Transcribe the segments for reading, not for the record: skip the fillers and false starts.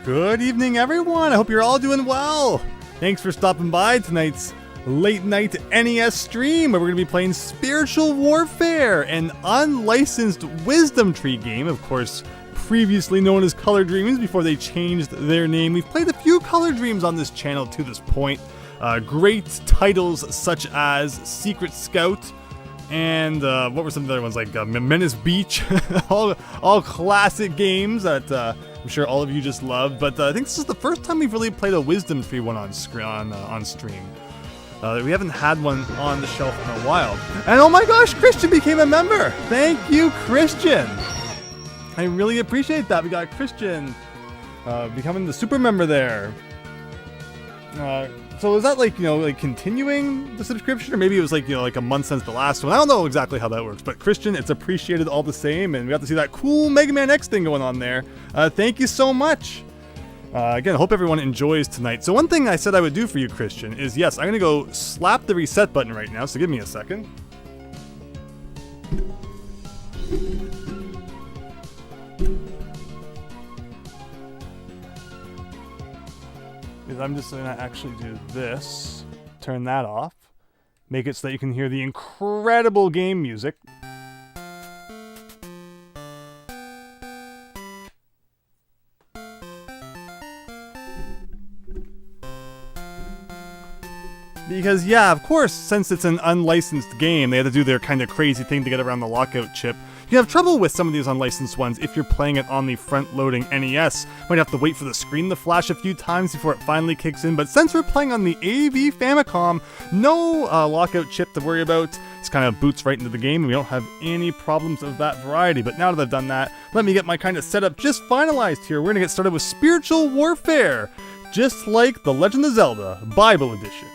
Good evening, everyone. I hope you're all doing well. Thanks for stopping by tonight's late night NES stream where we're going to be playing Spiritual Warfare, an unlicensed wisdom tree game, of course, previously known as Color Dreams before they changed their name. We've played a few Color Dreams on this channel to this point. Great titles such as Secret Scout and what were some of the other ones, like Menace Beach. all classic games that I'm sure all of you just loved. But I think this is the first time we've really played a wisdom tree one on stream. We haven't had one on the shelf in a while. And oh my gosh, Christian became a member! Thank you, Christian! I really appreciate that. We got Christian becoming the super member there. So is that like, like continuing the subscription? Or maybe it was like, like a month since the last one. I don't know exactly how that works. But Christian, it's appreciated all the same. And we got to see that cool Mega Man X thing going on there. Thank you so much. Again, I hope everyone enjoys tonight. So one thing I said I would do for you, Christian, is yes, I'm going to go slap the reset button right now. So give me a second. Because I'm just going to actually do this. Turn that off. Make it so that you can hear the incredible game music. Because, yeah, of course, since it's an unlicensed game, they had to do their kind of crazy thing to get around the lockout chip. You have trouble with some of these unlicensed ones if you're playing it on the front-loading NES. Might have to wait for the screen to flash a few times before it finally kicks in, but since we're playing on the AV Famicom, no lockout chip to worry about. It's kind of boots right into the game, and we don't have any problems of that variety. But now that I've done that, let me get my kind of setup just finalized here. We're going to get started with Spiritual Warfare, just like the Legend of Zelda Bible Edition.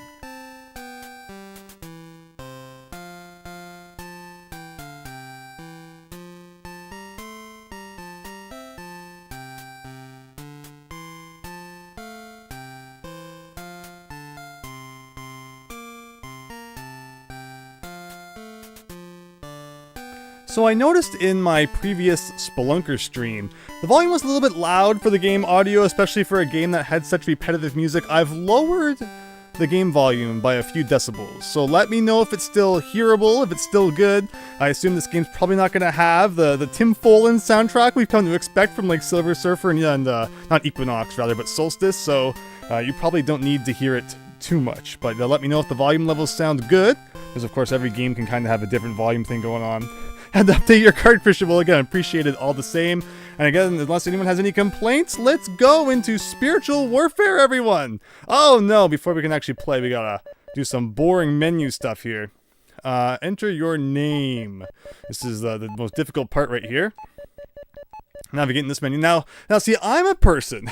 So I noticed in my previous Spelunker stream, the volume was a little bit loud for the game audio, especially for a game that had such repetitive music. I've lowered the game volume by a few decibels, so let me know if it's still hearable, if it's still good. I assume this game's probably not going to have the Tim Follin soundtrack we've come to expect from like Silver Surfer and not Equinox rather, but Solstice, so you probably don't need to hear it too much. But let me know if the volume levels sound good, because of course every game can kind of have a different volume thing going on. And update your card, Christian. Well, again, appreciate it all the same. And again, unless anyone has any complaints, let's go into Spiritual Warfare, everyone. Oh no, before we can actually play, we gotta do some boring menu stuff here. Enter your name. This is the most difficult part right here. Navigating this menu. Now see, I'm a person.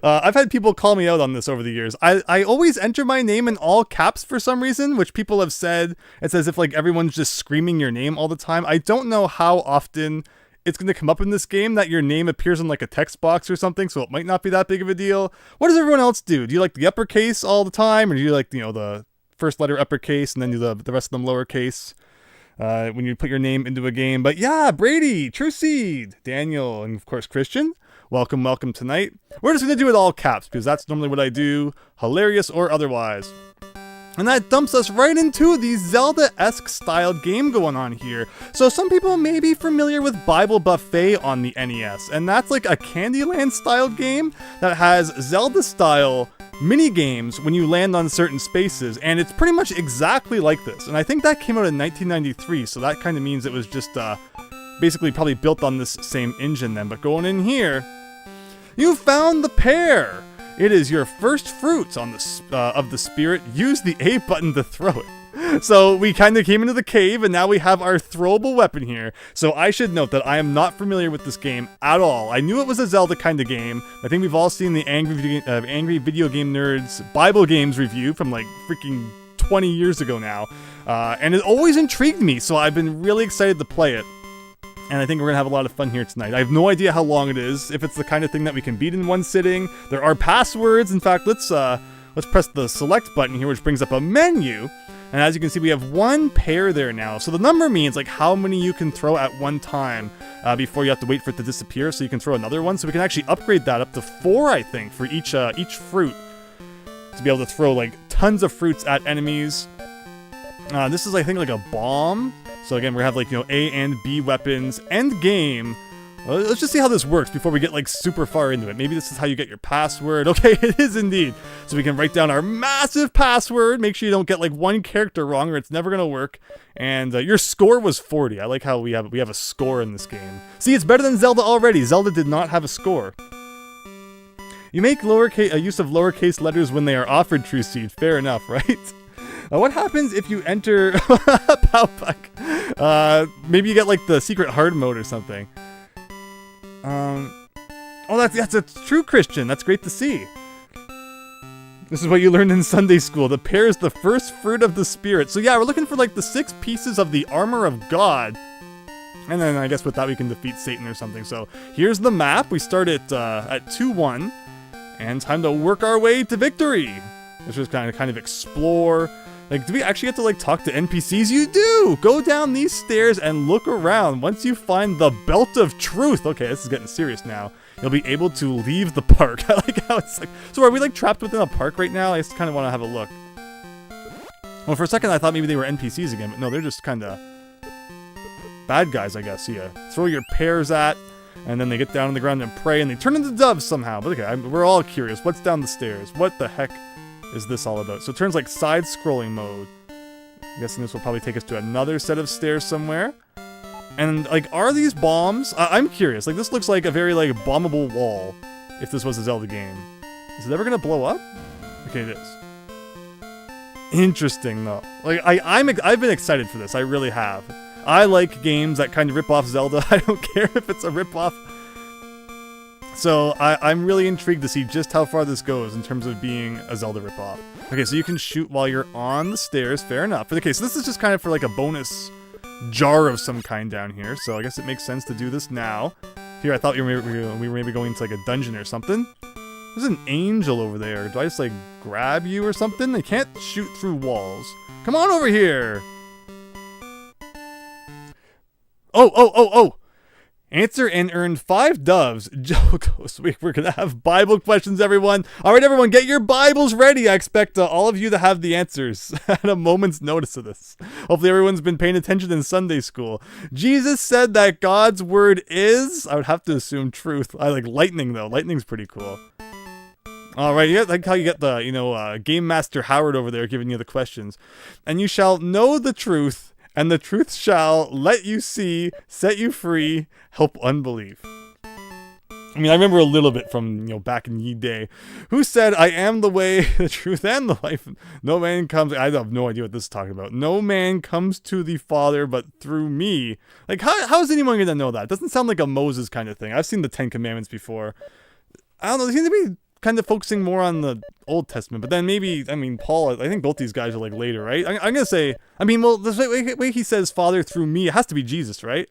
I've had people call me out on this over the years. I always enter my name in all caps for some reason, which people have said it's as if like everyone's just screaming your name all the time. I don't know how often it's going to come up in this game that your name appears in like a text box or something, so it might not be that big of a deal. What does everyone else do? Do you like the uppercase all the time, or do you like, the first letter uppercase and then do the rest of them lowercase? When you put your name into a game. But yeah, Brady, True Seed, Daniel, and of course Christian, welcome tonight. We're just going to do it all caps because that's normally what I do, hilarious or otherwise. And that dumps us right into the Zelda-esque styled game going on here. So some people may be familiar with Bible Buffet on the NES, and that's like a Candyland styled game that has Zelda-style mini games when you land on certain spaces, and it's pretty much exactly like this. And I think that came out in 1993, so that kind of means it was just basically probably built on this same engine then. But going in here, you found the pear. It is your first fruit on of the spirit. Use the A button to throw it. So we kind of came into the cave, and now we have our throwable weapon here. So I should note that I am not familiar with this game at all. I knew it was a Zelda kind of game. I think we've all seen the Angry Video Game Nerds Bible Games review from like freaking 20 years ago now. And it always intrigued me, so I've been really excited to play it. And I think we're going to have a lot of fun here tonight. I have no idea how long it is, if it's the kind of thing that we can beat in one sitting. There are passwords. In fact, let's press the select button here, which brings up a menu. And as you can see, we have 1 pair there now. So the number means like how many you can throw at one time before you have to wait for it to disappear. So you can throw another one. So we can actually upgrade that up to 4, I think, for each fruit, to be able to throw like tons of fruits at enemies. This is, I think, like a bomb. So again, we're gonna have like, you know, A and B weapons. End game. Well, let's just see how this works before we get like super far into it. Maybe this is how you get your password. Okay, it is indeed. So we can write down our massive password. Make sure you don't get like one character wrong or it's never gonna work. And your score was 40. I like how we have a score in this game. See, it's better than Zelda already. Zelda did not have a score. You make use of lowercase letters when they are offered, True Seed. Fair enough, right? What happens if you enter Powpuck? Maybe you get like the secret hard mode or something. Oh, that's a true Christian. That's great to see. This is what you learned in Sunday school. The pear is the first fruit of the Spirit. So yeah, we're looking for like the 6 pieces of the armor of God. And then I guess with that we can defeat Satan or something. So here's the map. We start at 2-1. And time to work our way to victory. Let's just kind of explore. Like, do we actually get to like talk to NPCs? You do! Go down these stairs and look around. Once you find the Belt of Truth. Okay, this is getting serious now. You'll be able to leave the park. I like how it's like... So are we like trapped within a park right now? I just kind of want to have a look. Well, for a second I thought maybe they were NPCs again, but no, they're just kind of bad guys, I guess. Yeah. Throw your pears at, and then they get down on the ground and pray, and they turn into doves somehow. But okay, we're all curious. What's down the stairs? What the heck is this all about? So it turns like side-scrolling mode. I'm guessing this will probably take us to another set of stairs somewhere. And like, are these bombs? I'm curious. Like, this looks like a very like bombable wall. If this was a Zelda game, is it ever gonna blow up? Okay, it is. Interesting though. Like, I've been excited for this. I really have. I like games that kind of rip off Zelda. I don't care if it's a rip off. So I'm really intrigued to see just how far this goes in terms of being a Zelda ripoff. Okay, so you can shoot while you're on the stairs. Fair enough. Okay, so this is just kind of for like a bonus jar of some kind down here. So I guess it makes sense to do this now. Here, I thought we were maybe going to like a dungeon or something. There's an angel over there. Do I just like grab you or something? They can't shoot through walls. Come on over here. Oh. Answer and earn 5 doves. Sweet. We're going to have Bible questions, everyone. All right, everyone, get your Bibles ready. I expect all of you to have the answers at a moment's notice of this. Hopefully everyone's been paying attention in Sunday school. Jesus said that God's word is, I would have to assume, truth. I like lightning, though. Lightning's pretty cool. All right, yeah, like how you get the, Game Master Howard over there giving you the questions. And you shall know the truth, and the truth shall let you see, set you free, help unbelief. I mean, I remember a little bit from, back in ye day. Who said, I am the way, the truth, and the life. No man comes, I have no idea what this is talking about. No man comes to the Father but through me. Like, how is anyone going to know that? It doesn't sound like a Moses kind of thing. I've seen the 10 Commandments before. I don't know, they seem to be kind of focusing more on the Old Testament, but then maybe, I mean, Paul, I think both these guys are like later, right? I'm gonna say, I mean, well, the way he says Father through me, it has to be Jesus, right?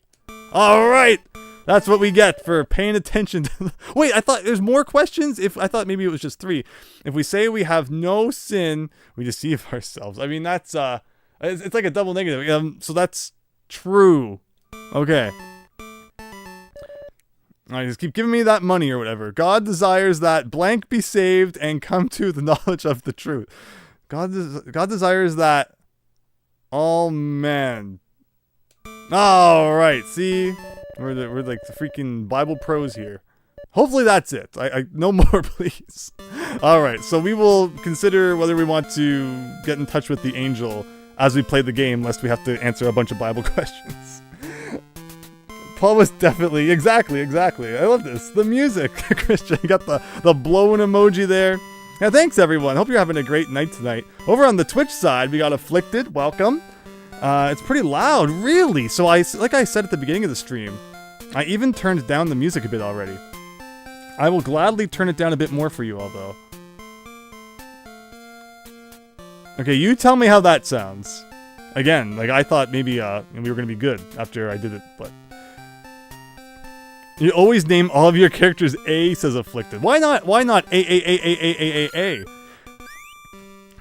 All right, that's what we get for paying attention to wait, I thought there's more questions. I thought maybe it was just 3. If we say we have no sin, we deceive ourselves. I mean, that's it's like a double negative. So that's true. Okay. I just keep giving me that money or whatever. God desires that blank be saved and come to the knowledge of the truth. God desires that all men. All right, see, we're like the freaking Bible pros here. Hopefully that's it. I no more, please. All right, so we will consider whether we want to get in touch with the angel as we play the game, lest we have to answer a bunch of Bible questions. Paul was definitely, exactly. I love this. The music, Christian, you got the blowing emoji there. Yeah, thanks everyone. Hope you're having a great night tonight. Over on the Twitch side, we got Afflicted. Welcome. It's pretty loud, really. So like I said at the beginning of the stream, I even turned down the music a bit already. I will gladly turn it down a bit more for you all, though. Okay, you tell me how that sounds. Again, like I thought maybe we were gonna be good after I did it, but. You always name all of your characters A, says Afflicted. Why not A?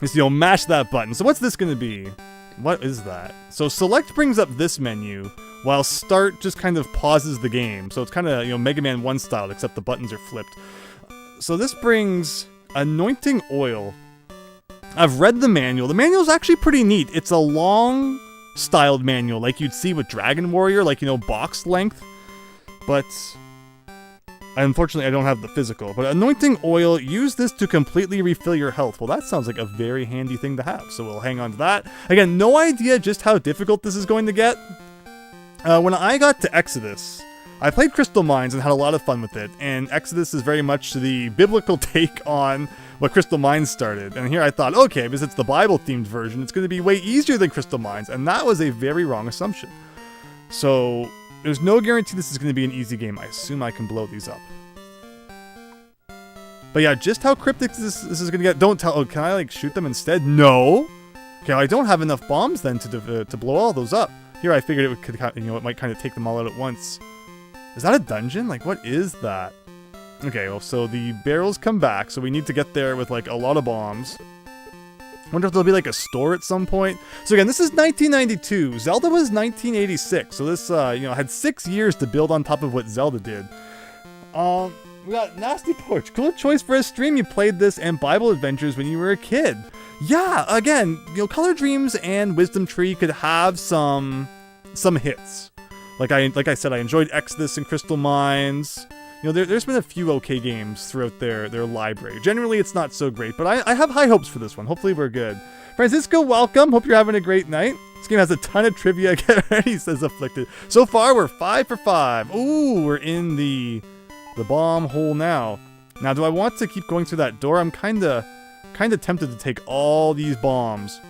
Just, mash that button. So what's this gonna be? What is that? So select brings up this menu, while start just kind of pauses the game. So it's kind of, you know, Mega Man 1 style, except the buttons are flipped. So this brings anointing oil. I've read the manual. The manual's actually pretty neat. It's a long styled manual, like you'd see with Dragon Warrior, like, you know, box length. But unfortunately, I don't have the physical. But anointing oil, use this to completely refill your health. Well, that sounds like a very handy thing to have. So we'll hang on to that. Again, no idea just how difficult this is going to get. When I got to Exodus, I played Crystal Mines and had a lot of fun with it. And Exodus is very much the biblical take on what Crystal Mines started. And here I thought, okay, because it's the Bible-themed version, it's going to be way easier than Crystal Mines. And that was a very wrong assumption. So there's no guarantee this is going to be an easy game. I assume I can blow these up. But yeah, just how cryptic this is going to get. Don't tell. Oh, can I like shoot them instead? No. Okay, well, I don't have enough bombs then to blow all those up. Here I figured it could, you know, it might kind of take them all out at once. Is that a dungeon? Like, what is that? Okay, well, so the barrels come back, so we need to get there with like a lot of bombs. Wonder if there'll be like a store at some point. So again, this is 1992. Zelda was 1986. So this, you know, had 6 years to build on top of what Zelda did. We got Nasty Porch. Cool choice for a stream. You played this and Bible Adventures when you were a kid. Yeah, again, you know, Color Dreams and Wisdom Tree could have some hits. Like I said, I enjoyed Exodus and Crystal Mines. You know, there's been a few okay games throughout their library. Generally, it's not so great, but I have high hopes for this one. Hopefully, we're good. Francisco, welcome. Hope you're having a great night. This game has a ton of trivia. Get ready, says Afflicted. So far, we're 5 for 5. Ooh, we're in the bomb hole now. Now, do I want to keep going through that door? I'm kind of tempted to take all these bombs.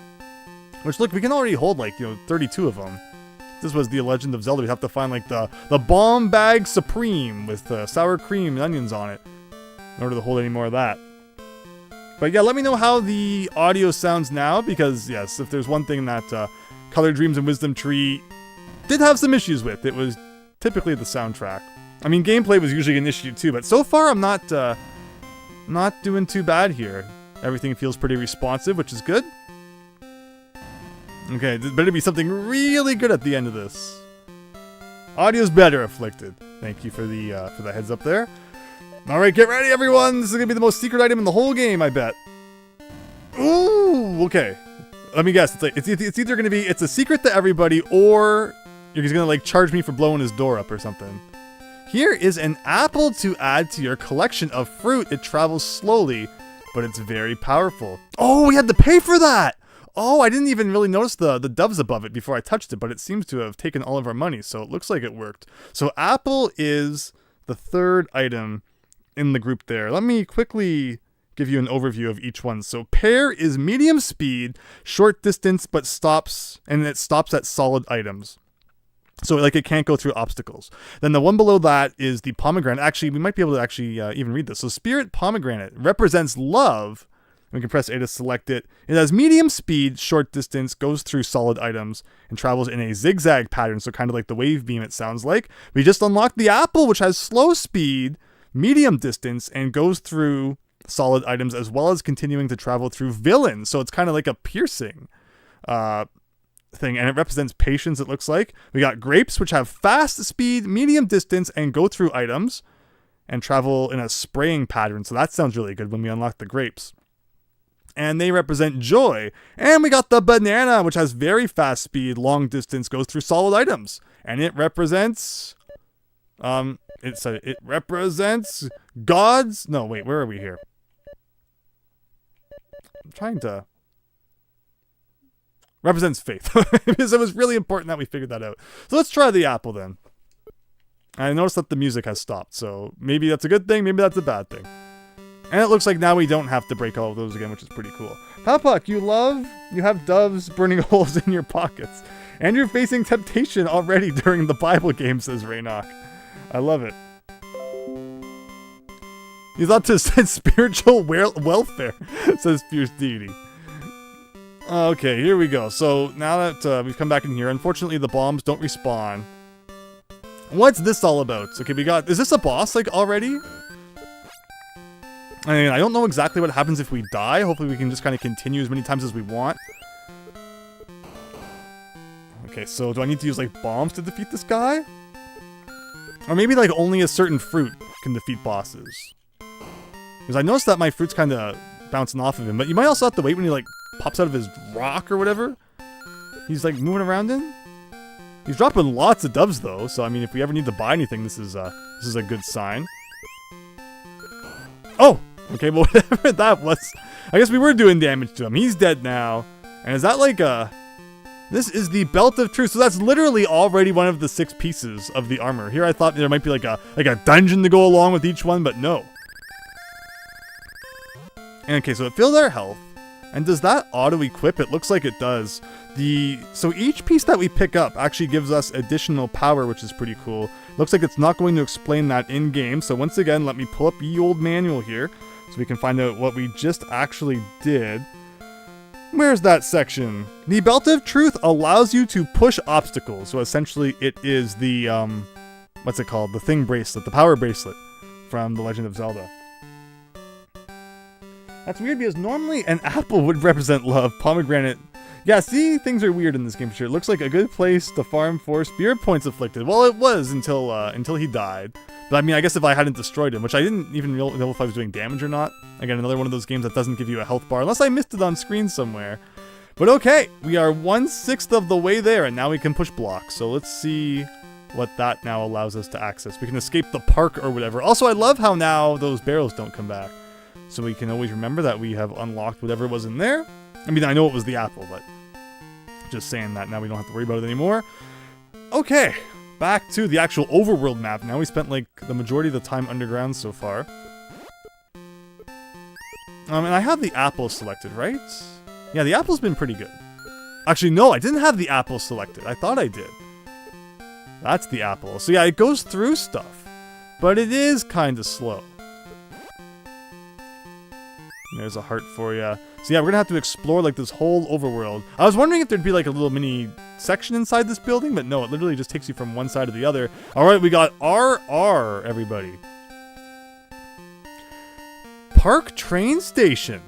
Which, look, we can already hold, like, you know, 32 of them. If this was the Legend of Zelda, we'd have to find, like, the bomb bag supreme with sour cream and onions on it in order to hold any more of that. But yeah, let me know how the audio sounds now, because, yes, if there's one thing that Color Dreams and Wisdom Tree did have some issues with, it was typically the soundtrack. I mean, gameplay was usually an issue too, but so far I'm not doing too bad here. Everything feels pretty responsive, which is good. Okay, there better be something really good at the end of this. Audio's better, Afflicted. Thank you for the heads up there. All right, get ready, everyone. This is gonna be the most secret item in the whole game, I bet. Ooh, okay. Let me guess. It's either gonna be it's a secret to everybody, or he's gonna like charge me for blowing his door up or something. Here is an apple to add to your collection of fruit. It travels slowly, but it's very powerful. Oh, we had to pay for that! Oh, I didn't even really notice the doves above it before I touched it, but it seems to have taken all of our money, so it looks like it worked. So apple is the third item in the group there. Let me quickly give you an overview of each one. So pear is medium speed, short distance, but stops at solid items. So, like, it can't go through obstacles. Then the one below that is the pomegranate. Actually, we might be able to actually even read this. So, spirit pomegranate represents love. We can press A to select it. It has medium speed, short distance, goes through solid items, and travels in a zigzag pattern. So, kind of like the wave beam, it sounds like. We just unlocked the apple, which has slow speed, medium distance, and goes through solid items, as well as continuing to travel through villains. So, it's kind of like a piercing thing, and it represents patience, it looks like. We got grapes, which have fast speed, medium distance, and go through items and travel in a spraying pattern. So that sounds really good when we unlock the grapes. And they represent joy. And we got the banana, which has very fast speed, long distance, goes through solid items. And it represents it represents God's... No, wait, where are we here? I'm trying to... Represents faith. Because it was really important that we figured that out. So let's try the apple then. I noticed that the music has stopped, so maybe that's a good thing, maybe that's a bad thing. And it looks like now we don't have to break all of those again, which is pretty cool. Papak, you have doves burning holes in your pockets. And you're facing temptation already during the Bible game, says Raynok. I love it. You thought to said spiritual welfare, says Fierce Deity. Okay, here we go. So now that we've come back in here, unfortunately the bombs don't respawn. What's this all about? Okay, is this a boss, like, already? I mean, I don't know exactly what happens if we die. Hopefully we can just kind of continue as many times as we want. Okay, so do I need to use, like, bombs to defeat this guy? Or maybe, like, only a certain fruit can defeat bosses. Because I noticed that my fruit's kind of bouncing off of him, but you might also have to wait when he, like, pops out of his rock or whatever. He's, like, moving around in. He's dropping lots of doves, though, so, I mean, if we ever need to buy anything, this is a good sign. Oh! Okay, well, whatever that was, I guess we were doing damage to him. He's dead now. And is that, like, this is the Belt of Truth, so that's literally already one of the 6 pieces of the armor. Here I thought there might be, like a dungeon to go along with each one, but no. And okay, so it fills our health. And does that auto-equip? It looks like it does. So each piece that we pick up actually gives us additional power, which is pretty cool. Looks like it's not going to explain that in-game, so once again, let me pull up the old manual here so we can find out what we just actually did. Where's that section? The Belt of Truth allows you to push obstacles, so essentially it is the, what's it called? The thing bracelet, the power bracelet from The Legend of Zelda. That's weird because normally an apple would represent love, pomegranate. Yeah, see, things are weird in this game for sure. It looks like a good place to farm for spirit points afflicted. Well, it was until he died. But I mean, I guess if I hadn't destroyed him, which I didn't even know if I was doing damage or not. Again, another one of those games that doesn't give you a health bar, unless I missed it on screen somewhere. But okay, we are 1/6 of the way there, and now we can push blocks. So let's see what that now allows us to access. We can escape the park or whatever. Also, I love how now those barrels don't come back. So we can always remember that we have unlocked whatever was in there. I mean, I know it was the apple, but just saying that now we don't have to worry about it anymore. Okay, back to the actual overworld map. Now we spent like the majority of the time underground so far. And I have the apple selected, right? Yeah, the apple's been pretty good. Actually, no, I didn't have the apple selected. I thought I did. That's the apple. So yeah, it goes through stuff, but it is kind of slow. There's a heart for you. So yeah, we're gonna have to explore like this whole overworld. I was wondering if there'd be like a little mini section inside this building, but no, it literally just takes you from one side to the other. All right, we got RR, everybody. Park train station.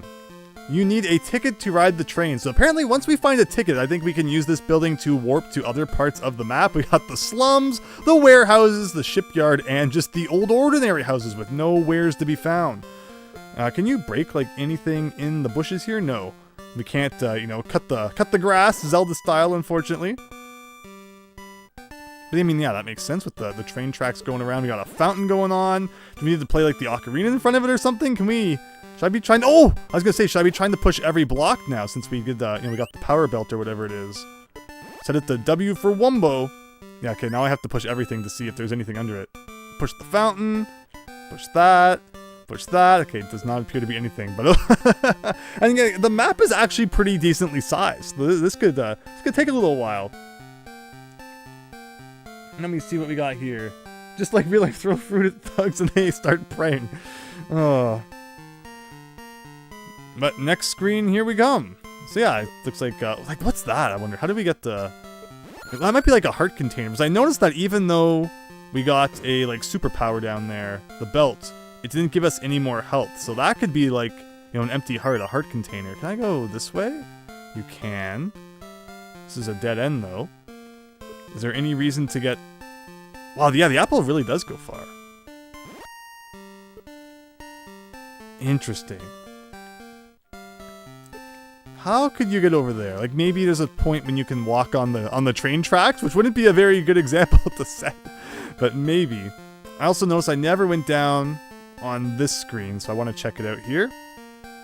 You need a ticket to ride the train. So apparently once we find a ticket, I think we can use this building to warp to other parts of the map. We got the slums, the warehouses, the shipyard, and just the old ordinary houses with no wares to be found. Can you break like anything in the bushes here? No, we can't. You know, cut the grass, Zelda style, unfortunately. But I mean, yeah, that makes sense with the train tracks going around. We got a fountain going on. Do we need to play like the ocarina in front of it or something? Can we? Should I be trying? Oh, I was gonna say, should I be trying to push every block now since we did you know, we got the power belt or whatever it is. Set it to W for Wumbo. Yeah, okay. Now I have to push everything to see if there's anything under it. Push the fountain. Push that. Push that. Okay, it does not appear to be anything, but and yeah, the map is actually pretty decently sized. This could take a little while. Let me see what we got here. Just like real life, throw fruit at thugs and they start praying. Oh. But next screen, here we come. So yeah, it looks like what's that? I wonder how did we get the? That might be like a heart container. Because I noticed that even though we got a like superpower down there, the belt, it didn't give us any more health. So that could be like, you know, an empty heart, a heart container. Can I go this way? You can. This is a dead end though. Is there any reason to get... Wow, yeah, the apple really does go far. Interesting. How could you get over there? Like maybe there's a point when you can walk on the train tracks, which wouldn't be a very good example to set. But maybe. I also noticed I never went down on this screen, so I want to check it out here.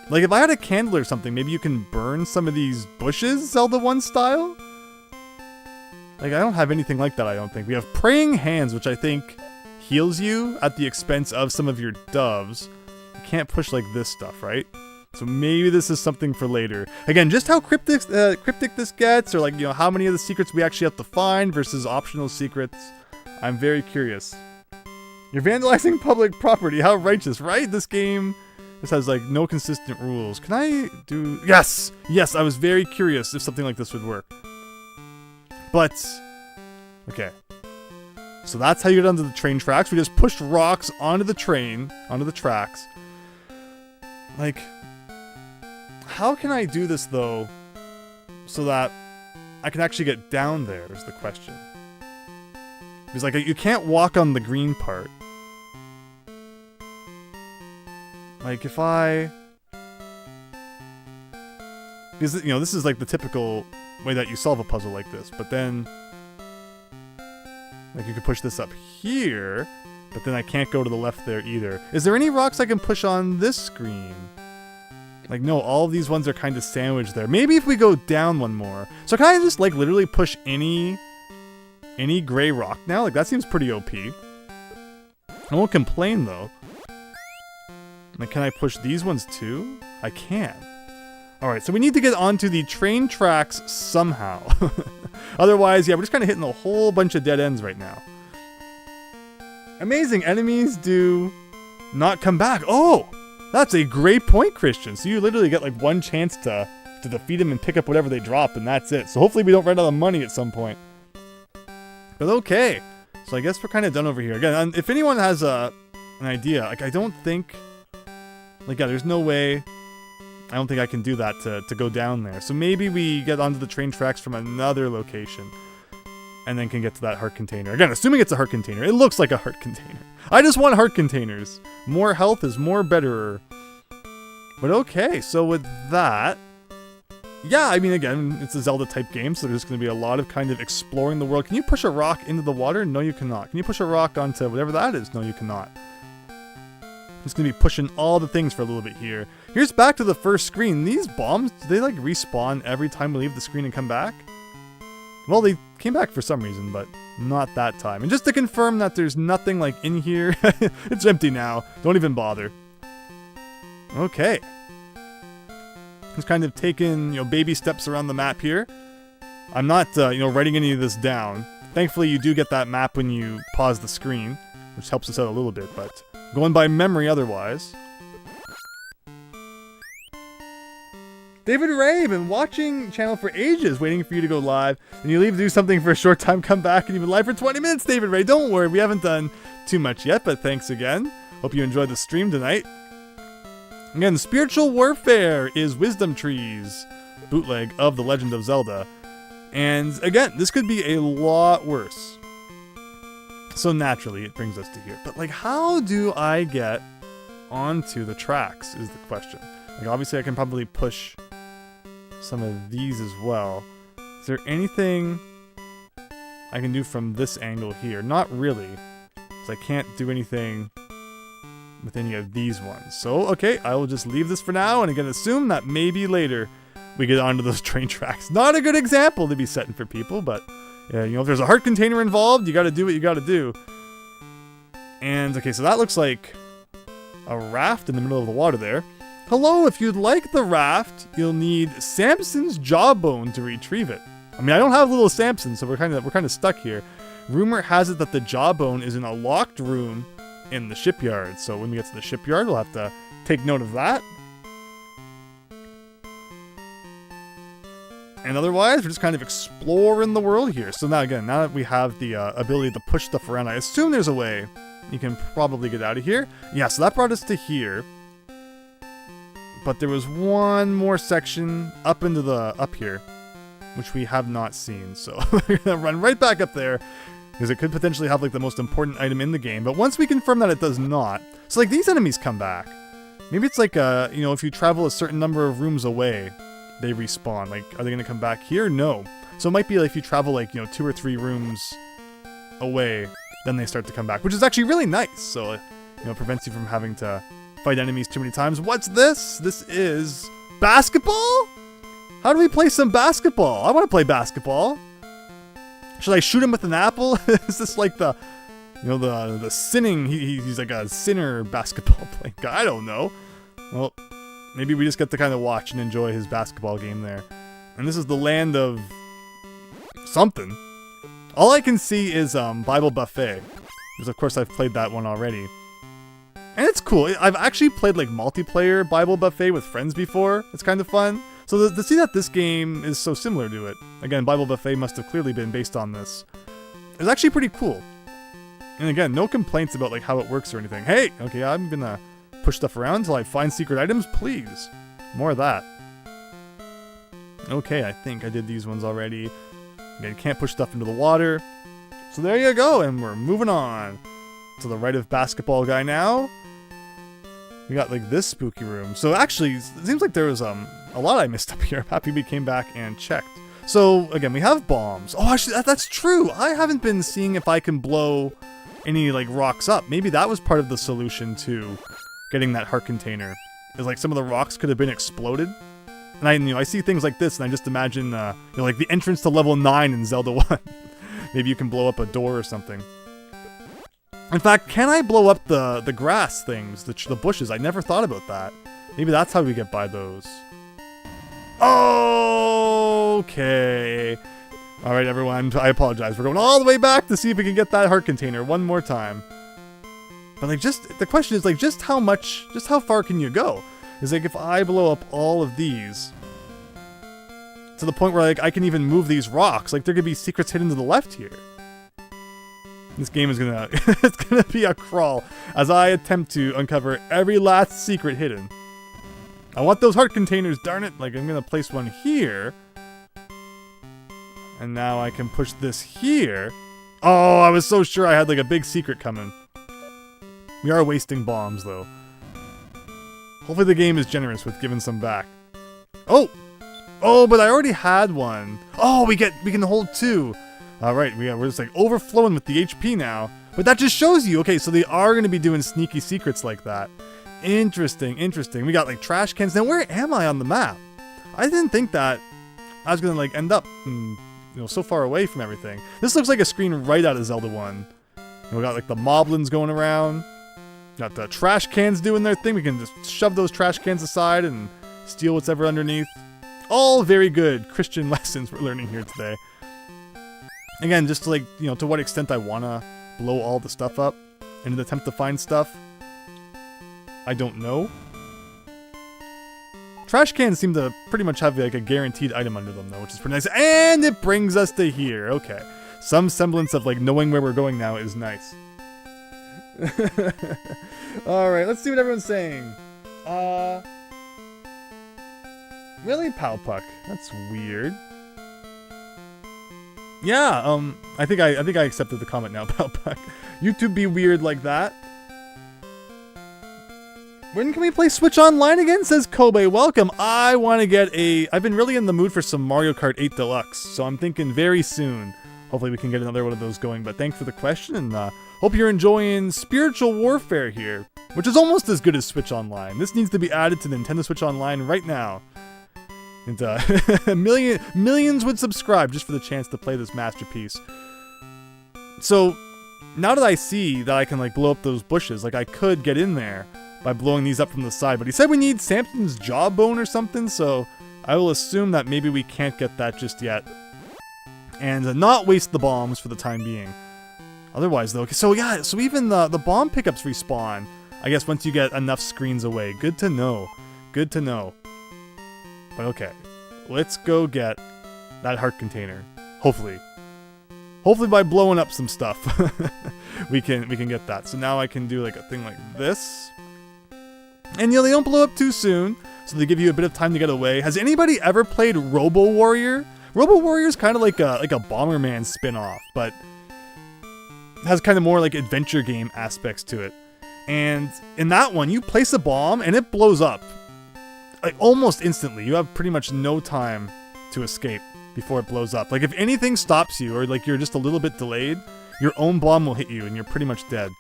Like if I had a candle or something, maybe you can burn some of these bushes, Zelda 1 style? Like I don't have anything like that, I don't think. We have praying hands, which I think heals you at the expense of some of your doves. You can't push like this stuff, right? So maybe this is something for later. Again, just how cryptic this gets, or like, you know, how many of the secrets we actually have to find versus optional secrets. I'm very curious. You're vandalizing public property. How righteous, right? This game just has like no consistent rules. Can I do... Yes! Yes, I was very curious if something like this would work. But, okay. So that's how you get onto the train tracks. We just pushed rocks onto the train, onto the tracks. Like, how can I do this though, so that I can actually get down there is the question. Because, like, you can't walk on the green part. Like, if I... Because, you know, this is, like, the typical way that you solve a puzzle like this. But then... Like, you could push this up here, but then I can't go to the left there either. Is there any rocks I can push on this screen? Like, no, all of these ones are kind of sandwiched there. Maybe if we go down one more. So can I just, like, literally push any gray rock now? Like, that seems pretty OP. I won't complain, though. Like, can I push these ones, too? I can. Alright, so we need to get onto the train tracks somehow. Otherwise, yeah, we're just kind of hitting a whole bunch of dead ends right now. Amazing, enemies do not come back. Oh, that's a great point, Christian. So you literally get like one chance to defeat them and pick up whatever they drop, and that's it. So hopefully we don't run out of money at some point. But okay, so I guess we're kind of done over here. Again, if anyone has an idea, like I don't think, like yeah, there's no way. I don't think I can do that to go down there. So maybe we get onto the train tracks from another location. And then can get to that heart container. Again, assuming it's a heart container. It looks like a heart container. I just want heart containers. More health is more betterer. But okay, so with that... Yeah, I mean, again, it's a Zelda type game, so there's going to be a lot of kind of exploring the world. Can you push a rock into the water? No, you cannot. Can you push a rock onto whatever that is? No, you cannot. I'm just going to be pushing all the things for a little bit here. Here's back to the first screen. These bombs, do they like respawn every time we leave the screen and come back? Well, they came back for some reason, but not that time. And just to confirm that there's nothing like in here, it's empty now. Don't even bother. Okay. Just kind of taking, baby steps around the map here. I'm not, writing any of this down. Thankfully, you do get that map when you pause the screen, which helps us out a little bit, but going by memory otherwise. David Ray, been watching channel for ages, waiting for you to go live, and you leave to do something for a short time, come back, and you've been live for 20 minutes, David Ray. Don't worry, we haven't done too much yet, but thanks again. Hope you enjoyed the stream tonight. Again, Spiritual Warfare is Wisdom Trees bootleg of The Legend of Zelda. And again, this could be a lot worse. So naturally, it brings us to here. But like, how do I get onto the tracks is the question. Like, obviously I can probably push some of these as well. Is there anything I can do from this angle here? Not really, because I can't do anything with any of these ones. So, okay, I will just leave this for now, and again, assume that maybe later we get onto those train tracks. Not a good example to be setting for people, but yeah, if there's a heart container involved, you gotta do what you gotta do. And, okay, so that looks like a raft in the middle of the water there. Hello, if you'd like the raft, you'll need Samson's jawbone to retrieve it. I mean, I don't have little Samson, so we're kind of stuck here. Rumor has it that the jawbone is in a locked room in the shipyard. So when we get to the shipyard, we'll have to take note of that. And otherwise, we're just kind of exploring the world here. So now that we have the ability to push stuff around, I assume there's a way you can probably get out of here. Yeah, so that brought us to here. But there was one more section up here, which we have not seen. So we're gonna run right back up there, because it could potentially have like the most important item in the game. But once we confirm that it does not, so like these enemies come back. Maybe it's like if you travel a certain number of rooms away, they respawn. Like, are they gonna come back here? No. So it might be like if you travel like 2 or 3 rooms away, then they start to come back, which is actually really nice. So it prevents you from having to fight enemies too many times. What's this? This is basketball? How do we play some basketball? I want to play basketball. Should I shoot him with an apple? Is this like the sinning? He's like a sinner basketball playing guy. I don't know. Well, maybe we just get to kind of watch and enjoy his basketball game there. And this is the land of something. All I can see is Bible Buffet, because of course I've played that one already. And it's cool. I've actually played like multiplayer Bible Buffet with friends before. It's kind of fun. So to see that this game is so similar to it, again, Bible Buffet must have clearly been based on this, is actually pretty cool. And again, no complaints about like how it works or anything. Hey, okay, I'm gonna push stuff around until I find secret items, please. More of that. Okay, I think I did these ones already. You can't push stuff into the water. So there you go, and we're moving on. To the right of basketball guy now. We got like this spooky room. So actually, it seems like there was a lot I missed up here. I'm happy we came back and checked. So again, we have bombs. Oh, actually, that's true. I haven't been seeing if I can blow any like rocks up. Maybe that was part of the solution to getting that heart container. Is like some of the rocks could have been exploded. And I see things like this, and I just imagine, like the entrance to level 9 in Zelda 1. Maybe you can blow up a door or something. In fact, can I blow up the grass things, the bushes? I never thought about that. Maybe that's how we get by those. Okay. All right, everyone. I apologize. We're going all the way back to see if we can get that heart container one more time. But like, the question is like, just how far can you go? Is like if I blow up all of these to the point where like I can even move these rocks, like there could be secrets hidden to the left here. This game is gonna it's gonna be a crawl as I attempt to uncover every last secret hidden. I want those heart containers, darn it! Like I'm gonna place one here. And now I can push this here. Oh, I was so sure I had like a big secret coming. We are wasting bombs though. Hopefully the game is generous with giving some back. Oh! Oh, but I already had one. Oh, we can hold 2. Alright, we're just like overflowing with the HP now. But that just shows you, okay, so they are going to be doing sneaky secrets like that. Interesting, interesting. We got like trash cans. Now where am I on the map? I didn't think that I was going to like end up so far away from everything. This looks like a screen right out of Zelda 1. And we got like the moblins going around. Got the trash cans doing their thing. We can just shove those trash cans aside and steal what's ever underneath. All very good Christian lessons we're learning here today. Again, just to like, to what extent I want to blow all the stuff up in an attempt to find stuff, I don't know. Trash cans seem to pretty much have like a guaranteed item under them though, which is pretty nice. And it brings us to here. Okay. Some semblance of like knowing where we're going now is nice. Alright, let's see what everyone's saying. Really, Palpuck? That's weird. Yeah, I think I accepted the comment now, Palpuck. YouTube be weird like that. When can we play Switch Online again? Says Kobe. Welcome. I want to get I've been really in the mood for some Mario Kart 8 Deluxe, so I'm thinking very soon. Hopefully we can get another one of those going, but thanks for the question, and hope you're enjoying Spiritual Warfare here, which is almost as good as Switch Online. This needs to be added to Nintendo Switch Online right now. And millions would subscribe just for the chance to play this masterpiece. So, now that I see that I can like blow up those bushes, like I could get in there by blowing these up from the side, but he said we need Samson's jawbone or something, so I will assume that maybe we can't get that just yet. And not waste the bombs for the time being. Otherwise though, so yeah, so even the bomb pickups respawn, I guess once you get enough screens away. Good to know. Good to know. But okay, let's go get that heart container. Hopefully by blowing up some stuff, we can get that. So now I can do like a thing like this, and they don't blow up too soon, so they give you a bit of time to get away. Has anybody ever played Robo Warrior? Robo Warrior is kind of like a Bomberman spin-off, but has kind of more like adventure game aspects to it. And in that one, you place a bomb and it blows up. Like almost instantly. You have pretty much no time to escape before it blows up. Like if anything stops you or like you're just a little bit delayed, your own bomb will hit you and you're pretty much dead.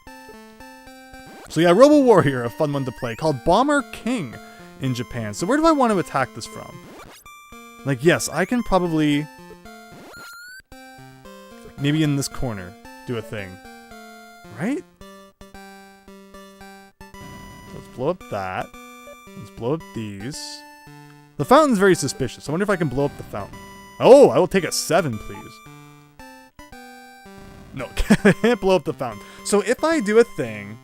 So yeah, Robo Warrior, a fun one to play, called Bomber King in Japan. So where do I want to attack this from? Like yes, I can probably maybe in this corner do a thing. Right? Let's blow up that. Let's blow up these. The fountain's very suspicious. I wonder if I can blow up the fountain. Oh, I will take a 7, please. No, I can't blow up the fountain. So if I do a thing...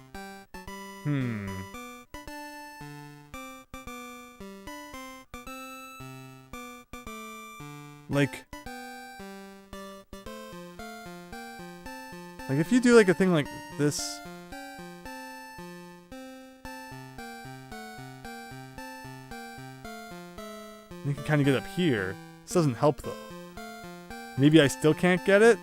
Like if you do like a thing like this... You can kind of get up here. This doesn't help though. Maybe I still can't get it?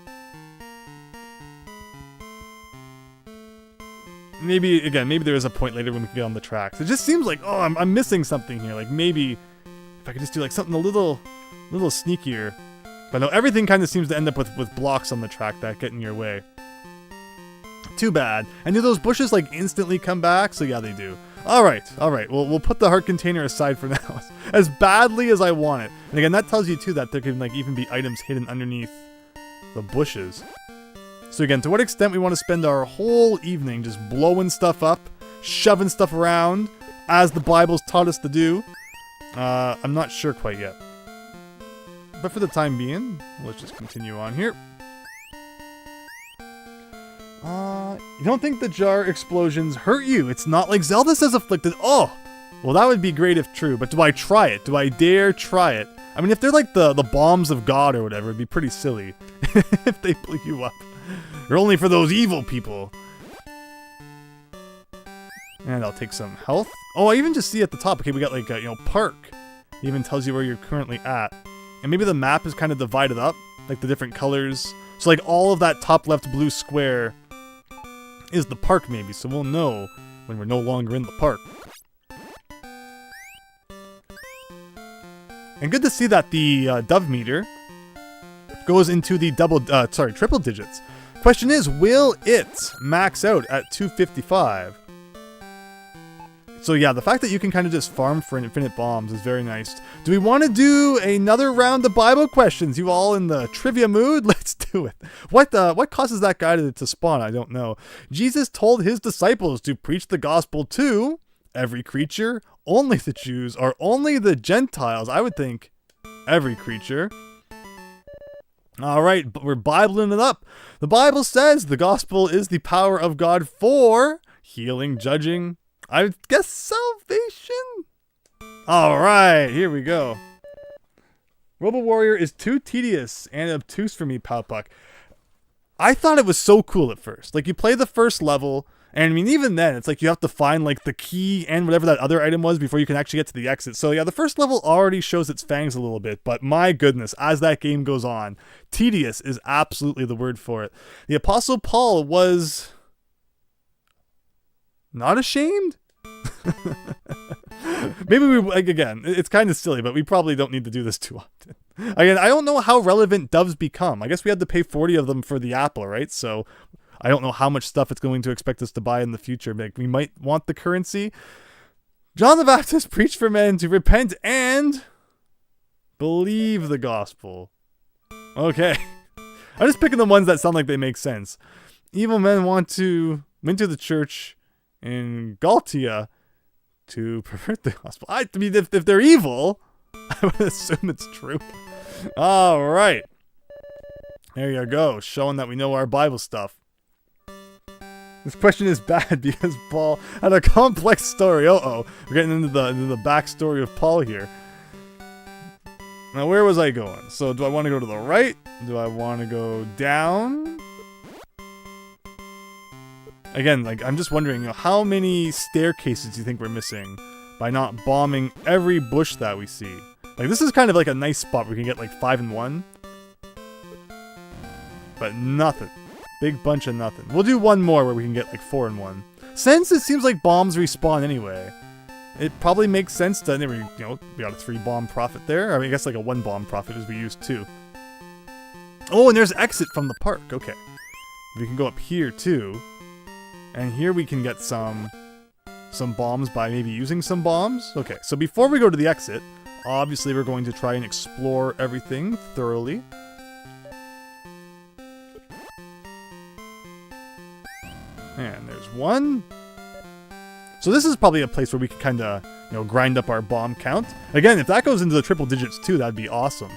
Maybe, again, maybe there is a point later when we can get on the tracks. It just seems like, oh, I'm missing something here. Like, maybe if I could just do, like, something a little sneakier. But no, everything kind of seems to end up with blocks on the track that get in your way. Too bad. And do those bushes, like, instantly come back? So, yeah, they do. Alright. We'll put the heart container aside for now. As badly as I want it. And again, that tells you, too, that there can, like, even be items hidden underneath the bushes. So again, to what extent we want to spend our whole evening just blowing stuff up, shoving stuff around, as the Bible's taught us to do, I'm not sure quite yet. But for the time being, let's just continue on here. You don't think the jar explosions hurt you? It's not like Zelda says afflicted. Oh! Well, that would be great if true, but do I try it? Do I dare try it? I mean, if they're like the bombs of God or whatever, it'd be pretty silly if they blew you up. They're only for those evil people. And I'll take some health. Oh, I even just see at the top. Okay, we got like, park. It even tells you where you're currently at. And maybe the map is kind of divided up, like the different colors. So like all of that top left blue square is the park maybe. So we'll know when we're no longer in the park. And good to see that the dove meter goes into the triple digits. Question is, will it max out at 255? So yeah, the fact that you can kind of just farm for infinite bombs is very nice. Do we want to do another round of Bible questions? You all in the trivia mood? Let's do it. What causes that guy to spawn? I don't know. Jesus told his disciples to preach the gospel to every creature, only the Jews, or only the Gentiles. I would think every creature. Alright, but we're Bibling it up. The Bible says the gospel is the power of God for healing, judging, I guess salvation? Alright, here we go. Robo Warrior is too tedious and obtuse for me, Powpuck. I thought it was so cool at first. Like, you play the first level, and I mean, even then, it's like you have to find, like, the key and whatever that other item was before you can actually get to the exit. So, yeah, the first level already shows its fangs a little bit, but my goodness, as that game goes on, tedious is absolutely the word for it. The Apostle Paul was not ashamed? Maybe we, like, again, it's kind of silly, but we probably don't need to do this too often. Again, I don't know how relevant doves become. I guess we had to pay 40 of them for the apple, right? So I don't know how much stuff it's going to expect us to buy in the future. Like, we might want the currency. John the Baptist preached for men to repent and believe the gospel. Okay. I'm just picking the ones that sound like they make sense. Evil men went to the church in Galtia to pervert the gospel. I mean, if they're evil, I would assume it's true. All right. There you go. Showing that we know our Bible stuff. This question is bad because Paul had a complex story. Uh-oh. We're getting into the backstory of Paul here. Now, where was I going? So, do I want to go to the right? Do I want to go down? Again, like, I'm just wondering, how many staircases do you think we're missing by not bombing every bush that we see? Like, this is kind of like a nice spot where we can get, like, 5 in 1. But nothing. Big bunch of nothing. We'll do one more where we can get, like, 4 in 1. Since it seems like bombs respawn anyway, it probably makes sense to, we got a 3 bomb profit there. I mean, I guess like a 1 bomb profit as we used too. Oh, and there's exit from the park. Okay. We can go up here too. And here we can get some bombs by maybe using some bombs. Okay, so before we go to the exit, obviously we're going to try and explore everything thoroughly. And there's one. So this is probably a place where we can kind of, grind up our bomb count. Again, if that goes into the triple digits too, that'd be awesome.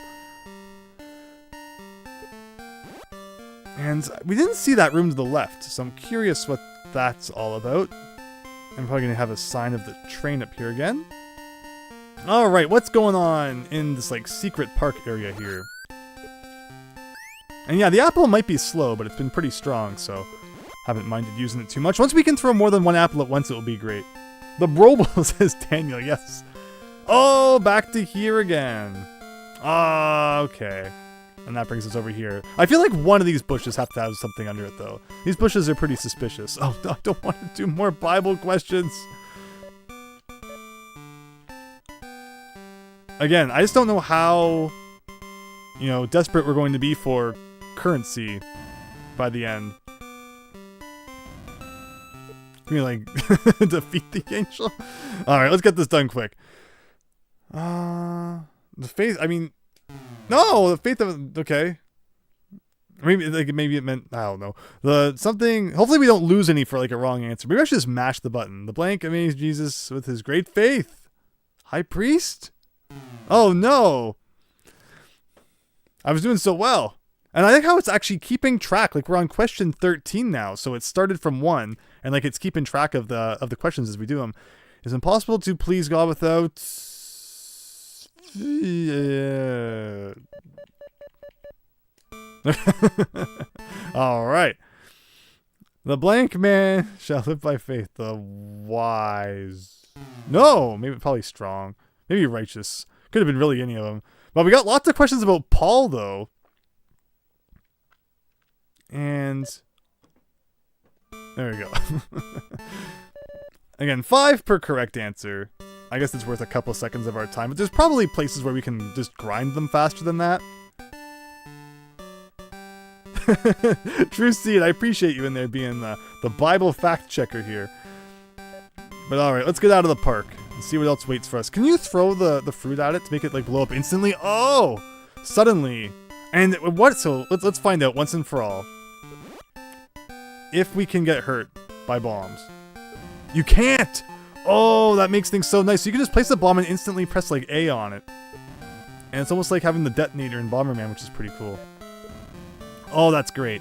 And we didn't see that room to the left, so I'm curious what that's all about. I'm probably going to have a sign of the train up here again. Alright, what's going on in this, like, secret park area here? And yeah, the apple might be slow, but it's been pretty strong, so haven't minded using it too much. Once we can throw more than one apple at once, it will be great. The Broble, says Daniel, yes. Oh, back to here again. Ah, okay. And that brings us over here. I feel like one of these bushes have to have something under it, though. These bushes are pretty suspicious. Oh, no, I don't want to do more Bible questions. Again, I just don't know how, you know, desperate we're going to be for currency by the end. Can we, like, defeat the angel? Alright, let's get this done quick. The faith, I mean... No, the faith of... Okay. Maybe, like, maybe it meant... I don't know. Hopefully we don't lose any for, like, a wrong answer. Maybe I should just mash the button. The blank amazed Jesus with his great faith. High priest? Oh, no. I was doing so well. And I like how it's actually keeping track. Like, we're on question 13 now. So it started from 1. And, like, it's keeping track of the questions as we do them. It's impossible to please God without... All right. The blank man shall live by faith. The wise. No, maybe probably strong. Maybe righteous. Could have been really any of them. But we got lots of questions about Paul, though. And there we go. Again, 5 per correct answer. I guess it's worth a couple seconds of our time, but there's probably places where we can just grind them faster than that. True Seed, I appreciate you in there being the Bible fact checker here. But alright, let's get out of the park and see what else waits for us. Can you throw the fruit at it to make it like blow up instantly? Oh! Suddenly. And what? So let's find out once and for all. If we can get hurt by bombs. You can't! Oh, that makes things so nice. So you can just place a bomb and instantly press like A on it. And it's almost like having the detonator in Bomberman, which is pretty cool. Oh, that's great.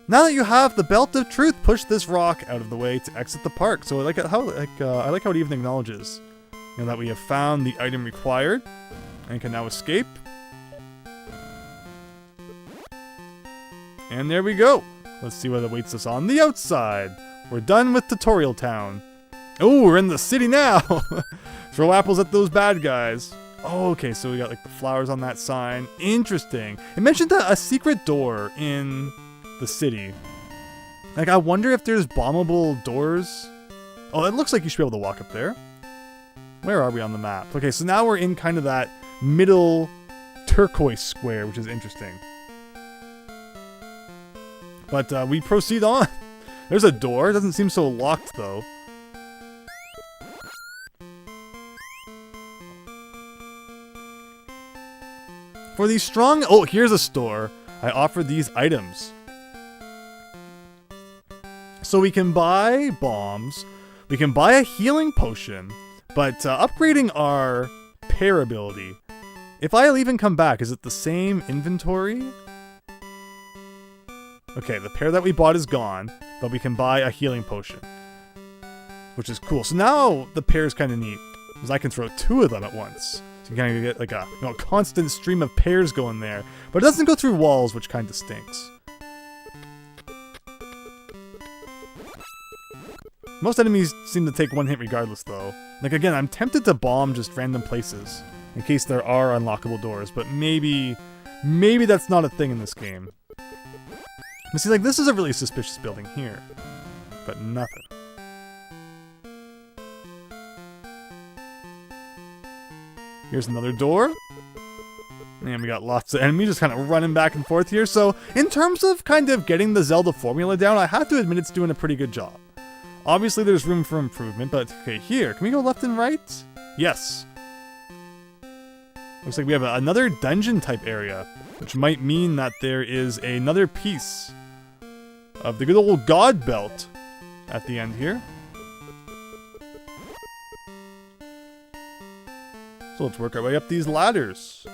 Now that you have the Belt of Truth, push this rock out of the way to exit the park. So I like how it even acknowledges, you know, that we have found the item required and can now escape. And there we go. Let's see what awaits us on the outside. We're done with Tutorial Town. Oh, we're in the city now! Throw apples at those bad guys. Oh, okay, so we got like the flowers on that sign. Interesting. It mentioned a secret door in the city. Like, I wonder if there's bombable doors. Oh, it looks like you should be able to walk up there. Where are we on the map? Okay, so now we're in kind of that middle turquoise square, which is interesting. But we proceed on. There's a door. It doesn't seem so locked, though. For these strong... Oh, here's a store. I offer these items. So we can buy bombs. We can buy a healing potion. But upgrading our pair ability. If I leave and come back, is it the same inventory? Okay, the pair that we bought is gone. But we can buy a healing potion. Which is cool. So now the pair is kind of neat. Because I can throw 2 of them at once. So you kind of get like a constant stream of pairs going there. But it doesn't go through walls, which kind of stinks. Most enemies seem to take 1 hit regardless, though. Like, again, I'm tempted to bomb just random places. In case there are unlockable doors. But maybe that's not a thing in this game. But see, like, this is a really suspicious building here. But nothing. Here's another door. And we got lots of enemies just kind of running back and forth here. So, in terms of kind of getting the Zelda formula down, I have to admit it's doing a pretty good job. Obviously, there's room for improvement, but okay, here. Can we go left and right? Yes. Looks like we have another dungeon-type area, which might mean that there is another piece of the good old God Belt at the end here. So let's work our way up these ladders.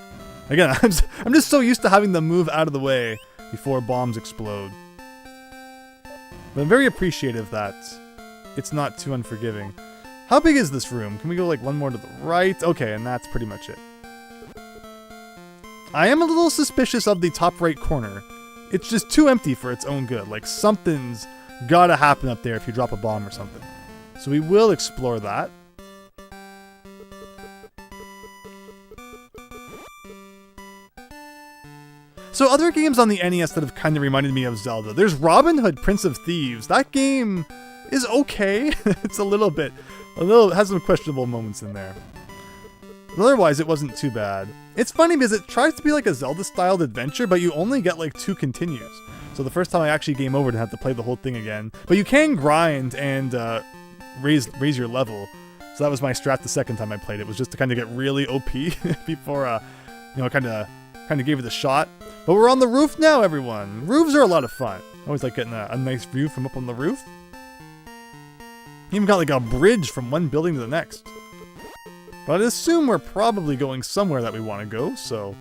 Again, I'm just so used to having them move out of the way before bombs explode. But I'm very appreciative that it's not too unforgiving. How big is this room? Can we go like one more to the right? Okay, and that's pretty much it. I am a little suspicious of the top right corner. It's just too empty for its own good. Like, something's gotta happen up there if you drop a bomb or something. So we will explore that. So other games on the NES that have kind of reminded me of Zelda. There's Robin Hood, Prince of Thieves. That game is okay. It's has some questionable moments in there. But otherwise, it wasn't too bad. It's funny because it tries to be like a Zelda-styled adventure, but you only get like 2 continues. So the first time I actually game over and have to play the whole thing again. But you can grind and raise your level. So that was my strat the second time I played it, was just to kind of get really OP before, kind of gave it a shot. But we're on the roof now, everyone. Roofs are a lot of fun. I always like getting a nice view from up on the roof. Even got like a bridge from one building to the next. But I assume we're probably going somewhere that we want to go, so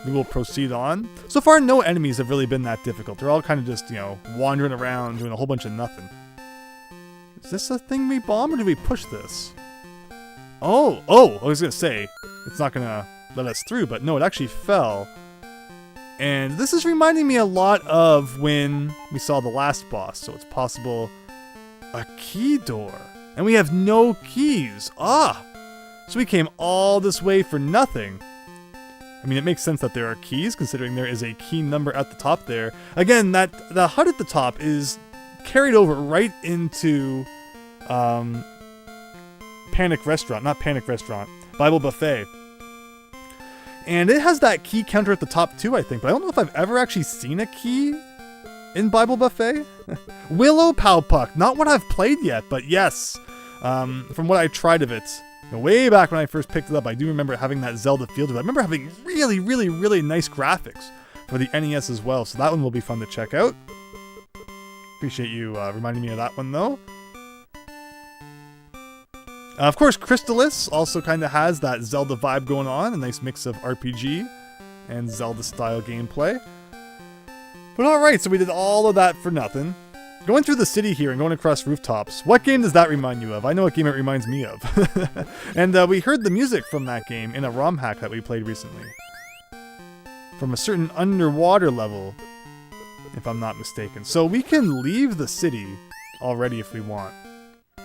we will proceed on. So far, no enemies have really been that difficult. They're all kind of just, wandering around, doing a whole bunch of nothing. Is this a thing we bomb, or do we push this? Oh, I was going to say, it's not going to let us through, but no, it actually fell. And this is reminding me a lot of when we saw the last boss, so it's possible a key door. And we have no keys. So we came all this way for nothing. I mean, it makes sense that there are keys, considering there is a key number at the top there. Again, the HUD at the top is carried over right into Bible Buffet. And it has that key counter at the top too, I think. But I don't know if I've ever actually seen a key in Bible Buffet. Willow Powpuck, not what I've played yet, but yes. From what I tried of it, way back when I first picked it up, I do remember having that Zelda feel to it. I remember having really, really, really nice graphics for the NES as well. So that one will be fun to check out. Appreciate you reminding me of that one, though. Of course, Crystalis also kind of has that Zelda vibe going on. A nice mix of RPG and Zelda-style gameplay. But alright, so we did all of that for nothing. Going through the city here and going across rooftops. What game does that remind you of? I know what game it reminds me of. And we heard the music from that game in a ROM hack that we played recently. From a certain underwater level, if I'm not mistaken. So we can leave the city already if we want.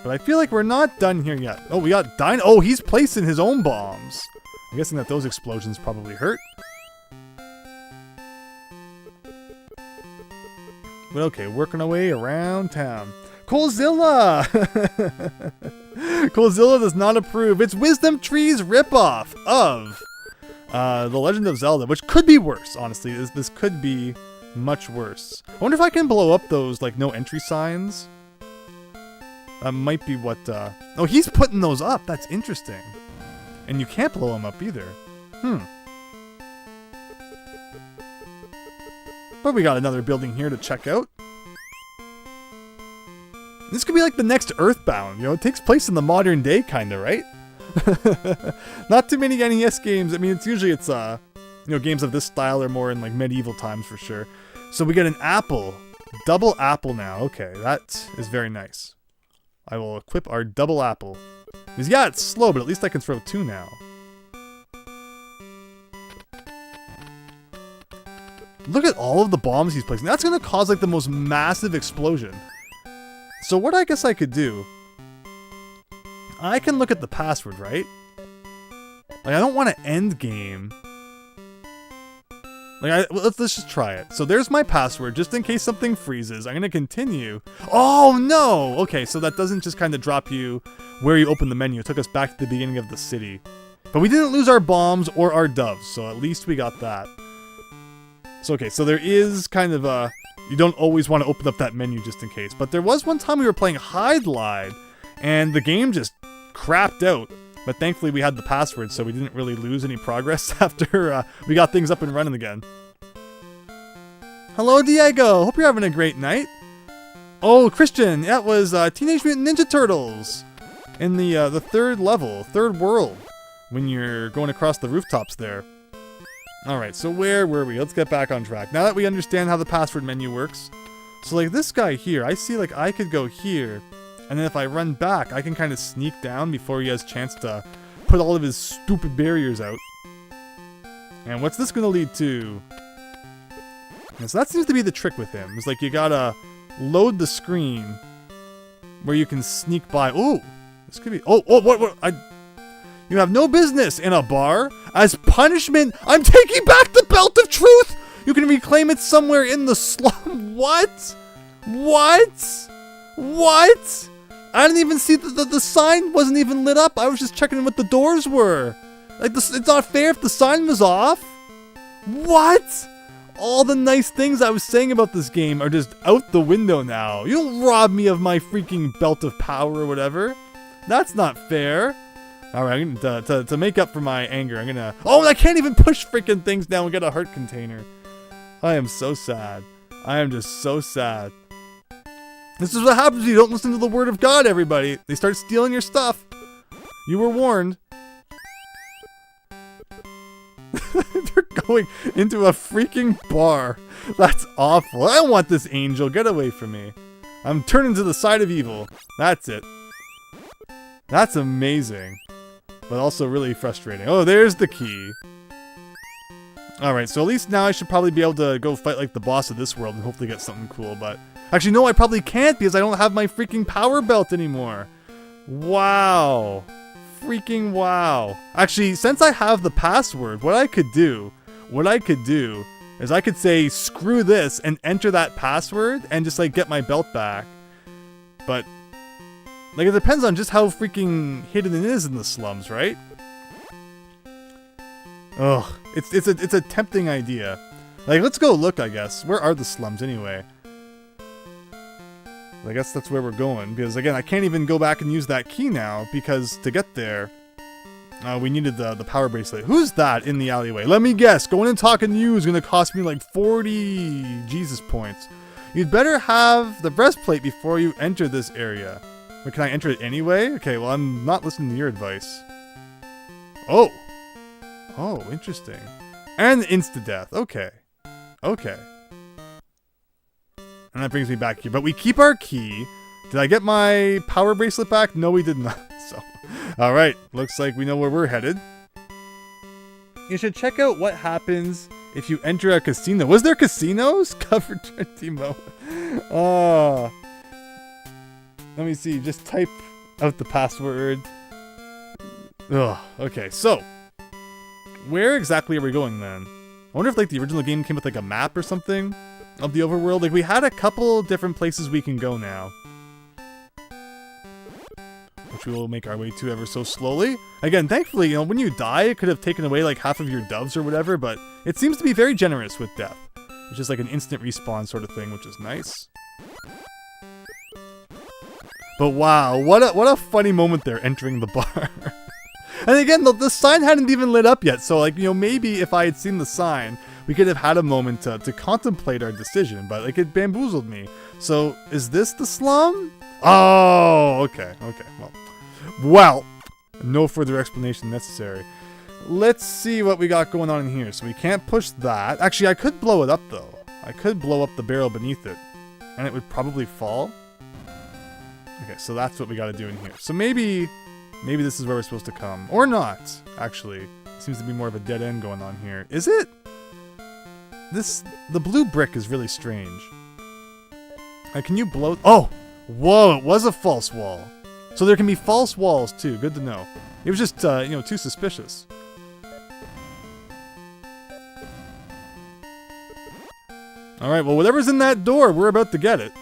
But I feel like we're not done here yet. Oh, we got Dino. Oh, he's placing his own bombs. I'm guessing that those explosions probably hurt. But okay, working our way around town. Coalzilla! Coalzilla does not approve. It's Wisdom Tree's ripoff of The Legend of Zelda, which could be worse, honestly. This could be much worse. I wonder if I can blow up those, like, no entry signs. That might be what, Oh, he's putting those up. That's interesting. And you can't blow them up either. But we got another building here to check out. This could be like the next Earthbound, it takes place in the modern day, kinda, right? Not too many NES games. I mean, it's games of this style are more in like medieval times for sure. So we get an apple. Double apple now. Okay, that is very nice. I will equip our double apple. Because yeah, it's slow, but at least I can throw 2 now. Look at all of the bombs he's placing. That's going to cause like the most massive explosion. So what I guess I could do, I can look at the password, right? Like, I don't want to end game. Like, let's just try it. So there's my password, just in case something freezes. I'm going to continue. Oh, no! Okay, so that doesn't just kind of drop you where you open the menu. It took us back to the beginning of the city. But we didn't lose our bombs or our doves, so at least we got that. So, okay, so there is kind of a... You don't always want to open up that menu just in case. But there was one time we were playing Hide Lide, and the game just crapped out. But thankfully we had the password, so we didn't really lose any progress after we got things up and running again. Hello, Diego! Hope you're having a great night. Oh, Christian! That was Teenage Mutant Ninja Turtles! In the third level, third world, when you're going across the rooftops there. Alright, so where were we? Let's get back on track. Now that we understand how the password menu works. So like this guy here, I see like I could go here. And then if I run back, I can kind of sneak down before he has a chance to put all of his stupid barriers out. And what's this going to lead to? And so that seems to be the trick with him. It's like you gotta load the screen where you can sneak by. Oh, this could be... Oh, what? You have no business in a bar. As punishment, I'm taking back the Belt of Truth! You can reclaim it somewhere in the slum. What? What? What? I didn't even see the sign wasn't even lit up. I was just checking what the doors were. Like, it's not fair if the sign was off. What? All the nice things I was saying about this game are just out the window now. You don't rob me of my freaking belt of power or whatever. That's not fair. Alright, to make up for my anger, I'm gonna... Oh, I can't even push freaking things down and get a heart container. I am so sad. I am just so sad. This is what happens when you don't listen to the word of God, everybody. They start stealing your stuff. You were warned. They're going into a freaking bar. That's awful. I don't want this angel. Get away from me. I'm turning to the side of evil. That's it. That's amazing. But also really frustrating. Oh, there's the key. Alright, so at least now I should probably be able to go fight like the boss of this world and hopefully get something cool, but... Actually, no, I probably can't because I don't have my freaking power belt anymore. Wow. Freaking wow. Actually, since I have the password, what I could do is I could say, screw this, and enter that password and just, like, get my belt back. But, like, it depends on just how freaking hidden it is in the slums, right? Ugh. It's a tempting idea. Like, let's go look, I guess. Where are the slums, anyway? I guess that's where we're going, because again, I can't even go back and use that key now, because to get there, we needed the power bracelet. Who's that in the alleyway? Let me guess, going and talking to you is going to cost me like 40 Jesus points. You'd better have the breastplate before you enter this area. But can I enter it anyway? Okay, well, I'm not listening to your advice. Oh! Oh, interesting. And insta-death. Okay. Okay. And that brings me back here. But we keep our key. Did I get my power bracelet back? No, we did not. So, alright. Looks like we know where we're headed. You should check out what happens if you enter a casino. Was there casinos? Covered Trentimo. Oh. Let me see. Just type out the password. Ugh. Okay, so. Where exactly are we going then? I wonder if like the original game came with like a map or something of the overworld. Like we had a couple different places we can go now, which we will make our way to ever so slowly. Again, thankfully, you know, when you die, it could have taken away like half of your doves or whatever, but it seems to be very generous with death. It's just like an instant respawn sort of thing, which is nice. But wow, what a funny moment there entering the bar. And again, the sign hadn't even lit up yet, so like, you know, maybe if I had seen the sign, we could have had a moment to contemplate our decision, but like it bamboozled me. So, is this the slum? Oh, okay, well, no further explanation necessary. Let's see what we got going on in here. So we can't push that. Actually, I could blow it up though. I could blow up the barrel beneath it, and it would probably fall. Okay, so that's what we got to do in here. So maybe this is where we're supposed to come. Or not, actually. Seems to be more of a dead end going on here. Is it? The blue brick is really strange. Can you blow... Oh! Whoa, it was a false wall. So there can be false walls, too. Good to know. It was just, you know, too suspicious. Alright, well, whatever's in that door, we're about to get it.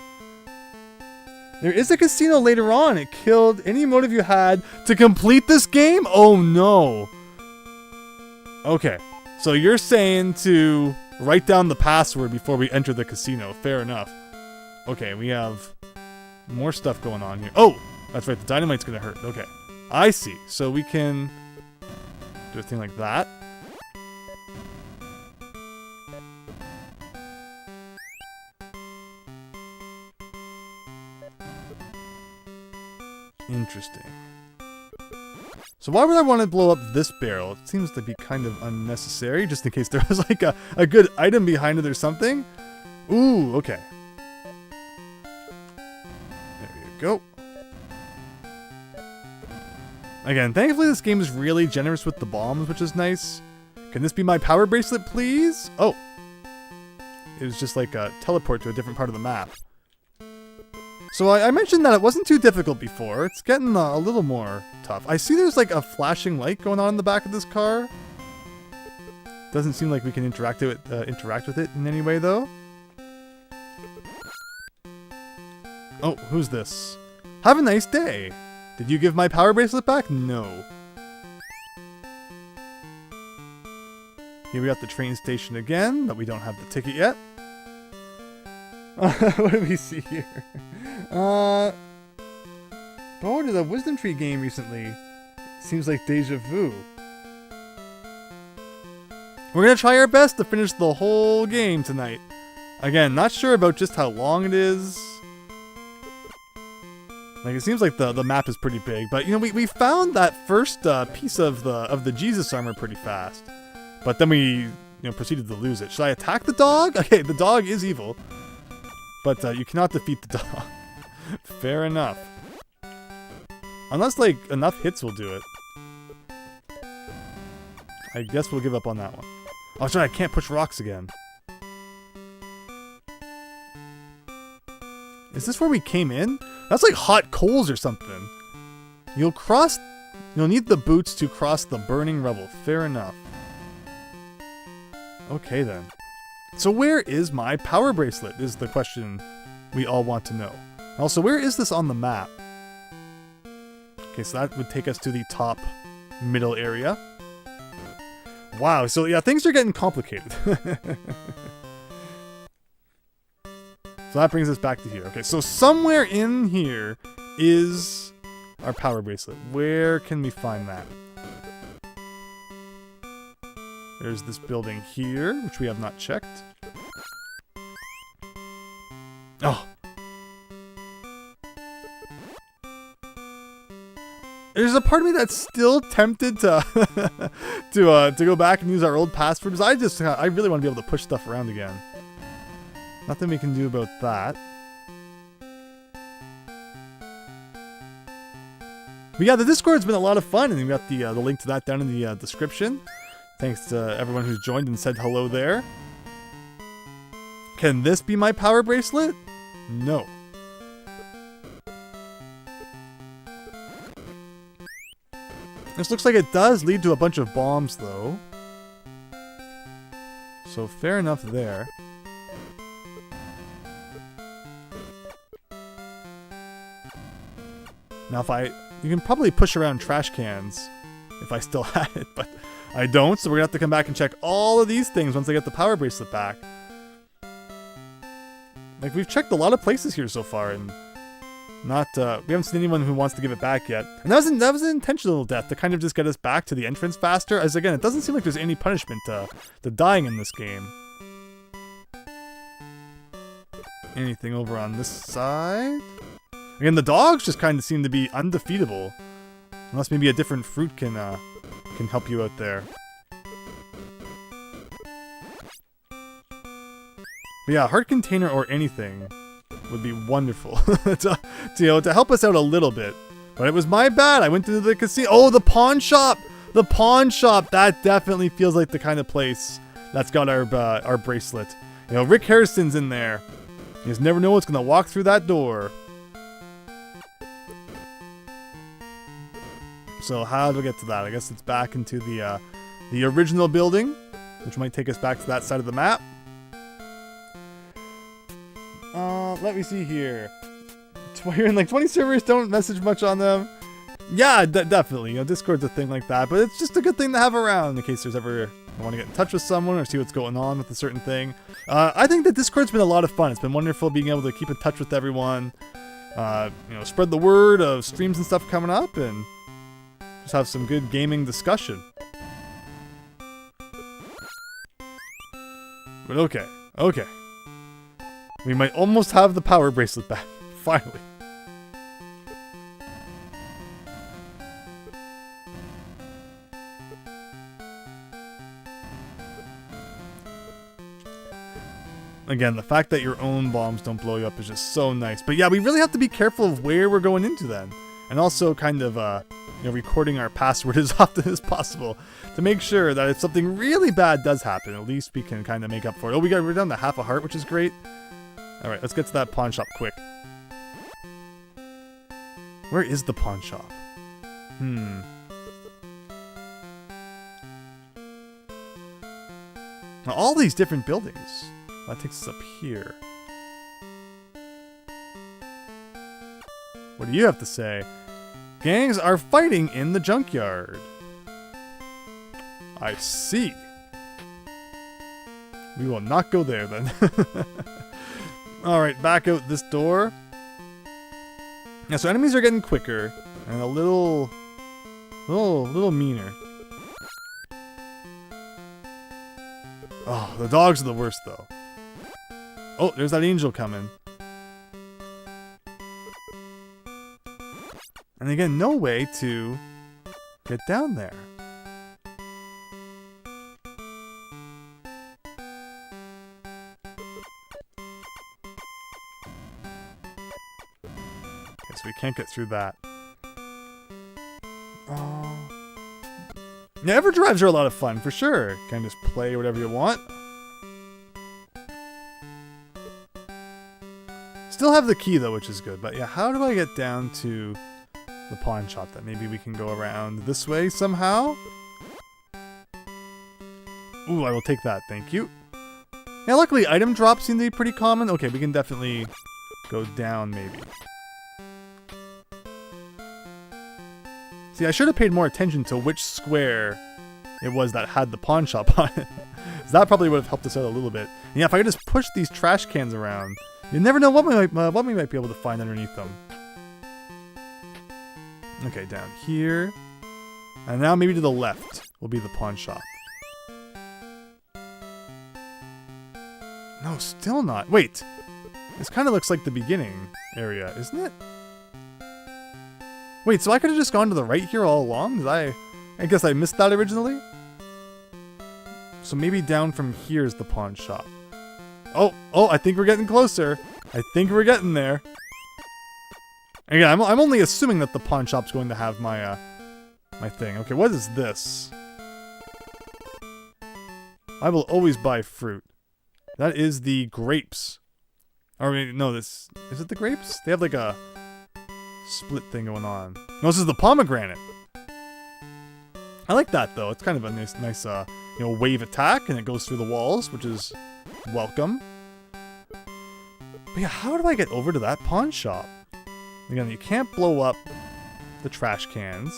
There is a casino later on. It killed any motive you had to complete this game? Oh, no. Okay. So you're saying to write down the password before we enter the casino. Fair enough. Okay, we have more stuff going on here. Oh, that's right. The dynamite's going to hurt. Okay. I see. So we can do a thing like that. Interesting. So why would I want to blow up this barrel? It seems to be kind of unnecessary, just in case there was like a good item behind it or something. Ooh, okay. There we go. Again, thankfully this game is really generous with the bombs, which is nice. Can this be my power bracelet, please? Oh. It was just like a teleport to a different part of the map. So I mentioned that it wasn't too difficult before. It's getting a little more tough. I see there's like a flashing light going on in the back of this car. Doesn't seem like we can interact with it in any way, though. Oh, who's this? Have a nice day. Did you give my power bracelet back? No. Here we got the train station again, but we don't have the ticket yet. What do we see here? Oh, did a Wisdom Tree game recently. Seems like deja vu. We're gonna try our best to finish the whole game tonight. Again, not sure about just how long it is. Like, it seems like the map is pretty big, but you know, we found that first piece of the Jesus armor pretty fast. But then we proceeded to lose it. Should I attack the dog? Okay, the dog is evil. But you cannot defeat the dog. Fair enough. Unless, like, enough hits will do it. I guess we'll give up on that one. Oh, sorry, I can't push rocks again. Is this where we came in? That's like hot coals or something. You'll need the boots to cross the burning rubble. Fair enough. Okay, then. So where is my power bracelet is the question we all want to know. Also, where is this on the map? Okay, so that would take us to the top middle area. Wow, so yeah, things are getting complicated. So that brings us back to here. Okay, so somewhere in here is our power bracelet. Where can we find that? There's this building here, which we have not checked. Oh. There's a part of me that's still tempted to to go back and use our old passwords. I really want to be able to push stuff around again. Nothing we can do about that. But yeah, the Discord's been a lot of fun, and we got the link to that down in the description. Thanks to everyone who's joined and said hello there. Can this be my power bracelet? No. This looks like it does lead to a bunch of bombs, though. So fair enough there. Now you can probably push around trash cans if I still had it, but I don't, so we're gonna have to come back and check all of these things once I get the power bracelet back. Like, we've checked a lot of places here so far, and we haven't seen anyone who wants to give it back yet. And that was an intentional death to kind of just get us back to the entrance faster, as again, it doesn't seem like there's any punishment to dying in this game. Anything over on this side? Again, the dogs just kind of seem to be undefeatable. Unless maybe a different fruit can help you out there. But yeah, heart container or anything would be wonderful to help us out a little bit. But it was my bad. I went to the casino. Oh, the pawn shop! The pawn shop! That definitely feels like the kind of place that's got our bracelet. You know, Rick Harrison's in there. You just never know what's gonna walk through that door. So how do we get to that? I guess it's back into the original building, which might take us back to that side of the map. Let me see here. You're in like 20 servers, don't message much on them. Yeah, definitely. You know, Discord's a thing like that, but it's just a good thing to have around in case there's ever you want to get in touch with someone or see what's going on with a certain thing. I think that Discord's been a lot of fun. It's been wonderful being able to keep in touch with everyone. Spread the word of streams and stuff coming up, and just have some good gaming discussion. But okay. We might almost have the power bracelet back, finally. Again, the fact that your own bombs don't blow you up is just so nice. But yeah, we really have to be careful of where we're going into then. And also kind of recording our password as often as possible to make sure that if something really bad does happen, at least we can kind of make up for it. Oh, we're down to half a heart, which is great. All right, let's get to that pawn shop quick. Where is the pawn shop? Now, all these different buildings. That takes us up here. What do you have to say? Gangs are fighting in the junkyard. I see. We will not go there then. Alright, back out this door. Yeah, so enemies are getting quicker and a little meaner. Oh, the dogs are the worst though. Oh, there's that angel coming. And again, no way to get down there. Okay, so we can't get through that. Yeah, Everdrives are a lot of fun, for sure. You can just play whatever you want. Still have the key, though, which is good. But yeah, how do I get down to the pawn shop then? Maybe we can go around this way somehow? Ooh, I will take that, thank you. Yeah, luckily item drops seem to be pretty common. Okay, we can definitely go down, maybe. See, I should have paid more attention to which square it was that had the pawn shop on it. That probably would have helped us out a little bit. And yeah, if I could just push these trash cans around, you never know what we might be able to find underneath them. Okay, down here. And now maybe to the left will be the pawn shop. No, still not. Wait. This kind of looks like the beginning area, isn't it? Wait, so I could have just gone to the right here all along? I guess I missed that originally? So maybe down from here is the pawn shop. Oh, I think we're getting closer. I think we're getting there. Again, I'm only assuming that the pawn shop's going to have my, my thing. Okay, what is this? I will always buy fruit. That is the grapes. Or no, is it the grapes? They have like a split thing going on. No, this is the pomegranate. I like that though. It's kind of a nice wave attack, and it goes through the walls, which is welcome. But yeah, how do I get over to that pawn shop? Again, you can't blow up the trash cans.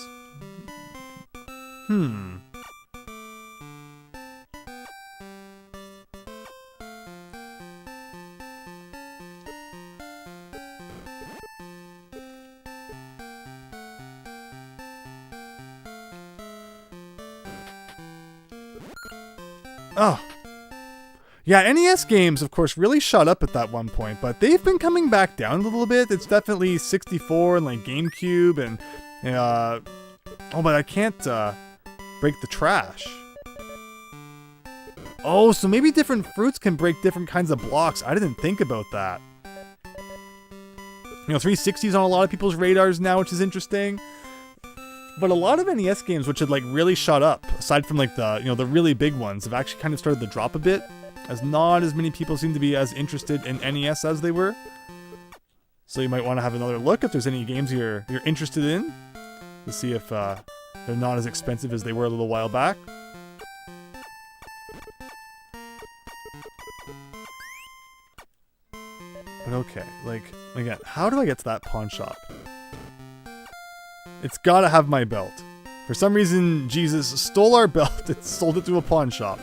Oh. Yeah, NES games, of course, really shot up at that one point, but they've been coming back down a little bit. It's definitely 64 and like GameCube and... oh, but I can't break the trash. Oh, so maybe different fruits can break different kinds of blocks. I didn't think about that. 360's on a lot of people's radars now, which is interesting. But a lot of NES games, which had like really shot up, aside from like the the really big ones, have actually kind of started to drop a bit, as not as many people seem to be as interested in NES as they were. So you might want to have another look if there's any games you're interested in, to see if they're not as expensive as they were a little while back. But okay, like again, how do I get to that pawn shop? It's gotta have my belt. For some reason, Jesus stole our belt and sold it to a pawn shop.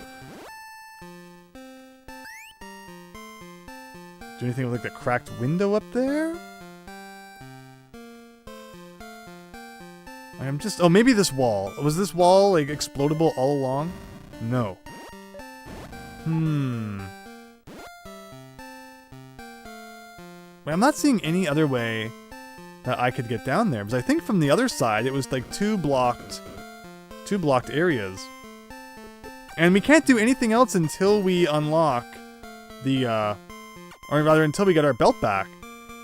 Do anything with like a cracked window up there? I'm just... Oh, maybe this wall. Was this wall like explodable all along? No. Wait, I'm not seeing any other way that I could get down there, because I think from the other side it was like two blocked areas, and we can't do anything else until we unlock the or rather until we get our belt back,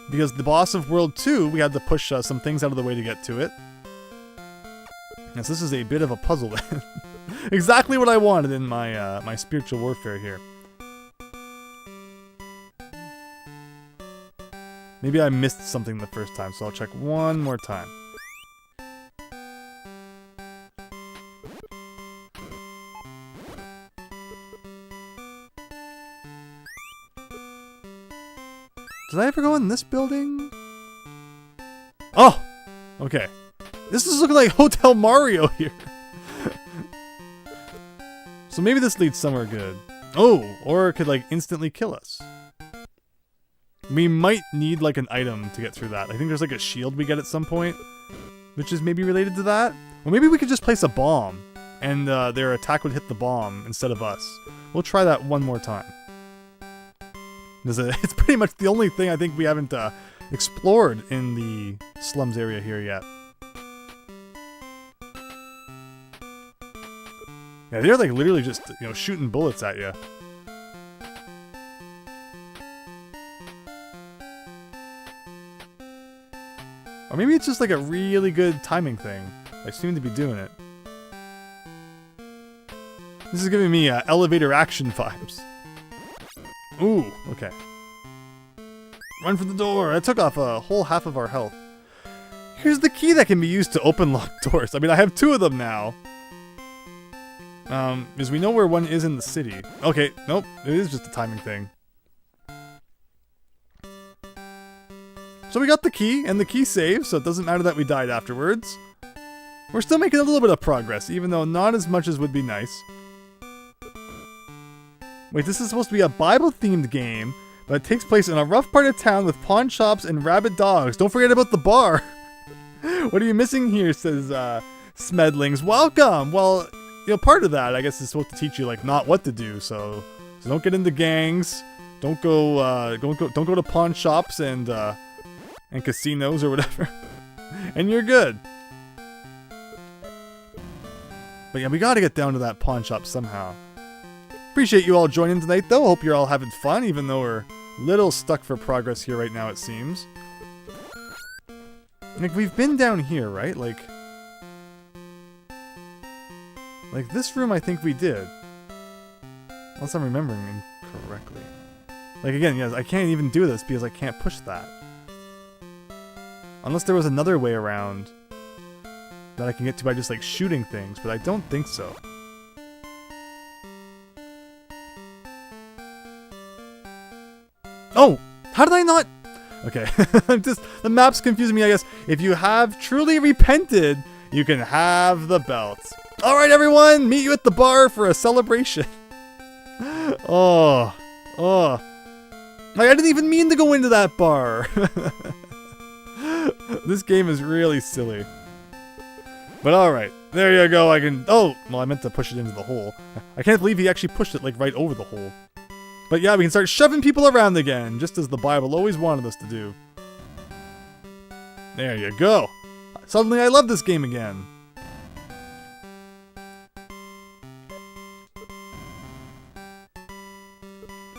because the boss of World 2 we had to push some things out of the way to get to it. Yes, this is a bit of a puzzle then. Exactly what I wanted in my my spiritual warfare here. Maybe I missed something the first time, so I'll check one more time. Did I ever go in this building? Oh! Okay. This is looking like Hotel Mario here. So maybe this leads somewhere good. Oh! Or it could, like, instantly kill us. We might need, like, an item to get through that. I think there's, like, a shield we get at some point, which is maybe related to that. Or maybe we could just place a bomb, and their attack would hit the bomb instead of us. We'll try that one more time. It's pretty much the only thing I think we haven't explored in the slums area here yet. Yeah, they're like literally just, you know, shooting bullets at you. Or maybe it's just like a really good timing thing. I seem to be doing it. This is giving me elevator action vibes. Ooh, okay. Run for the door! That took off a whole half of our health. Here's the key that can be used to open locked doors. I mean, I have 2 of them now. Because we know where one is in the city. Okay, nope, it is just a timing thing. So we got the key, and the key saves, so it doesn't matter that we died afterwards. We're still making a little bit of progress, even though not as much as would be nice. Wait, this is supposed to be a Bible-themed game, but it takes place in a rough part of town with pawn shops and rabid dogs. Don't forget about the bar. What are you missing here, says Smedlings. Welcome! Well, you know, part of that, I guess, is supposed to teach you, like, not what to do, so don't get into gangs. Don't go to pawn shops and casinos or whatever. And you're good. But yeah, we gotta get down to that pawn shop somehow. Appreciate you all joining tonight, though. Hope you're all having fun, even though we're a little stuck for progress here right now, it seems. Like, we've been down here, right? Like this room, I think we did. Unless I'm remembering incorrectly. Like, again, yes, I can't even do this because I can't push that. Unless there was another way around that I can get to by just, like, shooting things, but I don't think so. Oh! How did I not... Okay, the map's confusing me, I guess. If you have truly repented, you can have the belt. Alright, everyone! Meet you at the bar for a celebration. Oh. Like, I didn't even mean to go into that bar. This game is really silly. But alright, there you go, I can... Oh! Well, I meant to push it into the hole. I can't believe he actually pushed it, like, right over the hole. But yeah, we can start shoving people around again, just as the Bible always wanted us to do. There you go. Suddenly I love this game again.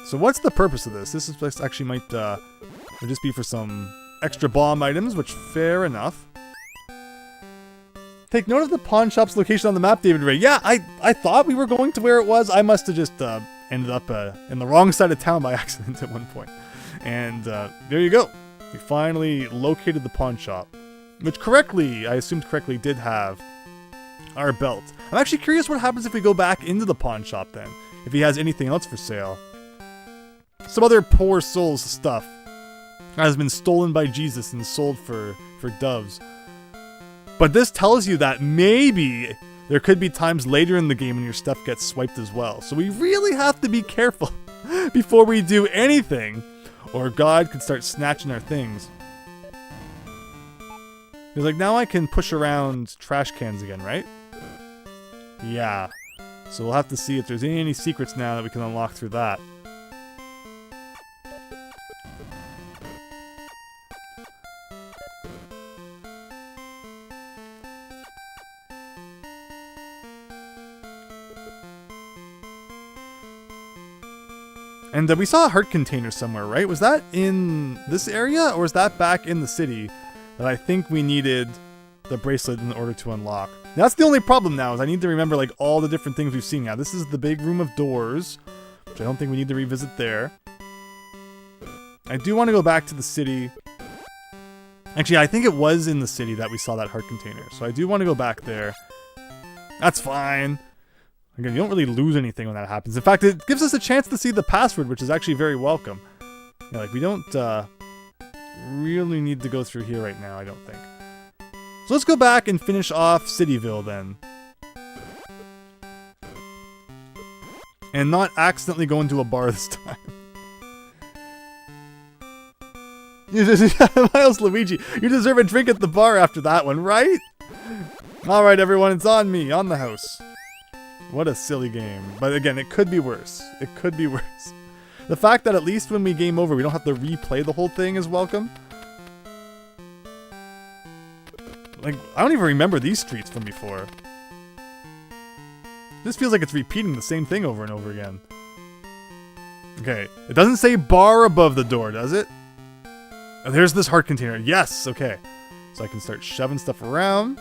So what's the purpose of this? This actually might just be for some extra bomb items, which fair enough. Take note of the pawn shop's location on the map, David Ray. Yeah, I thought we were going to where it was. I must have just ended up in the wrong side of town by accident at one point. And there you go. We finally located the pawn shop, which I assumed correctly, did have our belt. I'm actually curious what happens if we go back into the pawn shop then, if he has anything else for sale. Some other poor soul's stuff has been stolen by Jesus and sold for doves. But this tells you that maybe there could be times later in the game when your stuff gets swiped as well. So we really have to be careful before we do anything, or God could start snatching our things. Because, like, now I can push around trash cans again, right? Yeah. So we'll have to see if there's any secrets now that we can unlock through that. And we saw a heart container somewhere, right? Was that in this area, or was that back in the city that I think we needed the bracelet in order to unlock? That's the only problem now, is I need to remember, like, all the different things we've seen now. This is the big room of doors, which I don't think we need to revisit there. I do want to go back to the city. Actually, I think it was in the city that we saw that heart container, so I do want to go back there. That's fine. Again, you don't really lose anything when that happens. In fact, it gives us a chance to see the password, which is actually very welcome. Yeah, like, we don't really need to go through here right now, I don't think. So let's go back and finish off Cityville then. And not accidentally go into a bar this time. Miles Luigi, you deserve a drink at the bar after that one, right? Alright everyone, it's on me, on the house. What a silly game. But again, it could be worse. It could be worse. The fact that at least when we game over, we don't have to replay the whole thing is welcome. Like, I don't even remember these streets from before. This feels like it's repeating the same thing over and over again. Okay, it doesn't say bar above the door, does it? Oh, there's this heart container. Yes, okay. So I can start shoving stuff around.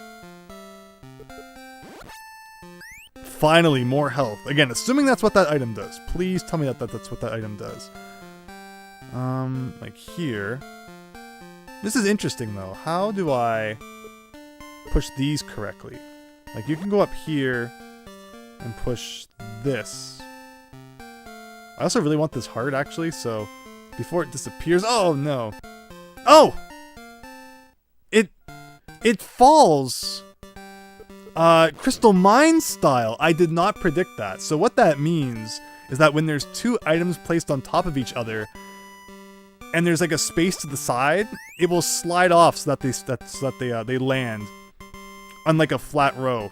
Finally, more health. Again, assuming that's what that item does. Please tell me that that's what that item does. Like here. This is interesting though. How do I push these correctly? Like you can go up here and push this. I also really want this heart actually, so before it disappears. Oh no. Oh! It falls Crystal Mine style. I did not predict that. So what that means is that when there's two items placed on top of each other and there's like a space to the side, it will slide off so that they land on like a flat row.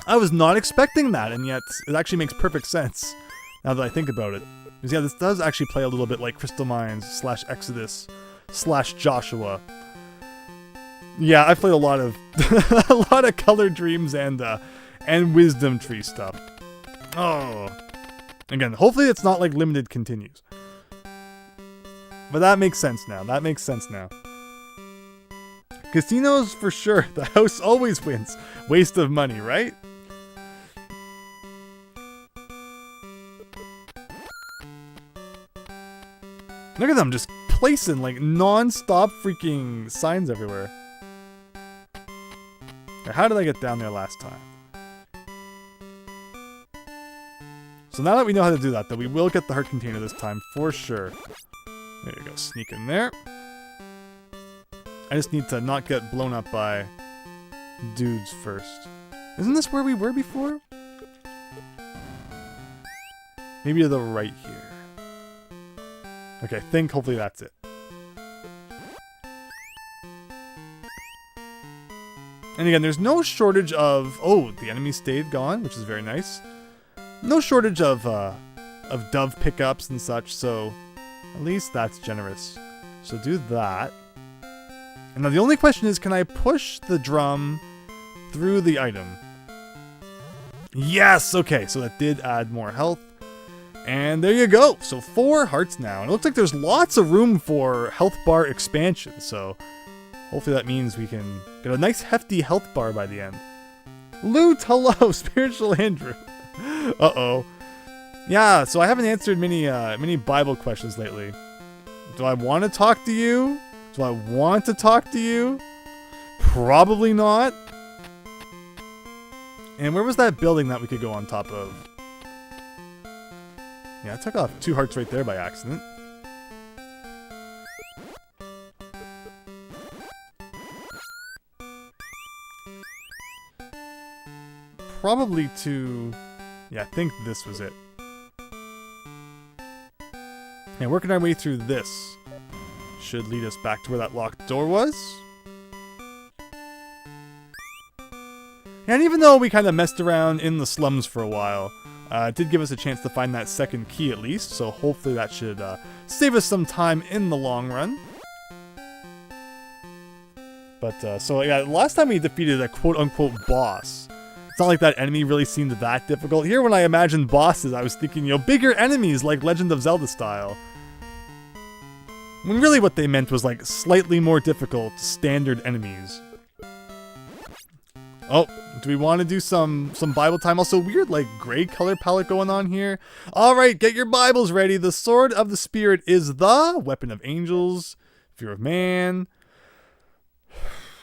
I was not expecting that, and yet it actually makes perfect sense now that I think about it. Because yeah, this does actually play a little bit like Crystal Mines / Exodus / Joshua. Yeah, I've played a lot of a lot of Color Dreams and Wisdom Tree stuff. Oh, again, hopefully it's not like limited continues. But that makes sense now. That makes sense now. Casinos for sure. The house always wins. Waste of money, right? Look at them just placing like non-stop freaking signs everywhere. How did I get down there last time? So now that we know how to do that, though, we will get the heart container this time for sure. There you go, sneak in there. I just need to not get blown up by dudes first. Isn't this where we were before? Maybe to the right here. Okay, I think hopefully that's it. And again, there's no shortage of... Oh, the enemy stayed gone, which is very nice. No shortage of dove pickups and such, so at least that's generous. So do that. And now the only question is, can I push the drum through the item? Yes! Okay, so that did add more health. And there you go. So 4 hearts now. And it looks like there's lots of room for health bar expansion, so... Hopefully that means we can get a nice hefty health bar by the end. Loot, hello, Spiritual Andrew. Uh-oh. Yeah, so I haven't answered many Bible questions lately. Do I want to talk to you? Do I want to talk to you? Probably not. And where was that building that we could go on top of? Yeah, I took off 2 hearts right there by accident. Probably to... Yeah, I think this was it. And working our way through this should lead us back to where that locked door was. And even though we kind of messed around in the slums for a while, it did give us a chance to find that second key at least, so hopefully that should save us some time in the long run. But, so yeah, last time we defeated a quote-unquote boss, it's not like that enemy really seemed that difficult. Here, when I imagined bosses, I was thinking, you know, bigger enemies like Legend of Zelda style. When really what they meant was like slightly more difficult standard enemies. Oh, do we want to do some Bible time? Also, weird like gray color palette going on here. All right, get your Bibles ready. The Sword of the Spirit is the weapon of angels, fear of man,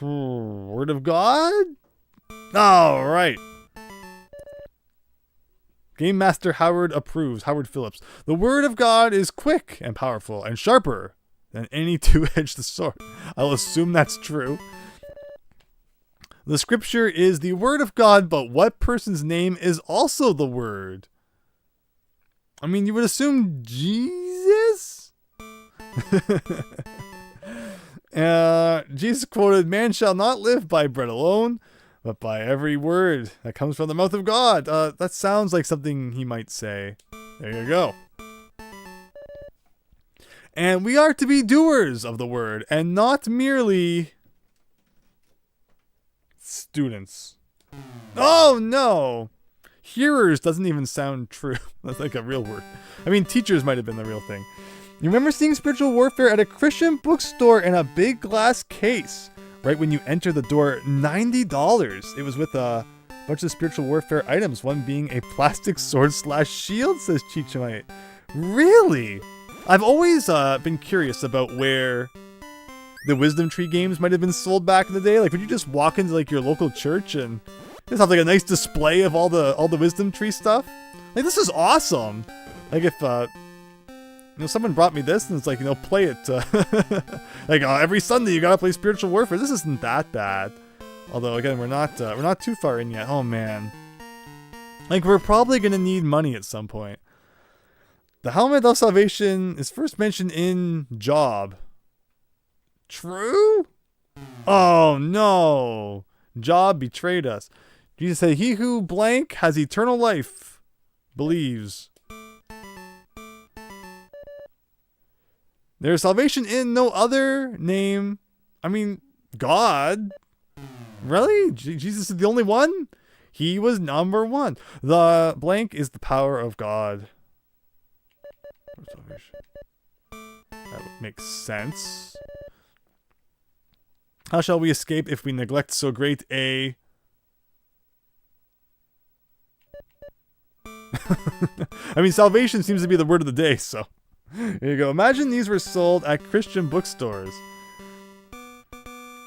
Word of God. All right. Game Master Howard approves. Howard Phillips. The Word of God is quick and powerful and sharper than any two-edged sword. I'll assume that's true. The scripture is the word of God, but what person's name is also the word? I mean, you would assume Jesus? Jesus quoted, "Man shall not live by bread alone, but by every word that comes from the mouth of God." That sounds like something he might say. There you go. And we are to be doers of the word, and not merely students. Oh no! Hearers doesn't even sound true. That's like a real word. I mean, teachers might have been the real thing. You remember seeing spiritual warfare at a Christian bookstore in a big glass case right when you enter the door. $90. It was with a bunch of spiritual warfare items, one being a plastic sword/shield, says Chichamite. Really? I've always been curious about where the Wisdom Tree games might have been sold back in the day. Like, would you just walk into like your local church and just have like a nice display of all the Wisdom Tree stuff? Like, this is awesome. Like, if someone brought me this and it's like, play it. Like, every Sunday you gotta play Spiritual Warfare. This isn't that bad. Although again, we're not too far in yet. Oh man, like we're probably gonna need money at some point. The helmet of salvation is first mentioned in Job. True? Oh no, Job betrayed us. Jesus said, "He who blank has eternal life believes." There is salvation in no other name. I mean, God. Really? Jesus is the only one? He was number one. The blank is the power of God. That would make sense. How shall we escape if we neglect so great a... I mean, salvation seems to be the word of the day, so... Here you go. Imagine these were sold at Christian bookstores.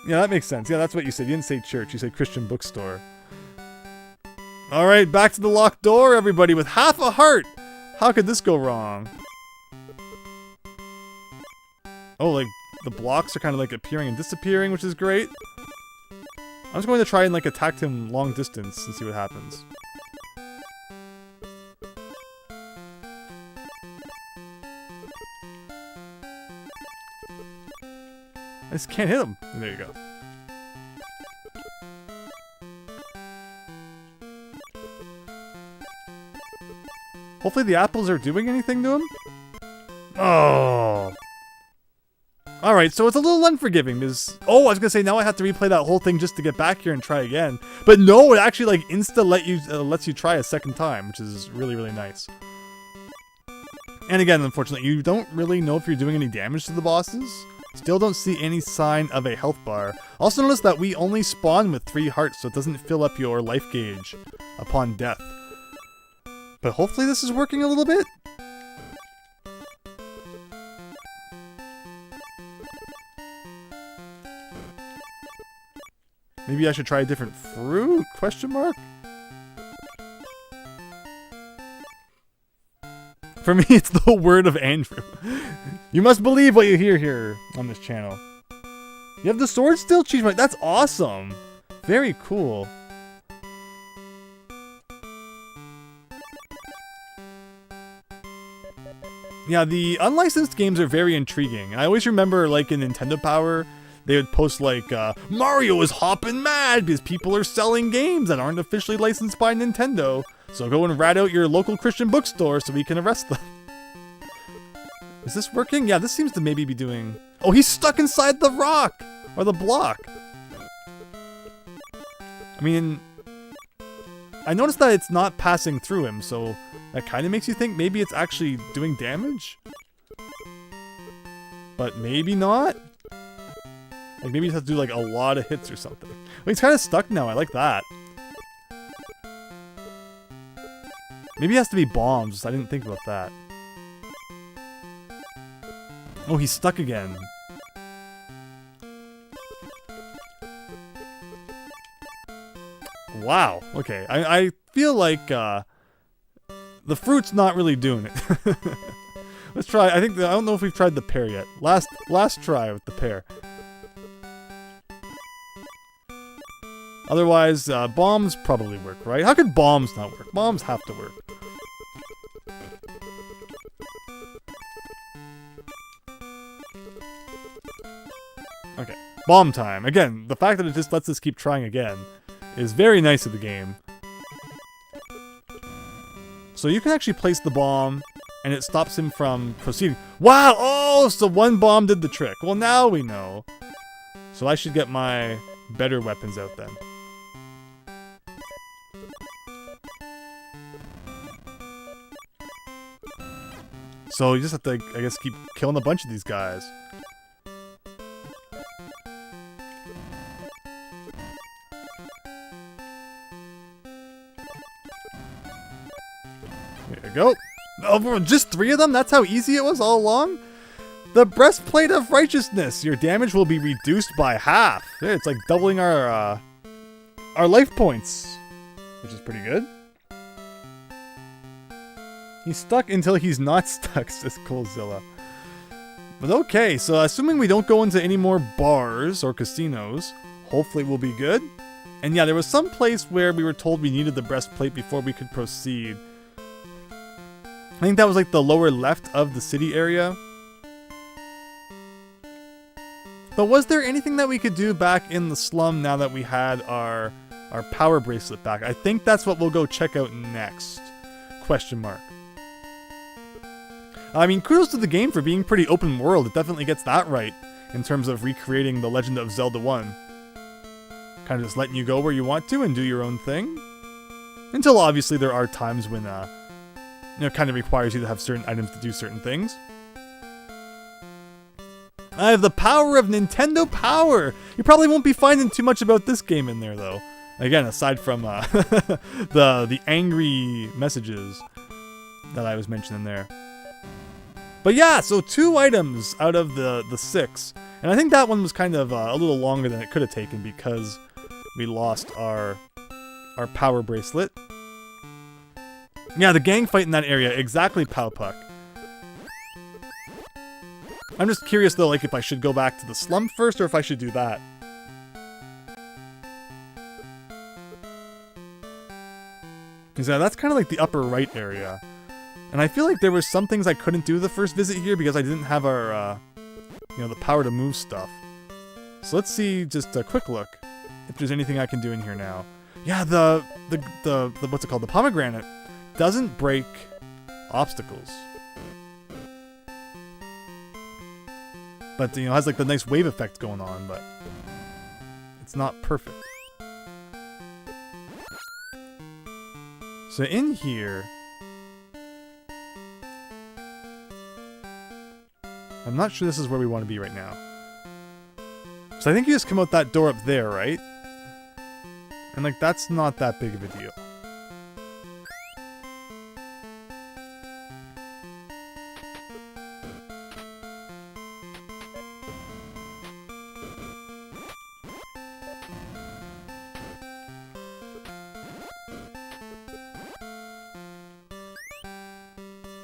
Yeah, that makes sense. Yeah, that's what you said. You didn't say church. You said Christian bookstore. Alright, back to the locked door, everybody, with half a heart. How could this go wrong? Oh, like, the blocks are kind of like appearing and disappearing, which is great. I'm just going to try and like attack him long distance and see what happens. I just can't hit him. There you go. Hopefully the apples are doing anything to him. Oh. Alright, so it's a little unforgiving because... Oh, I was gonna say, now I have to replay that whole thing just to get back here and try again. But no, it actually like lets you try a second time, which is really, really nice. And again, unfortunately, you don't really know if you're doing any damage to the bosses. Still don't see any sign of a health bar. Also notice that we only spawn with 3 hearts, so it doesn't fill up your life gauge upon death. But hopefully this is working a little bit. Maybe I should try a different fruit? Question mark? For me, it's the word of Andrew. You must believe what you hear here on this channel. You have the sword still? Cheese, that's awesome. Very cool. Yeah, the unlicensed games are very intriguing. I always remember, like, in Nintendo Power, they would post, like, Mario is hopping mad because people are selling games that aren't officially licensed by Nintendo. So go and rat out your local Christian bookstore so we can arrest them. Is this working? Yeah, this seems to maybe be doing... Oh, he's stuck inside the rock! Or the block. I mean... I noticed that it's not passing through him, so that kind of makes you think maybe it's actually doing damage? But maybe not? Like, maybe you have to do, like, a lot of hits or something. Well, he's kind of stuck now. I like that. Maybe it has to be bombs. I didn't think about that. Oh, he's stuck again. Wow. Okay. I feel like the fruit's not really doing it. Let's try. I don't know if we've tried the pear yet. Last try with the pear. Otherwise, bombs probably work, right? How could bombs not work? Bombs have to work. Okay, bomb time. Again, the fact that it just lets us keep trying again is very nice of the game. So you can actually place the bomb, and it stops him from proceeding. Wow! Oh, so one bomb did the trick. Well, now we know. So I should get my better weapons out then. So you just have to, I guess, keep killing a bunch of these guys. There you go. Oh, just 3 of them? That's how easy it was all along? The breastplate of righteousness. Your damage will be reduced by half. Yeah, it's like doubling our life points, which is pretty good. He's stuck until he's not stuck, says Coolzilla. But okay, so assuming we don't go into any more bars or casinos, hopefully we'll be good. And yeah, there was some place where we were told we needed the breastplate before we could proceed. I think that was like the lower left of the city area. But was there anything that we could do back in the slum now that we had our power bracelet back? I think that's what we'll go check out next. Question mark. I mean, kudos to the game for being pretty open world. It definitely gets that right in terms of recreating the Legend of Zelda 1. Kind of just letting you go where you want to and do your own thing. Until obviously there are times when, it kind of requires you to have certain items to do certain things. I have the power of Nintendo Power! You probably won't be finding too much about this game in there, though. Again, aside from the angry messages that I was mentioning there. But yeah, so 2 items out of the 6. And I think that one was kind of a little longer than it could have taken because we lost our power bracelet. Yeah, the gang fight in that area, exactly, Powpuck. I'm just curious though, like if I should go back to the slum first or if I should do that. Because that's kind of like the upper right area. And I feel like there were some things I couldn't do the first visit here because I didn't have our, the power to move stuff. So let's see, just a quick look, if there's anything I can do in here now. Yeah, the what's it called? The pomegranate doesn't break obstacles. But, has like the nice wave effect going on, but it's not perfect. So in here, I'm not sure this is where we want to be right now. So I think you just come out that door up there, right? And like, that's not that big of a deal.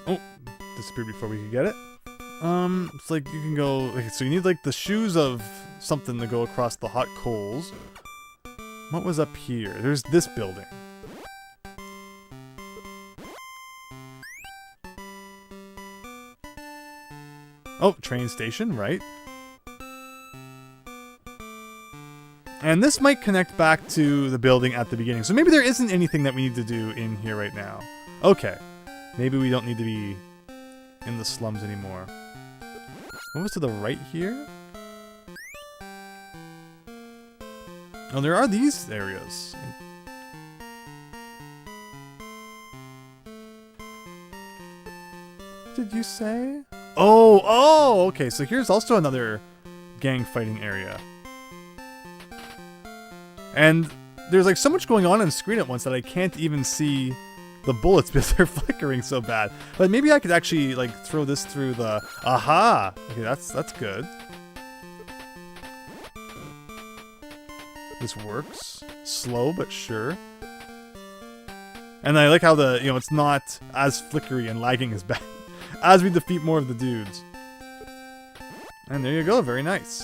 Oh, disappeared before we could get it. It's like you can go, okay, so you need like the shoes of something to go across the hot coals. What was up here? There's this building. Oh, train station, right? And this might connect back to the building at the beginning. So maybe there isn't anything that we need to do in here right now. Okay. Maybe we don't need to be in the slums anymore. What was to the right here? Oh, there are these areas. What did you say? Oh, okay. So here's also another gang fighting area. And there's like so much going on screen at once that I can't even see the bullets because they're flickering so bad. But maybe I could actually like throw this through the... Aha! Okay, that's good. This works. Slow, but sure. And I like how the, it's not as flickery and lagging as bad as we defeat more of the dudes. And there you go, very nice.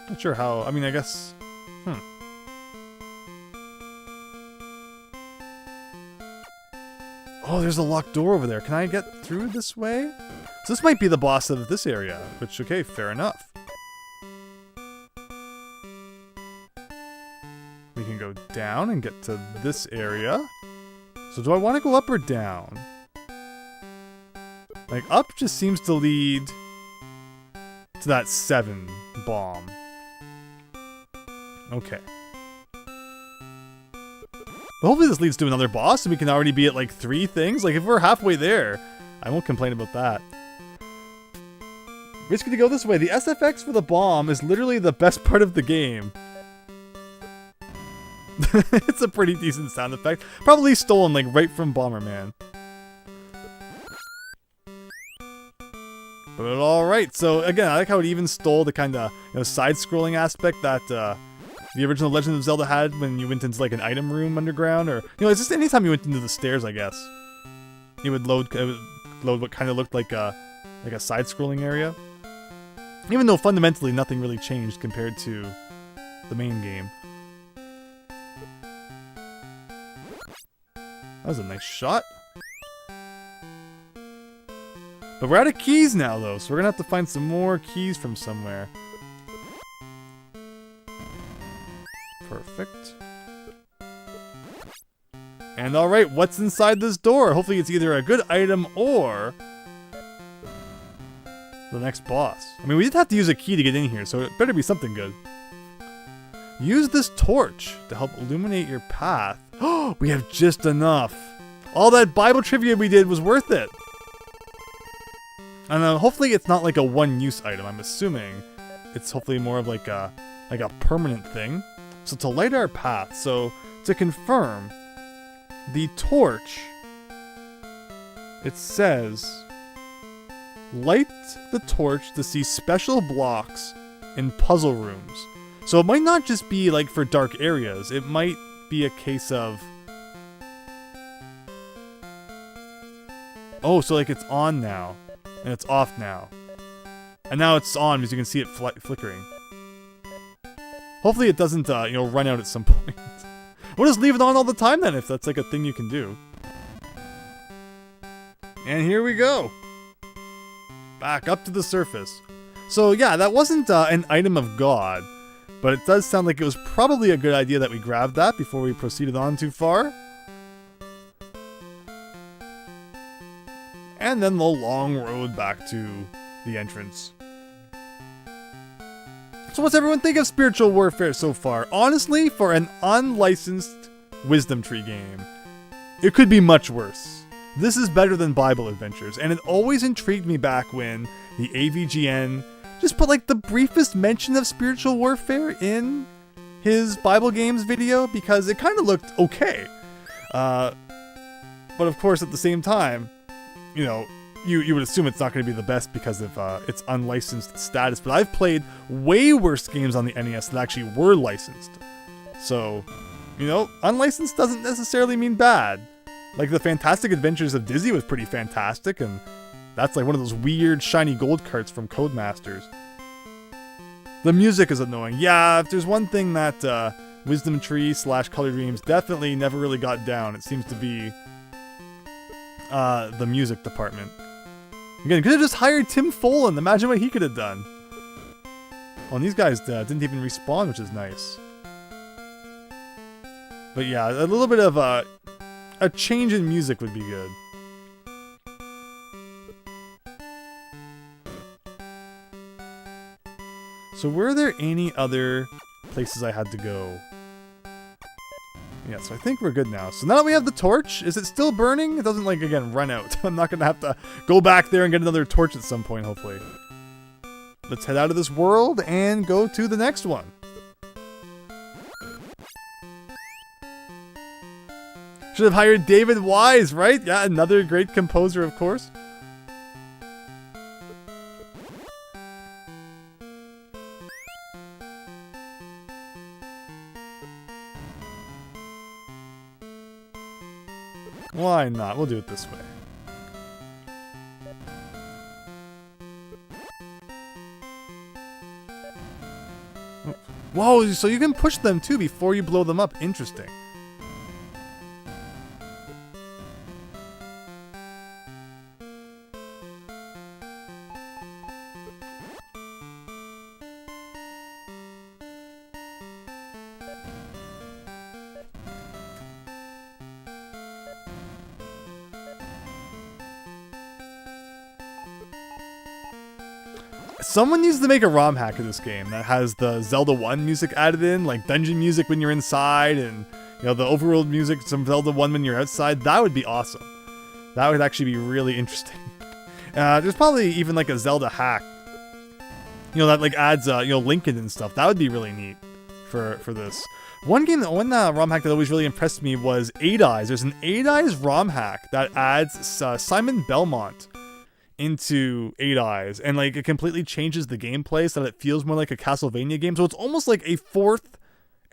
Not sure how, I mean, I guess, Oh, there's a locked door over there. Can I get through this way? So this might be the boss of this area, which, okay, fair enough. We can go down and get to this area. So do I want to go up or down? Like, up just seems to lead to that 7 bomb. Okay. But hopefully this leads to another boss and we can already be at like 3 things. Like if we're halfway there, I won't complain about that. We're just gonna go this way. The SFX for the bomb is literally the best part of the game. It's a pretty decent sound effect. Probably stolen like right from Bomberman. But alright, so again, I like how it even stole the kind of side-scrolling aspect that the original Legend of Zelda had when you went into like an item room underground, or it's just anytime you went into the stairs, I guess. It would load what kind of looked like a side-scrolling area. Even though fundamentally nothing really changed compared to the main game. That was a nice shot. But we're out of keys now, though, so we're gonna have to find some more keys from somewhere. Perfect. And alright, what's inside this door? Hopefully it's either a good item or the next boss. I mean, we did have to use a key to get in here, so it better be something good. Use this torch to help illuminate your path. Oh, we have just enough. All that Bible trivia we did was worth it. And hopefully it's not like a one-use item. I'm assuming it's hopefully more of like a permanent thing. So to light our path, so to confirm, the torch, it says, light the torch to see special blocks in puzzle rooms. So it might not just be like for dark areas, it might be a case of, oh, so like it's on now, and it's off now. And now it's on because you can see it flickering. Hopefully it doesn't, run out at some point. We'll just leave it on all the time then, if that's like a thing you can do. And here we go. Back up to the surface. So yeah, that wasn't an item of God, but it does sound like it was probably a good idea that we grabbed that before we proceeded on too far. And then the long road back to the entrance. So what's everyone think of Spiritual Warfare so far? Honestly, for an unlicensed Wisdom Tree game, it could be much worse. This is better than Bible Adventures, and it always intrigued me back when the AVGN just put like the briefest mention of Spiritual Warfare in his Bible games video, because it kind of looked okay. But of course, at the same time, you would assume it's not going to be the best because of its unlicensed status. But I've played way worse games on the NES that actually were licensed. So, unlicensed doesn't necessarily mean bad. Like the Fantastic Adventures of Dizzy was pretty fantastic, and that's like one of those weird shiny gold carts from Codemasters. The music is annoying. Yeah, if there's one thing that Wisdom Tree / Color Dreams definitely never really got down, it seems to be the music department. Again, could have just hired Tim Follin. Imagine what he could have done. Oh, and these guys didn't even respawn, which is nice. But yeah, a little bit of a change in music would be good. So were there any other places I had to go? Yeah, so I think we're good now. So now that we have the torch, is it still burning? It doesn't, like, again, run out. I'm not going to have to go back there and get another torch at some point, hopefully. Let's head out of this world and go to the next one. Should have hired David Wise, right? Yeah, another great composer, of course. Why not? We'll do it this way. Whoa, so you can push them too before you blow them up. Interesting. Someone needs to make a ROM hack of this game that has the Zelda 1 music added in, like dungeon music when you're inside, and the overworld music, some Zelda 1 when you're outside. That would be awesome. That would actually be really interesting. There's probably even like a Zelda hack, that like adds Lincoln and stuff. That would be really neat for this. One ROM hack that always really impressed me was 8 Eyes. There's an 8 Eyes ROM hack that adds Simon Belmont into 8 Eyes, and like it completely changes the gameplay so that it feels more like a Castlevania game. So it's almost like a 4th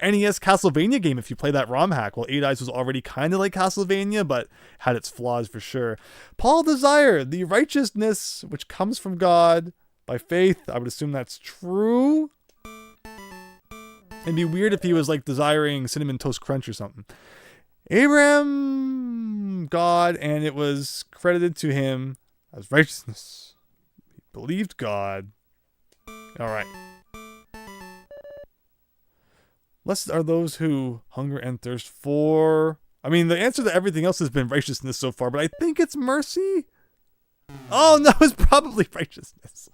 NES Castlevania game if you play that ROM hack. Well, 8 Eyes was already kind of like Castlevania, but had its flaws for sure. Paul Desire, the righteousness which comes from God by faith. I would assume that's true. It'd be weird if he was like desiring Cinnamon Toast Crunch or something. Abraham, God, and it was credited to him as righteousness. He believed God. Alright. Blessed are those who hunger and thirst for... I mean, the answer to everything else has been righteousness so far, but I think it's mercy? Oh, no, it's probably righteousness.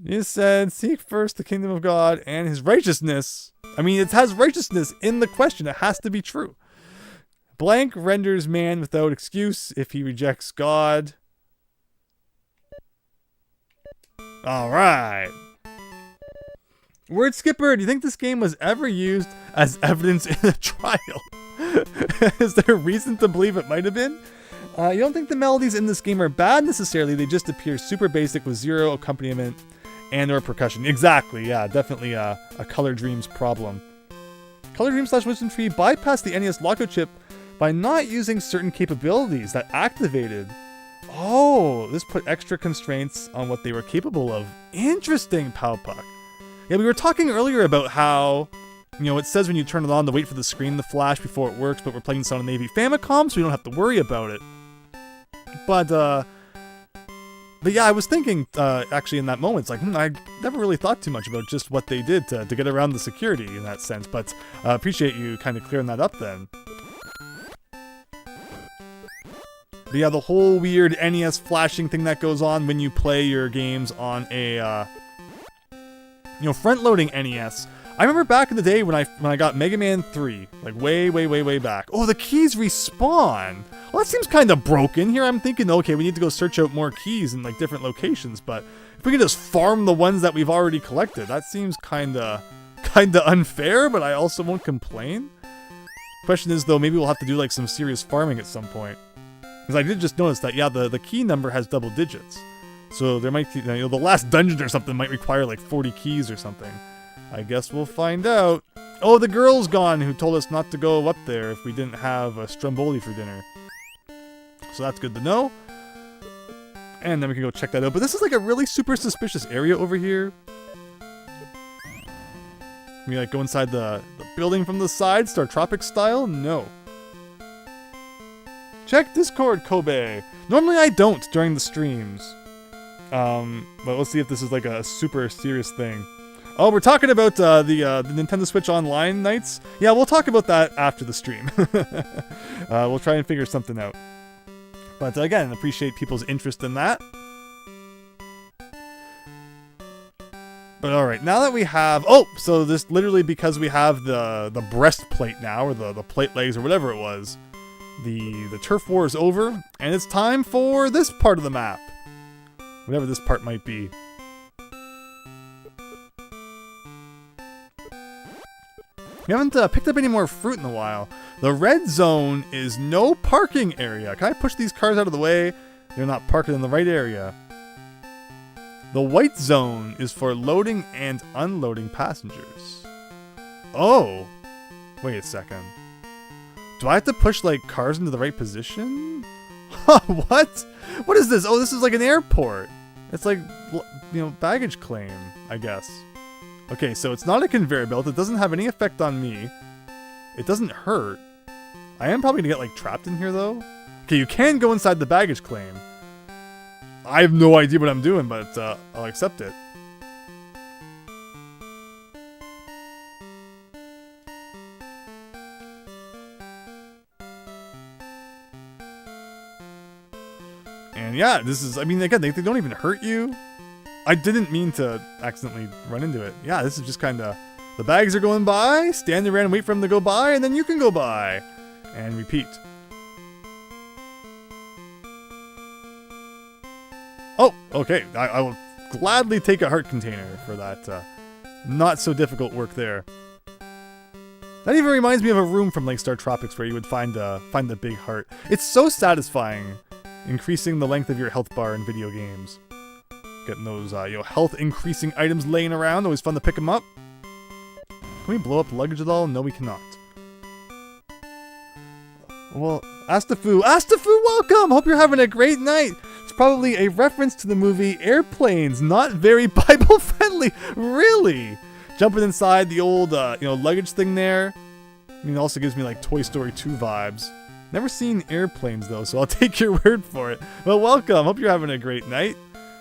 You said, seek first the kingdom of God and his righteousness. I mean, it has righteousness in the question. It has to be true. Blank renders man without excuse if he rejects God. Alright. Word Skipper, do you think this game was ever used as evidence in a trial? Is there a reason to believe it might have been? You don't think the melodies in this game are bad necessarily, they just appear super basic with zero accompaniment and or percussion. Exactly, yeah, definitely a Color Dreams problem. Color Dreams / Wisdom Tree bypassed the NES Loco chip by not using certain capabilities that activated. Oh, this put extra constraints on what they were capable of. Interesting, Powpuck. Yeah, we were talking earlier about how, it says when you turn it on to wait for the screen to flash before it works, but we're playing this on an AV Famicom, so we don't have to worry about it. But yeah, I was thinking, actually in that moment, it's like, I never really thought too much about just what they did to get around the security in that sense, but appreciate you kind of clearing that up then. But yeah, the whole weird NES flashing thing that goes on when you play your games on a, front-loading NES. I remember back in the day when I got Mega Man 3, like way back. Oh, the keys respawn! Well, that seems kind of broken. Here I'm thinking, okay, we need to go search out more keys in like different locations, but if we could just farm the ones that we've already collected, that seems kinda unfair, but I also won't complain. Question is though, maybe we'll have to do like some serious farming at some point. Because I did just notice that, yeah, the key number has double digits. So there might be, the last dungeon or something might require like 40 keys or something. I guess we'll find out. Oh, the girl's gone who told us not to go up there if we didn't have a stromboli for dinner. So that's good to know. And then we can go check that out. But this is like a really super suspicious area over here. Can we like go inside the building from the side, Star Tropics style? No. Check Discord, Kobe. Normally I don't during the streams. But let's see if this is like a super serious thing. Oh, we're talking about the Nintendo Switch Online nights? Yeah, we'll talk about that after the stream. We'll try and figure something out. But again, appreciate people's interest in that. But alright, now that we have... Oh, so this literally because we have the breastplate now, or the plate legs, or whatever it was. The turf war is over, and it's time for this part of the map. Whatever this part might be. We haven't picked up any more fruit in a while. The red zone is no parking area. Can I push these cars out of the way? They're not parking in the right area. The white zone is for loading and unloading passengers. Oh! Wait a second. Do I have to push, like, cars into the right position? What? What is this? Oh, this is like an airport. It's like, you know, baggage claim, I guess. Okay, so it's not a conveyor belt. It doesn't have any effect on me. It doesn't hurt. I am probably gonna get, like, trapped in here, though. Okay, you can go inside the baggage claim. I have no idea what I'm doing, but I'll accept it. And yeah, this is, I mean, again, they don't even hurt you. I didn't mean to accidentally run into it. Yeah, this is just kind of, the bags are going by, stand around and wait for them to go by, and then you can go by. And repeat. Oh, okay. I will gladly take a heart container for that not so difficult work there. That even reminds me of a room from like Star Tropics where you would find the big heart. It's so satisfying, increasing the length of your health bar in video games. Getting those you know, health increasing items laying around, always fun to pick them up. Can we blow up luggage at all? No, we cannot. Well, Astafu, welcome! Hope you're having a great night. It's probably a reference to the movie Airplanes, not very Bible friendly. Really? Jumping inside the old, you know, luggage thing there. I mean, it also gives me like Toy Story 2 vibes. Never seen Airplanes though, so I'll take your word for it. Well, welcome. Hope you're having a great night.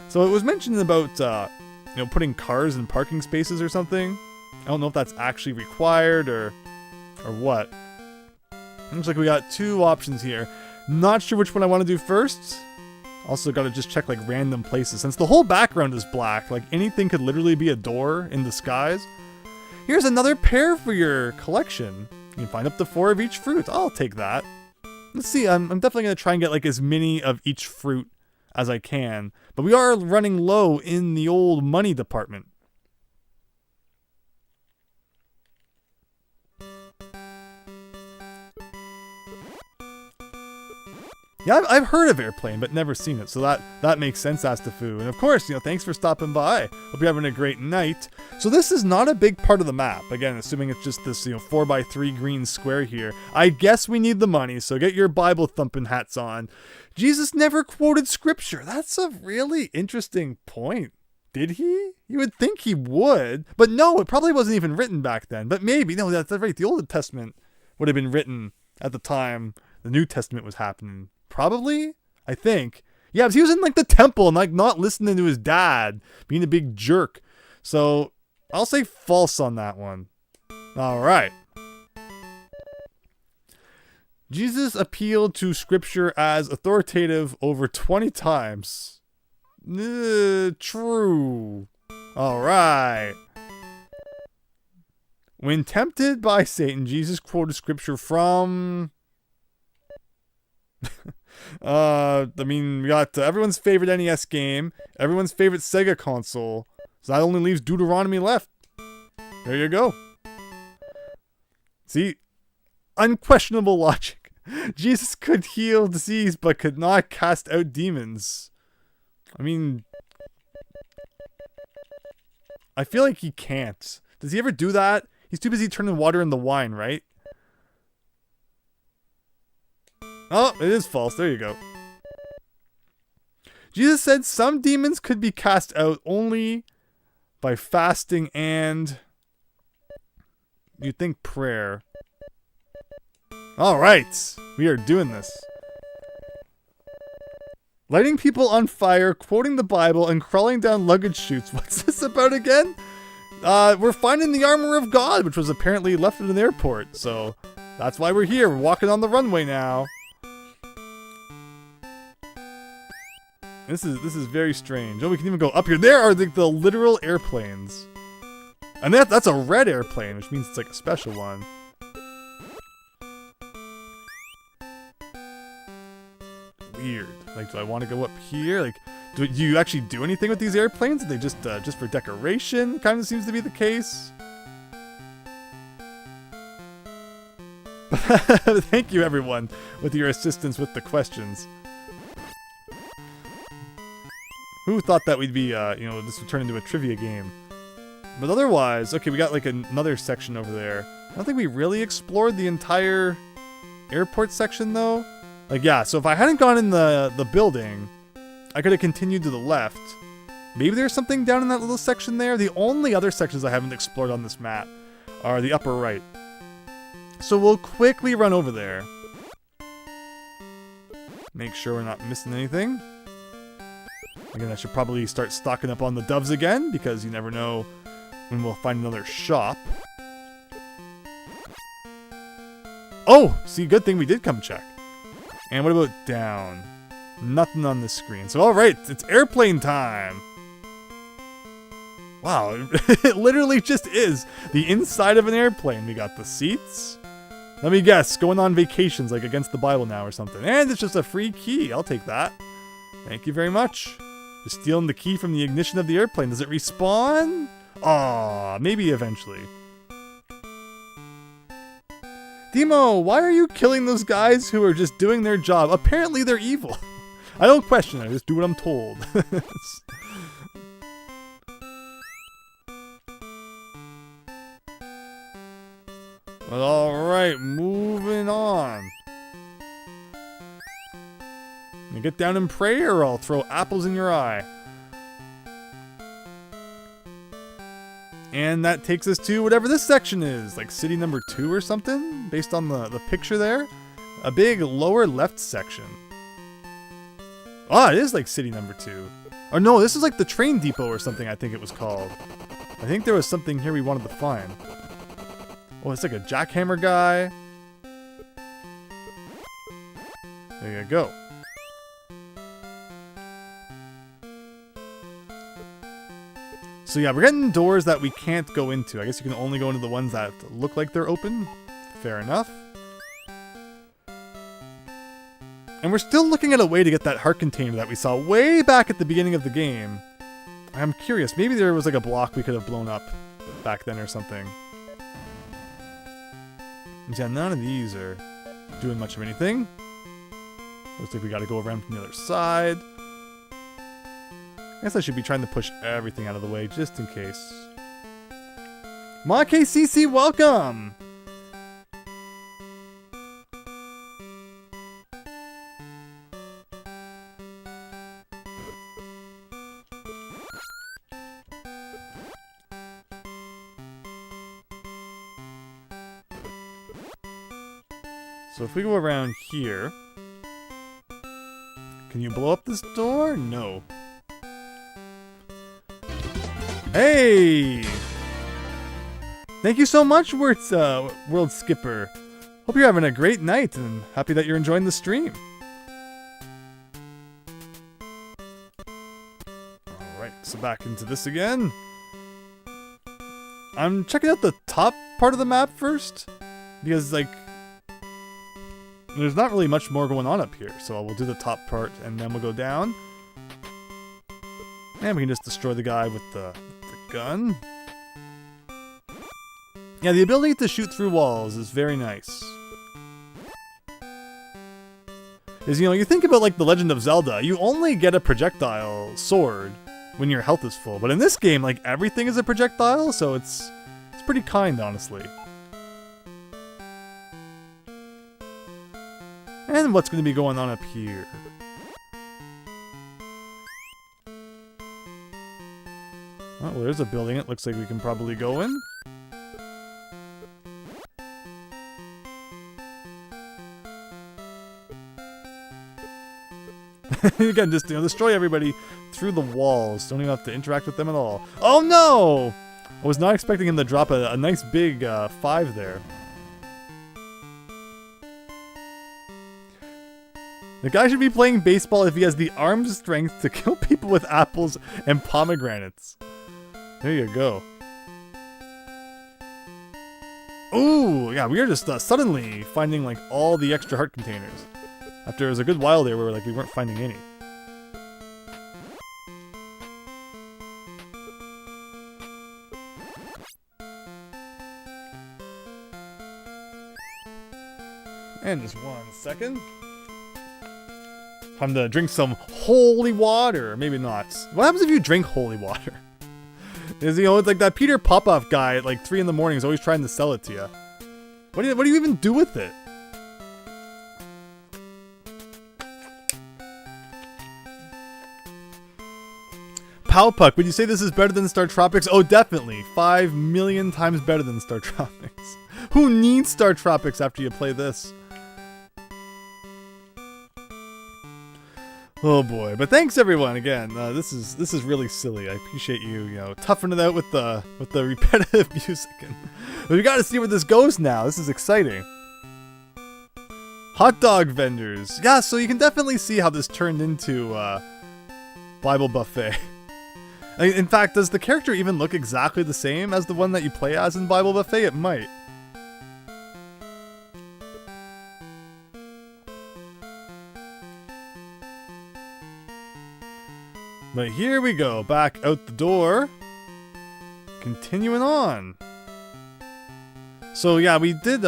So it was mentioned about, you know, putting cars in parking spaces or something. I don't know if that's actually required or what. Looks like we got two options here. Not sure which one I want to do first. Also got to just check like random places. Since the whole background is black, like anything could literally be a door in disguise. Here's another pair for your collection. You can find up to 4 of each fruit. I'll take that. Let's see, I'm definitely going to try and get like as many of each fruit as I can. But we are running low in the old money department. Yeah, I've heard of Airplane, but never seen it, so that makes sense, Astafu. And of course, you know, thanks for stopping by. Hope you're having a great night. So this is not a big part of the map. Again, assuming it's just this, you know, 4x3 green square here. I guess we need the money, so get your Bible thumping hats on. Jesus never quoted scripture. That's a really interesting point. Did he? You would think he would, but no, it probably wasn't even written back then. But maybe, no, that's right. The Old Testament would have been written at the time the New Testament was happening. Probably, I think. Yeah, because he was in like the temple and like not listening to his dad, being a big jerk. So I'll say false on that one. All right. Jesus appealed to scripture as authoritative over 20 times. True. All right. When tempted by Satan, Jesus quoted scripture from... I mean, we got everyone's favorite NES game, everyone's favorite Sega console, so that only leaves Deuteronomy left. There you go. See? Unquestionable logic. Jesus could heal disease, but could not cast out demons. I mean... I feel like he can't. Does he ever do that? He's too busy turning water into wine, right? Oh, it is false. There you go. Jesus said some demons could be cast out only by fasting and... you'd think prayer. Alright, we are doing this. Lighting people on fire, quoting the Bible, and crawling down luggage chutes. What's this about again? We're finding the armor of God, which was apparently left at an airport. So, that's why we're here. We're walking on the runway now. This is very strange. Oh, we can even go up here. There are the literal airplanes. And that's a red airplane, which means it's like a special one. Weird. Like, do I want to go up here? Like, do you actually do anything with these airplanes? Are they just for decoration? Kind of seems to be the case. Thank you, everyone, with your assistance with the questions. Who thought that we'd be, you know, this would turn into a trivia game? But otherwise, okay, we got like another section over there. I don't think we really explored the entire airport section, though? Like, yeah, so if I hadn't gone in the building, I could have continued to the left. Maybe there's something down in that little section there. The only other sections I haven't explored on this map are the upper right. So we'll quickly run over there. Make sure we're not missing anything. Again, I should probably start stocking up on the doves again, because you never know when we'll find another shop. Oh! See, good thing we did come check. And what about down? Nothing on the screen. So, alright, it's airplane time! Wow, it literally just is the inside of an airplane. We got the seats. Let me guess, going on vacations like Against the Bible now or something. And it's just a free key. I'll take that. Thank you very much. Just stealing the key from the ignition of the airplane. Does it respawn? Aw, maybe eventually. Demo, why are you killing those guys who are just doing their job? Apparently they're evil. I don't question it, I just do what I'm told. Well, alright, moving on. You get down and pray or I'll throw apples in your eye. And that takes us to whatever this section is, like city number 2 or something, based on the picture there. A big lower left section. Ah, it is like city number 2. Or no, this is like the train depot or something, I think it was called. I think there was something here we wanted to find. Oh, it's like a jackhammer guy. There you go. So yeah, we're getting doors that we can't go into. I guess you can only go into the ones that look like they're open. Fair enough. And we're still looking at a way to get that heart container that we saw way back at the beginning of the game. I'm curious, maybe there was like a block we could have blown up back then or something. Yeah, none of these are doing much of anything. Looks like we gotta go around from the other side. I guess I should be trying to push everything out of the way, just in case. Ma KCC, welcome! So if we go around here... Can you blow up this door? No. Hey! Thank you so much, World Skipper. Hope you're having a great night, and happy that you're enjoying the stream. Alright, so back into this again. I'm checking out the top part of the map first, because, like, there's not really much more going on up here, so we'll do the top part, and then we'll go down. And we can just destroy the guy with the gun. Yeah, the ability to shoot through walls is very nice. Is, you know, you think about like the Legend of Zelda, you only get a projectile sword when your health is full. But in this game, like, everything is a projectile, so it's pretty kind, honestly. And what's going to be going on up here? Oh, well, there's a building. It looks like we can probably go in. Again, just, you know, destroy everybody through the walls. Don't even have to interact with them at all. Oh no! I was not expecting him to drop a nice big 5 there. The guy should be playing baseball if he has the arm strength to kill people with apples and pomegranates. There you go. Ooh, yeah, we are just suddenly finding like all the extra heart containers. After it was a good while there where like we weren't finding any. And just 1 second. Time to drink some holy water. Maybe not. What happens if you drink holy water? Is, you know, it's like that Peter Popoff guy at like 3 in the morning is always trying to sell it to you. What do you even do with it? Powpuck, would you say this is better than Star Tropics? Oh, definitely. 5 million times better than Star Tropics. Who needs Star Tropics after you play this? Oh boy, but thanks everyone again. This is really silly. I appreciate you, toughing it out with the repetitive music. And we got to see where this goes now. This is exciting. Hot dog vendors. Yeah, so you can definitely see how this turned into Bible Buffet. In fact, does the character even look exactly the same as the one that you play as in Bible Buffet? It might. But here we go, back out the door. Continuing on. So yeah, we did,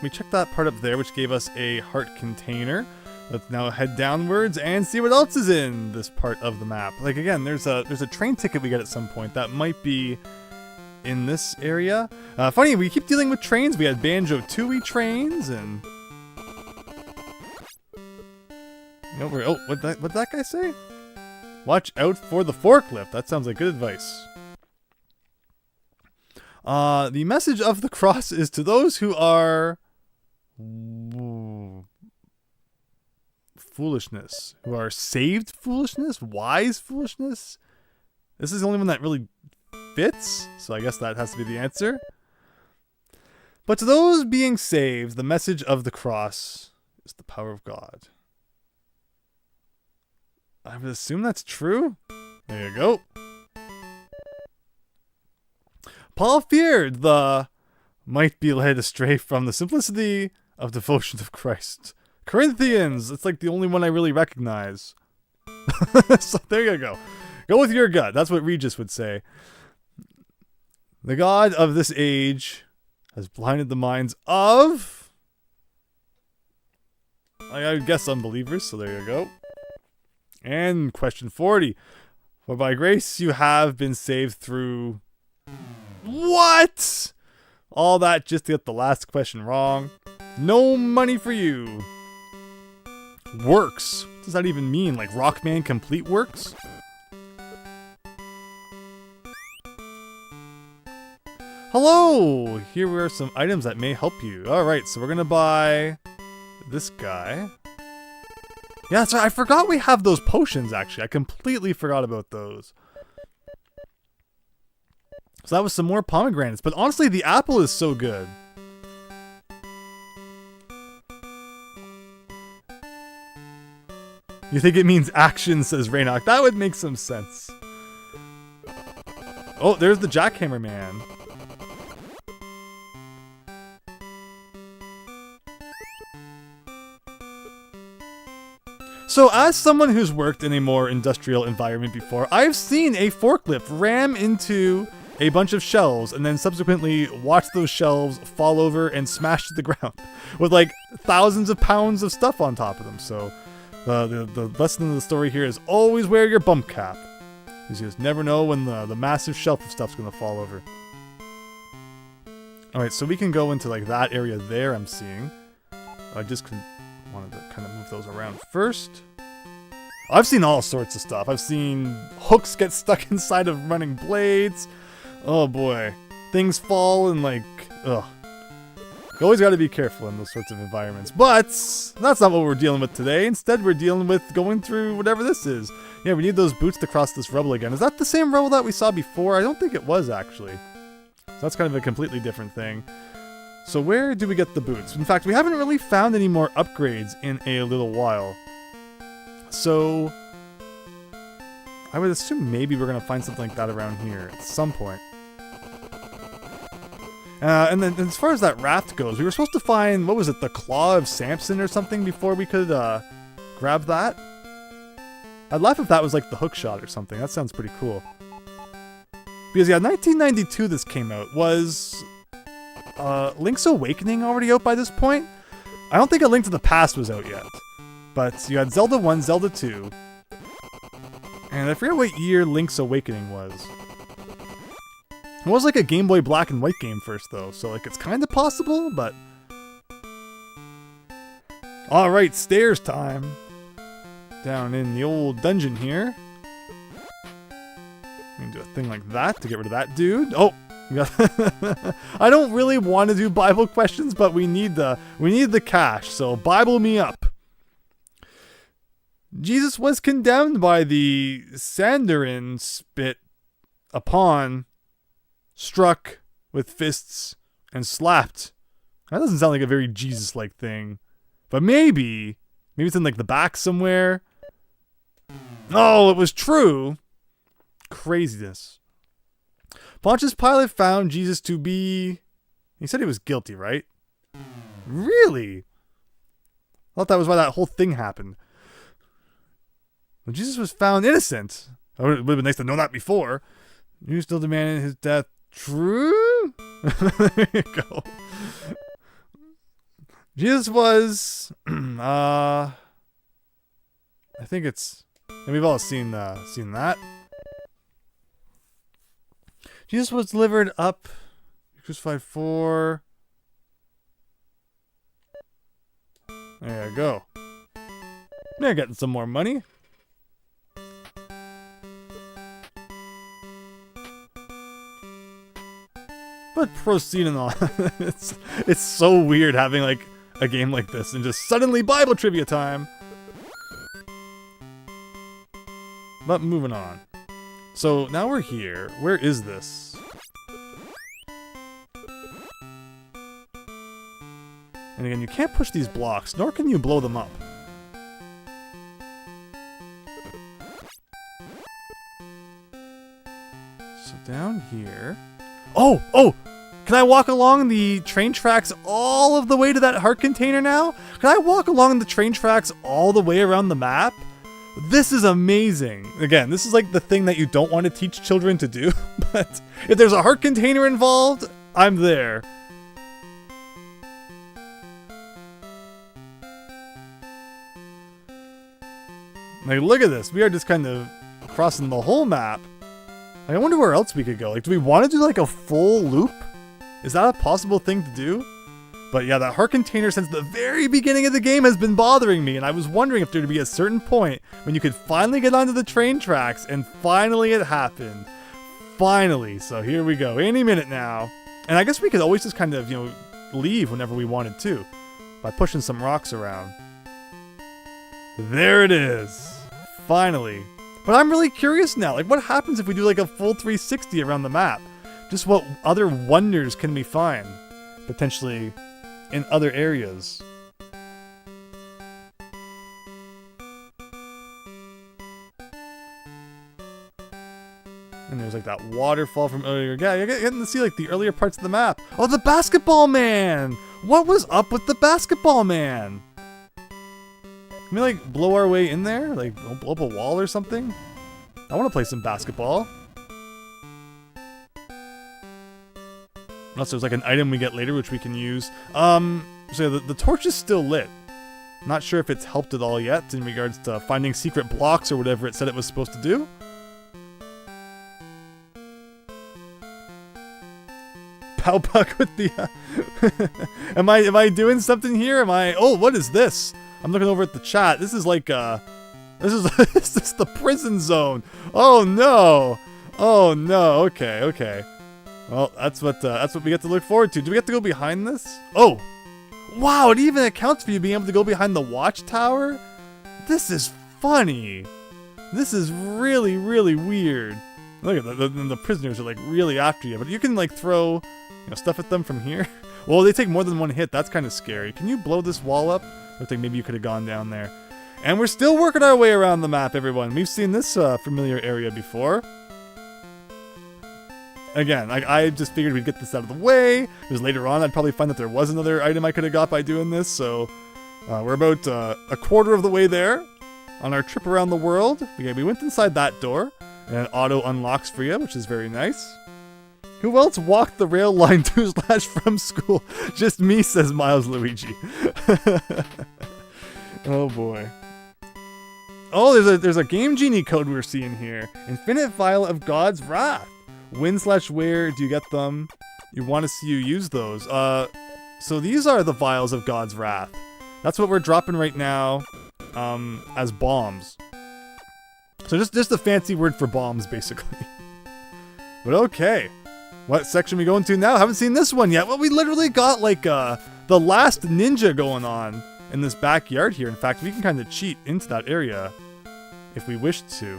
we checked that part up there, which gave us a heart container. Let's now head downwards and see what else is in this part of the map. Like again, there's a train ticket we get at some point that might be in this area. Funny, we keep dealing with trains. We had Banjo-Tooie trains and... Oh, what'd that guy say? Watch out for the forklift. That sounds like good advice. The message of the cross is to those who are... foolishness. Who are saved foolishness? Wise foolishness? This is the only one that really fits, so I guess that has to be the answer. But to those being saved, the message of the cross is the power of God. I would assume that's true. There you go. Paul feared the might be led astray from the simplicity of devotion of Christ. Corinthians, it's like the only one I really recognize. So there you go. Go with your gut. That's what Regis would say. The God of this age has blinded the minds of, I guess, unbelievers. So there you go. And question 40. For by grace you have been saved through... What? All that just to get the last question wrong. No money for you. Works. What does that even mean? Like Rockman Complete Works? Hello! Here are some items that may help you. Alright, so we're gonna buy this guy. Yeah, that's right. I forgot we have those potions, actually. I completely forgot about those. So that was some more pomegranates. But honestly, the apple is so good. You think it means action, says Raynok. That would make some sense. Oh, there's the Jackhammer Man. So as someone who's worked in a more industrial environment before, I've seen a forklift ram into a bunch of shelves and then subsequently watch those shelves fall over and smash to the ground with like thousands of pounds of stuff on top of them. So the lesson of the story here is always wear your bump cap, because you just never know when the massive shelf of stuff's going to fall over. Alright, so we can go into like that area there I'm seeing. I just wanted to kind of move those around first. I've seen all sorts of stuff. I've seen hooks get stuck inside of running blades. Oh boy. Things fall and like, ugh. You always got to be careful in those sorts of environments. But that's not what we're dealing with today. Instead, we're dealing with going through whatever this is. Yeah, we need those boots to cross this rubble again. Is that the same rubble that we saw before? I don't think it was, actually. So that's kind of a completely different thing. So where do we get the boots? In fact, we haven't really found any more upgrades in a little while. So I would assume maybe we're going to find something like that around here at some point. And then as far as that raft goes, we were supposed to find, what was it, the Claw of Samson or something before we could grab that? I'd laugh if that was like the hook shot or something. That sounds pretty cool. Because yeah, 1992 this came out. Was Link's Awakening already out by this point? I don't think A Link to the Past was out yet. But you had Zelda 1, Zelda 2. And I forget what year Link's Awakening was. It was like a Game Boy Black and White game first, though, so like it's kind of possible, but... Alright, stairs time. Down in the old dungeon here. can do a thing like that to get rid of that dude. Oh, I don't really want to do Bible questions, but we need the cash. So Bible me up. Jesus was condemned by the Sandarin spit upon, struck with fists, and slapped. That doesn't sound like a very Jesus-like thing. But maybe it's in like the back somewhere. Oh, it was true. Craziness. Pontius Pilate found Jesus to be... He said he was guilty, right? Really? I thought that was why that whole thing happened. When Jesus was found innocent. It would have been nice to know that before. You still demanded his death. True? There you go. Jesus was... I think it's... And we've all seen that. Jesus was delivered up, crucified for... There you go. They're getting some more money. But proceeding on, it's so weird having like a game like this and just suddenly Bible trivia time. But moving on. So now we're here. Where is this? And again, you can't push these blocks, nor can you blow them up. So down here... Oh! Can I walk along the train tracks all of the way to that heart container now? Can I walk along the train tracks all the way around the map? This is amazing. Again, this is like the thing that you don't want to teach children to do, but if there's a heart container involved, I'm there. Like, look at this. We are just kind of crossing the whole map. Like, I wonder where else we could go. Like, do we want to do like a full loop? Is that a possible thing to do? But yeah, that heart container since the very beginning of the game has been bothering me, and I was wondering if there would be a certain point when you could finally get onto the train tracks, and finally it happened. Finally. So here we go. Any minute now. And I guess we could always just kind of, leave whenever we wanted to by pushing some rocks around. There it is. Finally. But I'm really curious now. Like, what happens if we do like a full 360 around the map? Just what other wonders can we find? Potentially in other areas. And there's like that waterfall from earlier. Yeah, you're getting to see like the earlier parts of the map. Oh, the basketball man! What was up with the basketball man? Can we like blow our way in there? Like blow up a wall or something? I want to play some basketball. Unless there's like an item we get later which we can use. So the torch is still lit. Not sure if it's helped at all yet in regards to finding secret blocks or whatever it said it was supposed to do. Pow puck with the... Am I doing something here? Oh, what is this? I'm looking over at the chat. This is like this is the prison zone. Oh no. Oh no. Okay. Well, that's what we get to look forward to. Do we get to go behind this? Oh! Wow, it even accounts for you being able to go behind the watchtower? This is funny. This is really, really weird. Look at the prisoners are like really after you, but you can like throw stuff at them from here. Well, they take more than one hit. That's kind of scary. Can you blow this wall up? Looks like maybe you could have gone down there. And we're still working our way around the map, everyone. We've seen this familiar area before. Again, I just figured we'd get this out of the way, because later on I'd probably find that there was another item I could have got by doing this, so we're about a quarter of the way there on our trip around the world. We went inside that door, and it auto unlocks for you, which is very nice. Who else walked the rail line to / from school? Just me, says Miles Luigi. Oh boy. Oh, there's a Game Genie code we're seeing here. Infinite Vial of God's Wrath. When / where do you get them? You want to see you use those. So these are the Vials of God's Wrath. That's what we're dropping right now as bombs. So just a fancy word for bombs, basically. But okay. What section we going to now? Haven't seen this one yet. Well, we literally got like the last ninja going on in this backyard here. In fact, we can kind of cheat into that area if we wish to.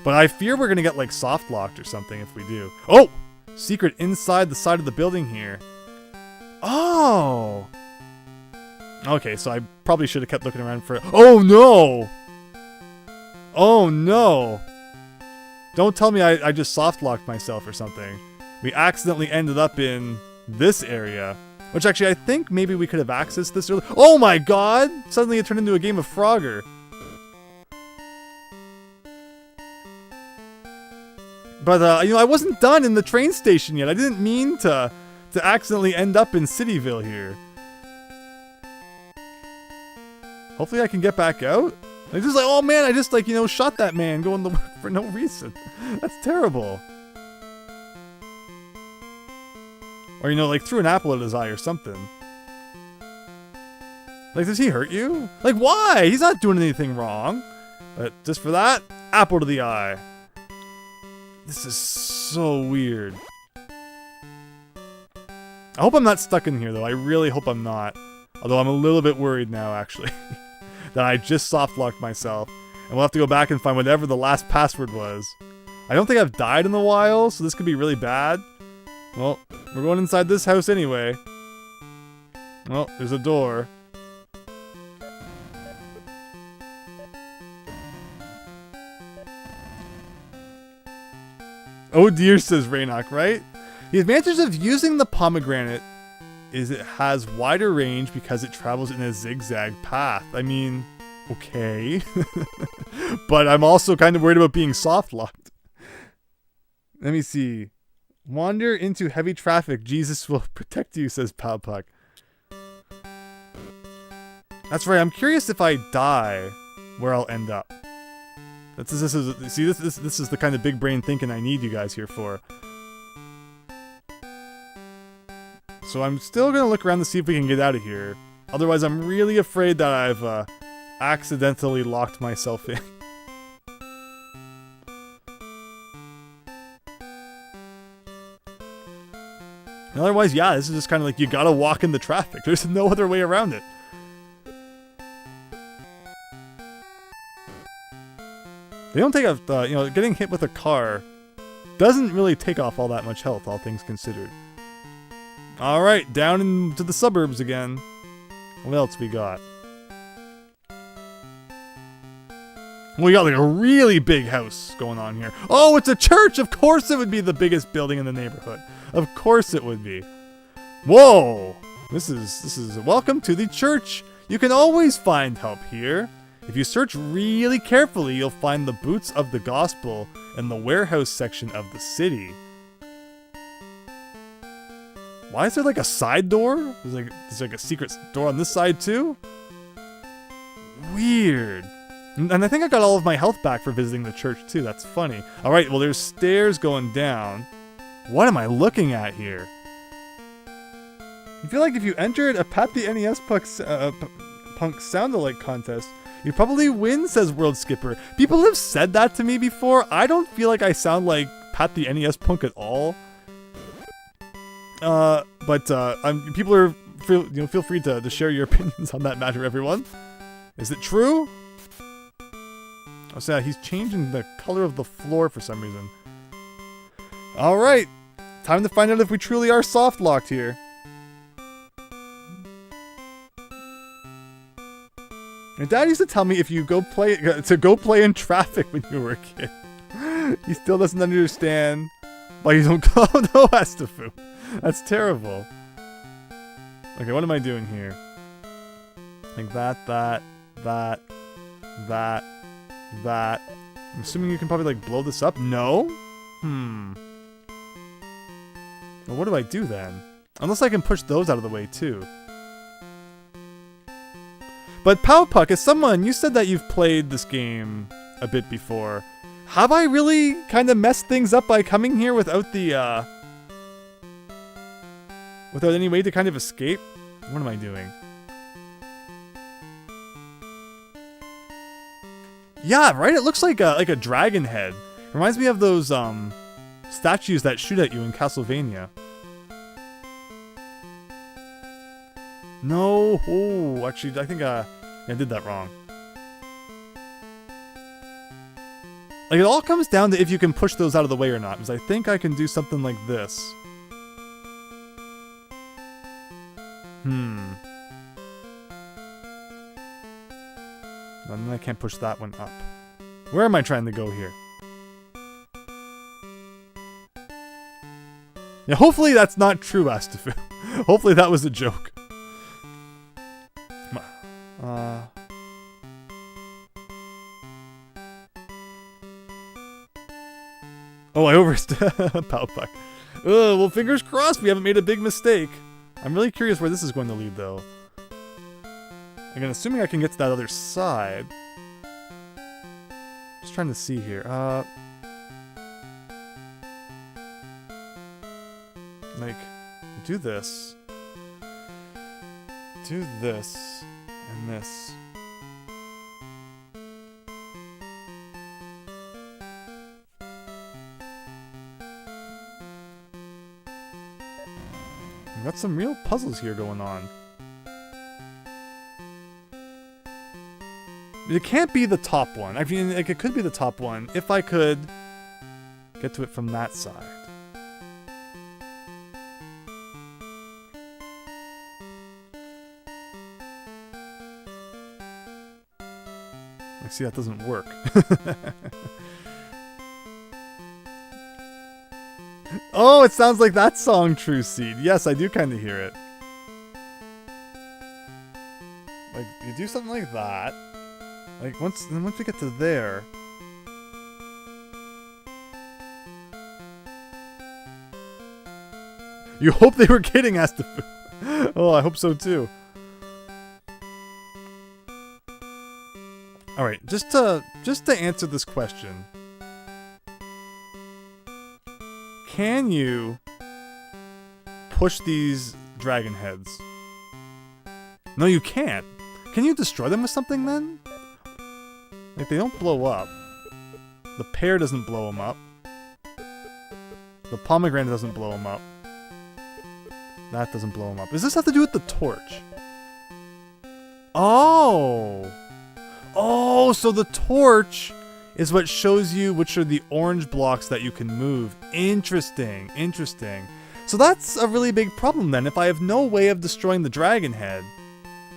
But I fear we're going to get like soft locked or something if we do. Oh! Secret inside the side of the building here. Oh! Okay, so I probably should have kept looking around for... Oh no! Oh no! Don't tell me I just soft locked myself or something. We accidentally ended up in this area. Which actually I think maybe we could have accessed this earlier. Oh my god! Suddenly it turned into a game of Frogger. But, you know, I wasn't done in the train station yet. I didn't mean to accidentally end up in Cityville here. Hopefully I can get back out. Like, just like, oh man, I just, like, you know, shot that man going to work for no reason. That's terrible. Or, you know, like, threw an apple at his eye or something. Like, does he hurt you? Like, why? He's not doing anything wrong. But just for that, apple to the eye. This is so weird. I hope I'm not stuck in here, though. I really hope I'm not. Although I'm a little bit worried now, actually. That I just soft-locked myself. And we'll have to go back and find whatever the last password was. I don't think I've died in a while, so this could be really bad. Well, we're going inside this house anyway. Well, there's a door. Oh dear, says Raynok, right? The advantage of using the pomegranate is it has wider range because it travels in a zigzag path. I mean, okay. But I'm also kind of worried about being soft-locked. Let me see. Wander into heavy traffic. Jesus will protect you, says Palpuck. That's right, I'm curious if I die, where I'll end up. This is the kind of big brain thinking I need you guys here for. So I'm still gonna look around to see if we can get out of here. Otherwise, I'm really afraid that I've accidentally locked myself in. And otherwise, yeah, this is just kind of like you gotta walk in the traffic. There's no other way around it. They don't take off, you know, getting hit with a car doesn't really take off all that much health, all things considered. Alright, down into the suburbs again. What else we got? We got like a really big house going on here. Oh, it's a church! Of course it would be the biggest building in the neighborhood. Of course it would be. Whoa! This is welcome to the church. You can always find help here. If you search really carefully, you'll find the boots of the gospel in the warehouse section of the city. Why is there like a side door? There's like a secret door on this side too? Weird. And I think I got all of my health back for visiting the church too. That's funny. Alright, well there's stairs going down. What am I looking at here? I feel like if you entered a Pat the NES Punk Sound-alike contest, you'd probably win, says World Skipper. People have said that to me before. I don't feel like I sound like Pat the NES Punk at all. People are feel free to share your opinions on that matter, everyone. Is it true? Oh, so yeah, he's changing the color of the floor for some reason. All right, time to find out if we truly are soft locked here. My dad used to tell me if you go play in traffic when you were a kid. He still doesn't understand why you don't go. Oh no, Astafu. That's terrible. Okay, what am I doing here? Like that. I'm assuming you can probably like blow this up. No? Well, what do I do then? Unless I can push those out of the way too. But Powpuck, as someone, you said that you've played this game a bit before. Have I really kind of messed things up by coming here without the, without any way to kind of escape? What am I doing? Yeah, right? It looks like a dragon head. Reminds me of those, statues that shoot at you in Castlevania. No. Oh, actually, I think I did that wrong. Like, it all comes down to if you can push those out of the way or not, because I think I can do something like this. And then I can't push that one up. Where am I trying to go here? Yeah, hopefully that's not true, Astafu. Hopefully that was a joke. Oh, I Palpak. Well, fingers crossed we haven't made a big mistake. I'm really curious where this is going to lead, though. Again, assuming I can get to that other side. Just trying to see here. Like, do this. Do this. And this. We've got some real puzzles here going on. It can't be the top one. I mean, like, it could be the top one if I could get to it from that side. I see that doesn't work. Oh, it sounds like that song, True Seed. Yes, I do kind of hear it. Like, you do something like that. Like, once we get to there... You hope they were kidding, Astafu. Oh, I hope so too. Alright, just to answer this question. Can you push these dragon heads? No, you can't. Can you destroy them with something then? Like, they don't blow up. The pear doesn't blow them up. The pomegranate doesn't blow them up. That doesn't blow them up. Does this have to do with the torch? Oh! Oh, so the torch is what shows you which are the orange blocks that you can move. Interesting, interesting. So that's a really big problem then. If I have no way of destroying the dragon head,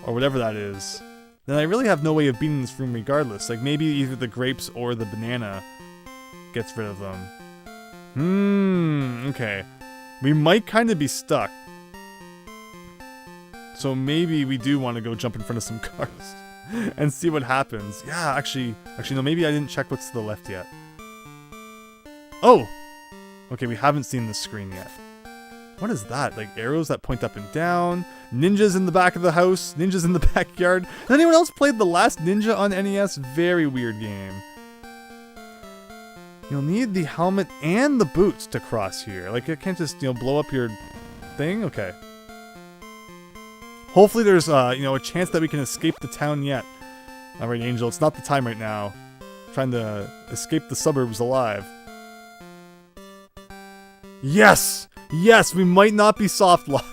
or whatever that is, then I really have no way of beating this room regardless. Like, maybe either the grapes or the banana gets rid of them. Okay. We might kind of be stuck. So maybe we do want to go jump in front of some cars and see what happens. Yeah, actually no, maybe I didn't check what's to the left yet. Oh! Okay, we haven't seen this screen yet. What is that? Like arrows that point up and down? Ninjas in the back of the house? Ninjas in the backyard? Has anyone else played the last Ninja on NES? Very weird game. You'll need the helmet and the boots to cross here. Like, it can't just, blow up your thing? Okay. Hopefully there's, a chance that we can escape the town yet. Alright, Angel, it's not the time right now. I'm trying to escape the suburbs alive. Yes! Yes, we might not be soft-locked.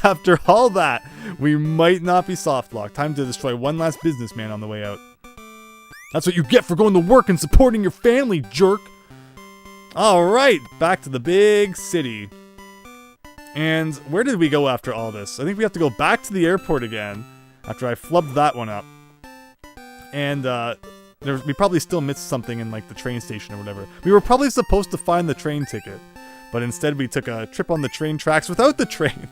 After all that, we might not be soft-locked. Time to destroy one last businessman on the way out. That's what you get for going to work and supporting your family, jerk! Alright, back to the big city. And where did we go after all this? I think we have to go back to the airport again, after I flubbed that one up. And, we probably still missed something in, like, the train station or whatever. We were probably supposed to find the train ticket, but instead we took a trip on the train tracks without the train.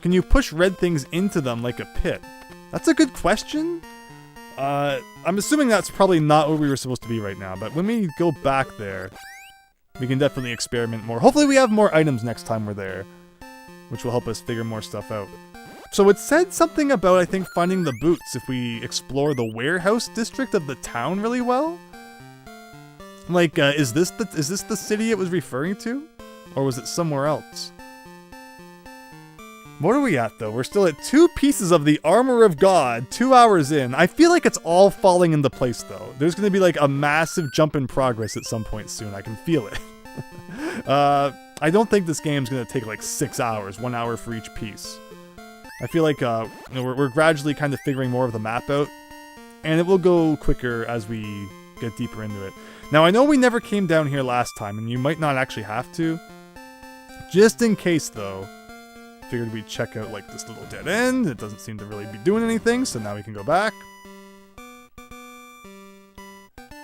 Can you push red things into them like a pit? That's a good question. I'm assuming that's probably not where we were supposed to be right now, but when we go back there, we can definitely experiment more. Hopefully we have more items next time we're there, which will help us figure more stuff out. So it said something about, I think, finding the boots if we explore the warehouse district of the town really well. Like, is this the city it was referring to? Or was it somewhere else? What are we at, though? We're still at 2 pieces of the Armor of God, 2 hours in. I feel like it's all falling into place, though. There's going to be like a massive jump in progress at some point soon. I can feel it. I don't think this game's going to take like 6 hours, 1 hour for each piece. I feel like we're gradually kind of figuring more of the map out, and it will go quicker as we get deeper into it. Now, I know we never came down here last time, and you might not actually have to. Just in case, though, figured we'd check out like this little dead end. It doesn't seem to really be doing anything, so now we can go back.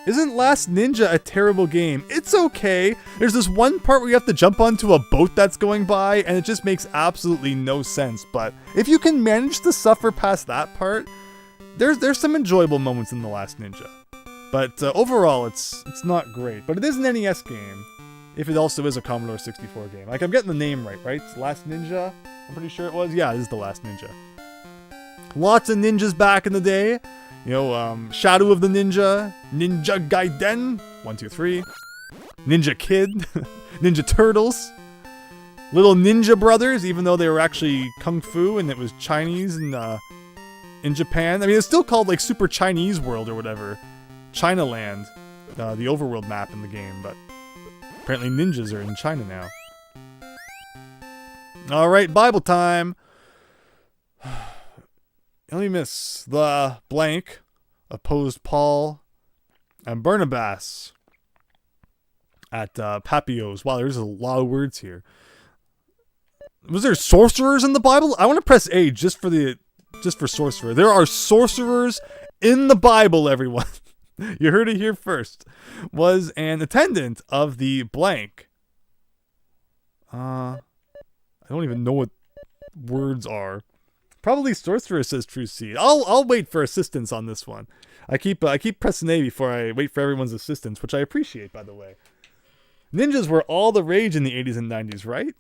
Isn't Last Ninja a terrible game? It's okay. There's this one part where you have to jump onto a boat that's going by, and it just makes absolutely no sense. But if you can manage to suffer past that part, there's some enjoyable moments in The Last Ninja. But overall, it's not great. But it is an NES game, if it also is a Commodore 64 game. Like, I'm getting the name right? It's Last Ninja? I'm pretty sure it was. Yeah, it is The Last Ninja. Lots of ninjas back in the day. You know, Shadow of the Ninja, Ninja Gaiden, 1, 2, 3, Ninja Kid, Ninja Turtles, Little Ninja Brothers, even though they were actually Kung Fu and it was Chinese and in Japan. I mean, it's still called like Super Chinese World or whatever. Chinaland, the overworld map in the game, but apparently ninjas are in China now. Alright, Bible time. Let me miss the blank opposed Paul and Barnabas at Papio's. Wow, there's a lot of words here. Was there sorcerers in the Bible? I want to press A just for sorcerer. There are sorcerers in the Bible, everyone. You heard it here first. Was an attendant of the blank. I don't even know what words are. Probably sorcerer, says True Seed. I'll wait for assistance on this one. I keep pressing A before I wait for everyone's assistance, which I appreciate, by the way. Ninjas were all the rage in the 80s and 90s, right?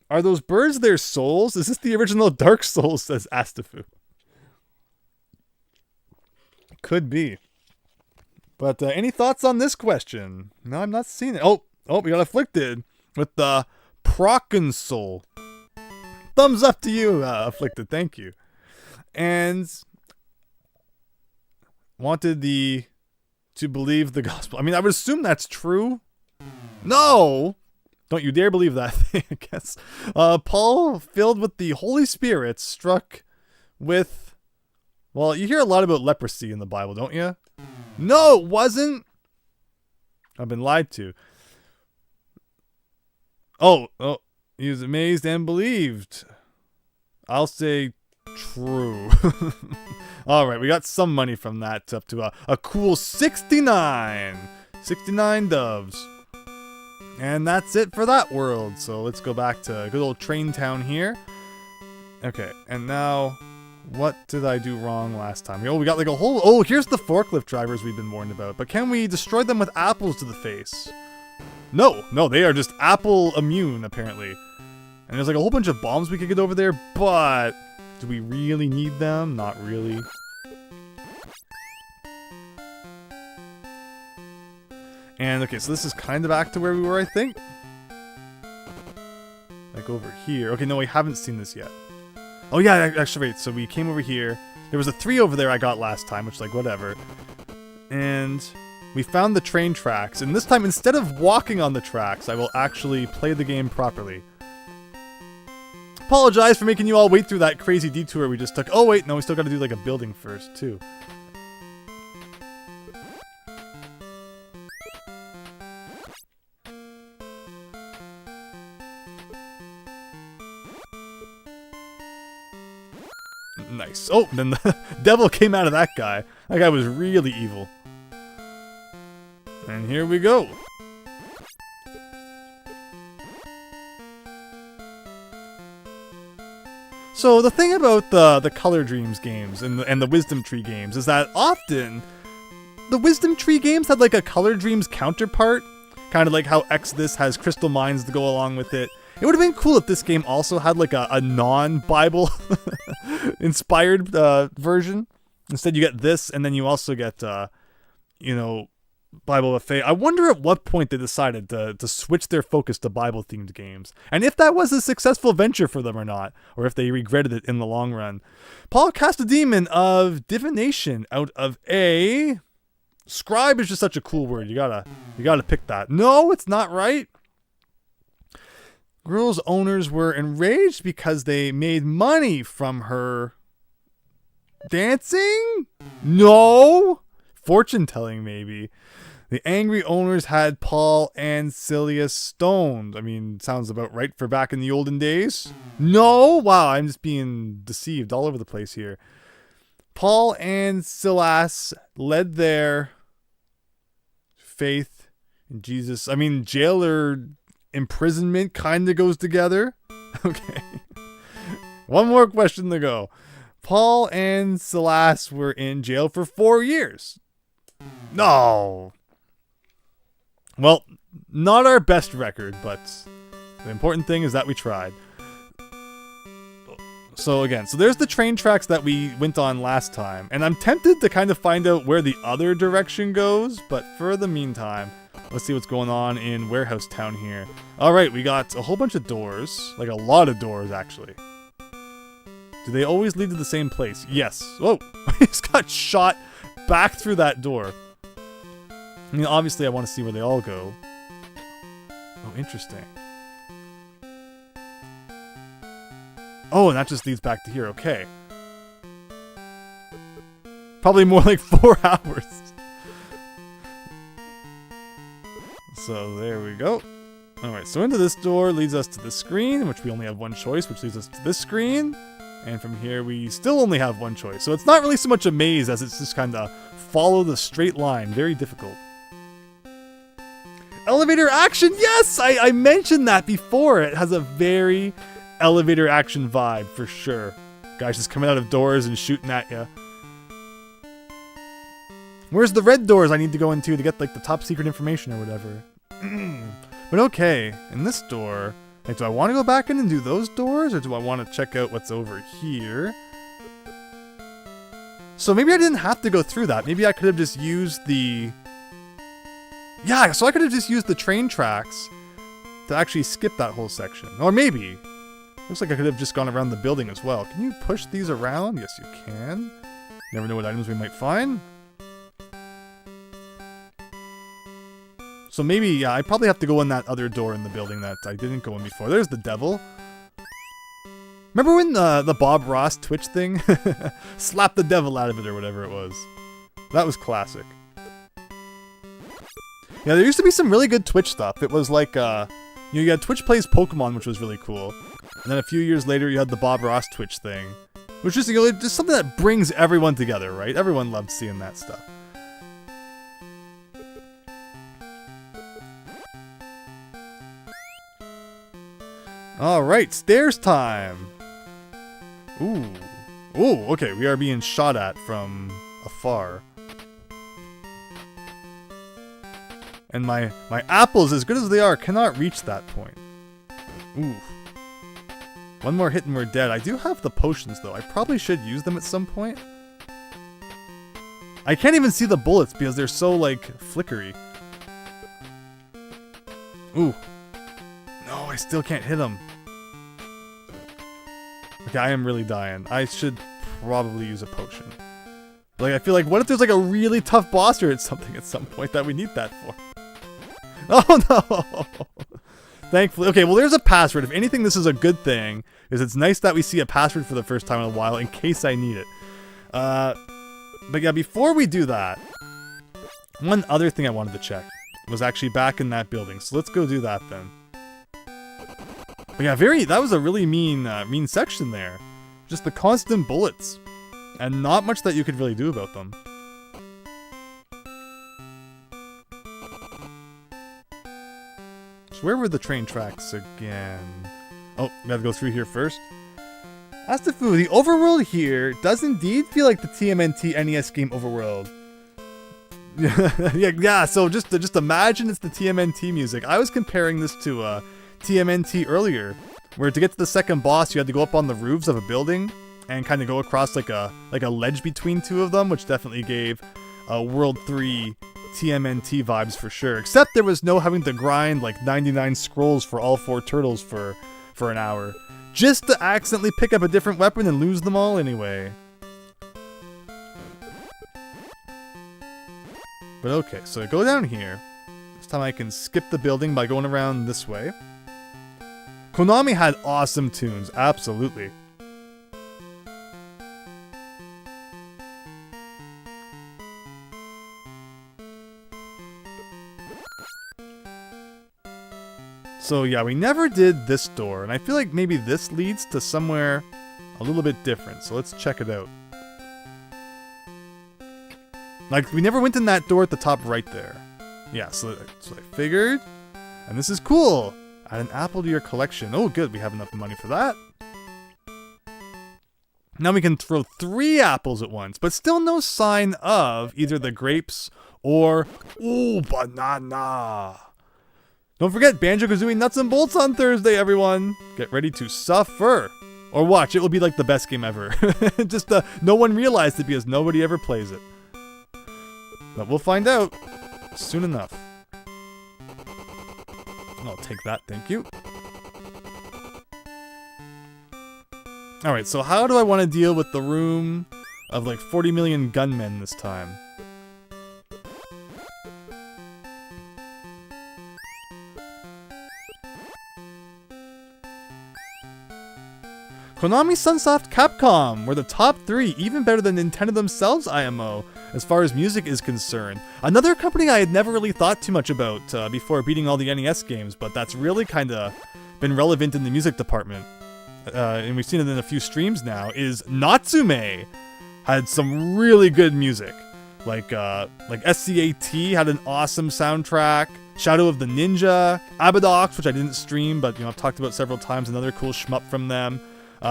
Are those birds their souls? Is this the original Dark Souls, says Astafu. Could be. But any thoughts on this question? No, I'm not seeing it. Oh, we got Afflicted with the Proconsol. Thumbs up to you, Afflicted. Thank you. And wanted to believe the gospel. I mean, I would assume that's true. No! Don't you dare believe that thing, I guess. Paul, filled with the Holy Spirit, struck with... Well, you hear a lot about leprosy in the Bible, don't you? No, it wasn't! I've been lied to. Oh, he was amazed and believed. I'll say true. Alright, we got some money from that up to a cool 69. 69 doves. And that's it for that world. So let's go back to good old Train Town here. Okay, and now... What did I do wrong last time? Oh, we got like a whole... Oh, here's the forklift drivers we've been warned about. But can we destroy them with apples to the face? No, they are just apple immune, apparently. And there's like a whole bunch of bombs we could get over there, but... Do we really need them? Not really. And, okay, so this is kind of back to where we were, I think. Like over here. Okay, no, we haven't seen this yet. Oh yeah, actually, wait, so we came over here. There was a 3 over there I got last time, which, like, whatever. And we found the train tracks, and this time, instead of walking on the tracks, I will actually play the game properly. Apologize for making you all wait through that crazy detour we just took. Oh wait, no, we still gotta do, like, a building first, too. Nice. Oh, then the devil came out of that guy. That guy was really evil. And here we go. So the thing about the Color Dreams games and the Wisdom Tree games is that often the Wisdom Tree games had like a Color Dreams counterpart, kind of like how Exodus has Crystal Mines to go along with it. It would have been cool if this game also had like a non-Bible inspired version. Instead you get this, and then you also get, you know, Bible Buffet. I wonder at what point they decided to switch their focus to Bible-themed games, and if that was a successful venture for them or not, or if they regretted it in the long run. Paul cast a demon of divination out of a... Scribe is just such a cool word. You gotta pick that. No, it's not right. Girl's owners were enraged because they made money from her dancing? No. Fortune telling, maybe. The angry owners had Paul and Silas stoned. I mean, sounds about right for back in the olden days. No. Wow, I'm just being deceived all over the place here. Paul and Silas led their faith in Jesus. I mean, jail or imprisonment kind of goes together. Okay. One more question to go. Paul and Silas were in jail for 4 years. No. Well, not our best record, but the important thing is that we tried. So again, so there's the train tracks that we went on last time, and I'm tempted to kind of find out where the other direction goes, but for the meantime, let's see what's going on in Warehouse Town here. Alright, we got a whole bunch of doors, like a lot of doors actually. Do they always lead to the same place? Yes. Whoa, I just got shot back through that door. I mean, obviously I want to see where they all go. Oh, interesting. Oh, and that just leads back to here. Okay. Probably more like 4 hours. So there we go. Alright, so into this door leads us to the screen, which we only have one choice, which leads us to this screen. And from here we still only have one choice. So it's not really so much a maze as it's just kind of follow the straight line. Very difficult. Elevator action! Yes! I mentioned that before. It has a very elevator action vibe for sure. Guys just coming out of doors and shooting at you. Where's the red doors I need to go into to get like the top secret information or whatever? But okay, in this door, like, do I want to go back in and do those doors, or do I want to check out what's over here? So maybe I didn't have to go through that. Maybe I could have just used the... Yeah, so I could have just used the train tracks to actually skip that whole section. Or maybe. Looks like I could have just gone around the building as well. Can you push these around? Yes, you can. Never know what items we might find. So maybe, yeah, I probably have to go in that other door in the building that I didn't go in before. There's the devil. Remember when the Bob Ross Twitch thing? Slap the devil out of it or whatever it was. That was classic. Yeah, there used to be some really good Twitch stuff. It was like, you had Twitch Plays Pokemon, which was really cool. And then a few years later, you had the Bob Ross Twitch thing. Which is, just something that brings everyone together, right? Everyone loved seeing that stuff. Alright, stairs time! Ooh. Ooh, okay, we are being shot at from afar. And my apples, as good as they are, cannot reach that point. Ooh. One more hit and we're dead. I do have the potions, though. I probably should use them at some point. I can't even see the bullets because they're so, like, flickery. Ooh. No, I still can't hit him. Okay, I am really dying. I should probably use a potion. Like, I feel like, what if there's like a really tough boss or something at some point that we need that for? Oh no! Thankfully. Okay, well there's a password. If anything, this is a good thing. Because it's nice that we see a password for the first time in a while in case I need it. But yeah, before we do that, one other thing I wanted to check was actually back in that building. So let's go do that then. But yeah, that was a really mean section there. Just the constant bullets. And not much that you could really do about them. So where were the train tracks again? Oh, we gotta go through here first. Astafu, the overworld here does indeed feel like the TMNT NES game Overworld. yeah, so just imagine it's the TMNT music. I was comparing this to TMNT earlier, where to get to the second boss you had to go up on the roofs of a building and kind of go across like a ledge between two of them, which definitely gave World 3 TMNT vibes for sure. Except there was no having to grind like 99 scrolls for all 4 turtles for an hour. Just to accidentally pick up a different weapon and lose them all anyway. But okay, so I go down here. This time I can skip the building by going around this way. Konami had awesome tunes, absolutely. So yeah, we never did this door, and I feel like maybe this leads to somewhere a little bit different, so let's check it out. Like, we never went in that door at the top right there. Yeah, so I figured, and this is cool. Add an apple to your collection. Oh good, we have enough money for that. Now we can throw 3 apples at once, but still no sign of either the grapes or, ooh, banana. Don't forget Banjo-Kazooie Nuts and Bolts on Thursday, everyone! Get ready to suffer! Or watch, it will be like the best game ever. Just no one realized it because nobody ever plays it. But we'll find out soon enough. I'll take that, thank you. Alright, so how do I want to deal with the room of like 40 million gunmen this time? Konami, Sunsoft, Capcom were the top 3, even better than Nintendo themselves, IMO, as far as music is concerned. Another company I had never really thought too much about before beating all the NES games, but that's really kind of been relevant in the music department. And we've seen it in a few streams now, is Natsume had some really good music. Like SCAT had an awesome soundtrack. Shadow of the Ninja, Abadox, which I didn't stream, but I've talked about several times, another cool shmup from them.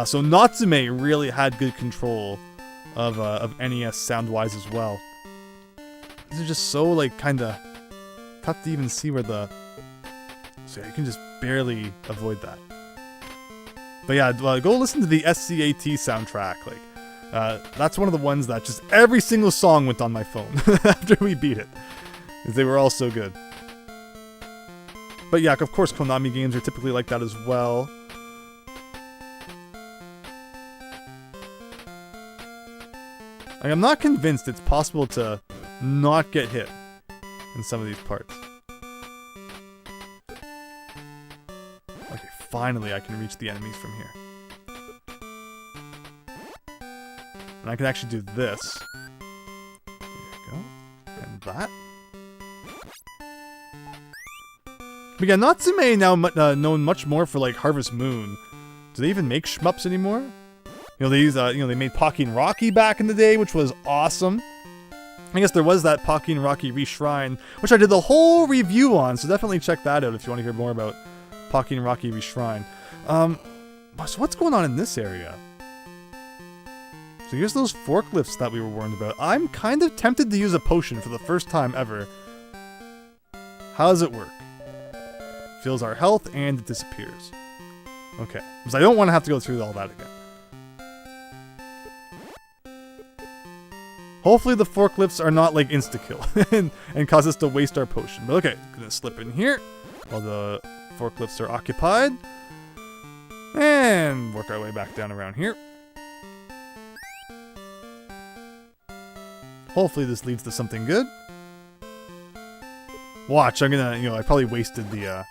So Natsume really had good control of NES sound-wise as well. These are just so, like, kind of tough to even see where the... So yeah, you can just barely avoid that. But yeah, go listen to the SCAT soundtrack. Like, that's one of the ones that just every single song went on my phone after we beat it. Because they were all so good. But yeah, of course, Konami games are typically like that as well. Like, I'm not convinced it's possible to not get hit in some of these parts. Okay, finally I can reach the enemies from here. And I can actually do this. There you go. And that. But yeah, Natsume now known much more for, like, Harvest Moon. Do they even make shmups anymore? They made Pocky and Rocky back in the day, which was awesome. I guess there was that Pocky and Rocky Reshrine, which I did the whole review on, so definitely check that out if you want to hear more about Pocky and Rocky Reshrine. So what's going on in this area? So here's those forklifts that we were warned about. I'm kind of tempted to use a potion for the first time ever. How does it work? Fills our health and it disappears. Okay, because I don't want to have to go through all that again. Hopefully the forklifts are not like insta-kill and cause us to waste our potion. But okay, gonna slip in here while the forklifts are occupied. And work our way back down around here. Hopefully this leads to something good. Watch, I'm gonna, I probably wasted the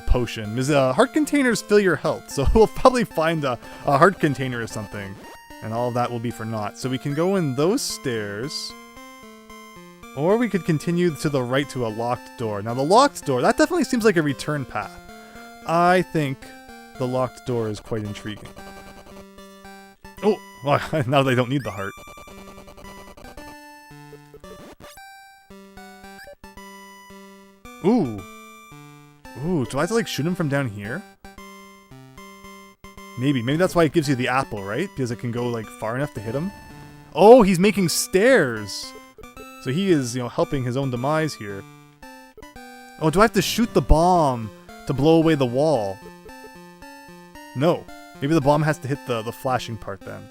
potion. Because heart containers fill your health, so we'll probably find a heart container or something. And all of that will be for naught. So we can go in those stairs. Or we could continue to the right to a locked door. Now the locked door, that definitely seems like a return path. I think the locked door is quite intriguing. Oh, well, now they don't need the heart. Ooh. Ooh, do I have to like shoot him from down here? Maybe that's why it gives you the apple, right? Because it can go like far enough to hit him. Oh, he's making stairs. So he is, helping his own demise here. Oh, do I have to shoot the bomb to blow away the wall? No. Maybe the bomb has to hit the flashing part then.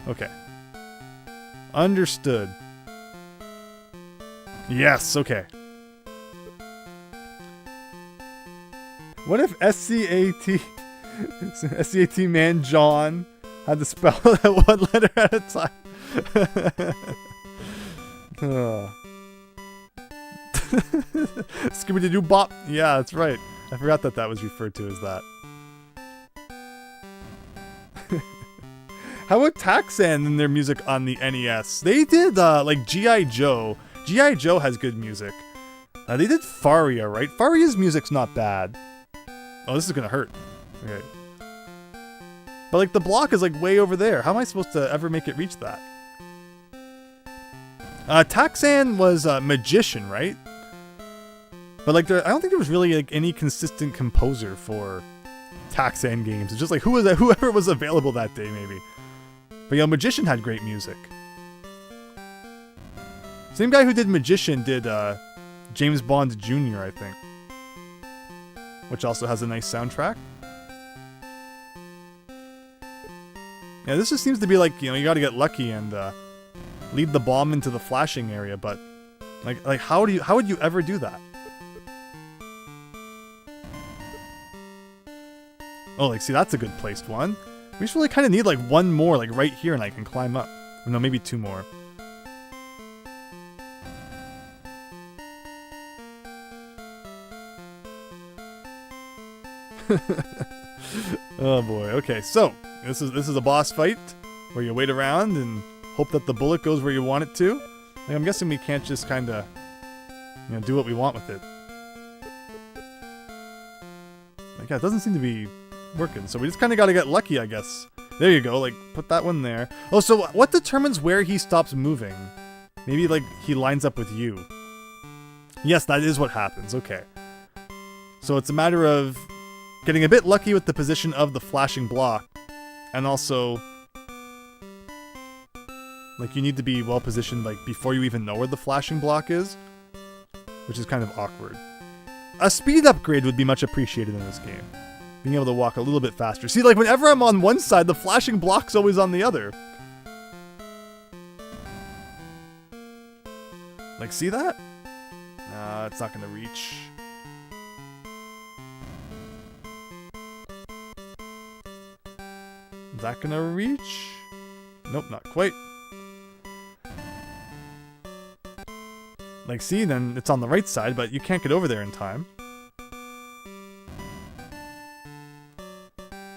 Okay. Understood. Yes, okay. What if SCAT man John had to spell that one letter at a time? Oh. Scooby-Doo bop. Yeah, that's right. I forgot that that was referred to as that. How about Taxan and their music on the NES? They did, like, G.I. Joe. G.I. Joe has good music. They did Faria, right? Faria's music's not bad. Oh, this is gonna hurt. Okay. But, like, the block is, like, way over there. How am I supposed to ever make it reach that? Taxan was a magician, right? But, like, I don't think there was really, like, any consistent composer for Taxan games. It's just, like, whoever was available that day, maybe. But, you know, Magician had great music. Same guy who did Magician did James Bond Jr., I think. Which also has a nice soundtrack. Yeah, this just seems to be like, you know, you gotta get lucky and lead the bomb into the flashing area, but like how would you ever do that? Oh, like, see, that's a good placed one. We just really kind of need, like, one more, like, right here, and I can climb up. Or no, maybe two more. Oh, boy. Okay, so, this is a boss fight, where you wait around and hope that the bullet goes where you want it to. Like, I'm guessing we can't just kind of, you know, do what we want with it. Like, yeah, it doesn't seem to be working, so we just kind of got to get lucky, I guess. There you go, like, put that one there. Oh, so what determines where he stops moving? Maybe, like, he lines up with you. Yes, that is what happens, okay. So it's a matter of getting a bit lucky with the position of the flashing block, and also, like, you need to be well positioned, like, before you even know where the flashing block is, which is kind of awkward. A speed upgrade would be much appreciated in this game. Being able to walk a little bit faster. See, like, whenever I'm on one side, the flashing block's always on the other. Like, see that? It's not gonna reach. Is that gonna reach? Nope, not quite. Like, see, then it's on the right side, but you can't get over there in time.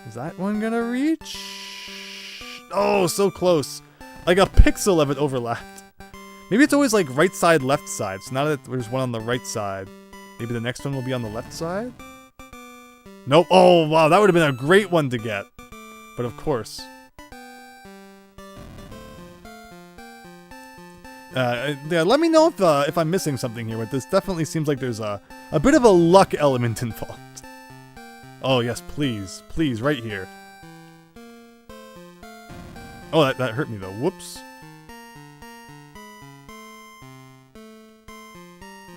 Is that one gonna reach? Oh, so close. Like a pixel of it overlapped. Maybe it's always like right side, left side. So now that there's one on the right side, maybe the next one will be on the left side? Nope. Oh, wow, that would have been a great one to get. But of course. Yeah, let me know if I'm missing something here, but this definitely seems like there's a bit of a luck element involved. Oh, yes, please. Please, right here. Oh, that hurt me, though. Whoops.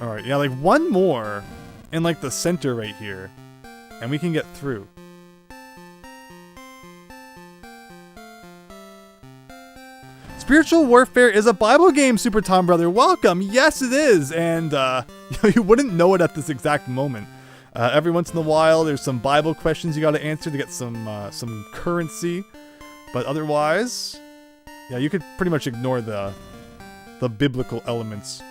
Alright, yeah, like one more in, like, the center right here. And we can get through. Spiritual Warfare is a Bible game, Super Tom Brother. Welcome! Yes, it is! And, you wouldn't know it at this exact moment. Every once in a while, there's some Bible questions you gotta answer to get some currency. But otherwise, yeah, you could pretty much ignore the biblical elements.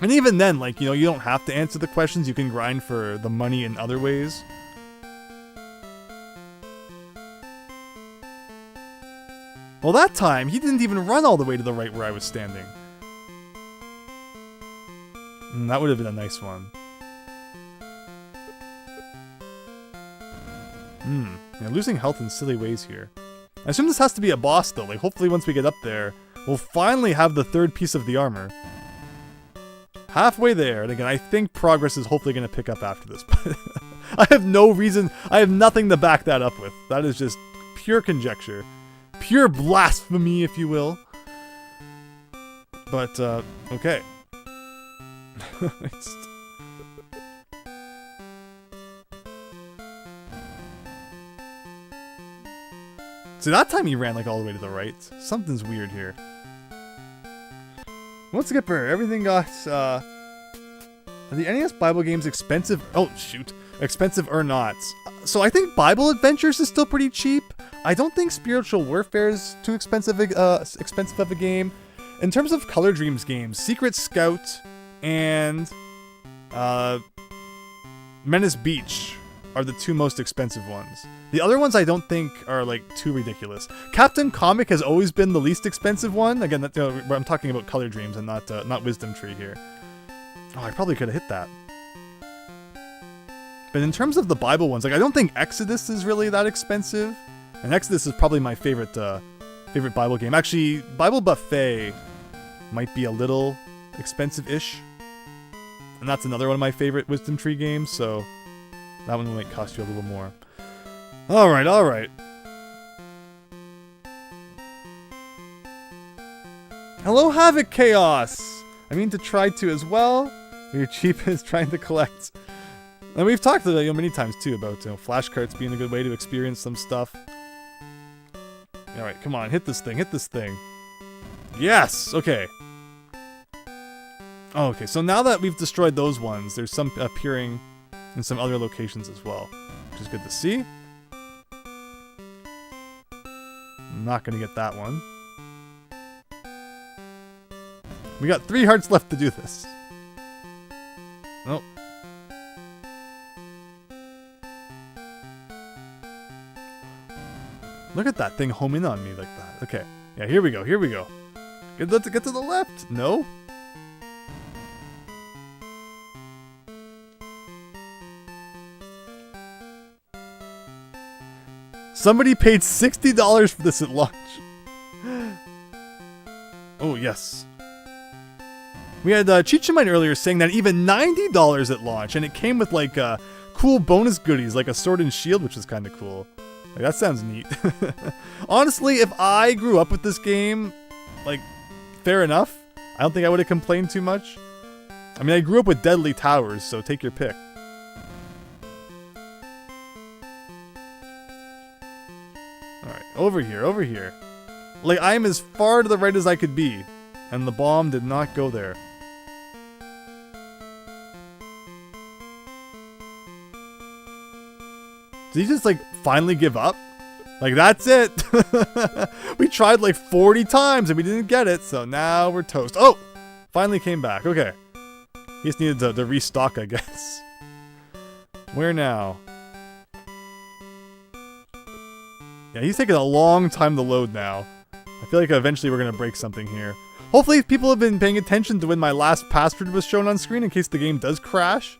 And even then, like, you know, you don't have to answer the questions. You can grind for the money in other ways. Well, that time, he didn't even run all the way to the right where I was standing. That would have been a nice one. Yeah, losing health in silly ways here. I assume this has to be a boss, though. Like, hopefully once we get up there, we'll finally have the third piece of the armor. Halfway there, and again, I think progress is hopefully going to pick up after this. But I have no reason, I have nothing to back that up with. That is just pure conjecture. Pure blasphemy, if you will. But, okay. See, that time he ran, like, all the way to the right. Something's weird here. Won't skipper. Everything got, Are the NES Bible games expensive? Oh, shoot. Expensive or not? So I think Bible Adventures is still pretty cheap. I don't think Spiritual Warfare is too expensive of a game. In terms of Color Dreams games, Secret Scout and Menace Beach are the two most expensive ones. The other ones I don't think are like too ridiculous. Captain Comic has always been the least expensive one. Again, that, I'm talking about Color Dreams and not Wisdom Tree here. Oh, I probably could have hit that. But in terms of the Bible ones, like I don't think Exodus is really that expensive. And Exodus is probably my favorite Bible game. Actually, Bible Buffet might be a little expensive-ish. And that's another one of my favorite Wisdom Tree games, so that one might cost you a little more. Alright, alright. Hello, Havoc Chaos! I mean to try to as well. Your cheap is trying to collect. And we've talked many times too about flashcards being a good way to experience some stuff. Alright, come on, hit this thing, hit this thing. Yes! Okay. Oh, okay, so now that we've destroyed those ones, there's some appearing in some other locations as well, which is good to see. I'm not gonna get that one. We got 3 hearts left to do this. Nope. Look at that thing home in on me like that. Okay. Yeah, here we go, here we go. Let's get to the left. No? Somebody paid $60 for this at launch. Oh, yes. We had Chichamite earlier saying that even $90 at launch, and it came with like cool bonus goodies like a sword and shield, which is kind of cool. Like, that sounds neat. Honestly, if I grew up with this game, like, fair enough. I don't think I would have complained too much. I mean, I grew up with Deadly Towers, so take your pick. Alright, over here, over here. Like, I am as far to the right as I could be, and the bomb did not go there. Did he just, like, finally give up? Like, that's it! We tried, like, 40 times and we didn't get it, so now we're toast. Oh! Finally came back. Okay. He just needed to restock, I guess. Where now? Yeah, he's taking a long time to load now. I feel like eventually we're going to break something here. Hopefully people have been paying attention to when my last password was shown on screen in case the game does crash.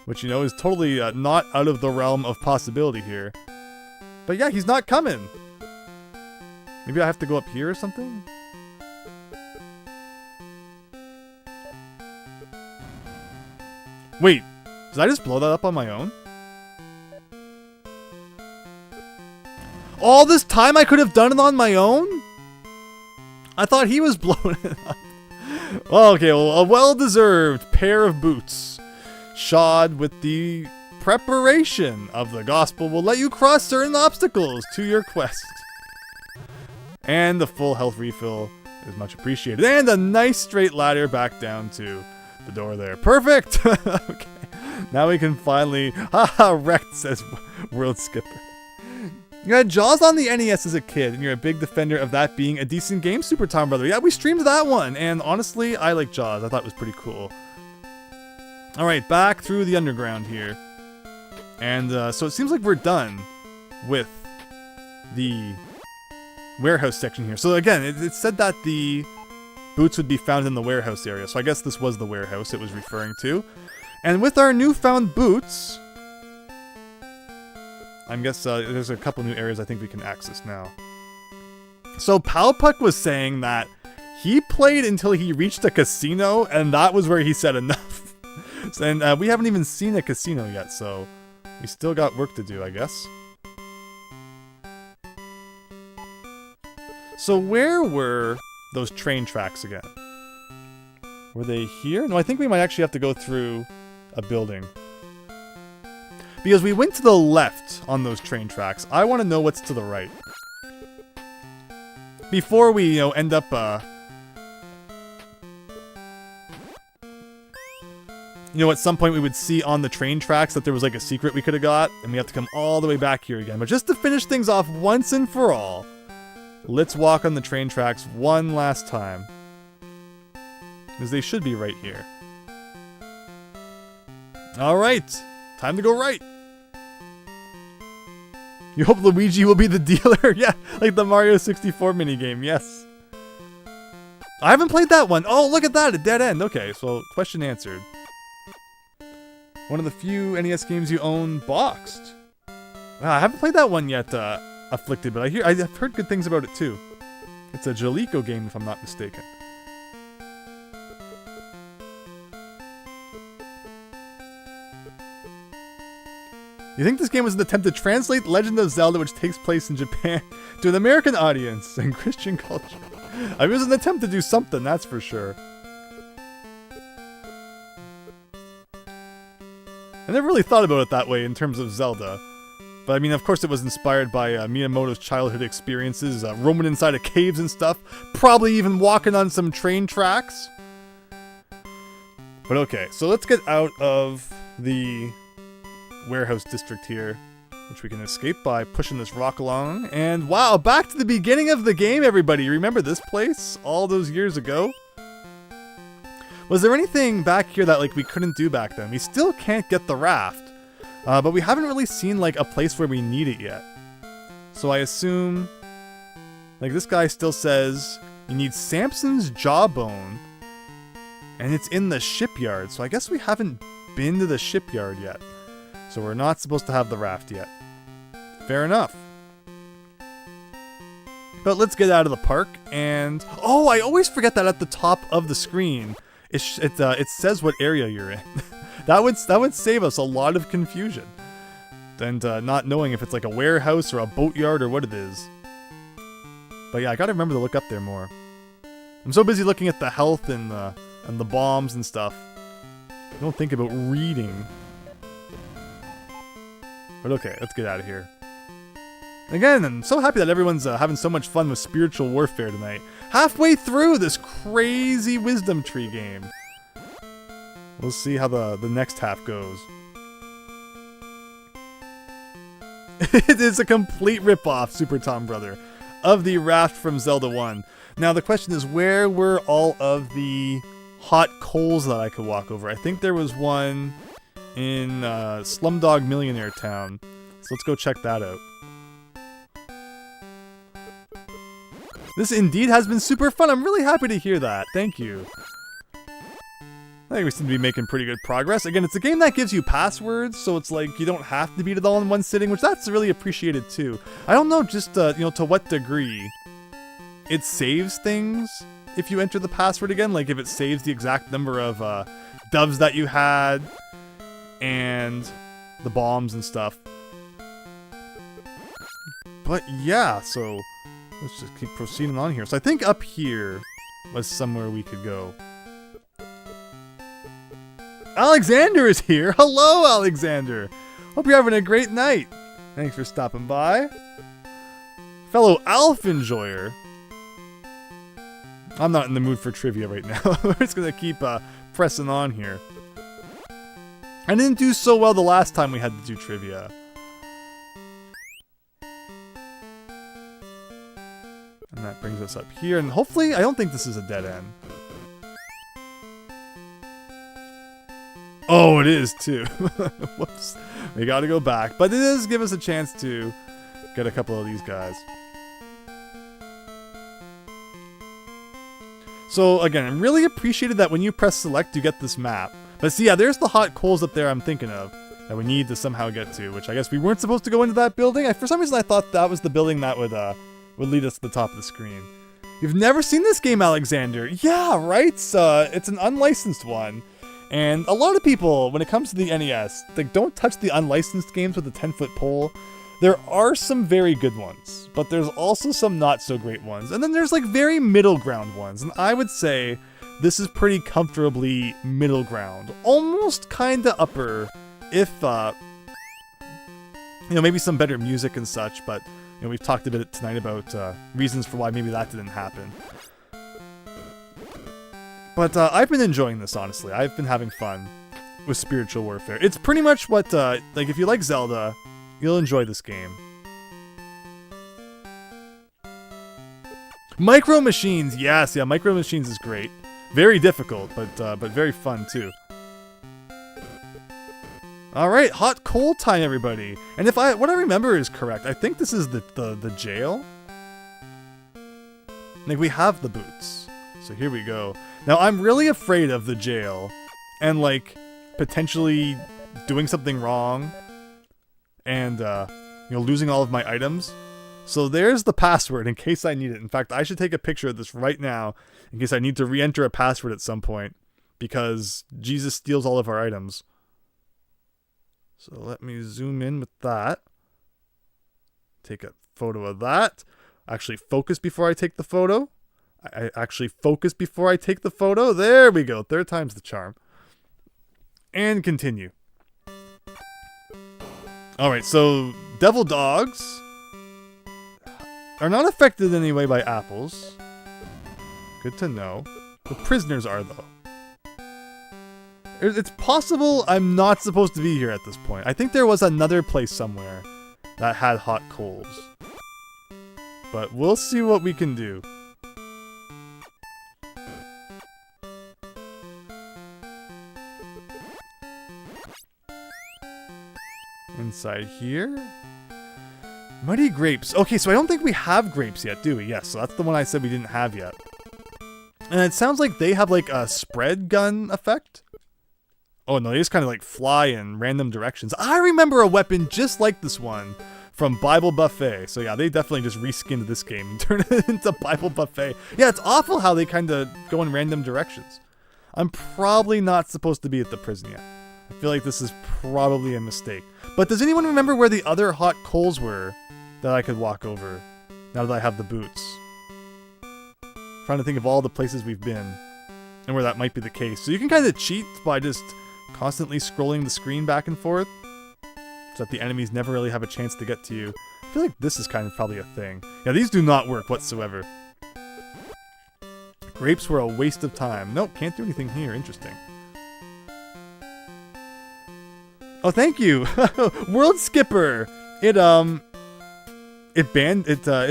Which, you know, is totally not out of the realm of possibility here. But yeah, he's not coming. Maybe I have to go up here or something? Wait, did I just blow that up on my own? All this time I could have done it on my own? I thought he was blowing it up. Okay, well, a well-deserved pair of boots. Shod with the preparation of the gospel will let you cross certain obstacles to your quest. And the full health refill is much appreciated. And a nice straight ladder back down to the door there. Perfect! Okay. Now we can finally... Haha, wrecked, says World Skipper. You had Jaws on the NES as a kid, and you're a big defender of that being a decent game, Super Tom Brother. Yeah, we streamed that one, and honestly, I like Jaws. I thought it was pretty cool. Alright, back through the underground here. And so it seems like we're done with the warehouse section here. So again, it said that the boots would be found in the warehouse area. So I guess this was the warehouse it was referring to. And with our newfound boots, I guess there's a couple new areas I think we can access now. So Palpuck was saying that he played until he reached a casino, and that was where he said enough. And we haven't even seen a casino yet, so we still got work to do, I guess. So where were those train tracks again? Were they here? No, I think we might actually have to go through a building. Because we went to the left on those train tracks. I want to know what's to the right. Before we, end up, you know, at some point we would see on the train tracks that there was like a secret we could have got, and we have to come all the way back here again. But just to finish things off once and for all, let's walk on the train tracks one last time. Because they should be right here. Alright, time to go right. You hope Luigi will be the dealer? Yeah, like the Mario 64 minigame, yes. I haven't played that one. Oh, look at that, a dead end. Okay, so question answered. One of the few NES games you own boxed. Wow, I haven't played that one yet, Afflicted, but I've heard good things about it too. It's a Jaleco game, if I'm not mistaken. You think this game was an attempt to translate Legend of Zelda, which takes place in Japan, to an American audience and Christian culture? I mean, it was an attempt to do something, that's for sure. I never really thought about it that way in terms of Zelda. But I mean, of course it was inspired by Miyamoto's childhood experiences, roaming inside of caves and stuff, probably even walking on some train tracks. But okay, so let's get out of the warehouse district here, which we can escape by pushing this rock along. And wow, back to the beginning of the game, everybody. Remember this place all those years ago? Was there anything back here that like we couldn't do back then? We still can't get the raft, but we haven't really seen like a place where we need it yet. So I assume, like this guy still says you need Samson's jawbone, and it's in the shipyard. So I guess we haven't been to the shipyard yet. So we're not supposed to have the raft yet. Fair enough. But let's get out of the park and... Oh, I always forget that at the top of the screen, it says what area you're in. that would save us a lot of confusion. And not knowing if it's like a warehouse or a boatyard or what it is. But yeah, I gotta remember to look up there more. I'm so busy looking at the health and the bombs and stuff. I don't think about reading. But okay, let's get out of here. Again, I'm so happy that everyone's having so much fun with spiritual warfare tonight. Halfway through this crazy wisdom tree game. We'll see how the next half goes. It is a complete ripoff, Super Tom Brother, of the raft from Zelda 1. Now the question is, where were all of the hot coals that I could walk over? I think there was one in Slumdog Millionaire Town. So let's go check that out. This indeed has been super fun. I'm really happy to hear that. Thank you. I think we seem to be making pretty good progress. Again, it's a game that gives you passwords, so it's like you don't have to beat it all in one sitting, which that's really appreciated too. I don't know just you know, to what degree it saves things if you enter the password again, like if it saves the exact number of doves that you had and the bombs and stuff. But yeah, so let's just keep proceeding on here. So I think up here was somewhere we could go. Alexander is here! Hello, Alexander! Hope you're having a great night. Thanks for stopping by. Fellow Alf enjoyer. I'm not in the mood for trivia right now. We're just gonna keep pressing on here. I didn't do so well the last time we had to do trivia. And that brings us up here, and hopefully, I don't think this is a dead end. Oh, it is too. Whoops. We gotta go back. But it does give us a chance to get a couple of these guys. So again, I really appreciated that when you press select, you get this map. But see, yeah, there's the hot coals up there I'm thinking of that we need to somehow get to, which I guess we weren't supposed to go into that building. For some reason, I thought that was the building that would lead us to the top of the screen. You've never seen this game, Alexander? Yeah, right? It's an unlicensed one. And a lot of people, when it comes to the NES, they don't touch the unlicensed games with a 10-foot pole. There are some very good ones, but there's also some not so great ones. And then there's like very middle ground ones. And I would say this is pretty comfortably middle ground. Almost kinda upper, if, you know, maybe some better music and such, but, you know, we've talked a bit tonight about reasons for why maybe that didn't happen. But I've been enjoying this, honestly. I've been having fun. with spiritual warfare. It's pretty much what, like, if you like Zelda, you'll enjoy this game. Micro Machines, yes, yeah, Micro Machines is great. Very difficult, but very fun too. All right, hot coal time, everybody. And if what I remember is correct, I think this is the jail. Like, we have the boots, so here we go. Now I'm really afraid of the jail, and like potentially doing something wrong, and losing all of my items. So there's the password in case I need it. In fact, I should take a picture of this right now in case I need to re-enter a password at some point, because Jesus steals all of our items. So let me zoom in with that. Take a photo of that. Actually focus before I take the photo. I actually focus before I take the photo. There we go. Third time's the charm. And continue. Alright, so devil dogs are not affected in any way by apples. Good to know. The prisoners are, though. It's possible I'm not supposed to be here at this point. I think there was another place somewhere that had hot coals. But we'll see what we can do. Inside here? Muddy grapes. Okay, so I don't think we have grapes yet, do we? Yes, so that's the one I said we didn't have yet. And it sounds like they have like a spread gun effect. Oh no, they just kind of like fly in random directions. I remember a weapon just like this one from Bible Buffet. So yeah, they definitely just reskinned this game and turned it into Bible Buffet. Yeah, it's awful how they kind of go in random directions. I'm probably not supposed to be at the prison yet. I feel like this is probably a mistake. But does anyone remember where the other hot coals were that I could walk over now that I have the boots? I'm trying to think of all the places we've been and where that might be the case. So you can kind of cheat by just constantly scrolling the screen back and forth so that the enemies never really have a chance to get to you. I feel like this is kind of probably a thing. Yeah, these do not work whatsoever. Grapes were a waste of time. Nope, can't do anything here. Interesting. Oh, thank you! World Skipper! It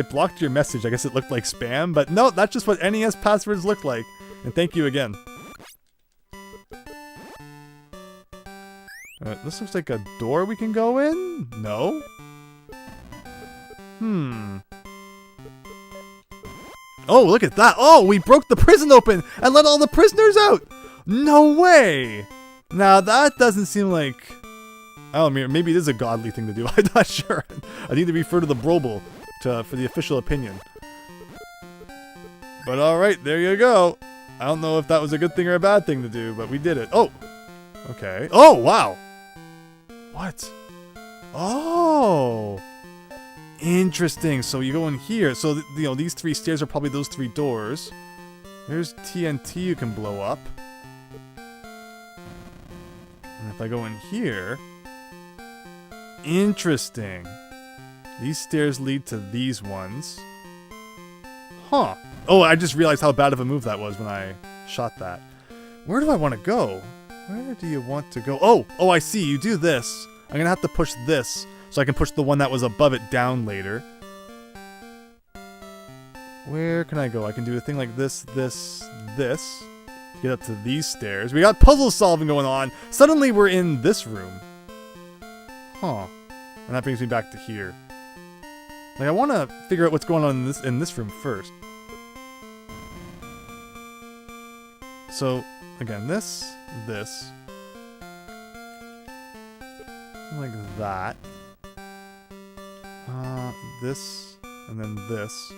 blocked your message. I guess it looked like spam, but no, that's just what NES passwords look like. And thank you again. This looks like a door we can go in? No? Oh, look at that! Oh, we broke the prison open and let all the prisoners out! No way! Now that doesn't seem like... Oh, maybe it is a godly thing to do. I'm not sure. I need to refer to the Brobel for the official opinion. But alright, there you go. I don't know if that was a good thing or a bad thing to do, but we did it. Oh! Okay. Oh, wow! What? Oh! Interesting. So you go in here. So, these three stairs are probably those three doors. There's TNT you can blow up. And if I go in here... Interesting. These stairs lead to these ones. Huh. Oh, I just realized how bad of a move that was when I shot that. Where do I want to go? Where do you want to go? Oh, I see. You do this. I'm going to have to push this so I can push the one that was above it down later. Where can I go? I can do a thing like this, this, this. Get up to these stairs. We got puzzle solving going on. Suddenly we're in this room. Huh. And that brings me back to here. Like, I want to figure out what's going on in this room first. So, again, this. Like that. This, and then this.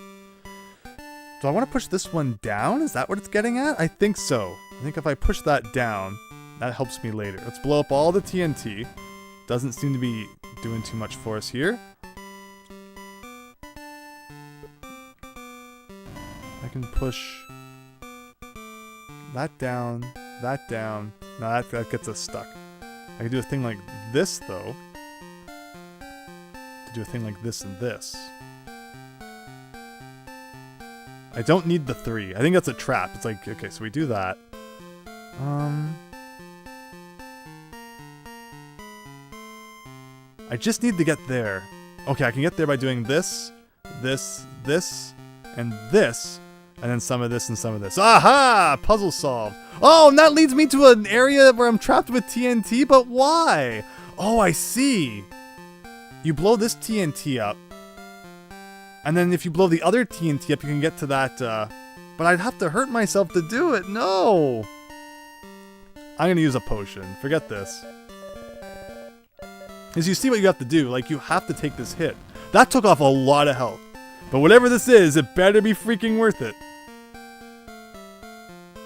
Do I want to push this one down? Is that what it's getting at? I think so. I think if I push that down, that helps me later. Let's blow up all the TNT. Doesn't seem to be doing too much for us here. I can push that down, that down. No, that gets us stuck. I can do a thing like this, though. To do a thing like this and this. I don't need the 3. I think that's a trap. It's like, okay, so we do that. I just need to get there. Okay, I can get there by doing this, this, this, and this, and then some of this and some of this. Aha! Puzzle solved. Oh, and that leads me to an area where I'm trapped with TNT, but why? Oh, I see. You blow this TNT up, and then if you blow the other TNT up, you can get to that, but I'd have to hurt myself to do it. No! I'm gonna use a potion. Forget this. Because you see what you have to do. Like, you have to take this hit. That took off a lot of health. But whatever this is, it better be freaking worth it.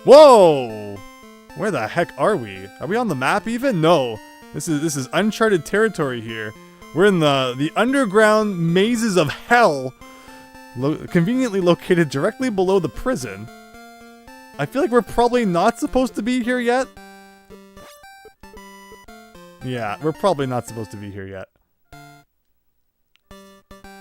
Whoa! Where the heck are we? Are we on the map even? No. This is uncharted territory here. We're in the underground mazes of hell, conveniently located directly below the prison. I feel like we're probably not supposed to be here yet. Yeah, we're probably not supposed to be here yet.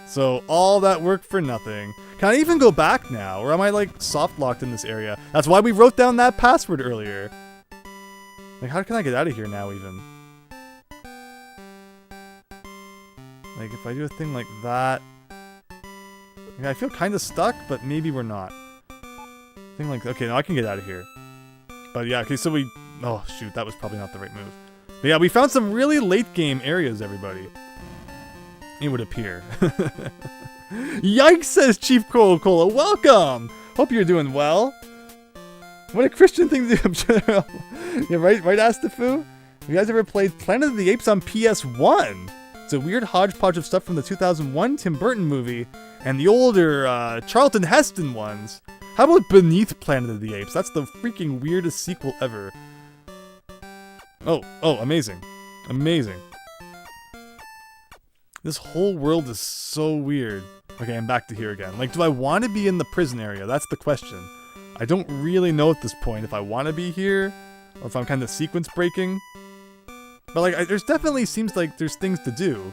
So, all that work for nothing. Can I even go back now? Or am I, like, soft-locked in this area? That's why we wrote down that password earlier. Like, how can I get out of here now, even? Like, if I do a thing like that... Like, I feel kind of stuck, but maybe we're not. Thing like... Okay, now I can get out of here. But yeah, okay, so we... Oh, shoot, that was probably not the right move. But yeah, we found some really late-game areas, everybody. It would appear. Yikes, says Chief Cola Cola. Welcome! Hope you're doing well. What a Christian thing to do. Yeah, right, Astafu? Have you guys ever played Planet of the Apes on PS1? It's a weird hodgepodge of stuff from the 2001 Tim Burton movie and the older Charlton Heston ones. How about Beneath Planet of the Apes? That's the freaking weirdest sequel ever. Oh, amazing. Amazing. This whole world is so weird. Okay, I'm back to here again. Like, do I want to be in the prison area? That's the question. I don't really know at this point if I want to be here or if I'm kind of sequence breaking. But, like, there's definitely seems like there's things to do.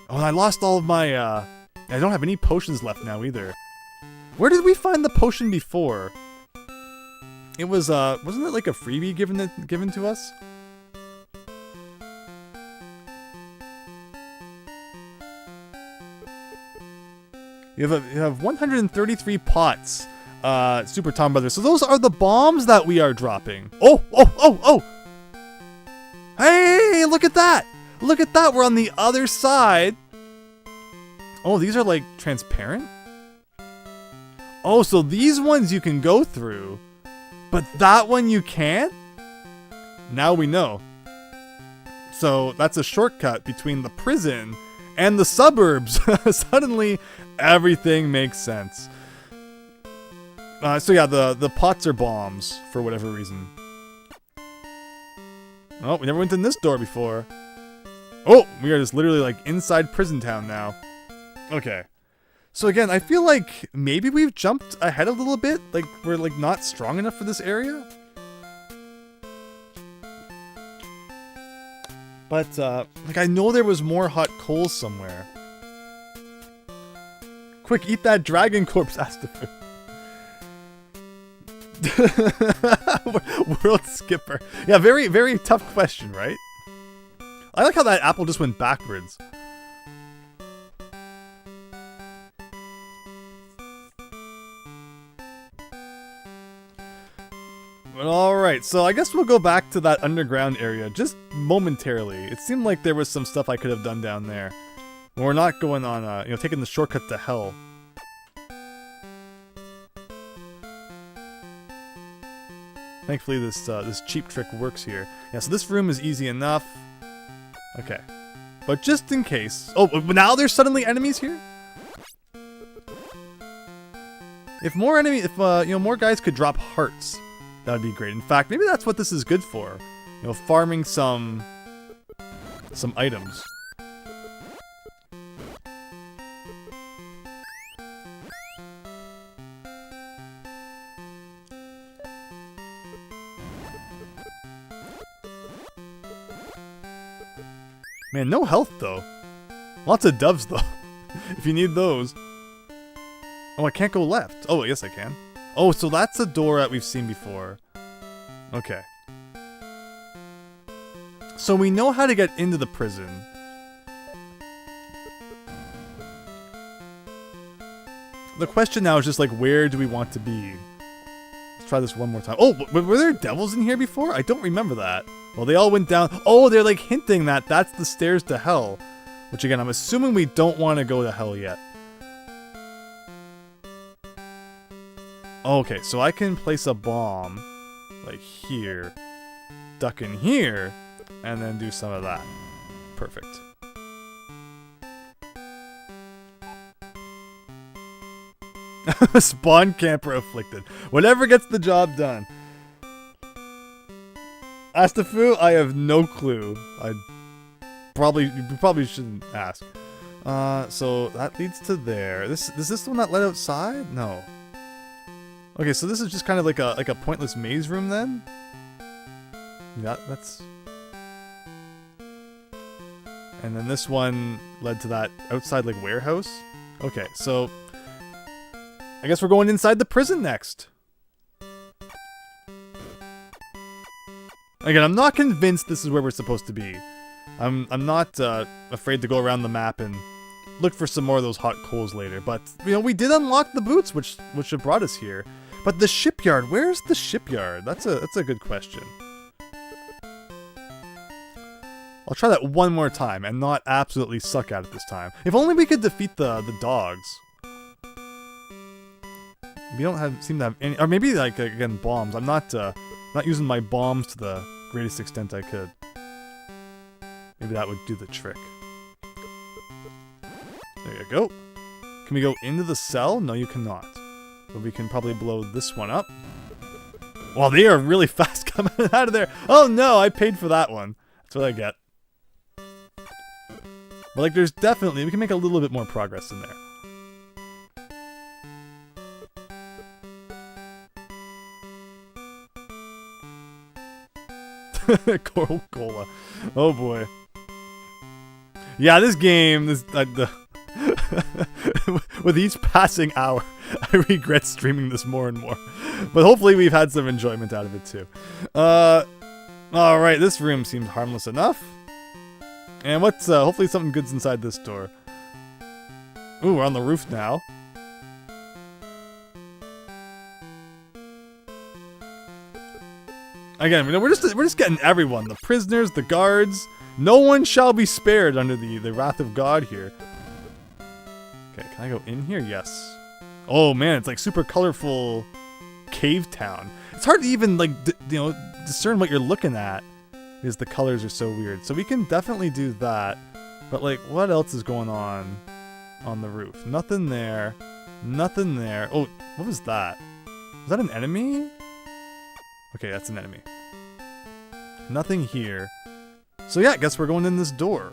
Oh, and I lost all of my, I don't have any potions left now either. Where did we find the potion before? It was, wasn't it like a freebie given to us? You have 133 pots, Super Tom Brothers. So those are the bombs that we are dropping. Oh! Hey, look at that! Look at that, we're on the other side. Oh, these are like transparent? Oh, so these ones you can go through, but that one you can't? Now we know. So that's a shortcut between the prison and the suburbs. Suddenly, everything makes sense. So yeah, the pots are bombs for whatever reason. Oh, we never went in this door before. Oh, we are just literally like inside prison town now. Okay. So again, I feel like maybe we've jumped ahead a little bit. Like, we're like not strong enough for this area. But, like, I know there was more hot coals somewhere. Quick, eat that dragon corpse, Astafu. World skipper. Yeah, very, very tough question, right? I like how that apple just went backwards. Alright, so I guess we'll go back to that underground area just momentarily. It seemed like there was some stuff I could have done down there. We're not going on, taking the shortcut to hell. Thankfully this cheap trick works here. Yeah, so this room is easy enough. Okay. But just in case... Oh, now there's suddenly enemies here? If more more guys could drop hearts, that would be great. In fact, maybe that's what this is good for. Farming some items. Man, no health though. Lots of doves though, if you need those. Oh, I can't go left. Oh, yes I can. Oh, so that's a door that we've seen before. Okay. So we know how to get into the prison. The question now is just like, where do we want to be? Let's try this one more time. Oh, were there devils in here before? I don't remember that. Well, they all went down. Oh, they're like hinting that that's the stairs to hell. Which again, I'm assuming we don't want to go to hell yet. Okay, so I can place a bomb like here, duck in here, and then do some of that. Perfect. Spawn camper afflicted. Whatever gets the job done. Astafu, I have no clue. You probably shouldn't ask. So that leads to there. Is this the one that led outside? No. Okay, so this is just kind of like a pointless maze room then? Yeah, that's... And then this one led to that outside like warehouse? Okay, so... I guess we're going inside the prison next. Again, I'm not convinced this is where we're supposed to be. I'm not afraid to go around the map and look for some more of those hot coals later. But, you know, we did unlock the boots, which have brought us here. But the shipyard, where's the shipyard? That's a good question. I'll try that one more time and not absolutely suck at it this time. If only we could defeat the dogs. We don't seem to have any, or maybe like again bombs. I'm not using my bombs to the greatest extent I could. Maybe that would do the trick. There you go. Can we go into the cell? No, you cannot. But we can probably blow this one up. Well, they are really fast coming out of there. Oh no, I paid for that one. That's what I get. But like, there's definitely, we can make a little bit more progress in there. Coral Cola. Oh boy. Yeah, this game, with each passing hour, I regret streaming this more and more. But hopefully we've had some enjoyment out of it too. Alright, this room seems harmless enough. And what's, hopefully something good's inside this door. Ooh, we're on the roof now. Again, we're just getting everyone. The prisoners, the guards. No one shall be spared under the wrath of God here. Okay, can I go in here? Yes. Oh man, it's like super colorful cave town. It's hard to even like discern what you're looking at because the colors are so weird. So we can definitely do that. But like, what else is going on the roof? Nothing there. Nothing there. Oh, what was that? Was that an enemy? Okay, that's an enemy. Nothing here. So yeah, I guess we're going in this door.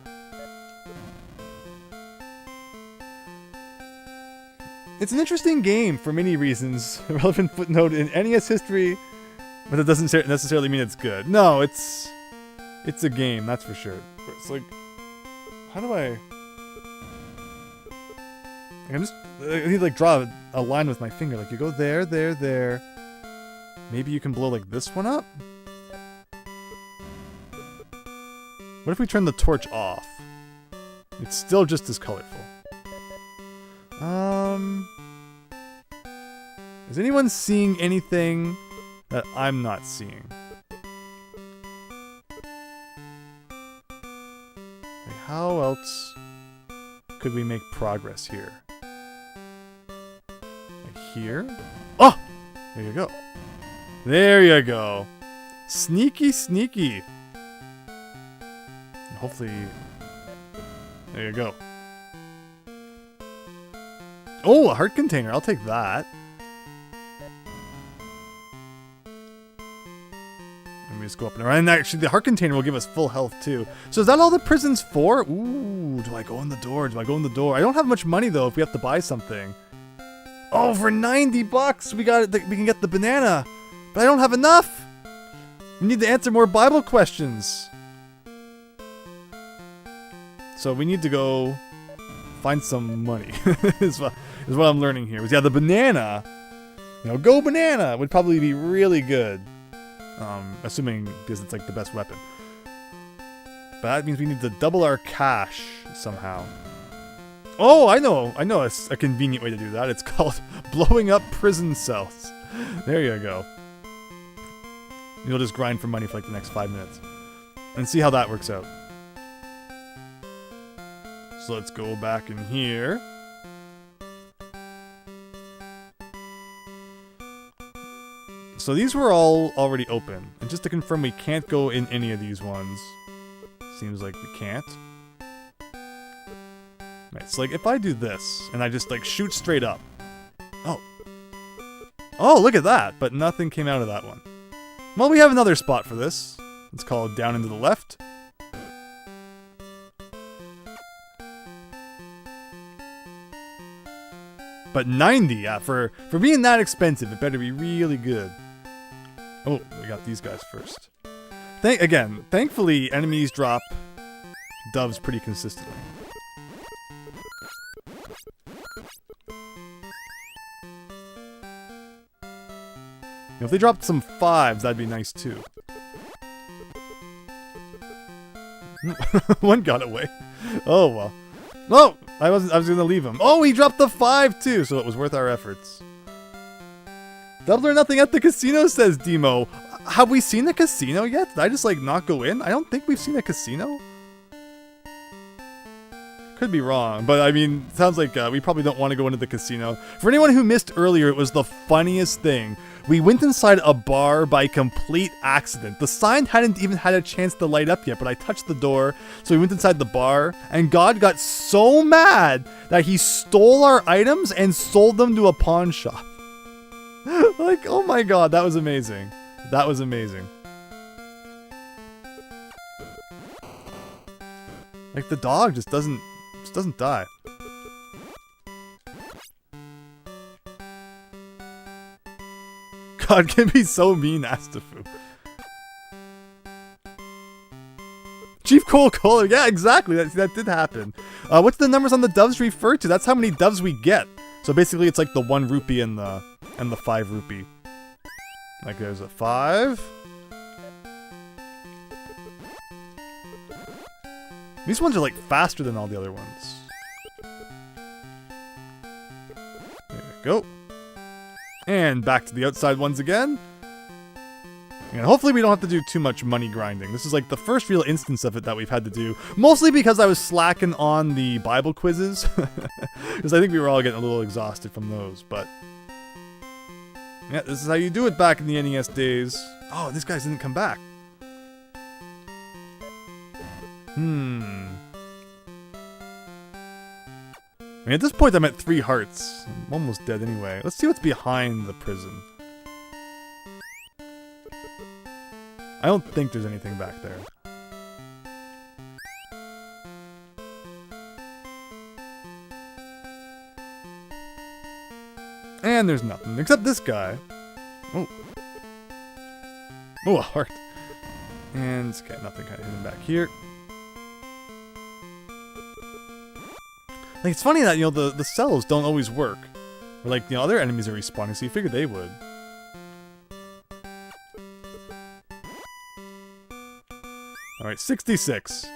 It's an interesting game for many reasons. A relevant footnote in NES history, but that doesn't necessarily mean it's good. No, it's a game, that's for sure. It's like, how do I need to like draw a line with my finger. Like you go there, there, there. Maybe you can blow like this one up? What if we turn the torch off? It's still just as colorful. Is anyone seeing anything that I'm not seeing? Like how else could we make progress here? Like here? Oh! There you go. There you go. Sneaky, sneaky. Hopefully... There you go. Oh, a heart container. I'll take that. Let me just go up and around. And actually, the heart container will give us full health, too. So is that all the prison's for? Ooh, do I go in the door? Do I go in the door? I don't have much money, though, if we have to buy something. Oh, for 90 bucks, we can get the banana. But I don't have enough. We need to answer more Bible questions. So we need to go find some money. is what I'm learning here. Yeah, the banana. You know, go banana would probably be really good. Assuming because it's like the best weapon. But that means we need to double our cash somehow. Oh, I know a convenient way to do that. It's called blowing up prison cells. There you go. You'll just grind for money for like the next 5 minutes. And see how that works out. So let's go back in here. So these were all already open. And just to confirm, we can't go in any of these ones. Seems like we can't. Right, so like if I do this, and I just like shoot straight up. Oh. Oh, look at that! But nothing came out of that one. Well, we have another spot for this. It's called down and to the left. But 90, yeah, for being that expensive, it better be really good. Oh, we got these guys first. Thankfully, enemies drop doves pretty consistently. You know, if they dropped some 5s, that'd be nice too. One got away. Oh well. No, I was gonna leave him. Oh, he dropped the 5 too, so it was worth our efforts. Double or nothing at the casino, says Demo. Have we seen the casino yet? Did I just like not go in? I don't think we've seen a casino. Could be wrong, but I mean, it sounds like we probably don't want to go into the casino. For anyone who missed earlier, it was the funniest thing. We went inside a bar by complete accident. The sign hadn't even had a chance to light up yet, but I touched the door, so we went inside the bar, and God got so mad that he stole our items and sold them to a pawn shop. Like, oh my God, that was amazing. That was amazing. Like, the dog just doesn't die. God can be so mean, Astafu. Chief Cola, yeah, exactly. That did happen. What's the numbers on the doves refer to? That's how many doves we get. So basically, it's like the 1 rupee and the 5 rupee. Like there's a 5. These ones are like faster than all the other ones. There we go. And back to the outside ones again. And hopefully we don't have to do too much money grinding. This is like the first real instance of it that we've had to do. Mostly because I was slacking on the Bible quizzes. Because I think we were all getting a little exhausted from those. But yeah, this is how you do it back in the NES days. Oh, this guy didn't come back. I mean, at this point I'm at 3 hearts. I'm almost dead anyway. Let's see what's behind the prison. I don't think there's anything back there. And there's nothing, except this guy. Oh. Oh, a heart. And, okay, nothing kind of hidden back here. Like, it's funny that, you know, the cells don't always work. Or, like, you know, other enemies are respawning, so you figure they would. Alright, 66.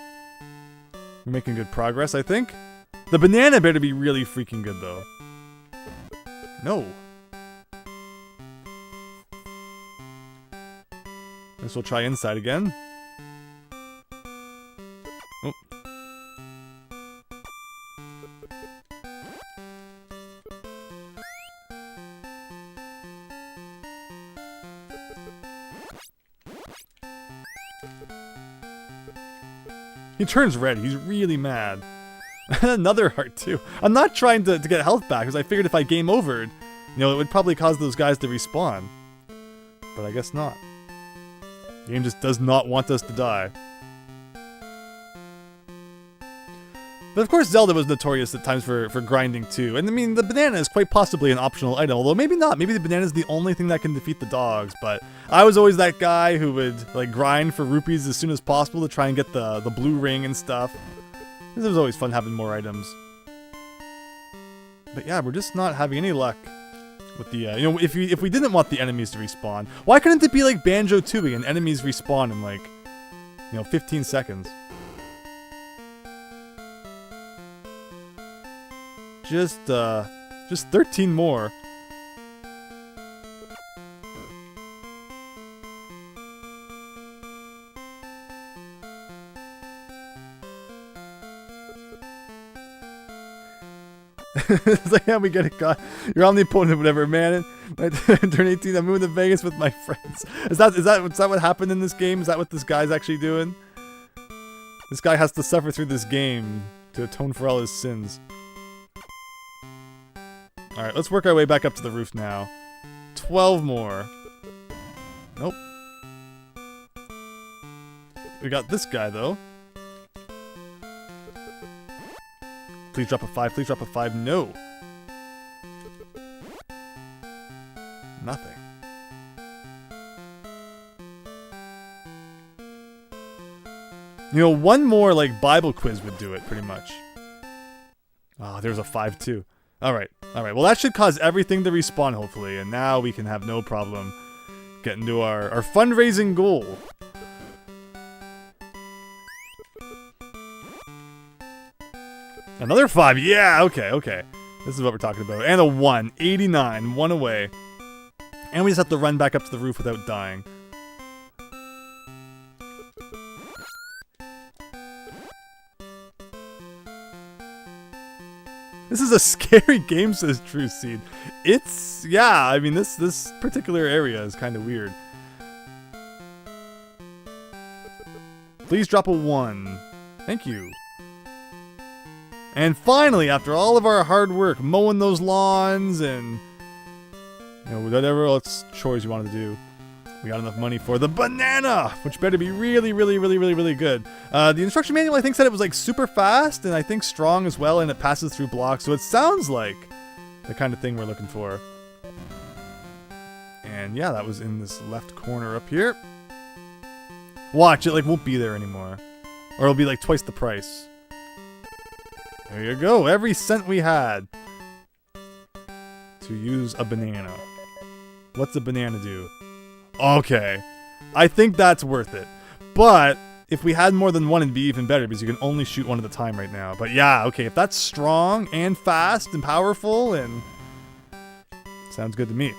We're making good progress, I think. The banana better be really freaking good, though. No. Guess we'll try inside again. Oh. He turns red. He's really mad. Another heart, too. I'm not trying to get health back, because I figured if I game overed, you know, it would probably cause those guys to respawn. But I guess not. The game just does not want us to die. But of course Zelda was notorious at times for grinding too. And I mean, the banana is quite possibly an optional item, although maybe not. Maybe the banana is the only thing that can defeat the dogs. But I was always that guy who would like grind for rupees as soon as possible to try and get the blue ring and stuff. It was always fun having more items. But yeah, we're just not having any luck with the, you know, if we didn't want the enemies to respawn, why couldn't it be like Banjo-Tooie and enemies respawn in like, you know, 15 seconds? just 13 more. It's like, yeah, we get it, God. You're omnipotent, whatever, man. When I turn 18, I'm moving to Vegas with my friends. Is that what happened in this game? Is that what this guy's actually doing? This guy has to suffer through this game to atone for all his sins. Alright, let's work our way back up to the roof now. 12 more. Nope. We got this guy, though. Please drop a 5, please drop a 5. No. Nothing. You know, one more, like, Bible quiz would do it, pretty much. Oh, there's a 5, too. Alright, alright. Well, that should cause everything to respawn, hopefully. And now we can have no problem getting to our fundraising goal. Another 5. Yeah, okay, okay. This is what we're talking about. And a 1. 89. 1 away. And we just have to run back up to the roof without dying. This is a scary game, says True Seed. It's, yeah, I mean, this particular area is kind of weird. Please drop a 1. Thank you. And finally, after all of our hard work, mowing those lawns and, you know, whatever else chores you wanted to do, we got enough money for the banana, which better be really, really, really, really, really good. The instruction manual, I think, said it was like super fast, and I think strong as well, and it passes through blocks, so it sounds like the kind of thing we're looking for. And yeah, that was in this left corner up here. Watch, it like won't be there anymore. Or it'll be like twice the price. There you go, every cent we had to use a banana. What's a banana do? Okay, I think that's worth it. But if we had more than one, it'd be even better because you can only shoot one at a time right now. But yeah, okay, if that's strong and fast and powerful, and sounds good to me.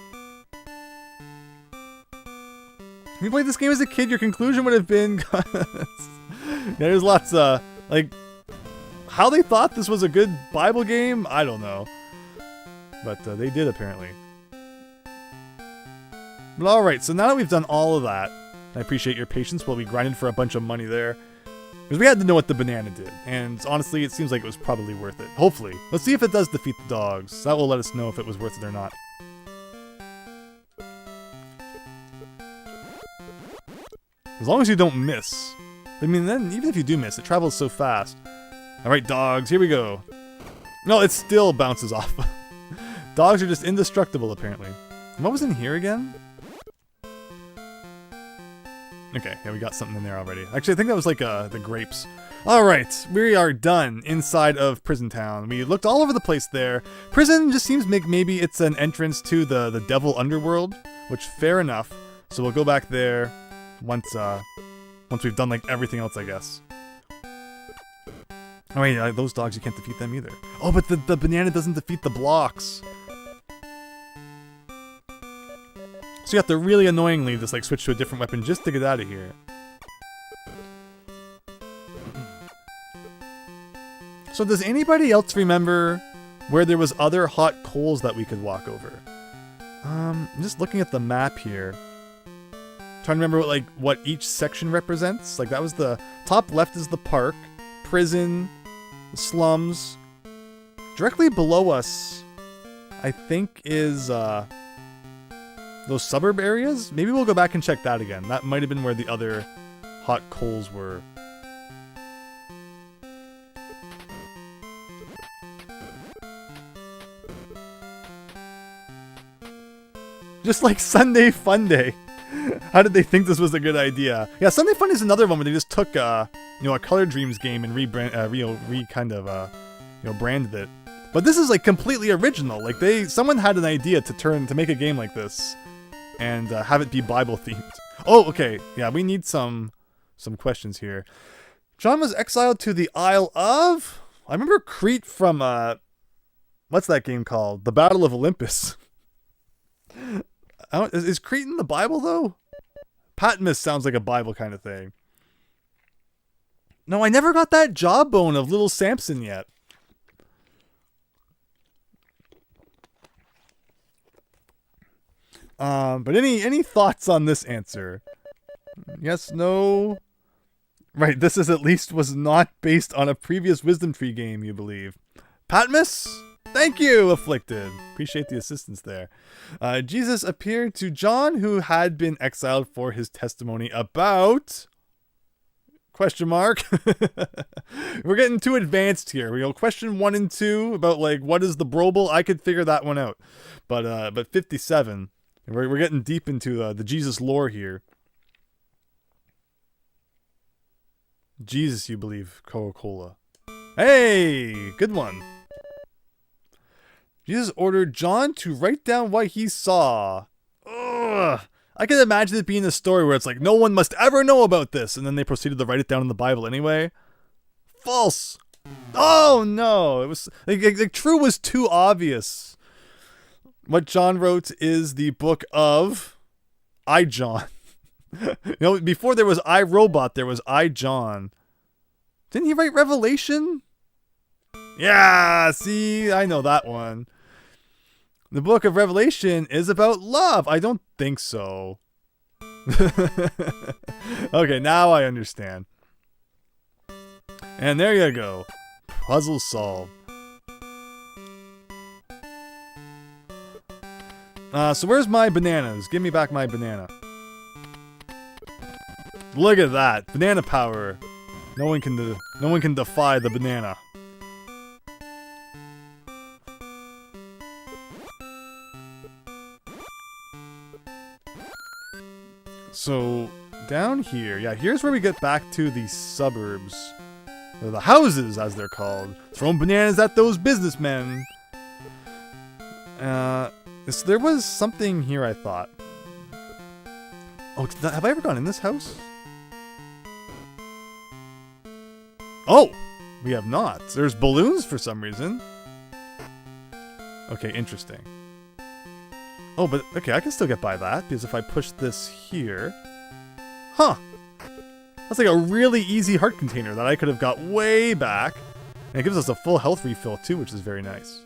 If you played this game as a kid, your conclusion would have been there's lots of like how they thought this was a good Bible game, I don't know. But they did, apparently. But alright, so now that we've done all of that, I appreciate your patience while we grinded for a bunch of money there. Because we had to know what the banana did, and honestly, it seems like it was probably worth it. Hopefully. Let's see if it does defeat the dogs. That will let us know if it was worth it or not. As long as you don't miss. I mean, then, even if you do miss, it travels so fast. Alright, dogs, here we go. No, it still bounces off. Dogs are just indestructible, apparently. And what was in here again? Okay, yeah, we got something in there already. Actually, I think that was like the grapes. Alright, we are done inside of Prison Town. We looked all over the place there. Prison just seems like maybe it's an entrance to the devil underworld, which, fair enough. So we'll go back there once we've done like everything else, I guess. Oh wait, those dogs, you can't defeat them either. Oh, but the banana doesn't defeat the blocks. So you have to really annoyingly just like switch to a different weapon just to get out of here. So does anybody else remember where there was other hot coals that we could walk over? I'm just looking at the map here. Trying to remember what each section represents. Like that was the top left is the park, prison, the slums. Directly below us, I think, is those suburb areas. Maybe we'll go back and check that again. That might have been where the other hot coals were. Just like Sunday Fun Day. How did they think this was a good idea? Yeah, Sunday Fun is another one where they just took a Color Dreams game and branded it. But this is like completely original. Like someone had an idea to make a game like this and have it be Bible themed. Oh, okay. Yeah, we need some questions here. John was exiled to the Isle of. I remember Crete from what's that game called? The Battle of Olympus. Is Crete in the Bible, though? Patmos sounds like a Bible kind of thing. No, I never got that jawbone of little Samson yet. But any thoughts on this answer? Yes, no? Right, this is at least was not based on a previous Wisdom Tree game, you believe. Patmos? Thank you, Afflicted. Appreciate the assistance there. Jesus appeared to John, who had been exiled for his testimony about... Question mark. We're getting too advanced here. We go question 1 and 2 about like what is the Brobel. I could figure that one out, but 57. We're getting deep into the Jesus lore here. Jesus, you believe Coca-Cola? Hey, good one. Jesus ordered John to write down what he saw. Ugh. I can imagine it being a story where it's like, no one must ever know about this. And then they proceeded to write it down in the Bible anyway. False. Oh, no. It was like true was too obvious. What John wrote is the book of I, John. Before there was I, Robot, there was I, John. Didn't he write Revelation? Yeah, see, I know that one. The book of Revelation is about love. I don't think so. Okay, now I understand. And there you go. Puzzle solved. So where's my bananas? Give me back my banana. Look at that. Banana power. No one can defy the banana. So, down here, yeah, here's where we get back to the suburbs. Or the houses, as they're called. Throwing bananas at those businessmen. So there was something here, I thought. Oh, have I ever gone in this house? Oh! We have not. There's balloons for some reason. Okay, interesting. Oh, but okay, I can still get by that, because if I push this here... Huh! That's like a really easy heart container that I could have got way back. And it gives us a full health refill too, which is very nice.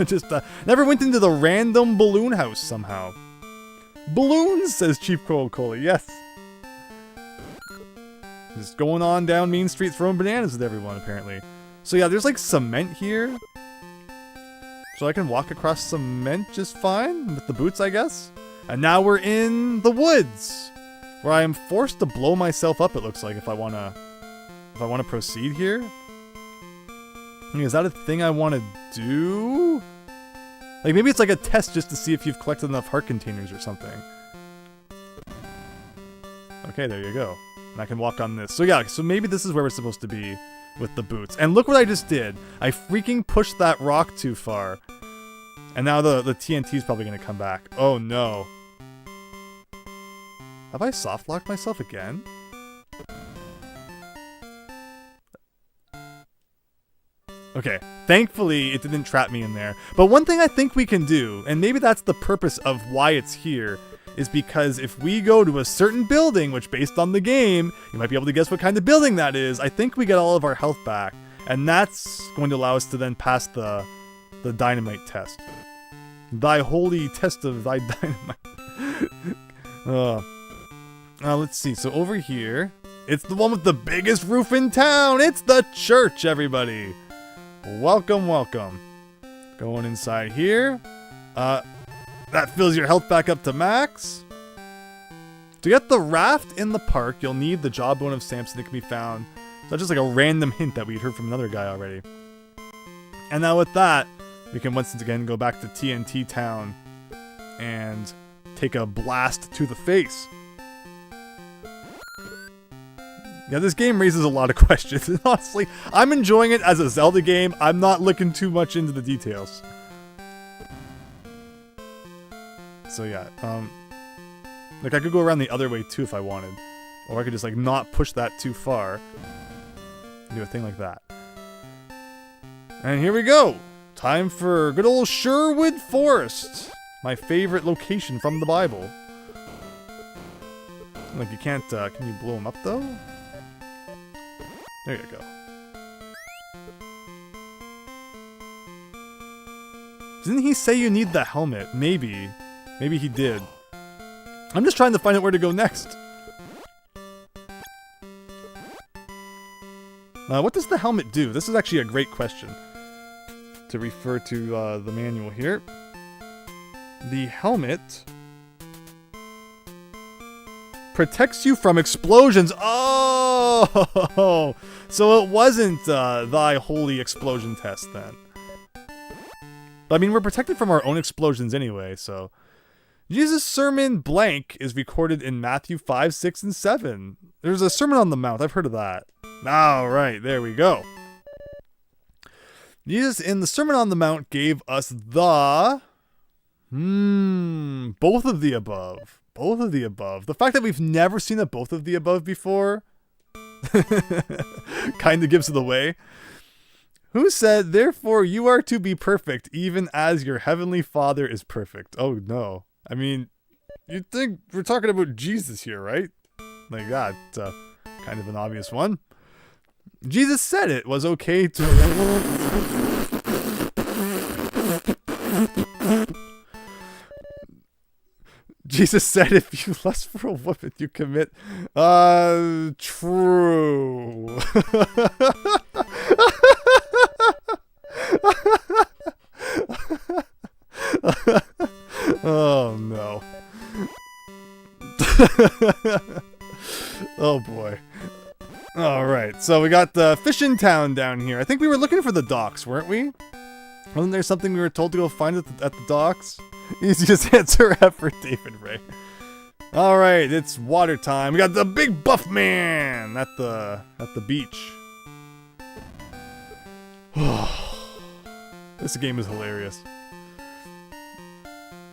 Just never went into the random balloon house somehow. Balloons, says Chief Coca-Cola, yes. Just going on down Main Street throwing bananas with everyone, apparently. So yeah, there's like cement here. So I can walk across cement just fine with the boots, I guess. And now we're in the woods, where I am forced to blow myself up, it looks like, if I wanna proceed here. I mean, is that a thing I want to do? Like, maybe it's like a test just to see if you've collected enough heart containers or something. Okay, there you go. And I can walk on this. So yeah, so maybe this is where we're supposed to be with the boots. And look what I just did. I freaking pushed that rock too far. And now the TNT is probably going to come back. Oh no. Have I soft locked myself again? Okay, thankfully it didn't trap me in there. But one thing I think we can do, and maybe that's the purpose of why it's here, is because if we go to a certain building, which based on the game, you might be able to guess what kind of building that is, I think we get all of our health back. And that's going to allow us to then pass the dynamite test. Thy holy test of thy dynamite. Let's see, so over here, it's the one with the biggest roof in town! It's the church, everybody! Welcome, welcome. Going inside here. That fills your health back up to max. To get the raft in the park, you'll need the jawbone of Samson that can be found. So that's just like a random hint that we'd heard from another guy already. And now with that, we can once again go back to TNT Town and take a blast to the face. Yeah, this game raises a lot of questions, and honestly, I'm enjoying it as a Zelda game. I'm not looking too much into the details. So yeah, like I could go around the other way too if I wanted. Or I could just like not push that too far. Do a thing like that. And here we go! Time for good old Sherwood Forest. My favorite location from the Bible. Like, you can't, can you blow him up, though? There you go. Didn't he say you need the helmet? Maybe. Maybe he did. I'm just trying to find out where to go next. What does the helmet do? This is actually a great question to refer to the manual here. The helmet protects you from explosions. Oh! So it wasn't thy holy explosion test then. But I mean, we're protected from our own explosions anyway, so... Jesus' sermon blank is recorded in Matthew 5, 6, and 7. There's a Sermon on the Mount. I've heard of that. Alright, there we go. Jesus in the Sermon on the Mount gave us the... both of the above. Both of the above. The fact that we've never seen a both of the above before kind of gives it away. Who said, therefore you are to be perfect, even as your heavenly Father is perfect? Oh no. I mean, you'd think we're talking about Jesus here, right? Like that, kind of an obvious one. Jesus said it was okay to... Jesus said if you lust for a woman, you commit... True. Oh, no. Oh, boy. Alright, so we got the fishing town down here. I think we were looking for the docks, weren't we? Wasn't there something we were told to go find at the docks? Easiest answer ever, David Ray. Alright, it's water time. We got the big buff man at the beach. This game is hilarious.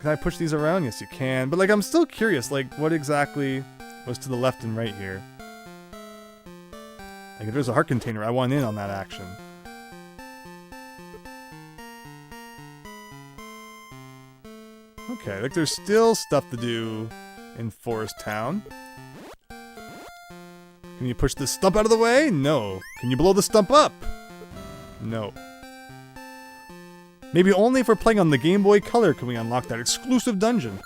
Can I push these around? Yes, you can. But, like, I'm still curious, like, what exactly was to the left and right here? Like, if there's a heart container, I want in on that action. Okay, like, there's still stuff to do in Forest Town. Can you push this stump out of the way? No. Can you blow the stump up? No. Maybe only if we're playing on the Game Boy Color can we unlock that exclusive dungeon.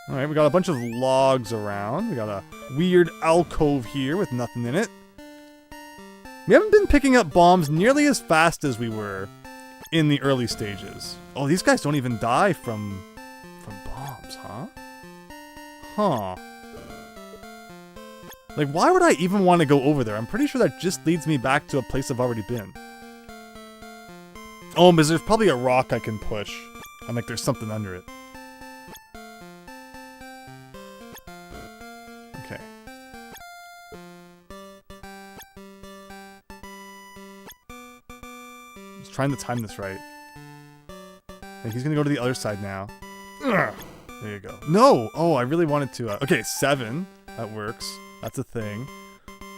Alright, we got a bunch of logs around. We got a weird alcove here with nothing in it. We haven't been picking up bombs nearly as fast as we were in the early stages. Oh, these guys don't even die from bombs, huh? Huh. Like, why would I even want to go over there? I'm pretty sure that just leads me back to a place I've already been. Oh, because there's probably a rock I can push. And, like, there's something under it. Okay. Just trying to time this right. Like, he's gonna go to the other side now. Ugh. There you go. No! Oh, I really wanted to... okay, 7. That works. That's a thing.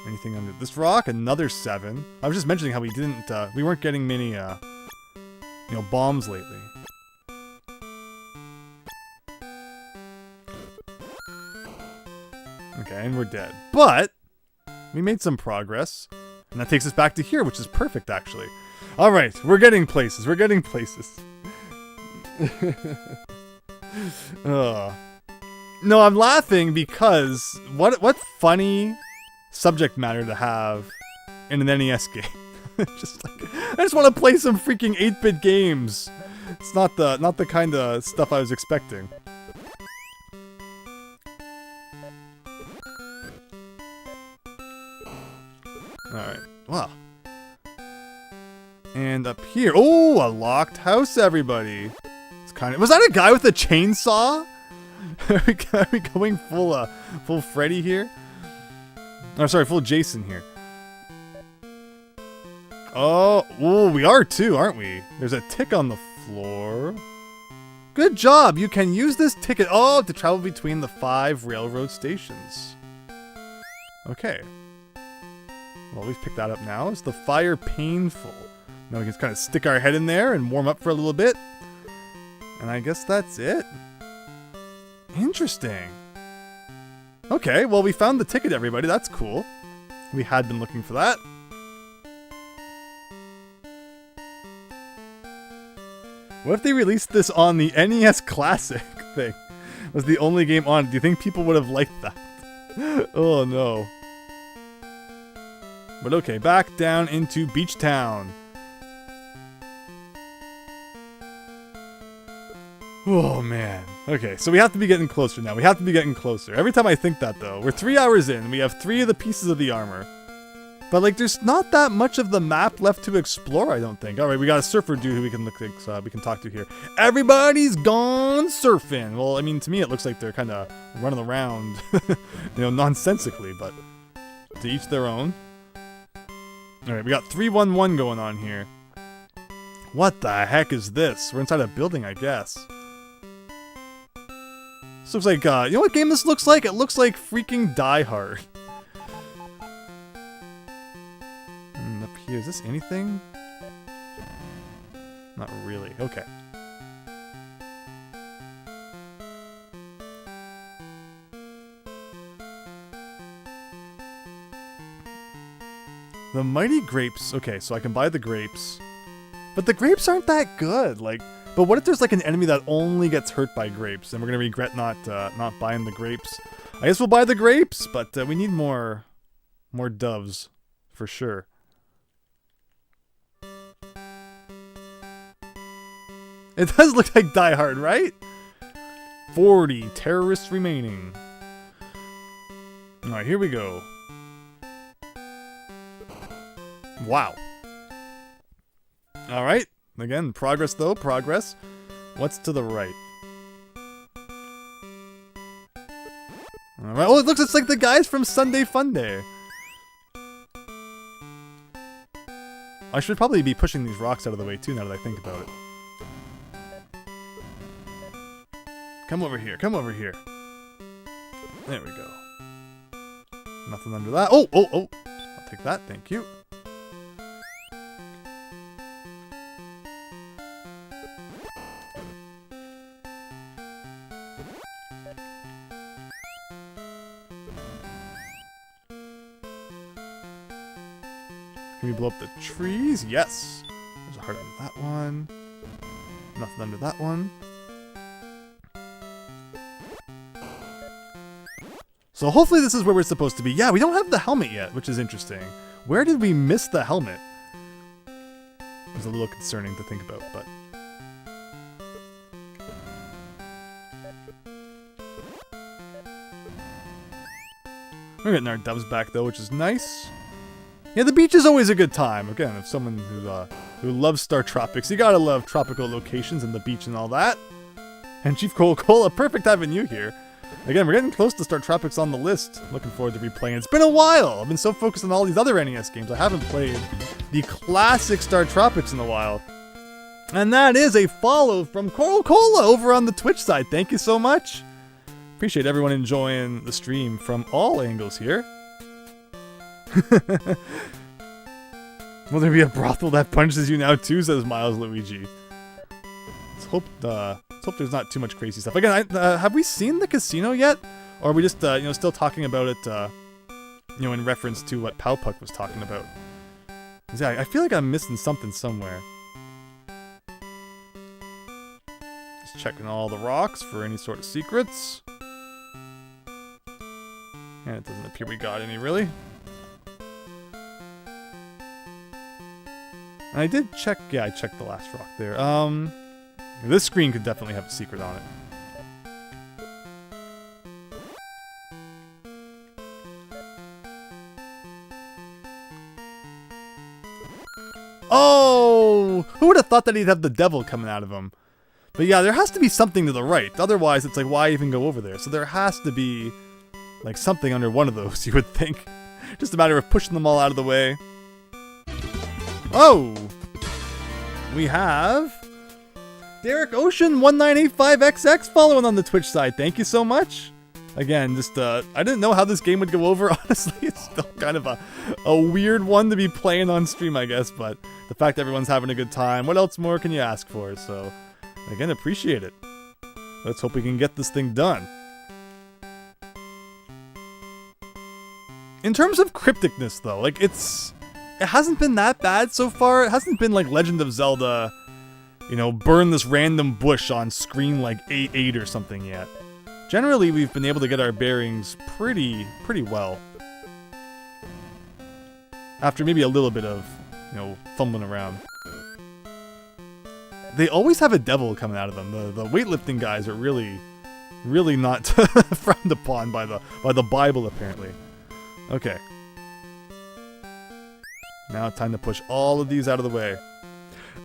Anything under this rock? Another 7. I was just mentioning how we didn't, we weren't getting many, you know, bombs lately. Okay, and we're dead. But, we made some progress. And that takes us back to here, which is perfect, actually. Alright, we're getting places. We're getting places. No, I'm laughing because what funny subject matter to have in an NES game. Just like, I just want to play some freaking 8-bit games. It's not the kind of stuff I was expecting. Alright, wow. And up here, oh, a locked house, everybody. It's kind of, was that a guy with a chainsaw? Are we going full Freddy here? Oh, sorry, full Jason here. Oh, ooh, we are too, aren't we? There's a tick on the floor. Good job! You can use this ticket, to travel between the 5 railroad stations. Okay. Well, we've picked that up now. Is the fire painful? Now we can kind of stick our head in there and warm up for a little bit. And I guess that's it. Interesting. Okay, well, we found the ticket, everybody. That's cool. We had been looking for that. What if they released this on the NES Classic thing? Was the only game on it. Do you think people would have liked that? Oh, no. But okay, back down into Beach Town. Oh, man. Okay, so we have to be getting closer now. We have to be getting closer. Every time I think that, though, we're 3 hours in. We have 3 of the pieces of the armor. But, like, there's not that much of the map left to explore, I don't think. All right, we got a surfer dude who we can we can talk to here. Everybody's gone surfing. Well, I mean, to me, it looks like they're kind of running around, nonsensically, but to each their own. All right, we got 311 going on here. What the heck is this? We're inside a building, I guess. This looks like, you know what game this looks like? It looks like freaking Die Hard. Up here, is this anything? Not really. Okay. The mighty grapes. Okay, so I can buy the grapes. But the grapes aren't that good. Like, but what if there's like an enemy that only gets hurt by grapes, and we're gonna regret not buying the grapes? I guess we'll buy the grapes, but we need more doves for sure. It does look like Die Hard, right? 40 terrorists remaining. All right, here we go. Wow. All right. Again, progress though, progress. What's to the right? All right. Oh, it looks just like the guys from Sunday Fun Day. I should probably be pushing these rocks out of the way too now that I think about it. Come over here. Come over here. There we go. Nothing under that. Oh, oh, oh. I'll take that. Thank you. Can we blow up the trees? Yes. There's a heart under that one. Nothing under that one. So hopefully this is where we're supposed to be. Yeah, we don't have the helmet yet, which is interesting. Where did we miss the helmet? It's a little concerning to think about, but... We're getting our doves back though, which is nice. Yeah, the beach is always a good time. Again, if someone who loves Star Tropics, you gotta love tropical locations and the beach and all that. And Chief Coca-Cola, perfect having you here. Again, we're getting close to Star Tropics on the list. Looking forward to replaying. It's been a while. I've been so focused on all these other NES games. I haven't played the classic Star Tropics in a while. And that is a follow from Coca-Cola over on the Twitch side. Thank you so much. Appreciate everyone enjoying the stream from all angles here. Will there be a brothel that punches you now too, says Miles Luigi. Let's hope there's not too much crazy stuff. Again, have we seen the casino yet? Or are we just, still talking about it, in reference to what Powpuck was talking about? Yeah, I feel like I'm missing something somewhere. Just checking all the rocks for any sort of secrets. And it doesn't appear we got any, really. And I did check, yeah, I checked the last rock there. This screen could definitely have a secret on it. Oh! Who would have thought that he'd have the devil coming out of him? But yeah, there has to be something to the right. Otherwise, it's like, why even go over there? So there has to be, like, something under one of those, you would think. Just a matter of pushing them all out of the way. Oh! We have Derek Ocean 1985XX following on the Twitch side. Thank you so much. Again, just I didn't know how this game would go over, honestly. It's still kind of a weird one to be playing on stream, I guess, but the fact that everyone's having a good time, what else more can you ask for? So, again, appreciate it. Let's hope we can get this thing done. In terms of crypticness, though, like, it hasn't been that bad so far. It hasn't been like Legend of Zelda, you know, burn this random bush on screen like 8 or something yet. Generally, we've been able to get our bearings pretty well. After maybe a little bit of, you know, fumbling around. They always have a devil coming out of them. The weightlifting guys are really not frowned upon by the Bible, apparently. Okay. Now time to push all of these out of the way.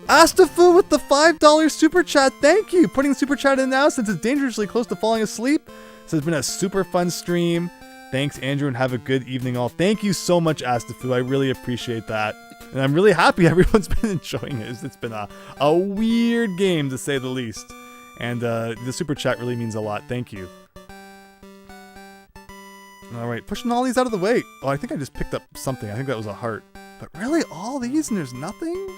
Astafu with the $5 super chat. Thank you. Putting super chat in now since it's dangerously close to falling asleep. So it's been a super fun stream. Thanks, Andrew, and have a good evening all. Thank you so much, Astafu. I really appreciate that. And I'm really happy everyone's been enjoying it. It's been a weird game, to say the least. And the super chat really means a lot. Thank you. Alright, pushing all these out of the way. Oh, I think I just picked up something. I think that was a heart. But really, all these and there's nothing?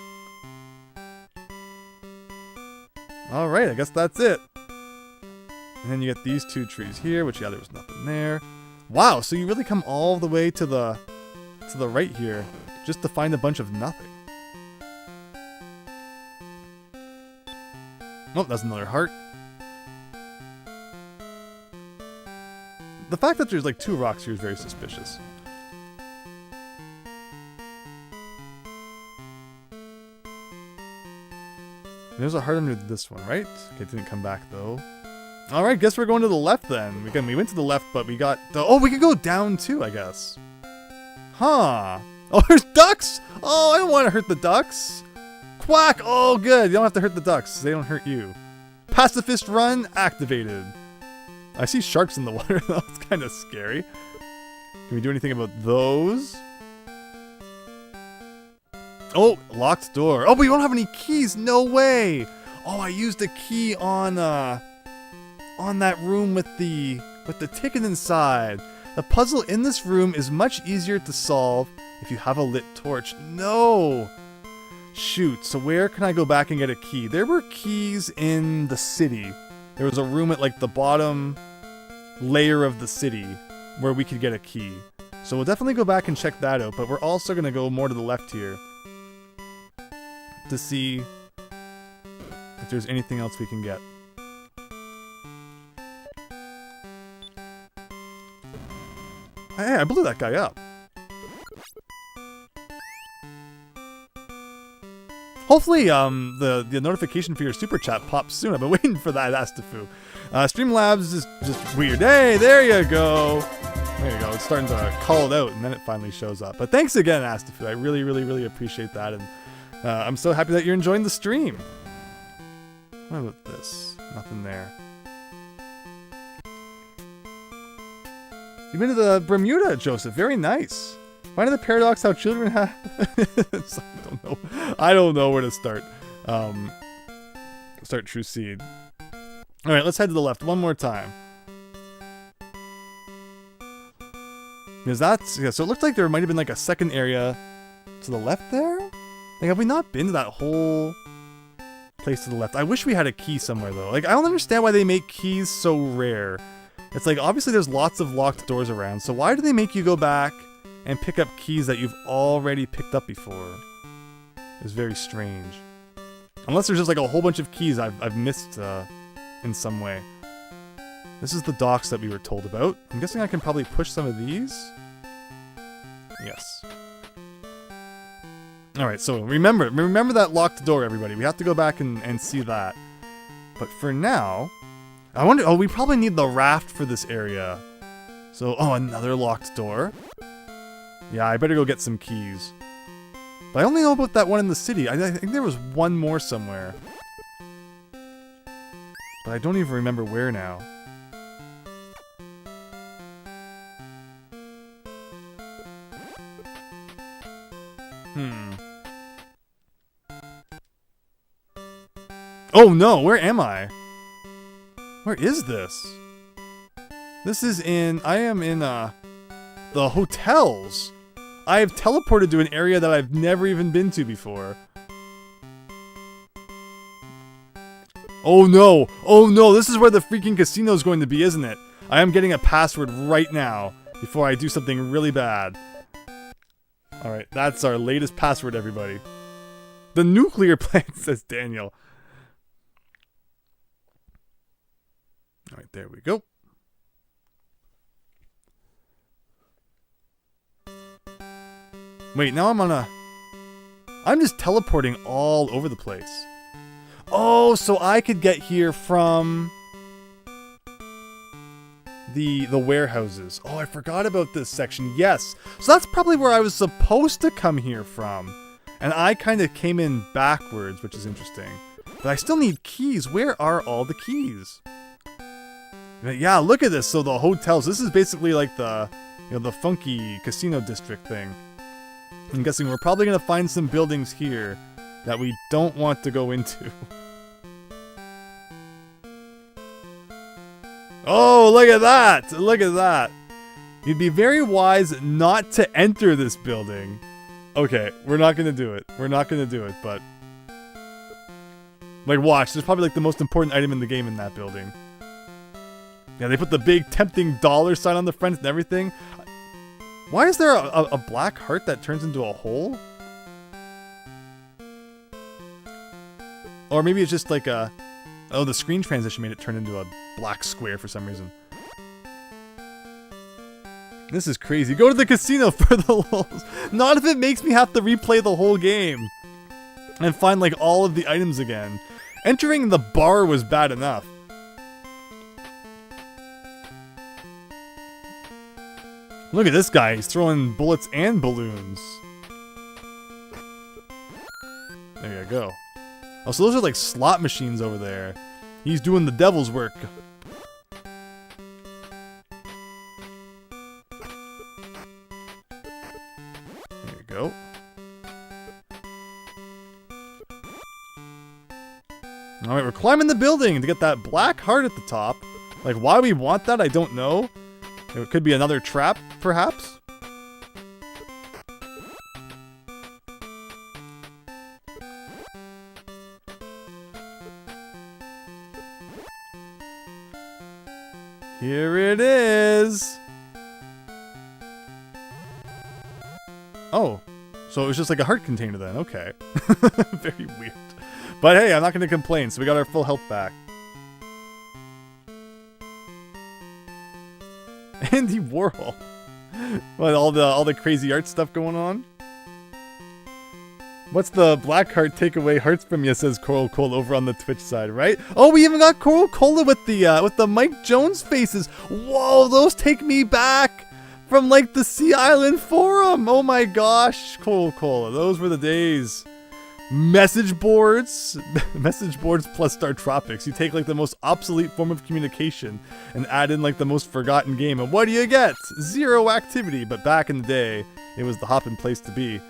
Alright, I guess that's it. And then you get these 2 trees here, which, yeah, there was nothing there. Wow, so you really come all the way to the right here just to find a bunch of nothing. Oh, that's another heart. The fact that there's like 2 rocks here is very suspicious. There's a heart under this one, right? Okay, it didn't come back though. Alright, guess we're going to the left then. We went to the left, but we got... Oh, we can go down too, I guess. Huh. Oh, there's ducks! Oh, I don't want to hurt the ducks. Quack! Oh, good. You don't have to hurt the ducks. They don't hurt you. Pacifist run activated. I see sharks in the water. That's kind of scary. Can we do anything about those? Oh, locked door. Oh, but we don't have any keys. No way. Oh, I used a key on that room with the ticket inside. The puzzle in this room is much easier to solve if you have a lit torch. No. Shoot. So where can I go back and get a key? There were keys in the city. There was a room at like the bottom layer of the city where we could get a key. So we'll definitely go back and check that out. But we're also going to go more to the left here to see if there's anything else we can get. Hey, I blew that guy up. Hopefully, the notification for your super chat pops soon. I've been waiting for that, Astafu. Streamlabs is just weird. Hey, there you go. There you go. It's starting to call it out, and then it finally shows up. But thanks again, Astafu. I really, really, really appreciate that, and I'm so happy that you're enjoying the stream. What about this? Nothing there. You've been to the Bermuda, Joseph. Very nice. Finding the paradox how children have... I don't know where to start. Start True Seed. Alright, let's head to the left one more time. Because that's... Yeah, so it looked like there might have been like a second area to the left there? Like, have we not been to that whole place to the left? I wish we had a key somewhere, though. Like, I don't understand why they make keys so rare. It's like, obviously there's lots of locked doors around, so why do they make you go back and pick up keys that you've already picked up before? It's very strange. Unless there's just like a whole bunch of keys I've missed in some way. This is the docks that we were told about. I'm guessing I can probably push some of these. Yes. Alright, so remember that locked door, everybody. We have to go back and see that. But for now, I wonder... Oh, we probably need the raft for this area. So, oh, another locked door. Yeah, I better go get some keys. But I only know about that one in the city. I think there was one more somewhere. But I don't even remember where now. Oh no, where am I? Where is this? This is in... I am in, the hotels. I have teleported to an area that I've never even been to before. Oh no! Oh no! This is where the freaking casino is going to be, isn't it? I am getting a password right now before I do something really bad. Alright, that's our latest password, everybody. The nuclear plant, says Daniel. Alright, there we go. Wait, now I'm on a... I'm just teleporting all over the place. Oh, so I could get here from... the warehouses. Oh, I forgot about this section. Yes. So that's probably where I was supposed to come here from. And I kind of came in backwards, which is interesting. But I still need keys. Where are all the keys? Yeah, look at this. So the hotels. This is basically like the, you know, the funky casino district thing. I'm guessing we're probably going to find some buildings here that we don't want to go into. Oh, look at that! Look at that! You'd be very wise not to enter this building. Okay, we're not gonna do it. We're not gonna do it, but... like, watch. There's probably, like, the most important item in the game in that building. Yeah, they put the big tempting dollar sign on the front and everything. Why is there a black heart that turns into a hole? Or maybe it's just like a... oh, the screen transition made it turn into a black square for some reason. This is crazy. Go to the casino for the lulz. Not if it makes me have to replay the whole game. And find, like, all of the items again. Entering the bar was bad enough. Look at this guy. He's throwing bullets and balloons. There you go. Oh, so those are like slot machines over there. He's doing the devil's work. There you go. Alright, we're climbing the building to get that black heart at the top. Like, why we want that, I don't know. It could be another trap, perhaps. Here it is! Oh, so it was just like a heart container then, okay. Very weird. But hey, I'm not going to complain, so we got our full health back. Andy Warhol. What, all the crazy art stuff going on? What's the black heart take away hearts from you, says Coral Cola over on the Twitch side, right? Oh, we even got Coral Cola with the Mike Jones faces. Whoa, those take me back from like the Sea Island forum. Oh my gosh, Coral Cola, those were the days. Message boards. Message boards plus Star Tropics. You take like the most obsolete form of communication and add in like the most forgotten game, and what do you get? Zero activity, but back in the day, it was the hopping place to be.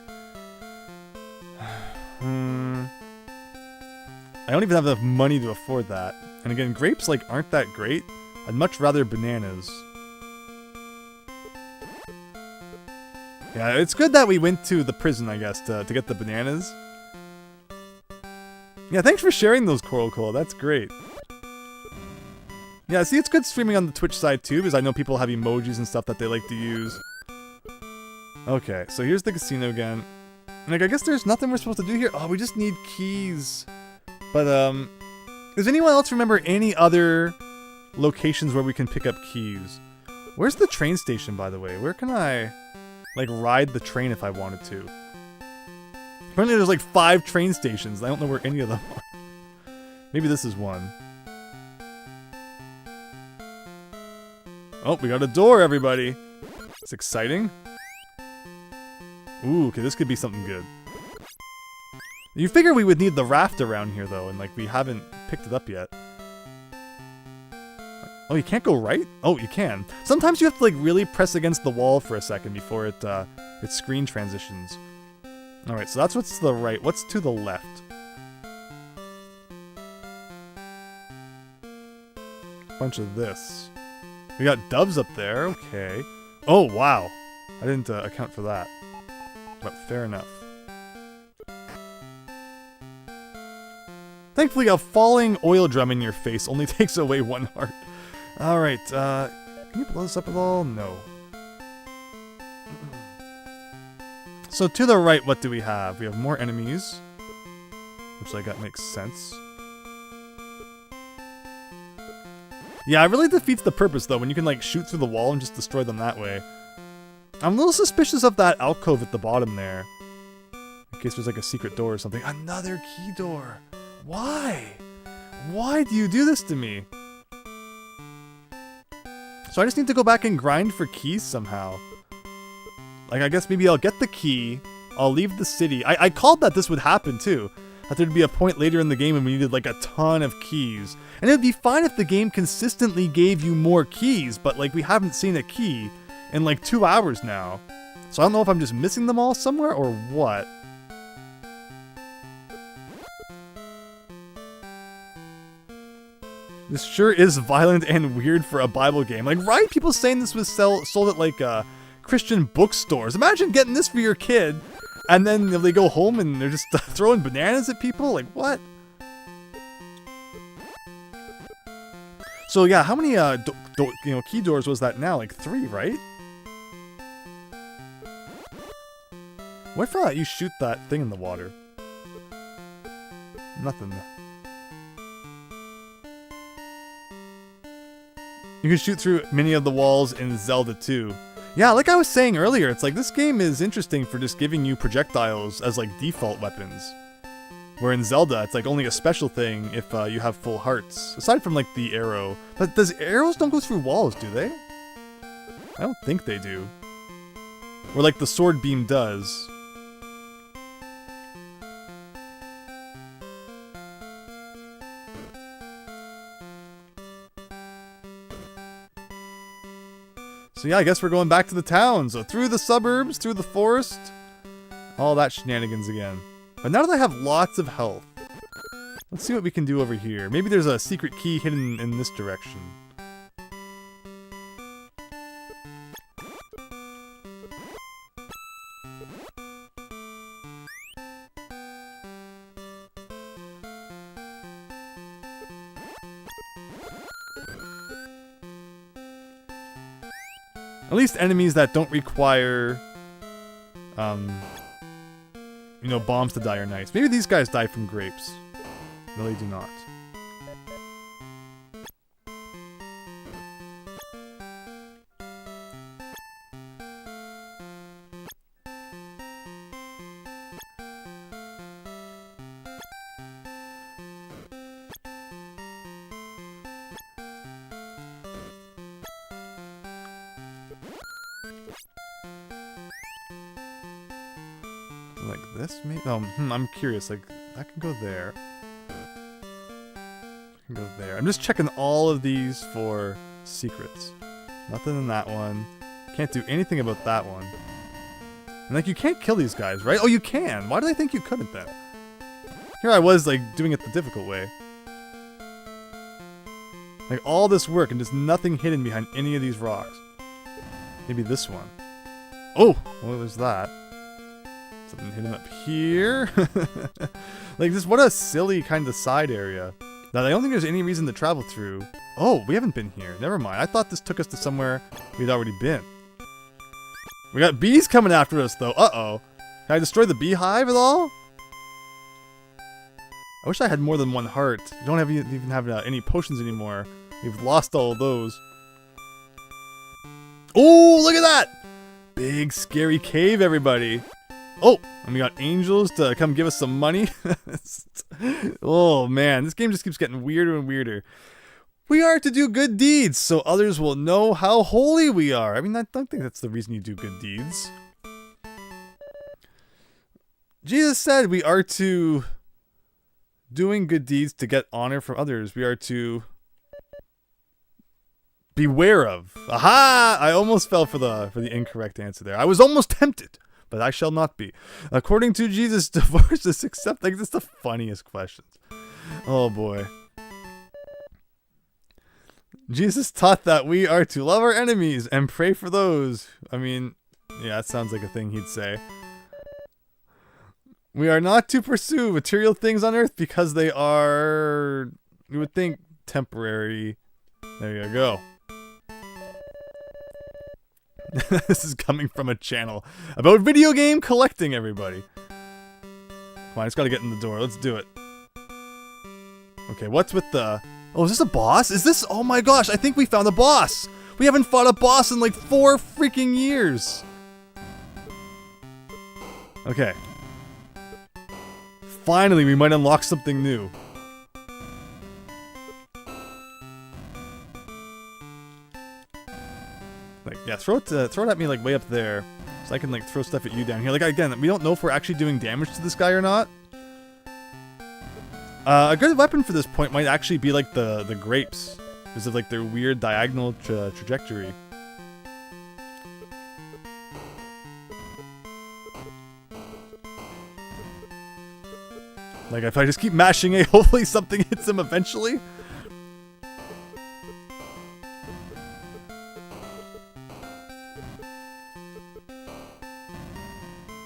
I don't even have enough money to afford that. And again, grapes like aren't that great. I'd much rather bananas. Yeah, it's good that we went to the prison, I guess, to get the bananas. Yeah, thanks for sharing those, Coral Cola. That's great. Yeah, see, it's good streaming on the Twitch side too, because I know people have emojis and stuff that they like to use. Okay, so here's the casino again. Like, I guess there's nothing we're supposed to do here. Oh, we just need keys. But, does anyone else remember any other locations where we can pick up keys? Where's the train station, by the way? Where can I, like, ride the train if I wanted to? Apparently there's like 5 train stations. I don't know where any of them are. Maybe this is one. Oh, we got a door, everybody. It's exciting. Ooh, okay, this could be something good. You figure we would need the raft around here, though, and like we haven't picked it up yet. Oh, you can't go right? Oh, you can. Sometimes you have to like really press against the wall for a second before it screen transitions. Alright, so that's what's to the right. What's to the left? Bunch of this. We got doves up there. Okay. Oh, wow. I didn't account for that. But fair enough. Thankfully, a falling oil drum in your face only takes away 1 heart. Alright, can you blow this up at all? No. So to the right, what do we have? We have more enemies. Which, like, that makes sense. Yeah, it really defeats the purpose, though, when you can, like, shoot through the wall and just destroy them that way. I'm a little suspicious of that alcove at the bottom there. In case there's, like, a secret door or something. Another key door! Why? Why do you do this to me? So I just need to go back and grind for keys somehow. Like, I guess maybe I'll get the key, I'll leave the city. I called that this would happen, too. That there'd be a point later in the game when we needed, like, a ton of keys. And it'd be fine if the game consistently gave you more keys, but, like, we haven't seen a key in, like, 2 hours now. So I don't know if I'm just missing them all somewhere or what. This sure is violent and weird for a Bible game. Like, right? People saying this was sold at, like, Christian bookstores. Imagine getting this for your kid, and then they go home and they're just throwing bananas at people? Like, what? So, yeah, how many, key doors was that now? Like, 3, right? What if you shoot that thing in the water? Nothing. You can shoot through many of the walls in Zelda 2. Yeah, like I was saying earlier, it's like this game is interesting for just giving you projectiles as like default weapons. Where in Zelda, it's like only a special thing if you have full hearts. Aside from like the arrow. But does arrows don't go through walls, do they? I don't think they do. Or like the sword beam does. So yeah, I guess we're going back to the town. So through the suburbs, through the forest, all that shenanigans again. But now that I have lots of health, let's see what we can do over here. Maybe there's a secret key hidden in this direction. At least enemies that don't require, bombs to die are nice. Maybe these guys die from grapes. No, they do not. Like this, maybe? Oh, I'm curious. Like, that can go there. Can go there. I'm just checking all of these for secrets. Nothing in that one. Can't do anything about that one. And, like, you can't kill these guys, right? Oh, you can! Why did I think you couldn't, then? Here I was, like, doing it the difficult way. Like, all this work and just nothing hidden behind any of these rocks. Maybe this one. Oh! Well, there's that. Something hidden up here. Like, this, what a silly kind of side area. Now, I don't think there's any reason to travel through. Oh, we haven't been here. Never mind. I thought this took us to somewhere we'd already been. We got bees coming after us, though. Uh-oh. Can I destroy the beehive at all? I wish I had more than 1 heart. We don't even have any potions anymore. We've lost all of those. Oh, look at that! Big, scary cave, everybody. Oh, and we got angels to come give us some money. Oh, man. This game just keeps getting weirder and weirder. We are to do good deeds, so others will know how holy we are. I mean, I don't think that's the reason you do good deeds. Jesus said we are to doing good deeds to get honor from others. We are to beware of. Aha! I almost fell for the incorrect answer there. I was almost tempted. But I shall not be. According to Jesus, divorce is accepted. Like, that's the funniest questions. Oh, boy. Jesus taught that we are to love our enemies and pray for those. I mean, yeah, that sounds like a thing he'd say. We are not to pursue material things on earth because they are, you would think, temporary. There you go. This is coming from a channel about video game collecting, everybody. Come on, I just gotta get in the door. Let's do it. Okay, what's with the... Oh, is this a boss? Is this... Oh my gosh, I think we found a boss! We haven't fought a boss in like 4 freaking years! Okay. Finally, we might unlock something new. Like, yeah, throw it at me like way up there, so I can like throw stuff at you down here. Like again, we don't know if we're actually doing damage to this guy or not. A good weapon for this point might actually be like the grapes, because of like their weird diagonal trajectory. Like if I just keep mashing A, hopefully something hits him eventually.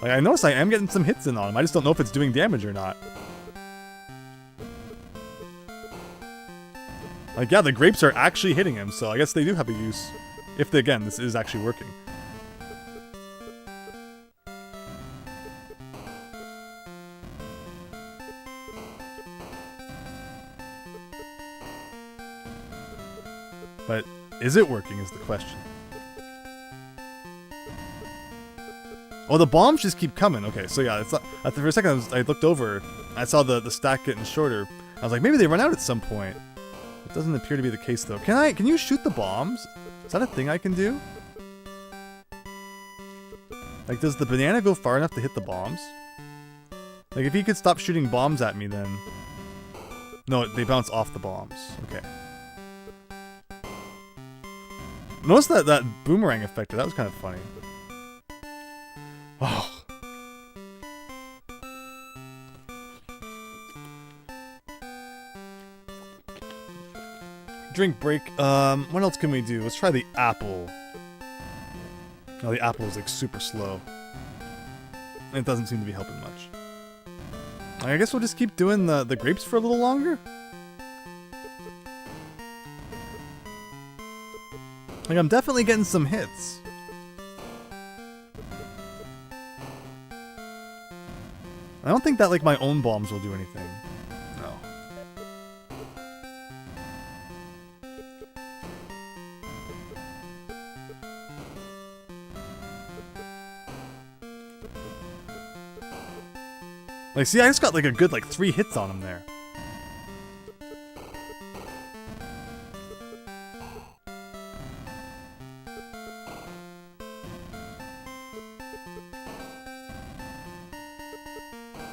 Like I notice I am getting some hits in on him. I just don't know if it's doing damage or not. Like yeah, the grapes are actually hitting him, so I guess they do have a use. If they, again, this is actually working. But is it working is the question. Oh, the bombs just keep coming. Okay, so yeah, it's not, for a second I looked over, I saw the stack getting shorter. I was like, maybe they run out at some point. It doesn't appear to be the case though. Can you shoot the bombs? Is that a thing I can do? Like, does the banana go far enough to hit the bombs? Like, if he could stop shooting bombs at me, then... No, they bounce off the bombs. Okay. Notice that boomerang effect. That was kind of funny. Oh. Drink break. What else can we do? Let's try the apple. No, the apple is like super slow. It doesn't seem to be helping much. I guess we'll just keep doing the grapes for a little longer. Like, I'm definitely getting some hits. I don't think that, like, my own bombs will do anything. No. Like, see, I just got, like, a good, like, 3 hits on him there.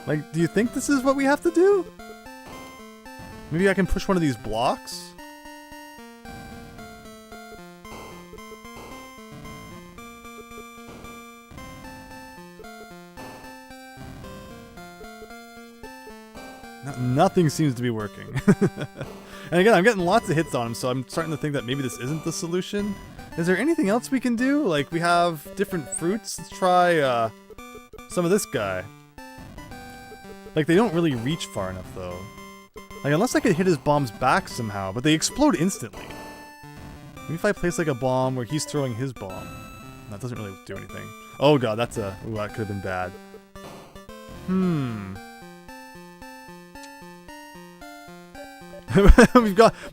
Like, do you think this is what we have to do? Maybe I can push one of these blocks? Nothing seems to be working. And again, I'm getting lots of hits on him, so I'm starting to think that maybe this isn't the solution. Is there anything else we can do? Like, we have different fruits. Let's try some of this guy. Like, they don't really reach far enough, though. Like, unless I could hit his bombs back somehow, but they explode instantly. Maybe if I place, like, a bomb where he's throwing his bomb. That doesn't really do anything. Oh god, that's a... Ooh, that could have been bad.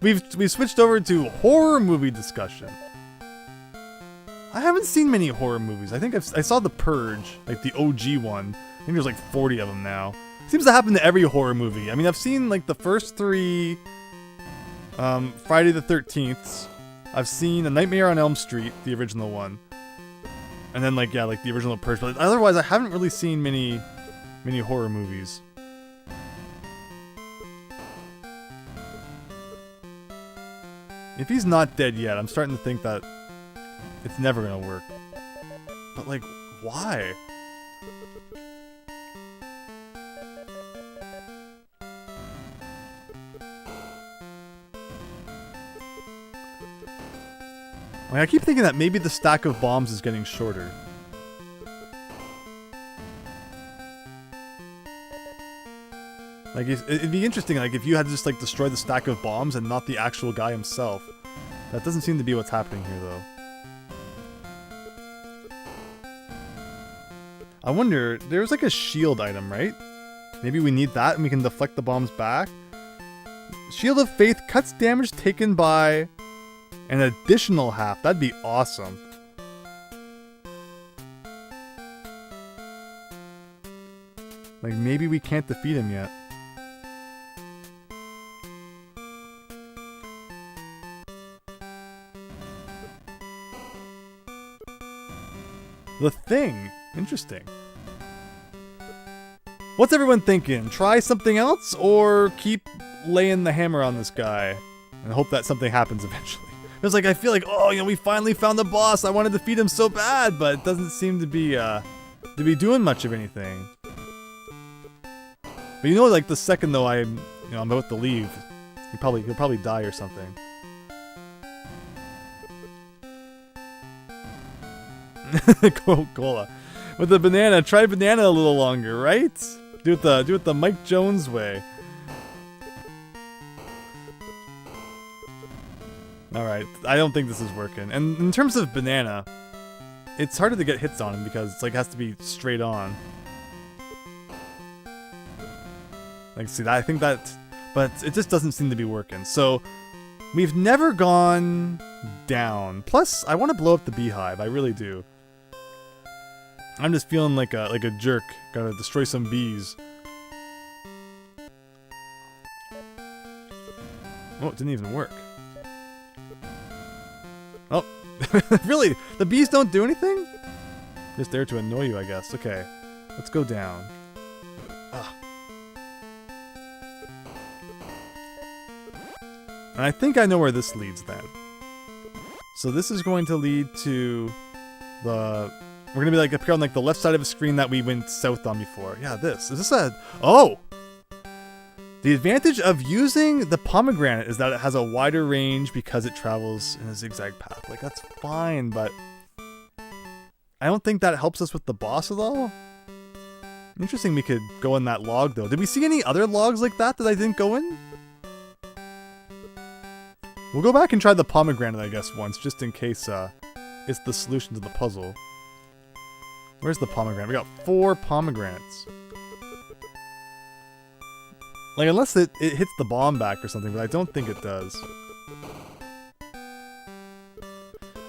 We've switched over to horror movie discussion. I haven't seen many horror movies. I think I saw The Purge, like the OG one. I think there's like 40 of them now. Seems to happen to every horror movie. I mean, I've seen like the first 3 Friday the 13th. I've seen A Nightmare on Elm Street, the original one. And then like, yeah, like the original Purge. But otherwise, I haven't really seen many horror movies. If he's not dead yet, I'm starting to think that it's never gonna work. But like, why? Like, I keep thinking that maybe the stack of bombs is getting shorter. Like, it'd be interesting, like, if you had to just, like, destroy the stack of bombs and not the actual guy himself. That doesn't seem to be what's happening here, though. I wonder, there's, like, a shield item, right? Maybe we need that and we can deflect the bombs back? Shield of Faith cuts damage taken by an additional half. That'd be awesome. Like, maybe we can't defeat him yet. The Thing. Interesting. What's everyone thinking? Try something else or keep laying the hammer on this guy and hope that something happens eventually? It's like, I feel like, oh, you know, we finally found the boss. I want to defeat him so bad, but it doesn't seem to be doing much of anything. But you know, like, the second though I'm about to leave, he'll probably die or something. Coca-Cola. With the banana, try banana a little longer, right? Do it the Mike Jones way. Alright, I don't think this is working. And in terms of banana, it's harder to get hits on him because it's like it has to be straight on. Like, see, I think that, but it just doesn't seem to be working. So we've never gone down. Plus, I want to blow up the beehive. I really do. I'm just feeling like a jerk. Gotta destroy some bees. Oh, it didn't even work. Oh, really? The bees don't do anything? Just there to annoy you, I guess. Okay, let's go down. Ugh. And I think I know where this leads then. So this is going to lead to the... We're gonna be like up here on like the left side of the screen that we went south on before. Yeah, this. Is this a... Oh! The advantage of using the pomegranate is that it has a wider range because it travels in a zigzag path. Like, that's fine, but... I don't think that helps us with the boss at all. Interesting we could go in that log, though. Did we see any other logs like that I didn't go in? We'll go back and try the pomegranate, I guess, once, just in case it's the solution to the puzzle. Where's the pomegranate? We got 4 pomegranates. Like, unless it hits the bomb back or something, but I don't think it does.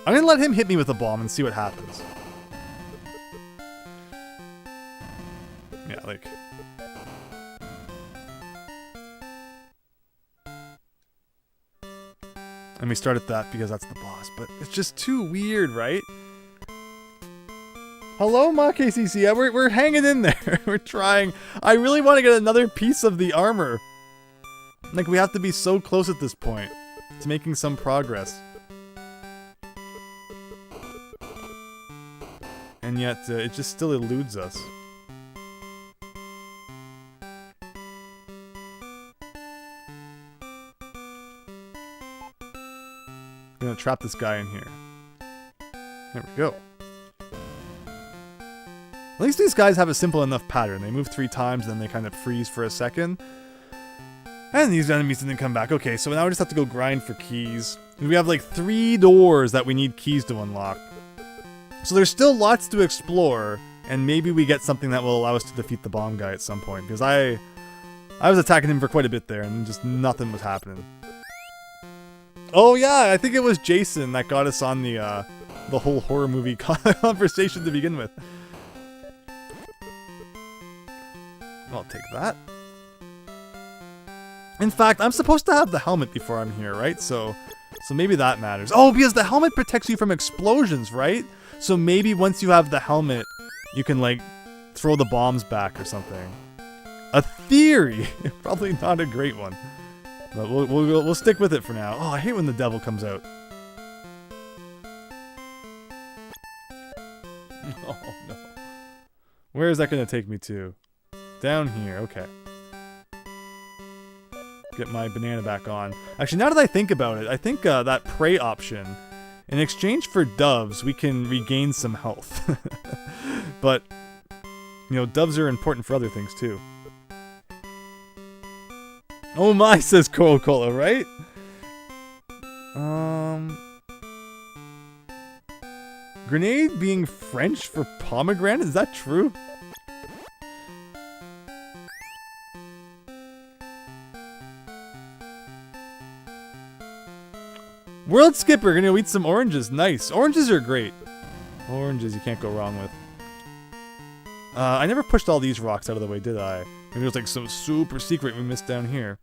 I'm gonna let him hit me with a bomb and see what happens. Yeah, like... And we start at that because that's the boss, but it's just too weird, right? Hello, Ma KCC. Yeah, we're hanging in there. We're trying. I really want to get another piece of the armor. Like, we have to be so close at this point. It's making some progress. And yet, it just still eludes us. I'm gonna trap this guy in here. There we go. At least these guys have a simple enough pattern. They move 3 times, then they kind of freeze for a second. And these enemies didn't come back. Okay, so now we just have to go grind for keys. We have like 3 doors that we need keys to unlock. So there's still lots to explore, and maybe we get something that will allow us to defeat the bomb guy at some point. Because I was attacking him for quite a bit there, and just nothing was happening. Oh yeah, I think it was Jason that got us on the whole horror movie conversation to begin with. I'll take that. In fact, I'm supposed to have the helmet before I'm here, right? So maybe that matters. Oh, because the helmet protects you from explosions, right? So maybe once you have the helmet, you can, like, throw the bombs back or something. A theory! Probably not a great one. But we'll stick with it for now. Oh, I hate when the devil comes out. Oh, no. Where is that going to take me to? Down here, okay. Get my banana back on. Actually, now that I think about it, I think that prey option In exchange for doves, we can regain some health. But, you know, doves are important for other things too. Oh my, says Coca-Cola, right? Grenade being French for pomegranate? Is that true? World Skipper, gonna go eat some oranges. Nice. Oranges are great. Oranges you can't go wrong with. I never pushed all these rocks out of the way, did I? Maybe there's like some super secret we missed down here.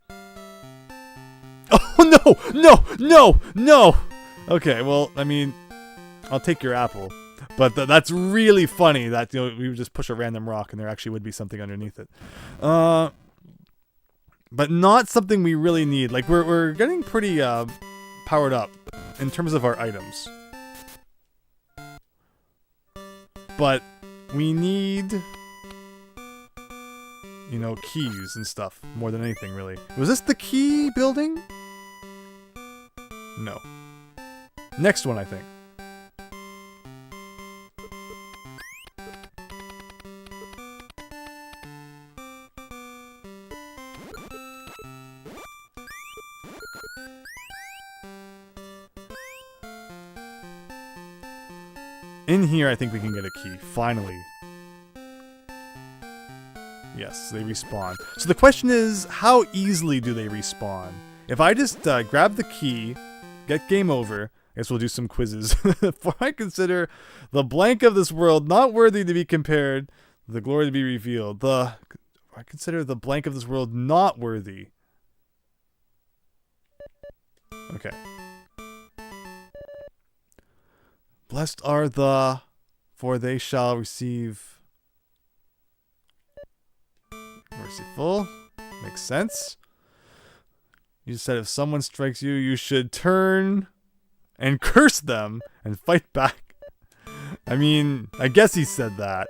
Oh no! No! No! No! Okay, well, I mean, I'll take your apple. But that's really funny that, you know, we would just push a random rock and there actually would be something underneath it. But not something we really need. Like, we're getting pretty powered up in terms of our items. But we need, you know, keys and stuff more than anything, really. Was this the key building? No. Next one, I think. In here, I think we can get a key. Finally. Yes, they respawn. So the question is, how easily do they respawn? If I just grab the key, get game over, I guess we'll do some quizzes. For I consider the blank of this world not worthy to be compared, the glory to be revealed. I consider the blank of this world not worthy. Okay. Blessed are the, for they shall receive. Merciful. Makes sense. You just said if someone strikes you, you should turn and curse them and fight back. I mean, I guess he said that.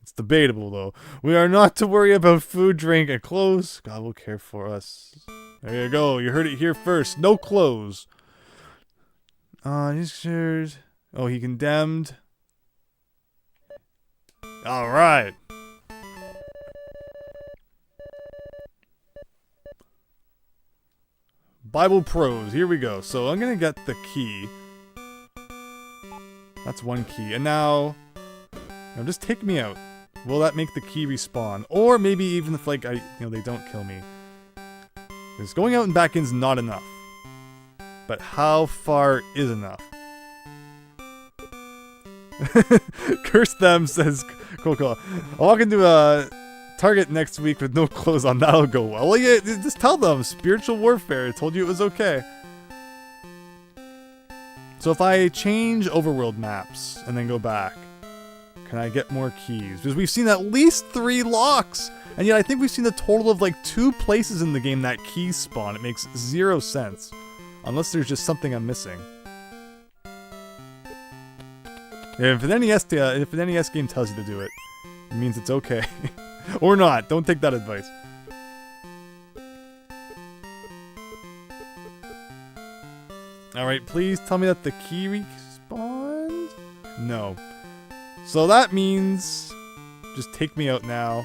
It's debatable, though. We are not to worry about food, drink, and clothes. God will care for us. There you go. You heard it here first. No clothes. He's scared. Oh, he condemned. Alright. Bible pros. Here we go. So I'm going to get the key. That's one key. And now just take me out. Will that make the key respawn? Or maybe even if, like, they don't kill me. Because going out and back in is not enough. But how far is enough? Curse them, says Coco. I'll walk into a Target next week with no clothes on. That'll go well. Well, yeah, just tell them. Spiritual warfare. I told you it was okay. So if I change Overworld maps and then go back, can I get more keys? Because we've seen at least 3 locks. And yet I think we've seen a total of like 2 places in the game that keys spawn. It makes 0 sense. Unless there's just something I'm missing. If an NES game tells you to do it, it means it's okay. Or not. Don't take that advice. Alright, please tell me that the key respawned? No. So that means just take me out now.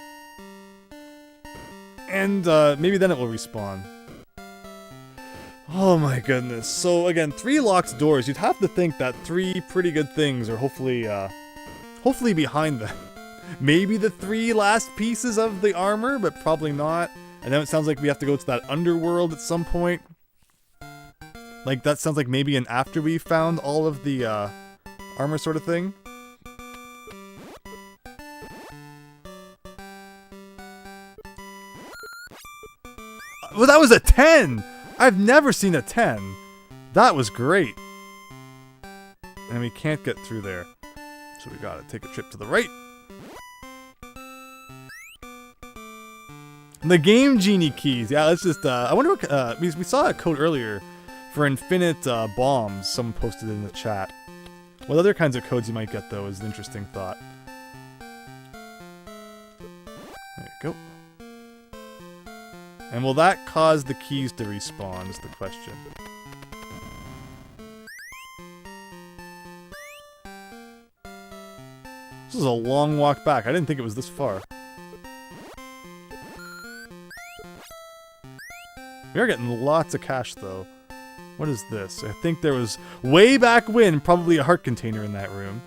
And maybe then it will respawn. Oh my goodness. So again, 3 locked doors. You'd have to think that 3 pretty good things are hopefully behind them. Maybe the 3 last pieces of the armor, but probably not. And then it sounds like we have to go to that underworld at some point. Like, that sounds like maybe an after we found all of the armor sort of thing. Well, that was a 10! I've never seen a 10. That was great. And we can't get through there. So we gotta take a trip to the right. The Game Genie keys. Yeah, let's just, I wonder what, we saw a code earlier for infinite bombs. Someone posted in the chat. What other kinds of codes you might get, though, is an interesting thought. There you go. And will that cause the keys to respawn, is the question. This is a long walk back. I didn't think it was this far. We are getting lots of cash, though. What is this? I think there was, way back when, probably a heart container in that room.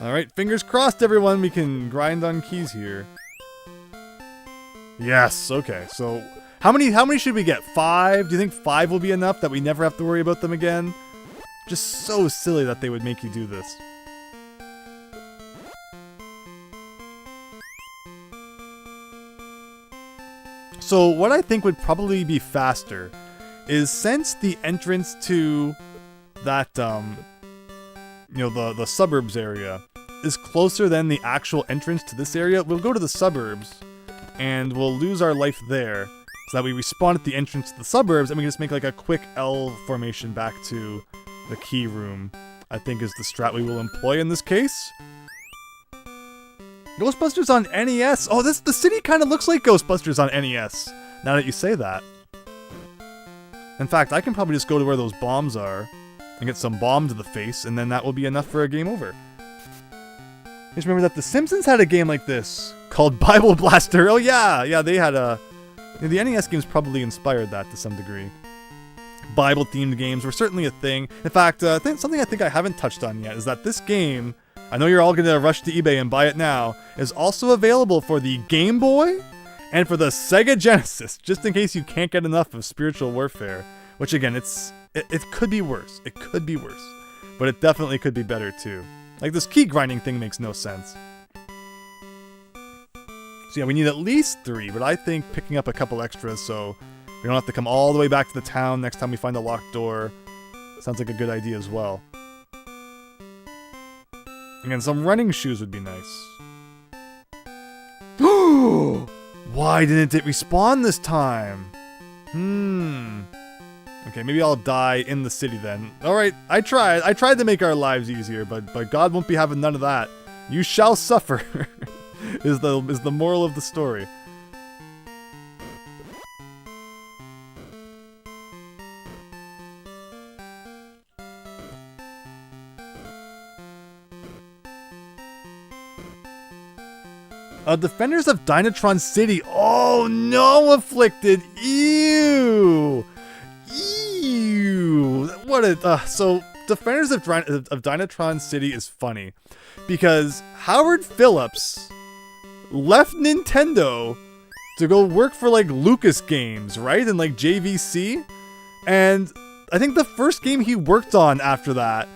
Alright, fingers crossed, everyone. We can grind on keys here. Yes, okay. So, how many should we get? 5? Do you think 5 will be enough that we never have to worry about them again? Just so silly that they would make you do this. So what I think would probably be faster is, since the entrance to that, you know, the suburbs area is closer than the actual entrance to this area, we'll go to the suburbs and we'll lose our life there so that we respawn at the entrance to the suburbs and we can just make like a quick L formation back to the key room, I think is the strat we will employ in this case. Ghostbusters on NES. Oh, the city kind of looks like Ghostbusters on NES, now that you say that. In fact, I can probably just go to where those bombs are and get some bomb to the face, and then that will be enough for a game over. Just remember that The Simpsons had a game like this called Bible Blaster. Oh yeah, yeah, they had a... The NES games probably inspired that to some degree. Bible-themed games were certainly a thing. In fact, something I think I haven't touched on yet is that this game, I know you're all going to rush to eBay and buy it now, is also available for the Game Boy and for the Sega Genesis, just in case you can't get enough of Spiritual Warfare. Which again, it could be worse. It could be worse. But it definitely could be better too. Like, this key grinding thing makes no sense. So yeah, we need at least 3, but I think picking up a couple extras so we don't have to come all the way back to the town next time we find a locked door sounds like a good idea as well. Again, some running shoes would be nice. Why didn't it respawn this time? Okay, maybe I'll die in the city then. Alright, I tried. I tried to make our lives easier, but God won't be having none of that. You shall suffer, is the moral of the story. Defenders of Dynatron City. Oh no, Afflicted. Ew. Ew. What a... so, Defenders of Dynatron City is funny because Howard Phillips left Nintendo to go work for, like, Lucas Games, right? And, like, JVC. And I think the first game he worked on after that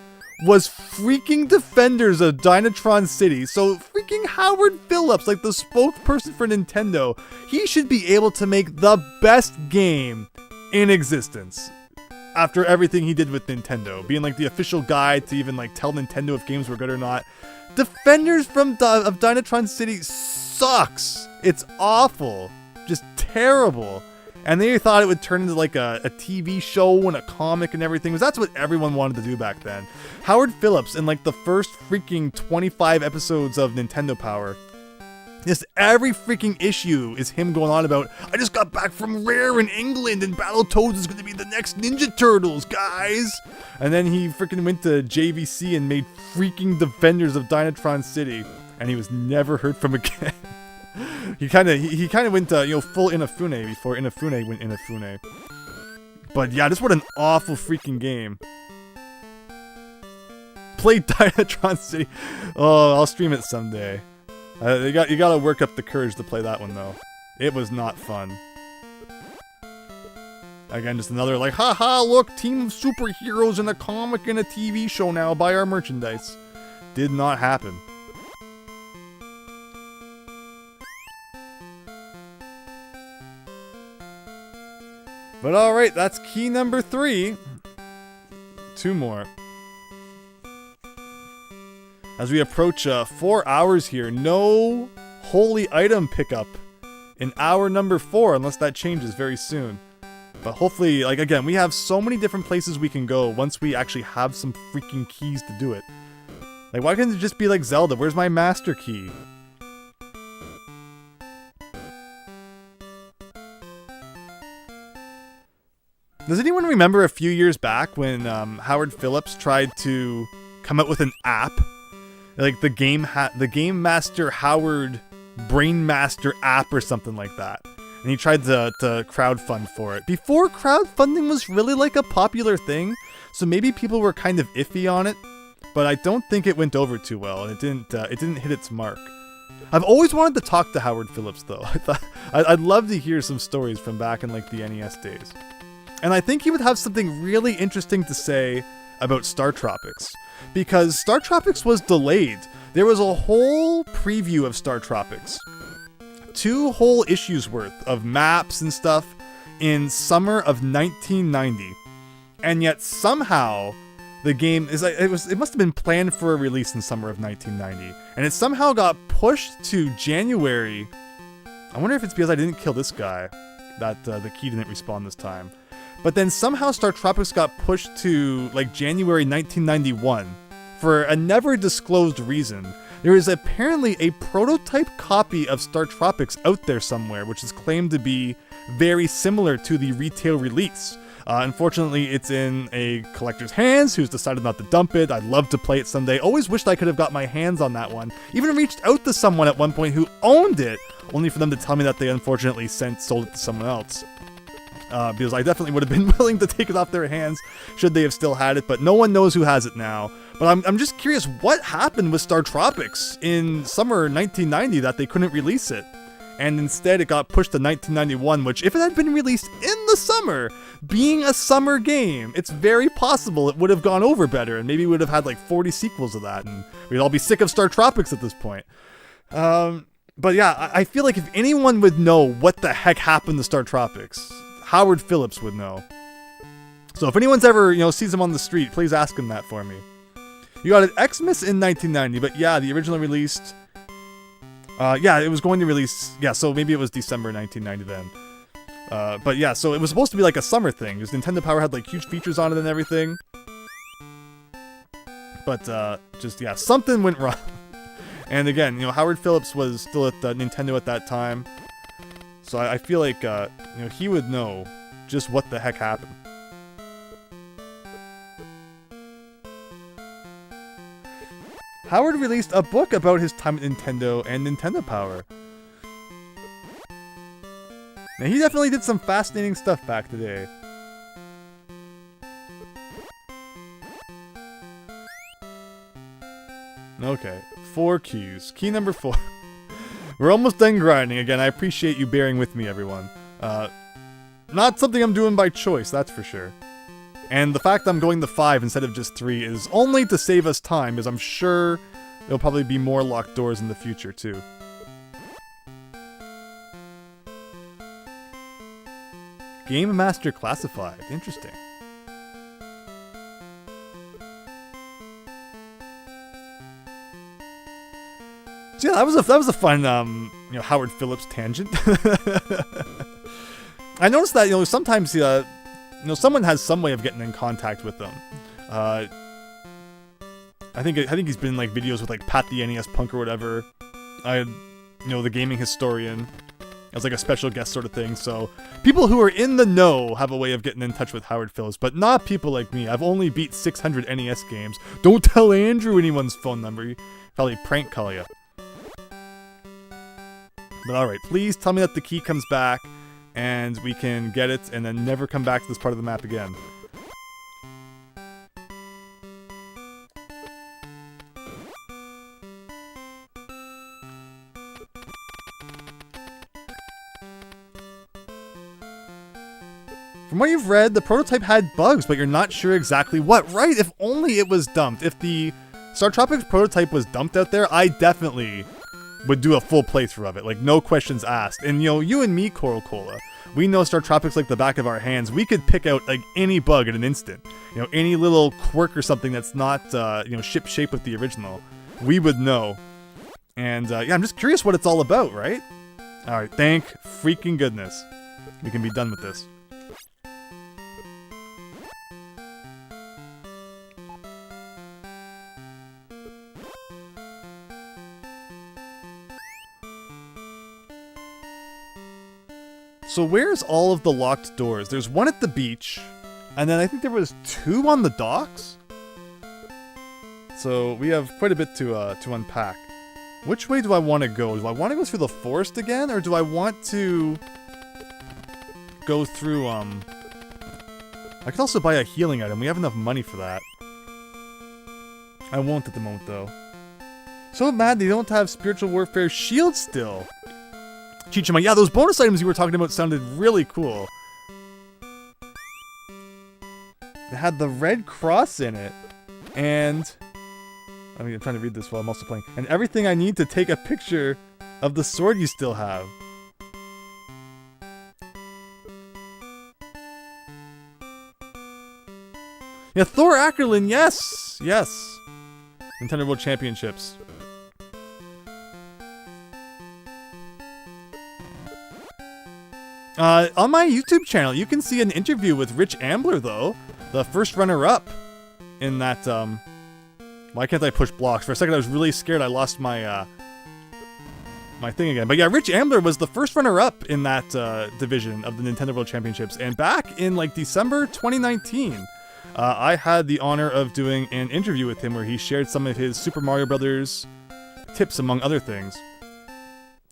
was freaking Defenders of Dynatron City. So freaking Howard Phillips, like the spokesperson for Nintendo, he should be able to make the best game in existence after everything he did with Nintendo, being like the official guide to even like tell Nintendo if games were good or not. Defenders of Dynatron City sucks. It's awful. Just terrible. And they thought it would turn into like a TV show and a comic and everything, because that's what everyone wanted to do back then. Howard Phillips, in like the first freaking 25 episodes of Nintendo Power, just every freaking issue is him going on about, I just got back from Rare in England and Battletoads is going to be the next Ninja Turtles, guys! And then he freaking went to JVC and made freaking Defenders of Dynatron City, and he was never heard from again. He kind of went full Inafune before Inafune went Inafune. But yeah, this was an awful freaking game. Play Dynatron City. Oh, I'll stream it someday. You gotta work up the courage to play that one though. It was not fun. Again, just another like, haha, look, team of superheroes in a comic and a TV show now. Buy our merchandise. Did not happen. But alright, that's key number 3. 2 more. As we approach 4 hours here, no holy item pickup in hour number 4, unless that changes very soon. But hopefully, like again, we have so many different places we can go once we actually have some freaking keys to do it. Like, why can't it just be like Zelda? Where's my master key? Does anyone remember a few years back when Howard Phillips tried to come out with an app, like the Game Master Howard Brain Master app or something like that? And he tried to crowdfund for it before crowdfunding was really like a popular thing. So maybe people were kind of iffy on it, but I don't think it went over too well, and it didn't hit its mark. I've always wanted to talk to Howard Phillips though. I thought I'd love to hear some stories from back in like the NES days. And I think he would have something really interesting to say about Star Tropics, because Star Tropics was delayed. There was a whole preview of Star Tropics, 2 whole issues worth of maps and stuff in summer of 1990, and yet somehow the game is like, it must have been planned for a release in summer of 1990, and it somehow got pushed to January. I wonder if it's because I didn't kill this guy that the key didn't respawn this time. But then somehow Star Tropics got pushed to like January 1991 for a never disclosed reason. There is apparently a prototype copy of Star Tropics out there somewhere, which is claimed to be very similar to the retail release. Unfortunately, it's in a collector's hands who's decided not to dump it. I'd love to play it someday. Always wished I could have got my hands on that one. Even reached out to someone at one point who owned it, only for them to tell me that they unfortunately sold it to someone else. Because I definitely would have been willing to take it off their hands should they have still had it, but no one knows who has it now. But I'm just curious what happened with Star Tropics in summer 1990 that they couldn't release it. And instead it got pushed to 1991, which if it had been released in the summer, being a summer game, it's very possible it would have gone over better, and maybe we would have had like 40 sequels of that, and we'd all be sick of Star Tropics at this point. But yeah, I feel like if anyone would know what the heck happened to Star Tropics, Howard Phillips would know. So if anyone's ever, sees him on the street, please ask him that for me. You got an Xmas in 1990, but yeah, the original released... it was going to release... Yeah, so maybe it was December 1990 then. But yeah, so it was supposed to be like a summer thing, because Nintendo Power had like huge features on it and everything. But something went wrong. And again, Howard Phillips was still at Nintendo at that time. So I feel like, he would know just what the heck happened. Howard released a book about his time at Nintendo and Nintendo Power. Now, he definitely did some fascinating stuff back today. Okay, 4 keys. Key number 4. We're almost done grinding again. I appreciate you bearing with me, everyone. Not something I'm doing by choice, that's for sure. And the fact I'm going to 5 instead of just 3 is only to save us time, because I'm sure there'll probably be more locked doors in the future, too. Game Master Classified. Interesting. So yeah, that was a fun, Howard Phillips tangent. I noticed that, sometimes, someone has some way of getting in contact with them. I think he's been in like videos with like Pat the NES Punk or whatever. The gaming historian as like a special guest sort of thing. So people who are in the know have a way of getting in touch with Howard Phillips, but not people like me. I've only beat 600 NES games. Don't tell Andrew anyone's phone number. He'll probably prank call you. But alright, please tell me that the key comes back and we can get it and then never come back to this part of the map again. From what you've read, the prototype had bugs, but you're not sure exactly what. Right, if only it was dumped. If the Star Tropics prototype was dumped out there, I definitely would do a full playthrough of it, like no questions asked. And you and me, Coral Cola, we know Star Tropics like the back of our hands. We could pick out like any bug in an instant. Any little quirk or something that's not ship shape with the original, we would know. And I'm just curious what it's all about, right? Alright, thank freaking goodness. We can be done with this. So where's all of the locked doors? There's one at the beach, And then I think there was 2 on the docks. So we have quite a bit to unpack. Which way do I want to go? Do I want to go through the forest again, or do I want to go through, I could also buy a healing item. We have enough money for that. I won't at the moment, though. So mad they don't have Spiritual Warfare Shield still. Chichima, yeah, those bonus items you were talking about sounded really cool. It had the red cross in it, and... I mean, I'm trying to read this while I'm also playing. And everything I need to take a picture of the sword you still have. Yeah, Thor Ackerlin, yes! Yes. Nintendo World Championships. On my YouTube channel, you can see an interview with Rich Ambler, though. The first runner-up in that, Why can't I push blocks? For a second I was really scared I lost my, my thing again. But yeah, Rich Ambler was the first runner-up in that, division of the Nintendo World Championships. And back in, like, December 2019, I had the honor of doing an interview with him where he shared some of his Super Mario Brothers tips, among other things.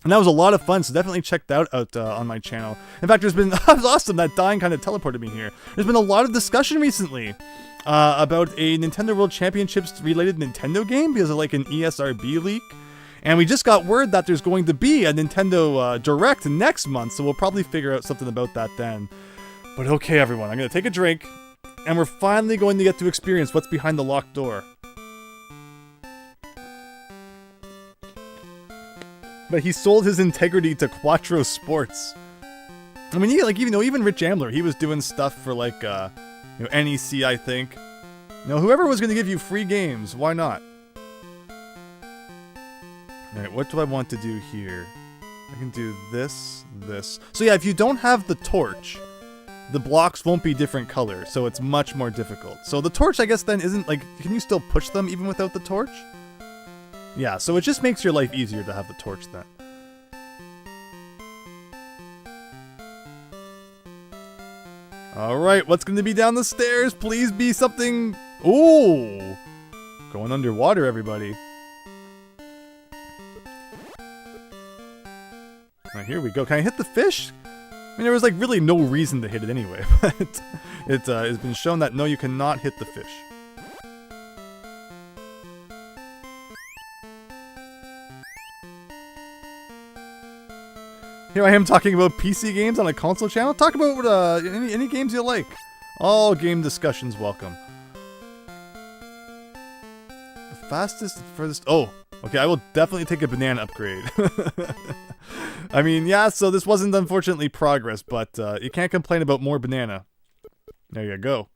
And that was a lot of fun, so definitely check that out on my channel. In fact, there's been... that was awesome, that dying kind of teleported me here. There's been a lot of discussion recently about a Nintendo World Championships related Nintendo game because of like an ESRB leak. And we just got word that there's going to be a Nintendo Direct next month, so we'll probably figure out something about that then. But okay, everyone, I'm going to take a drink, and we're finally going to get to experience what's behind the locked door. But he sold his integrity to Quattro Sports. I mean, even Rich Ambler, he was doing stuff for like, NEC, I think. Whoever was going to give you free games, why not? Alright, what do I want to do here? I can do this, this. So yeah, if you don't have the torch, the blocks won't be different colors, so it's much more difficult. So the torch, I guess, then isn't, like, can you still push them even without the torch? Yeah, so it just makes your life easier to have the torch then. Alright, what's going to be down the stairs? Please be something... Ooh! Going underwater, everybody. Alright, here we go. Can I hit the fish? I mean, there was, like, really no reason to hit it anyway, but it has been shown that, no, you cannot hit the fish. Here I am talking about PC games on a console channel. Talk about any games you like. All game discussions welcome. The fastest and furthest... Oh, okay, I will definitely take a banana upgrade. I mean, yeah, so this wasn't unfortunately progress, but you can't complain about more banana. There you go.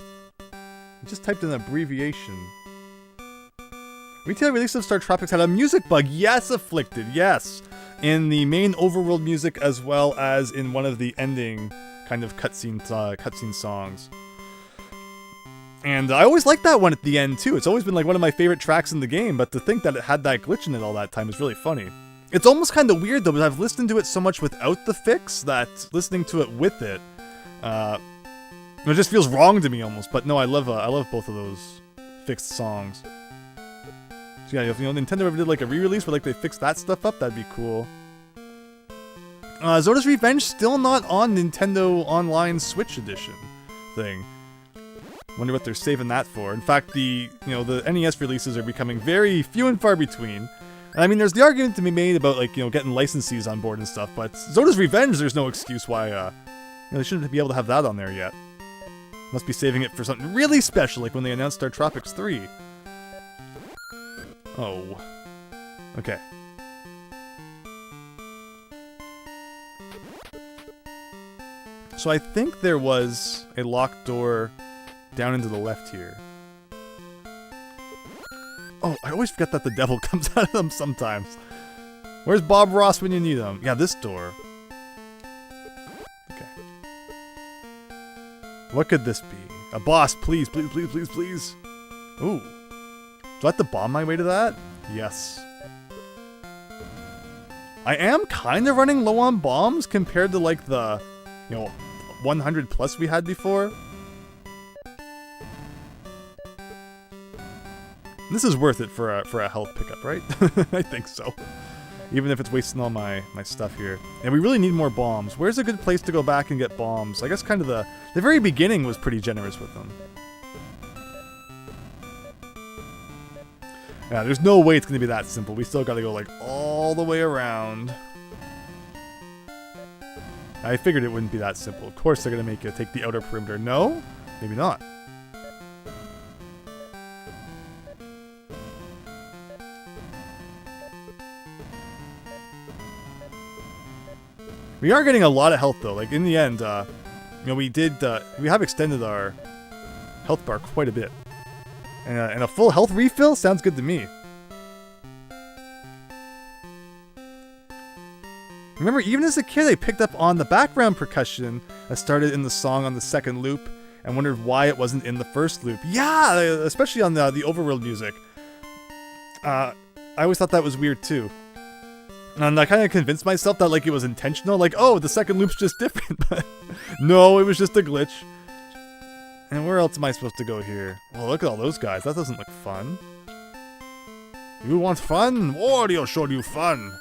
I just typed an abbreviation. Retail release of Star Tropics had a music bug. Yes, Afflicted, yes. In the main overworld music as well as in one of the ending kind of cutscene songs. And I always liked that one at the end too. It's always been like one of my favorite tracks in the game, but to think that it had that glitch in it all that time is really funny. It's almost kind of weird though, because I've listened to it so much without the fix that listening to it with it, it just feels wrong to me almost. But no, I love both of those fixed songs. So yeah, if Nintendo ever did like a re-release where like they fixed that stuff up, that'd be cool. Zoda's Revenge still not on Nintendo Online Switch Edition thing. Wonder what they're saving that for. In fact, the NES releases are becoming very few and far between. And I mean, there's the argument to be made about like getting licensees on board and stuff, but Zoda's Revenge, there's no excuse why they shouldn't be able to have that on there yet. Must be saving it for something really special, like when they announced Star Tropics 3. Oh. Okay. So I think there was a locked door down into the left here. Oh, I always forget that the devil comes out of them sometimes. Where's Bob Ross when you need him? Yeah, this door. Okay. What could this be? A boss, please, please, please, please, please. Ooh. Do I have to bomb my way to that? Yes. I am kind of running low on bombs compared to like the, 100 plus we had before. This is worth it for a health pickup, right? I think so. Even if it's wasting all my stuff here. And we really need more bombs. Where's a good place to go back and get bombs? I guess kind of the very beginning was pretty generous with them. Yeah, there's no way it's going to be that simple. We still got to go like all the way around. I figured it wouldn't be that simple. Of course they're going to make you take the outer perimeter. No? Maybe not. We are getting a lot of health though. Like in the end, you know, we have extended our health bar quite a bit, and a full health refill sounds good to me. Remember, even as a kid, I picked up on the background percussion that started in the song on the second loop, and wondered why it wasn't in the first loop. Yeah, especially on the Overworld music. I always thought that was weird too. And I kind of convinced myself that like it was intentional, like, oh, the second loop's just different. But no, it was just a glitch. And where else am I supposed to go here? Well, look at all those guys. That doesn't look fun. You want fun? Wario showed you fun.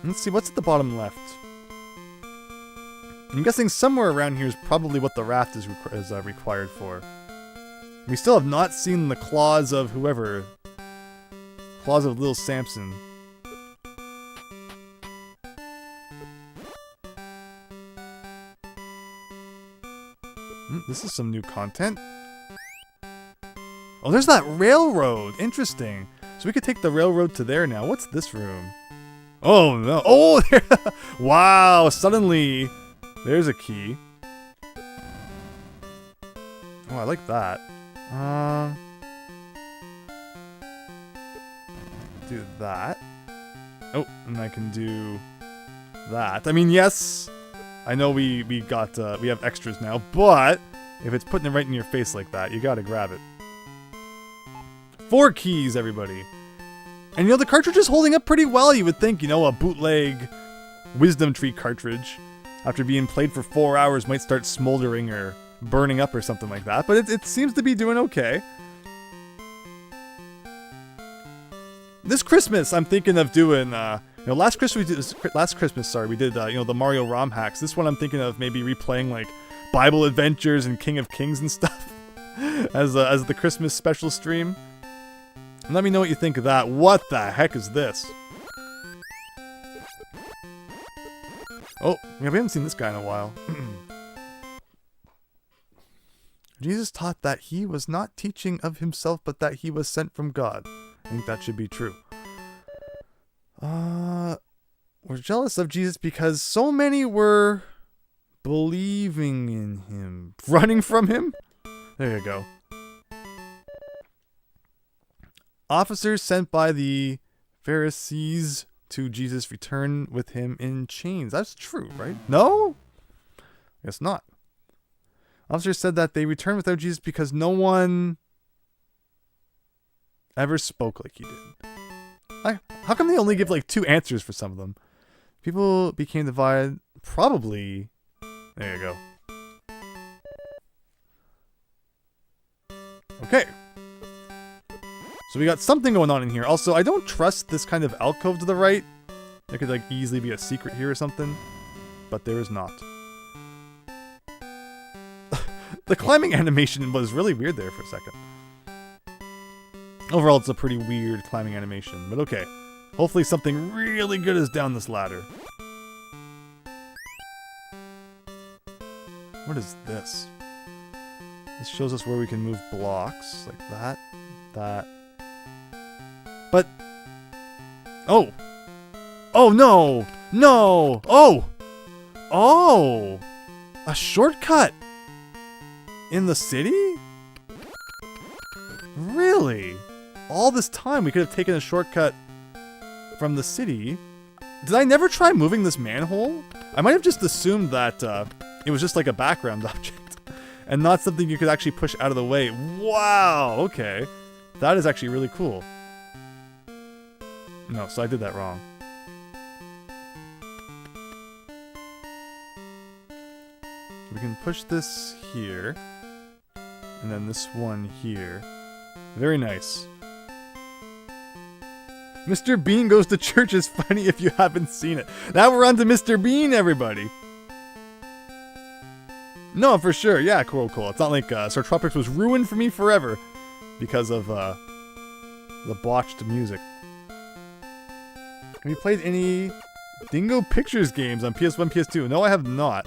Let's see, what's at the bottom left? I'm guessing somewhere around here is probably what the raft is required for. We still have not seen the claws of whoever. Claws of Little Samson. This is some new content. Oh, there's that railroad. Interesting. So we could take the railroad to there now. What's this room? Oh, no. Oh, there. Wow. Suddenly, there's a key. Oh, I like that. Do that. Oh, and I can do that. I mean, yes, I know we have extras now, but if it's putting it right in your face like that, you gotta grab it. 4 keys, everybody. And you know, the cartridge is holding up pretty well, you would think. You know, a bootleg Wisdom Tree cartridge, after being played for 4 hours, might start smoldering or burning up or something like that, but it seems to be doing okay. This Christmas, I'm thinking of doing, you know, last Christmas, we did, you know, the Mario ROM hacks. This one I'm thinking of maybe replaying, like, Bible Adventures and King of Kings and stuff as the Christmas special stream. And let me know what you think of that. What the heck is this? Oh, yeah, we haven't seen this guy in a while. Jesus taught that he was not teaching of himself, but that he was sent from God. I think that should be true. We're jealous of Jesus because so many were believing in him. Running from him? There you go. Officers sent by the Pharisees to Jesus return with him in chains. That's true, right? No? Guess not. Officers said that they returned without Jesus because no one ever spoke like he did. How come they only give like 2 answers for some of them? People became divided. Probably. There you go. Okay. So we got something going on in here. Also, I don't trust this kind of alcove to the right. There could like easily be a secret here or something. But there is not. The climbing animation was really weird there for a second. Overall, it's a pretty weird climbing animation, but okay. Hopefully something really good is down this ladder. What is this? This shows us where we can move blocks, like that. But... Oh! Oh, no! No! Oh! Oh! A shortcut! In the city? Really? All this time we could have taken a shortcut from the city. Did I never try moving this manhole? I might have just assumed that it was just like a background object and not something you could actually push out of the way. Wow, okay. That is actually really cool. No, so I did that wrong. We can push this here. And then this one here. Very nice. Mr. Bean Goes to Church is funny if you haven't seen it. Now we're on to Mr. Bean, everybody. No, for sure. Yeah, cool. It's not like Sir Tropics was ruined for me forever because of the botched music. Have you played any Dingo Pictures games on PS1, PS2? No, I have not.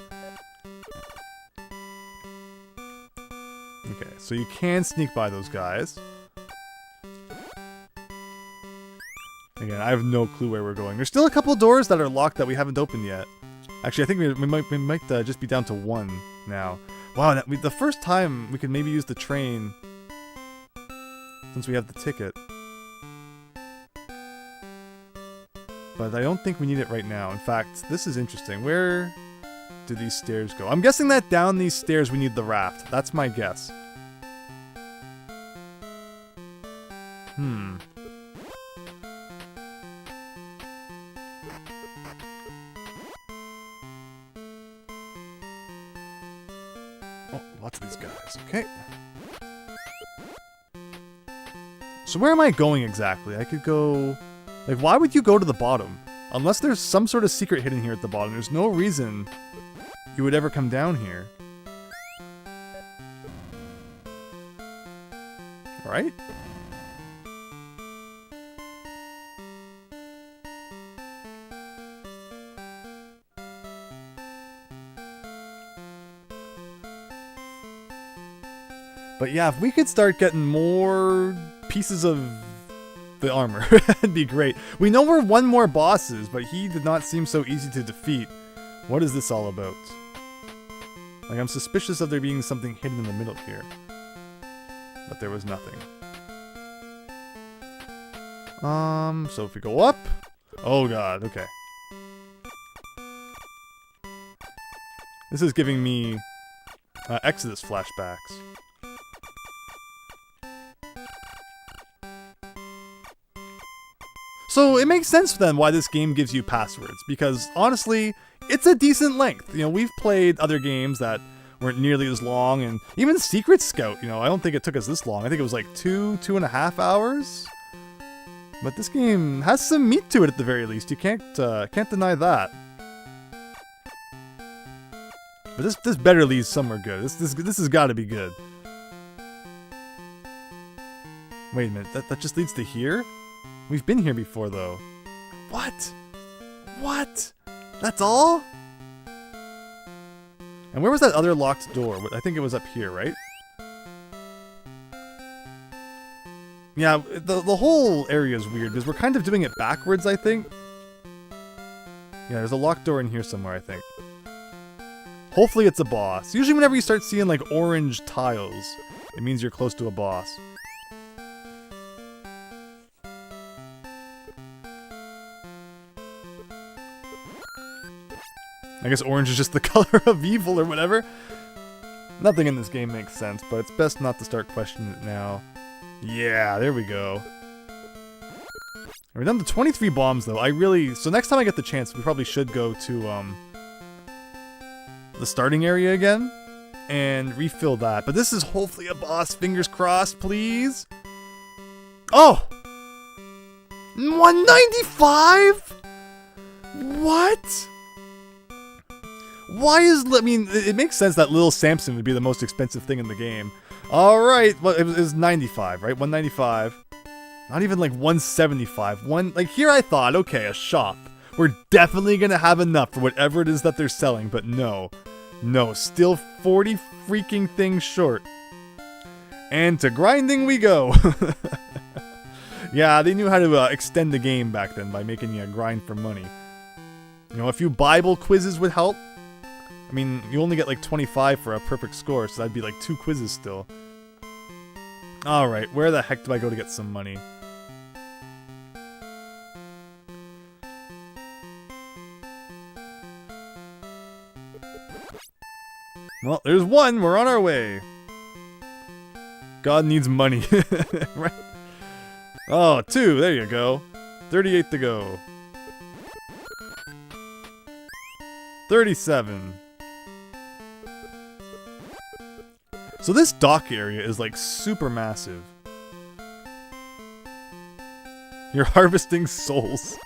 Okay, so you can sneak by those guys. Again, I have no clue where we're going. There's still a couple doors that are locked that we haven't opened yet. Actually, I think we might just be down to one now. Wow, the first time we could maybe use the train since we have the ticket. But I don't think we need it right now. In fact, this is interesting. Where do these stairs go? I'm guessing that down these stairs we need the raft. That's my guess. Oh, lots of these guys. Okay. So where am I going exactly? I could go... Like, why would you go to the bottom? Unless there's some sort of secret hidden here at the bottom. There's no reason you would ever come down here. Right? But yeah, if we could start getting more pieces of the armor, that'd be great. We know where one more boss is, but he did not seem so easy to defeat. What is this all about? Like, I'm suspicious of there being something hidden in the middle here. But there was nothing. So if we go up... Oh god, okay. This is giving me Exodus flashbacks. So it makes sense then why this game gives you passwords, because honestly, it's a decent length. You know, we've played other games that weren't nearly as long, and even Secret Scout, you know, I don't think it took us this long. I think it was like 2.5 hours. But this game has some meat to it at the very least. You can't deny that. But this better lead somewhere good. This has got to be good. Wait a minute, that just leads to here? We've been here before, though. What? What? That's all? And where was that other locked door? I think it was up here, right? Yeah, the whole area is weird, because we're kind of doing it backwards, I think. Yeah, there's a locked door in here somewhere, I think. Hopefully it's a boss. Usually whenever you start seeing, like, orange tiles, it means you're close to a boss. I guess orange is just the color of evil or whatever. Nothing in this game makes sense, but it's best not to start questioning it now. Yeah, there we go. We're down to 23 bombs, though. So next time I get the chance, we probably should go to, the starting area again and refill that. But this is hopefully a boss. Fingers crossed, please. Oh! 195? What? Why is... I mean, it makes sense that Little Samson would be the most expensive thing in the game. Alright, well, it was 95, right? 195. Not even like 175. Like, here I thought, okay, a shop. We're definitely gonna have enough for whatever it is that they're selling, but no. No, still 40 freaking things short. And to grinding we go. Yeah, they knew how to extend the game back then by making you grind for money. You know, a few Bible quizzes would help. I mean, you only get like 25 for a perfect score, so that'd be like 2 quizzes still. Alright, where the heck do I go to get some money? Well, there's one! We're on our way! God needs money. Right? Oh, 2! There you go. 38 to go. 37. So this dock area is like super massive. You're harvesting souls.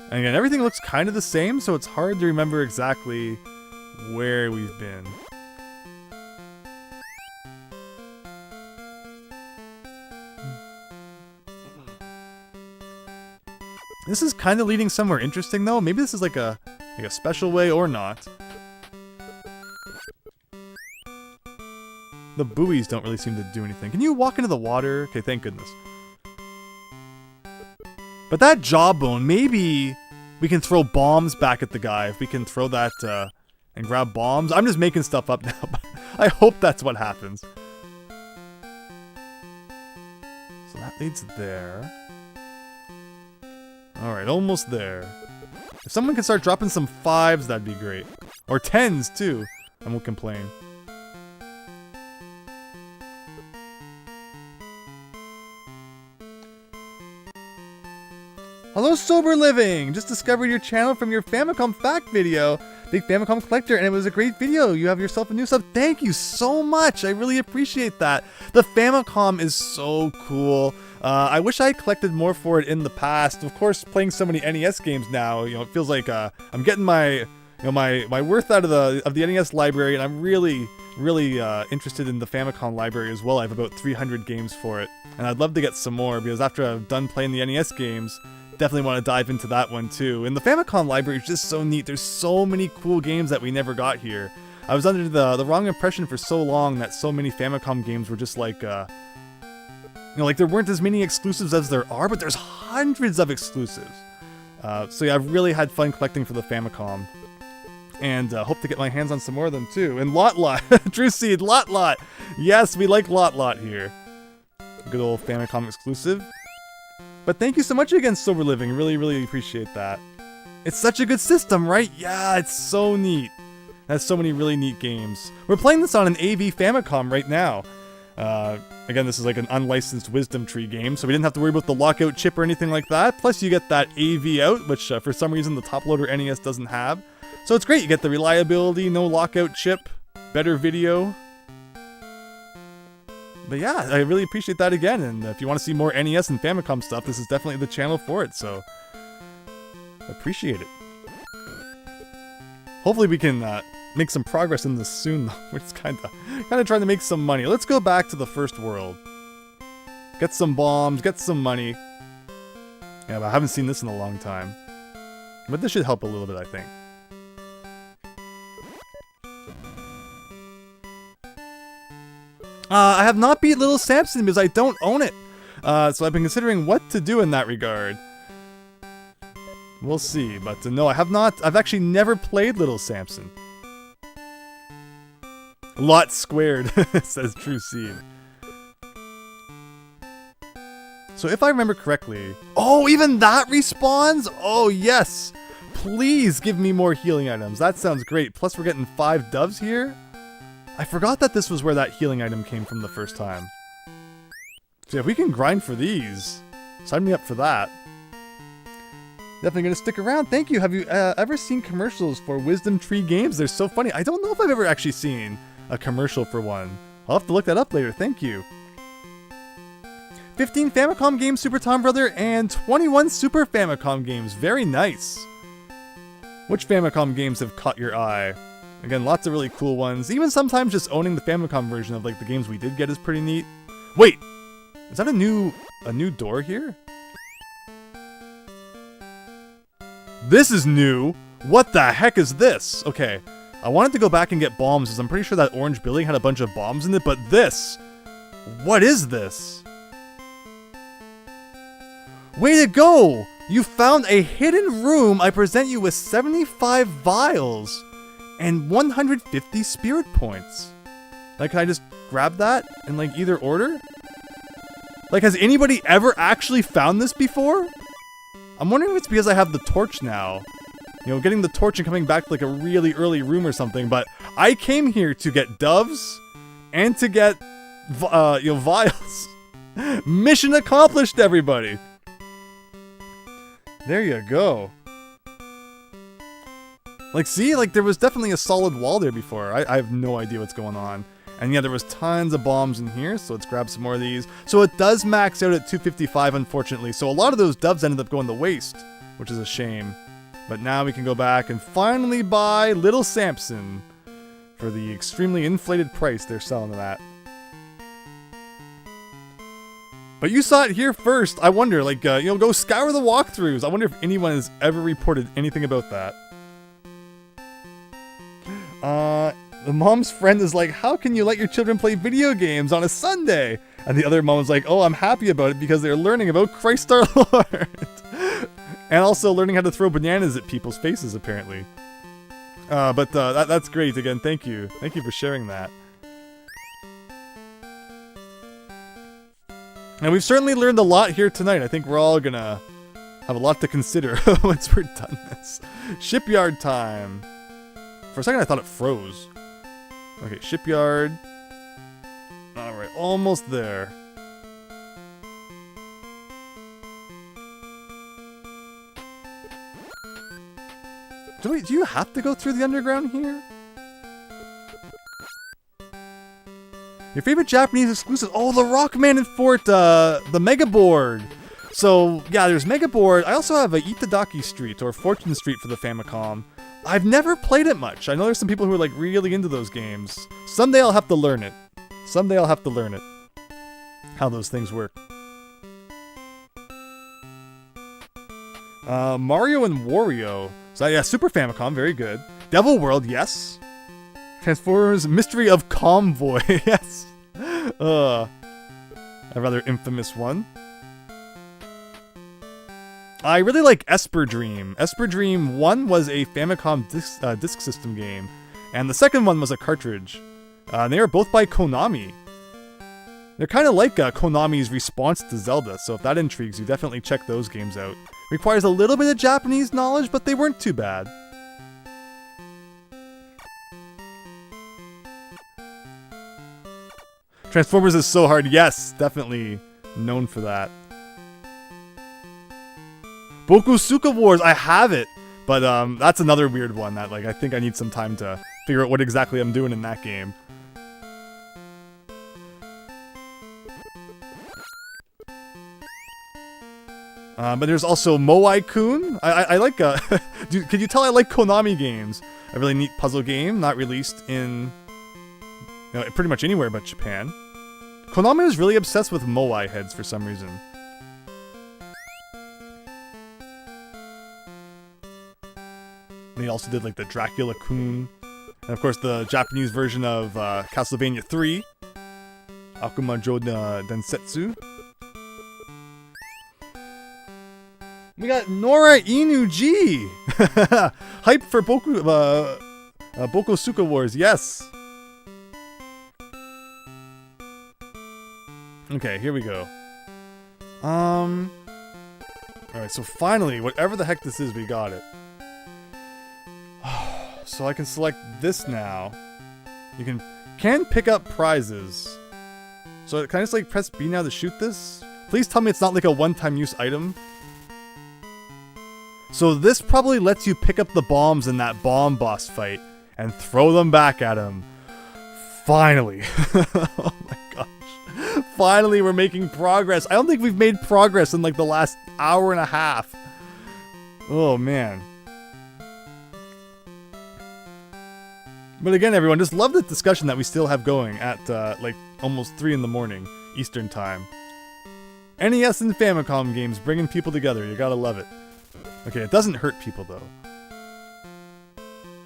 And again, everything looks kind of the same, so it's hard to remember exactly where we've been. This is kind of leading somewhere interesting, though. Maybe this is like a special way or not. The buoys don't really seem to do anything. Can you walk into the water? Okay, thank goodness. But that jawbone, maybe we can throw bombs back at the guy. If we can throw that and grab bombs. I'm just making stuff up now, but I hope that's what happens. So that leads there. Alright, almost there. If someone can start dropping some 5s, that'd be great. Or 10s, too. I won't complain. Hello, Sober Living! Just discovered your channel from your Famicom Fact video. Big Famicom collector, and it was a great video. You have yourself a new sub. Thank you so much. I really appreciate that. The Famicom is so cool. I wish I had collected more for it in the past. Of course, playing so many NES games now, it feels like I'm getting my my worth out of the NES library, and I'm really interested in the Famicom library as well. I have about 300 games for it, and I'd love to get some more because after I've done playing the NES games, definitely want to dive into that one too. And the Famicom library is just so neat. There's so many cool games that we never got here. I was under the wrong impression for so long that so many Famicom games were just like like there weren't as many exclusives as there are, but there's hundreds of exclusives. So yeah, I've really had fun collecting for the Famicom. And hope to get my hands on some more of them too. And Lot, True Seed, Lot. Yes, we like Lot here. Good old Famicom exclusive. But thank you so much again, Sober Living. Really appreciate that. It's such a good system, right? Yeah, it's so neat. It has so many really neat games. We're playing this on an AV Famicom right now. Again, this is like an unlicensed Wisdom Tree game, so we didn't have to worry about the lockout chip or anything like that. Plus, you get that AV out, which for some reason the top loader NES doesn't have. So it's great. You get the reliability, no lockout chip, better video. But yeah, I really appreciate that again, and if you want to see more NES and Famicom stuff, this is definitely the channel for it, so appreciate it. Hopefully we can make some progress in this soon, though. We're just kind of trying to make some money. Let's go back to the first world. Get some bombs, get some money. Yeah, but I haven't seen this in a long time. But this should help a little bit, I think. I have not beat Little Samson because I don't own it. So I've been considering what to do in that regard. We'll see, but no, I have not. I've actually never played Little Samson. Lot squared, says True Seed. So if I remember correctly... Oh, even that respawns? Oh, yes. Please give me more healing items. That sounds great. Plus we're getting 5 doves here. I forgot that this was where that healing item came from the first time. So if we can grind for these, sign me up for that. Definitely gonna stick around. Thank you. Have you ever seen commercials for Wisdom Tree games? They're so funny. I don't know if I've ever actually seen a commercial for one. I'll have to look that up later. Thank you. 15 Famicom games, Super Tom Brother, and 21 Super Famicom games. Very nice. Which Famicom games have caught your eye? Again, lots of really cool ones. Even sometimes just owning the Famicom version of like the games we did get is pretty neat. Wait! Is that a new door here? This is new! What the heck is this? Okay, I wanted to go back and get bombs because I'm pretty sure that orange building had a bunch of bombs in it, but this! What is this? Way to go! You found a hidden room. I present you with 75 vials and 150 spirit points. Like, can I just grab that in like either order? Like, has anybody ever actually found this before? I'm wondering if it's because I have the torch now. You know, getting the torch and coming back to like a really early room or something, but I came here to get doves and to get, vials. Mission accomplished, everybody. There you go. Like, see? Like, there was definitely a solid wall there before. I have no idea what's going on. And yeah, there was tons of bombs in here, so let's grab some more of these. So it does max out at 255, unfortunately. So a lot of those doves ended up going to waste, which is a shame. But now we can go back and finally buy Little Samson for the extremely inflated price they're selling it at. But you saw it here first. I wonder, like, go scour the walkthroughs. I wonder if anyone has ever reported anything about that. The mom's friend is like, how can you let your children play video games on a Sunday? And the other mom's like, oh, I'm happy about it because they're learning about Christ our Lord. And also learning how to throw bananas at people's faces, apparently. But that's great. Again, thank you. Thank you for sharing that. And we've certainly learned a lot here tonight. I think we're all gonna have a lot to consider once we're done this. Shipyard time. For a second I thought it froze. Okay, shipyard. Alright, almost there. Do you have to go through the underground here? Your favorite Japanese exclusive? Oh, the Rockman and Fort, the Mega Board. So, yeah, there's Mega Board. I also have a Itadaki Street, or Fortune Street for the Famicom. I've never played it much. I know there's some people who are, like, really into those games. Someday I'll have to learn it. Someday I'll have to learn it. How those things work. Mario and Wario. So, yeah, Super Famicom, very good. Devil World, yes. Transformers Mystery of Convoy, yes. A rather infamous one. I really like Esper Dream. Esper Dream 1 was a Famicom disc system game, and the second one was a cartridge. They were both by Konami. They're kind of like Konami's response to Zelda, so if that intrigues you, definitely check those games out. Requires a little bit of Japanese knowledge, but they weren't too bad. Transformers is so hard, yes, definitely known for that. Bokusuka Wars, I have it, but that's another weird one that, like, I think I need some time to figure out what exactly I'm doing in that game. But there's also Moai-kun. I like, could you tell I like Konami games? A really neat puzzle game, not released in, pretty much anywhere but Japan. Konami was really obsessed with Moai heads for some reason. They also did, like, the Dracula-kun. And, of course, the Japanese version of Castlevania 3. Akumajo Densetsu. We got Nora Inu G! Hype for Bokusuka Wars, yes! Okay, here we go. Alright, so finally, whatever the heck this is, we got it. So I can select this now. You can pick up prizes. So can I just, like, press B now to shoot this? Please tell me it's not like a one-time use item. So this probably lets you pick up the bombs in that bomb boss fight and throw them back at him. Finally. Oh my gosh. Finally, we're making progress. I don't think we've made progress in, like, the last hour and a half. Oh, man. But again, everyone, just love the discussion that we still have going at, like, almost 3 in the morning, Eastern Time. NES and Famicom games bringing people together. You gotta love it. Okay, it doesn't hurt people, though.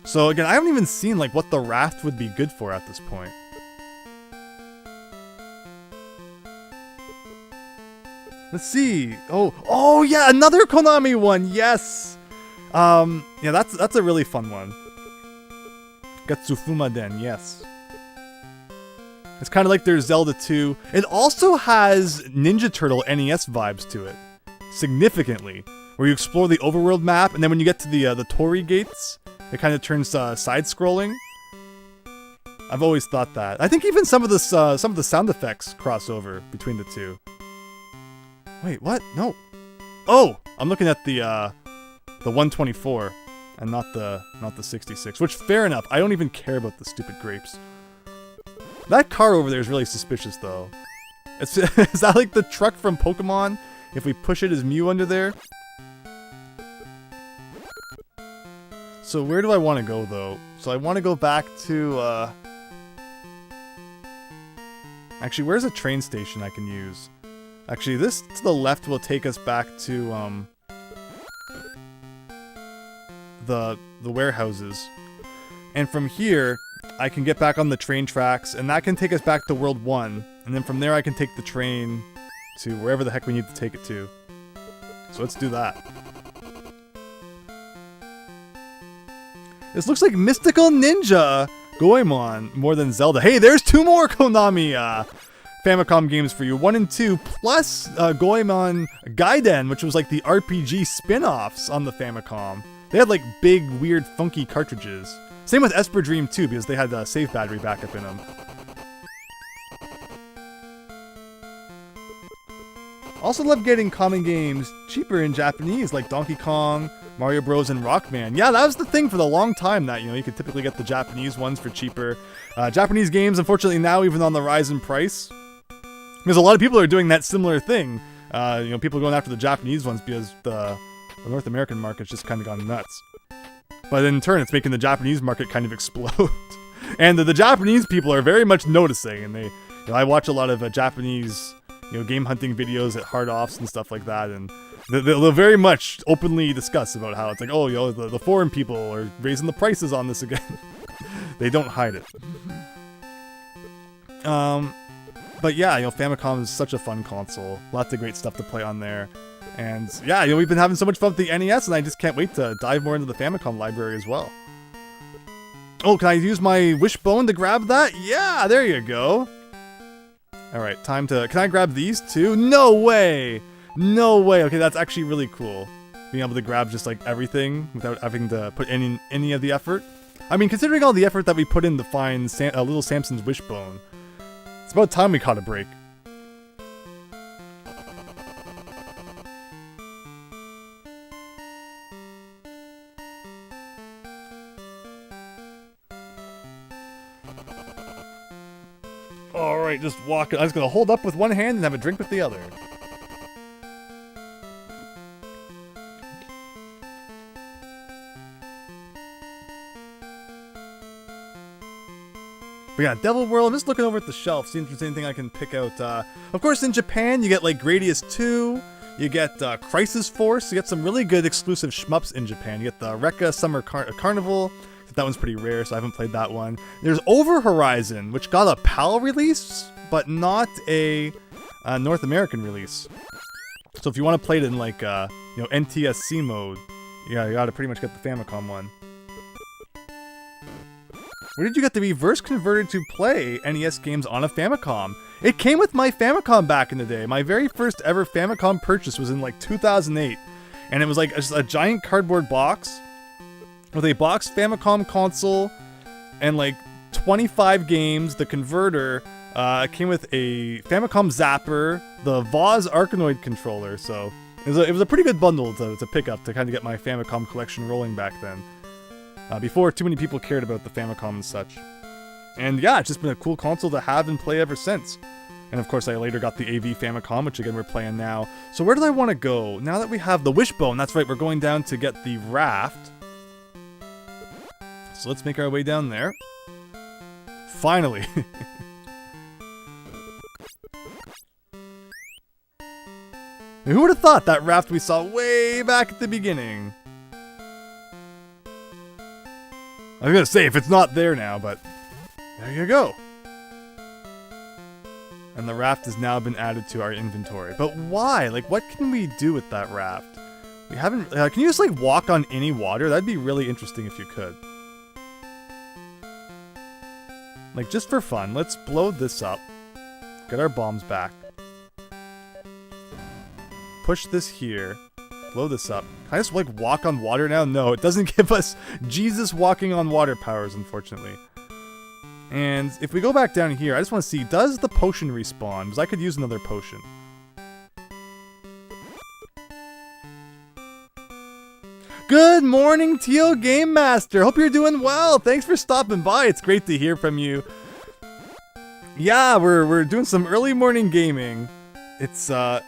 So, again, I haven't even seen, like, what the raft would be good for at this point. Let's see. Oh yeah, another Konami one. Yes. Yeah, that's a really fun one. Gatsufuma Den, yes. It's kind of like their Zelda 2. It also has Ninja Turtle NES vibes to it, significantly. Where you explore the overworld map, and then when you get to the Torii gates, it kind of turns side-scrolling. I've always thought that. I think even some of the sound effects cross over between the two. Wait, what? No. Oh, I'm looking at the 124. And not the 66, which fair enough. I don't even care about the stupid grapes. That car over there is really suspicious though. Is that like the truck from Pokemon? If we push it, is Mew under there? So where do I want to go though? So I want to go back to actually, where's a train station I can use? Actually, this to the left will take us back to the warehouses. And from here, I can get back on the train tracks, and that can take us back to World 1. And then from there, I can take the train to wherever the heck we need to take it to. So let's do that. This looks like Mystical Ninja Goemon more than Zelda. Hey, there's 2 more Konami Famicom games for you. 1 and 2, plus Goemon Gaiden, which was like the RPG spin-offs on the Famicom. They had like big, weird, funky cartridges. Same with Esper Dream 2, because they had a save battery backup in them. Also love getting common games cheaper in Japanese, like Donkey Kong, Mario Bros, and Rockman. Yeah, that was the thing for the long time that, you know, you could typically get the Japanese ones for cheaper. Japanese games, unfortunately, now even on the rise in price. Because a lot of people are doing that similar thing. You know, people are going after the Japanese ones because the North American market's just kind of gone nuts. But in turn, it's making the Japanese market kind of explode. And the Japanese people are very much noticing, and they, you know, I watch a lot of Japanese, you know, game hunting videos at hard offs and stuff like that, and they'll very much openly discuss about how it's like, oh, you know, the foreign people are raising the prices on this again. They don't hide it. But yeah, you know, Famicom is such a fun console. Lots of great stuff to play on there. And yeah, you know, we've been having so much fun with the NES, and I just can't wait to dive more into the Famicom library as well. Oh, can I use my wishbone to grab that? Yeah, there you go. Alright, time to... Can I grab these too? No way! No way! Okay, that's actually really cool. Being able to grab just like everything without having to put any of the effort. I mean, considering all the effort that we put in to find little Samson's wishbone, it's about time we caught a break. Alright, just walk. I'm just gonna hold up with one hand and have a drink with the other. But yeah, Devil World, I'm just looking over at the shelf, seeing if there's anything I can pick out. Of course, in Japan, you get like Gradius 2, you get Crisis Force, you get some really good exclusive shmups in Japan. You get the Rekka Summer Carnival. That one's pretty rare, so I haven't played that one. There's Over Horizon, which got a PAL release, but not a North American release. So if you want to play it in like you know, NTSC mode, yeah, you gotta pretty much get the Famicom one. Where did you get the reverse converted to play NES games on a Famicom? It came with my Famicom back in the day. My very first ever Famicom purchase was in like 2008, and it was like a giant cardboard box with a boxed Famicom console and like 25 games. The converter came with a Famicom Zapper, the Voz Arkanoid controller, so it was a pretty good bundle to pick up to kind of get my Famicom collection rolling back then. Before too many people cared about the Famicom and such. And yeah, it's just been a cool console to have and play ever since. And of course I later got the AV Famicom, which again we're playing now. So where do I want to go? Now that we have the wishbone, that's right, we're going down to get the raft. So let's make our way down there. Finally! Who would have thought that raft we saw way back at the beginning? I was gonna say, if it's not there now, but there you go. And the raft has now been added to our inventory. But why? Like, what can we do with that raft? We haven't... can you just, like, walk on any water? That'd be really interesting if you could. Like, just for fun, let's blow this up. Get our bombs back. Push this here. Blow this up. Can I just, like, walk on water now? No, it doesn't give us Jesus walking on water powers, unfortunately. And if we go back down here, I just want to see, does the potion respawn? Because I could use another potion. Good morning, Tealgamemaster. Hope you're doing well. Thanks for stopping by. It's great to hear from you. Yeah, we're doing some early morning gaming. It's not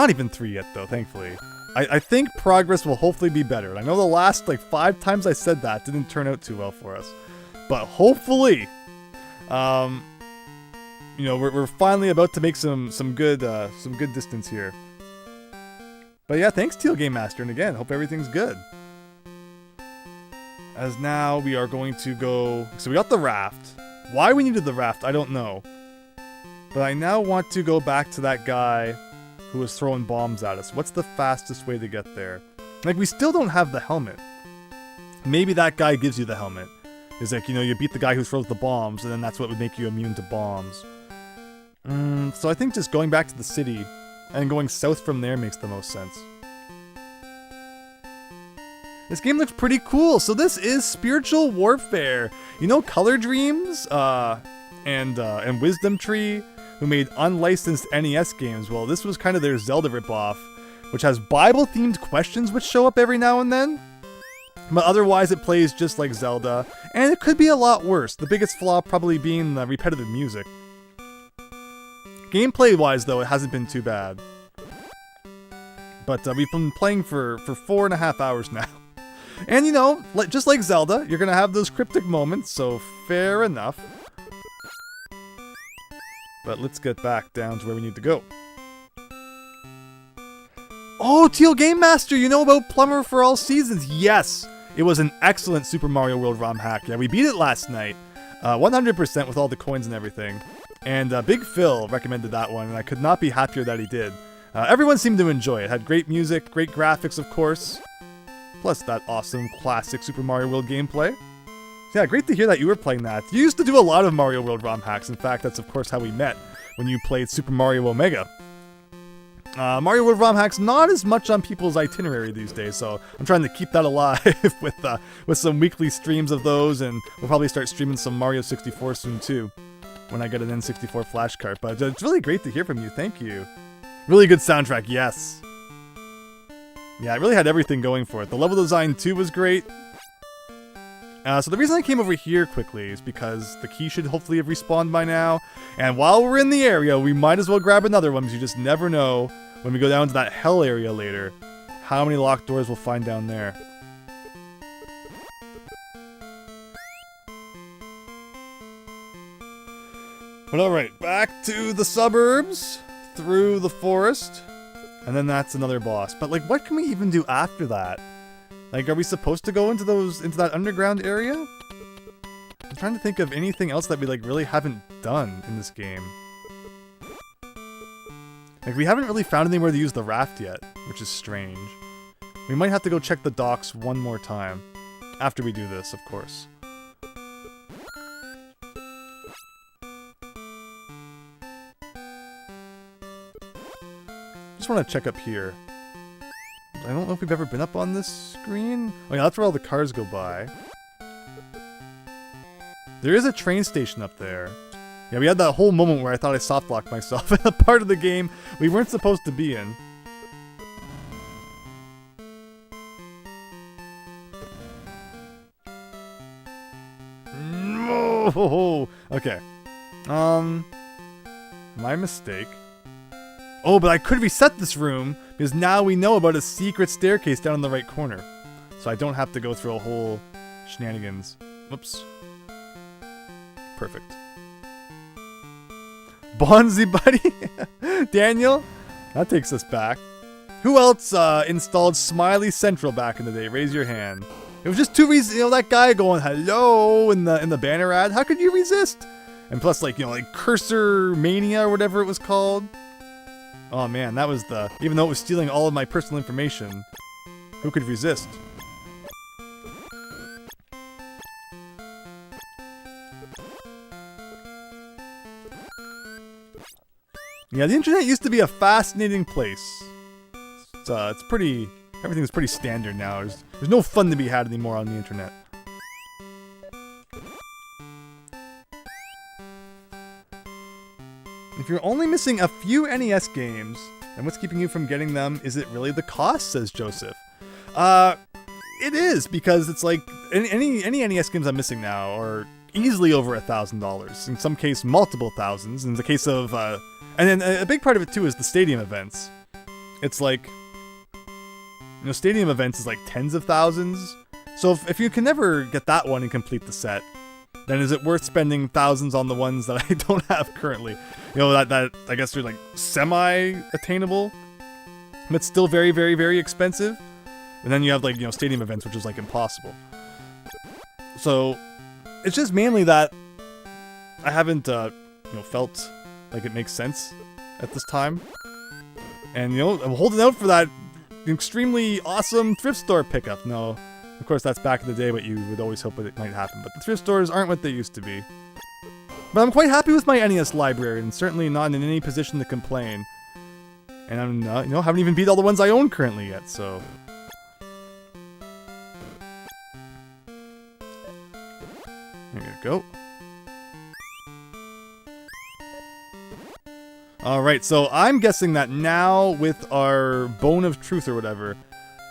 even 3 yet though, thankfully. I think progress will hopefully be better. I know the last like 5 times I said that didn't turn out too well for us, but hopefully, you know, we're finally about to make some good distance here. But yeah, thanks Tealgamemaster, and again, hope everything's good. As now we are going to go. So we got the raft. Why we needed the raft, I don't know. But I now want to go back to that guy who was throwing bombs at us. What's the fastest way to get there? Like, we still don't have the helmet. Maybe that guy gives you the helmet. It's like, you know, you beat the guy who throws the bombs, and then that's what would make you immune to bombs. So I think just going back to the city and going south from there makes the most sense. This game looks pretty cool. So this is Spiritual Warfare. You know Color Dreams and Wisdom Tree, who made unlicensed NES games. Well, this was kind of their Zelda ripoff, which has Bible-themed questions which show up every now and then. But otherwise it plays just like Zelda, and it could be a lot worse. The biggest flaw probably being the repetitive music. Gameplay-wise, though, it hasn't been too bad. But we've been playing for 4.5 hours now. And you know, just like Zelda, you're gonna have those cryptic moments, so fair enough. But let's get back down to where we need to go. Oh, Tealgamemaster, you know about Plumber for All Seasons? Yes! It was an excellent Super Mario World ROM hack. Yeah, we beat it last night. 100% with all the coins and everything. And Big Phil recommended that one, and I could not be happier that he did. Everyone seemed to enjoy it. Had great music, great graphics, of course. Plus that awesome classic Super Mario World gameplay. Yeah, great to hear that you were playing that. You used to do a lot of Mario World ROM hacks. In fact, that's of course how we met, when you played Super Mario Omega. Mario World ROM hacks not as much on people's itinerary these days, so I'm trying to keep that alive with some weekly streams of those, and we'll probably start streaming some Mario 64 soon too, when I get an N64 flash card. But it's really great to hear from you. Thank you. Really good soundtrack, yes. Yeah, it really had everything going for it. The level design too was great. So the reason I came over here quickly is because the key should hopefully have respawned by now. And while we're in the area, we might as well grab another one, because you just never know when we go down to that hell area later how many locked doors we'll find down there. But alright, back to the suburbs, through the forest, and then that's another boss. But like, what can we even do after that? Like, are we supposed to go into that underground area? I'm trying to think of anything else that we like really haven't done in this game. Like, we haven't really found anywhere to use the raft yet, which is strange. We might have to go check the docks one more time. After we do this, of course. Just want to check up here. I don't know if we've ever been up on this screen. Oh yeah, that's where all the cars go by. There is a train station up there. Yeah, we had that whole moment where I thought I soft-locked myself in a part of the game we weren't supposed to be in. No! Okay. My mistake. Oh, but I could reset this room, because now we know about a secret staircase down in the right corner. So I don't have to go through a whole shenanigans. Whoops. Perfect. Bonzi buddy? Daniel? That takes us back. Who else installed Smiley Central back in the day? Raise your hand. It was just too easy, you know, that guy going hello in the banner ad. How could you resist? And plus, like, you know, like Cursor Mania or whatever it was called. Oh man, that was even though it was stealing all of my personal information, who could resist? Yeah, the internet used to be a fascinating place. It's pretty, everything's pretty standard now. There's no fun to be had anymore on the internet. If you're only missing a few NES games, then what's keeping you from getting them? Is it really the cost, says Joseph? It is, because it's like any NES games I'm missing now are easily over $1,000. In some case, multiple thousands. In the case of, and then a big part of it too is the stadium events. It's like, you know, stadium events is like tens of thousands. So if you can never get that one and complete the set, then is it worth spending thousands on the ones that I don't have currently? You know, that I guess are like semi-attainable, but still very, very, very expensive. And then you have like, you know, stadium events, which is like impossible. So it's just mainly that I haven't, you know, felt like it makes sense at this time. And, you know, I'm holding out for that extremely awesome thrift store pickup. No, of course, that's back in the day, but you would always hope that it might happen. But the thrift stores aren't what they used to be. But I'm quite happy with my NES library, and certainly not in any position to complain. And I'm not, you know, haven't even beat all the ones I own currently yet, so. There you go. Alright, so I'm guessing that now with our Bone of Truth or whatever,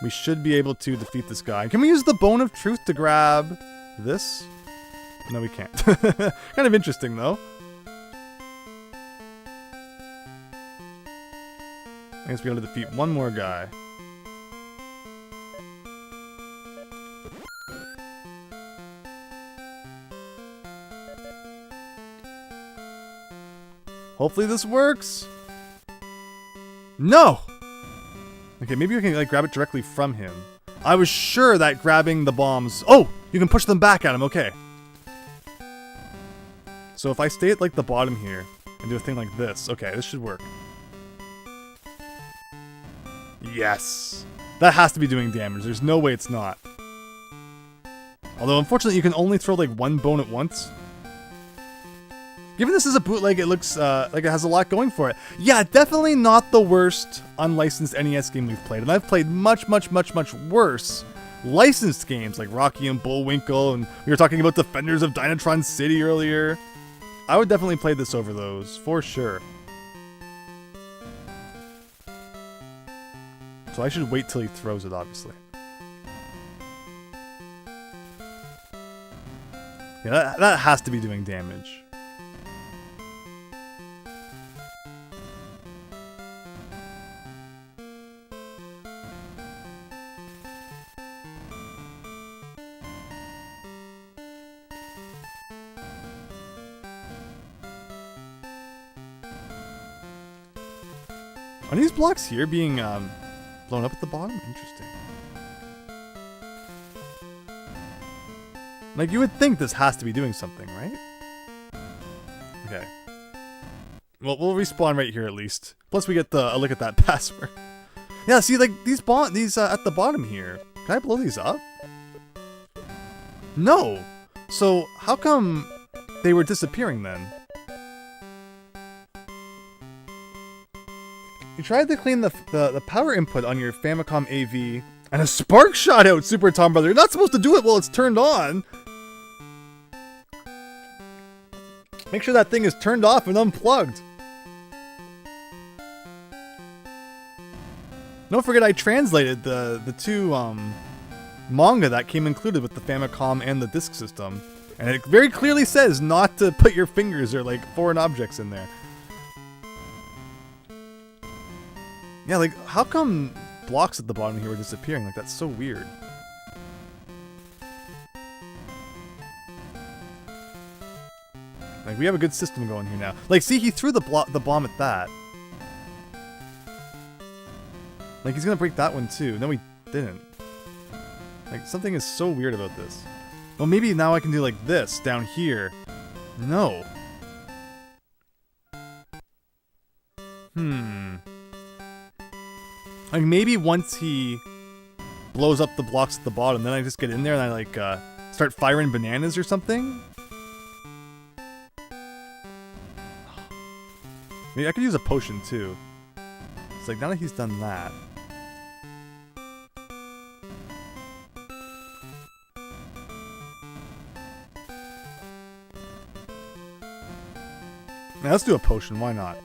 we should be able to defeat this guy. Can we use the Bone of Truth to grab this? No, we can't. Kind of interesting, though. I guess we gotta defeat one more guy. Hopefully this works. No! Okay, maybe we can like grab it directly from him. I was sure that grabbing the bombs... Oh! You can push them back at him, okay. So if I stay at like the bottom here and do a thing like this, okay, this should work. Yes! That has to be doing damage. There's no way it's not. Although unfortunately you can only throw like one bone at once. Given this is a bootleg, it looks like it has a lot going for it. Yeah, definitely not the worst unlicensed NES game we've played. And I've played much, much, much, much worse licensed games like Rocky and Bullwinkle, and we were talking about Defenders of Dynatron City earlier. I would definitely play this over those, for sure. So I should wait till he throws it, obviously. Yeah, that has to be doing damage. Are these blocks here being blown up at the bottom? Interesting. Like, you would think this has to be doing something, right? Okay. Well, we'll respawn right here at least. Plus we get a look at that password. Yeah, see, like, these at the bottom here. Can I blow these up? No! So, how come they were disappearing then? You tried to clean the power input on your Famicom AV, and a spark shot out, Super Tom Brother. You're not supposed to do it while it's turned on. Make sure that thing is turned off and unplugged. Don't forget I translated the two manga that came included with the Famicom and the disk system. And it very clearly says not to put your fingers or like foreign objects in there. Yeah, like, how come blocks at the bottom here were disappearing? Like, that's so weird. Like, we have a good system going here now. Like, see, he threw the bomb at that. Like, he's gonna break that one too. No, he didn't. Like, something is so weird about this. Well, maybe now I can do like this down here. No. Like, maybe once he blows up the blocks at the bottom, then I just get in there and I, like, start firing bananas or something? Maybe I could use a potion, too. It's like, now that he's done that... Now, let's do a potion, why not?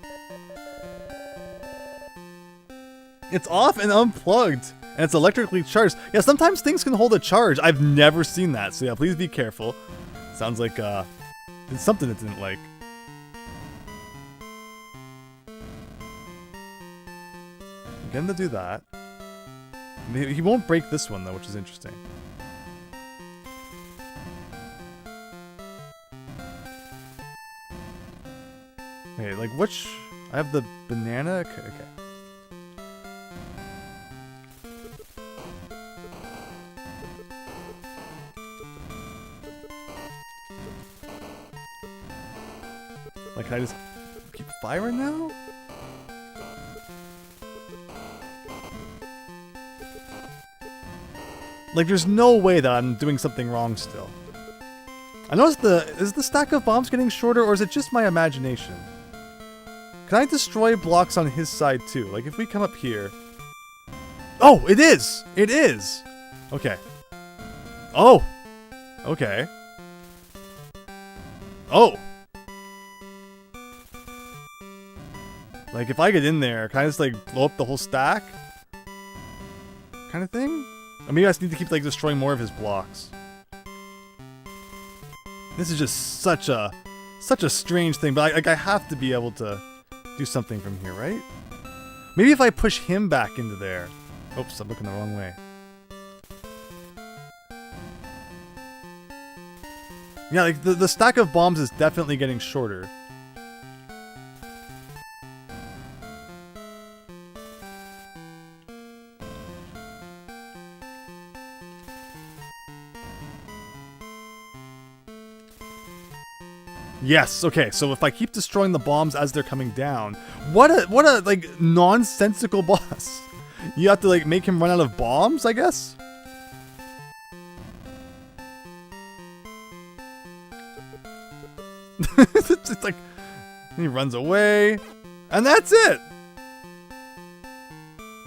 It's off and unplugged. And it's electrically charged. Yeah, sometimes things can hold a charge. I've never seen that. So yeah, please be careful. Sounds like it's something it didn't like. Get him to do that. He won't break this one though, which is interesting. Wait, like which? I have the banana. Okay. Like, can I just keep firing now? Like, there's no way that I'm doing something wrong still. I noticed is the stack of bombs getting shorter, or is it just my imagination? Can I destroy blocks on his side too? Like, if we come up here... Oh, it is! It is! Okay. Oh! Okay. Oh! Like, if I get in there, can I just, like, blow up the whole stack? Kind of thing? Or maybe I just need to keep, like, destroying more of his blocks. This is just such a strange thing, but, like, I have to be able to do something from here, right? Maybe if I push him back into there. Oops, I'm looking the wrong way. Yeah, like, the stack of bombs is definitely getting shorter. Yes, okay, so if I keep destroying the bombs as they're coming down, what a like nonsensical boss. You have to like make him run out of bombs, I guess? It's like he runs away and that's it.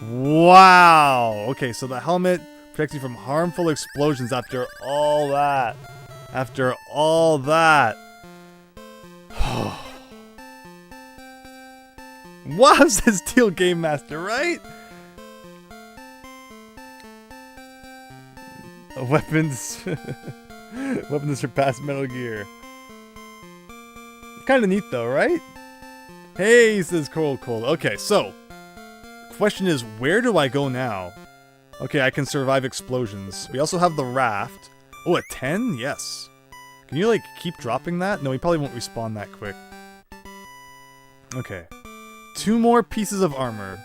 Wow. Okay, so the helmet protects you from harmful explosions after all that. After all that. Wow, says Tealgamemaster, right? Weapons. Weapons surpass Metal Gear. Kind of neat though, right? Hey, says Cold. Okay, so. Question is, where do I go now? Okay, I can survive explosions. We also have the raft. Oh, a 10? Yes. Can you, like, keep dropping that? No, he probably won't respawn that quick. Okay. 2 more pieces of armor.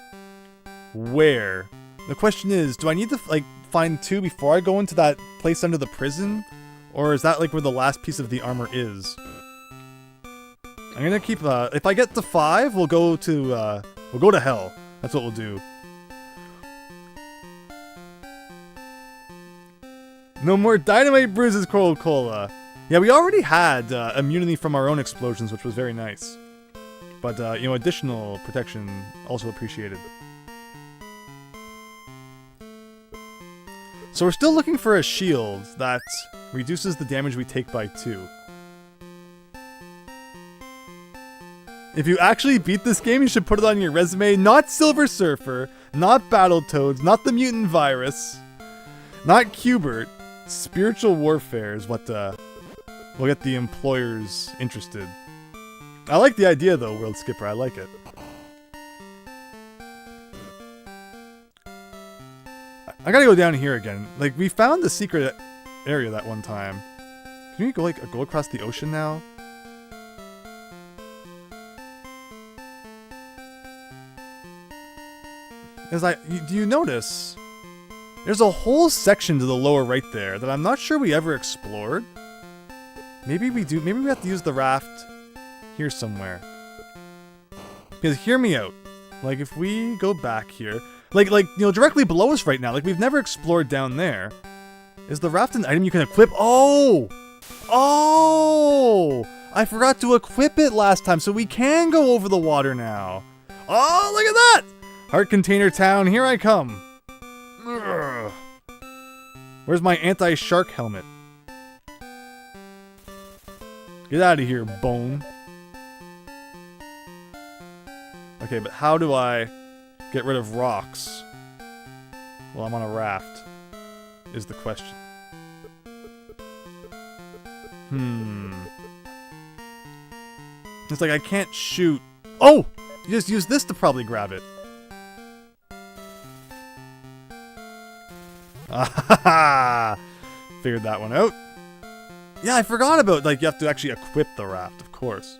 Where? The question is, do I need to, like, find 2 before I go into that place under the prison? Or is that, like, where the last piece of the armor is? I'm gonna keep, if I get to 5, we'll go to hell. That's what we'll do. No more dynamite bruises, Cola. Yeah, we already had immunity from our own explosions, which was very nice. But, you know, additional protection also appreciated. So we're still looking for a shield that reduces the damage we take by 2. If you actually beat this game, you should put it on your resume. Not Silver Surfer, not Battletoads, not the Mutant Virus, not Qbert. Spiritual warfare is what will get the employers interested. I like the idea though, World Skipper. I like it. I gotta go down here again. Like, we found the secret area that one time. Can we go across the ocean now? Do you notice? There's a whole section to the lower right there that I'm not sure we ever explored. Maybe we do. Maybe we have to use the raft here somewhere. Because hear me out. Like, if we go back here, like you know, directly below us right now, like we've never explored down there. Is the raft an item you can equip? Oh! I forgot to equip it last time, so we can go over the water now. Oh, look at that! Heart Container Town, here I come. Ugh. Where's my anti-shark helmet? Get out of here, bone. Okay, but how do I get rid of rocks? Well, I'm on a raft, is the question. It's like I can't shoot. Oh! You just use this to probably grab it. Ah, figured that one out. Yeah, I forgot about, like, you have to actually equip the raft, of course.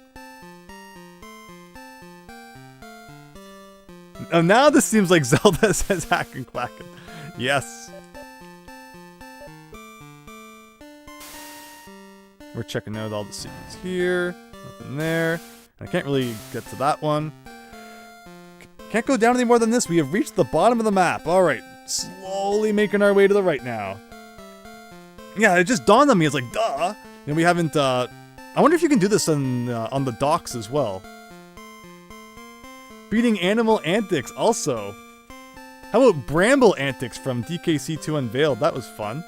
Oh, now this seems like Zelda says hack and quacking. Yes. We're checking out all the secrets here. Nothing there. I can't really get to that one. Can't go down any more than this. We have reached the bottom of the map. Alright. Slowly making our way to the right now. Yeah, it just dawned on me. It's like, duh. And we haven't, I wonder if you can do this on the docks as well. Beating Animal Antics also. How about Bramble Antics from DKC2 Unveiled? That was fun.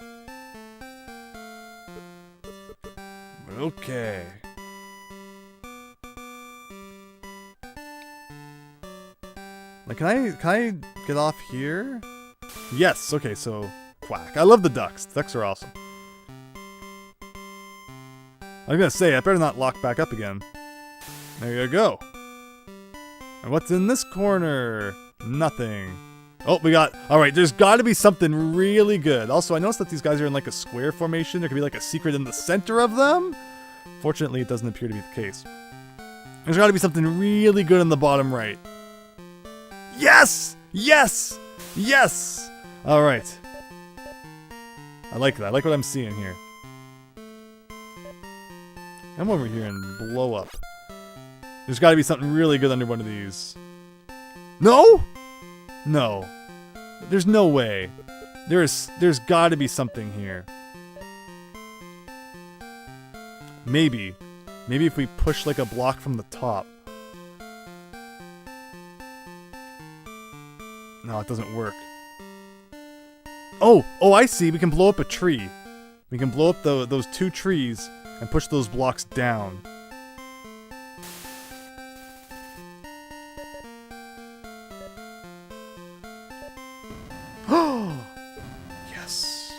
Okay. Like, can I get off here? Yes, okay, so quack. I love the ducks. Ducks are awesome. I'm gonna say, I better not lock back up again. There you go. And what's in this corner? Nothing. Oh, we got... Alright, there's gotta be something really good. Also, I noticed that these guys are in like a square formation. There could be like a secret in the center of them. Fortunately, it doesn't appear to be the case. There's gotta be something really good in the bottom right. Yes! Yes! Yes! Alright. I like that. I like what I'm seeing here. Come over here and blow up. There's gotta be something really good under one of these. No? No. There's no way. There's gotta be something here. Maybe. Maybe if we push like a block from the top. No, it doesn't work. Oh! Oh, I see. We can blow up a tree. We can blow up those two trees and push those blocks down. Yes.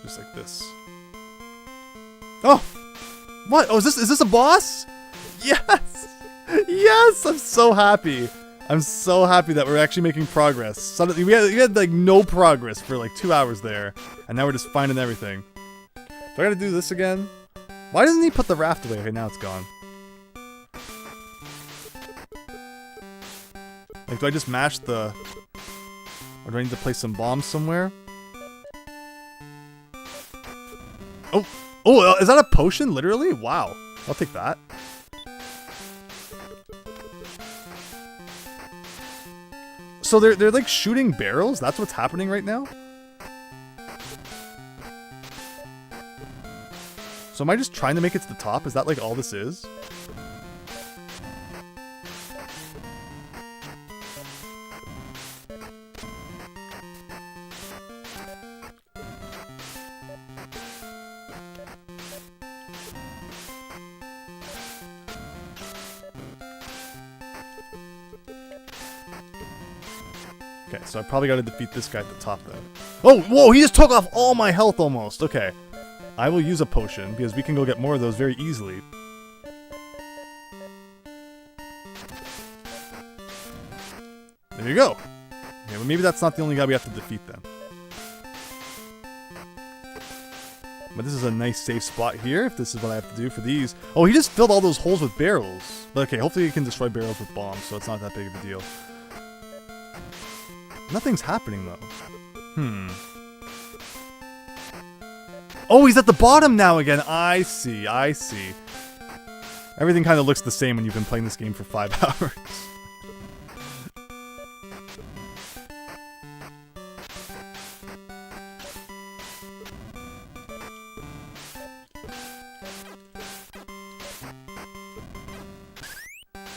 Just like this. Oh! What? Oh, is this a boss? Yes! Yes! I'm so happy. I'm so happy that we're actually making progress. Suddenly, we had like no progress for like 2 hours there, and now we're just finding everything. Do I gotta do this again? Why doesn't he put the raft away? Okay, now it's gone. Like, do I just mash the... Or do I need to place some bombs somewhere? Oh! Oh, is that a potion, literally? Wow. I'll take that. So they're like shooting barrels? That's what's happening right now? So am I just trying to make it to the top? Is that like all this is? Okay, so I probably got to defeat this guy at the top then. Oh, whoa, he just took off all my health almost. Okay. I will use a potion, because we can go get more of those very easily. There you go. Okay, well maybe that's not the only guy we have to defeat then. But this is a nice safe spot here, if this is what I have to do for these. Oh, he just filled all those holes with barrels. But okay, hopefully he can destroy barrels with bombs, so it's not that big of a deal. Nothing's happening though. Oh, he's at the bottom now again. I see, I see. Everything kind of looks the same when you've been playing this game for 5 hours.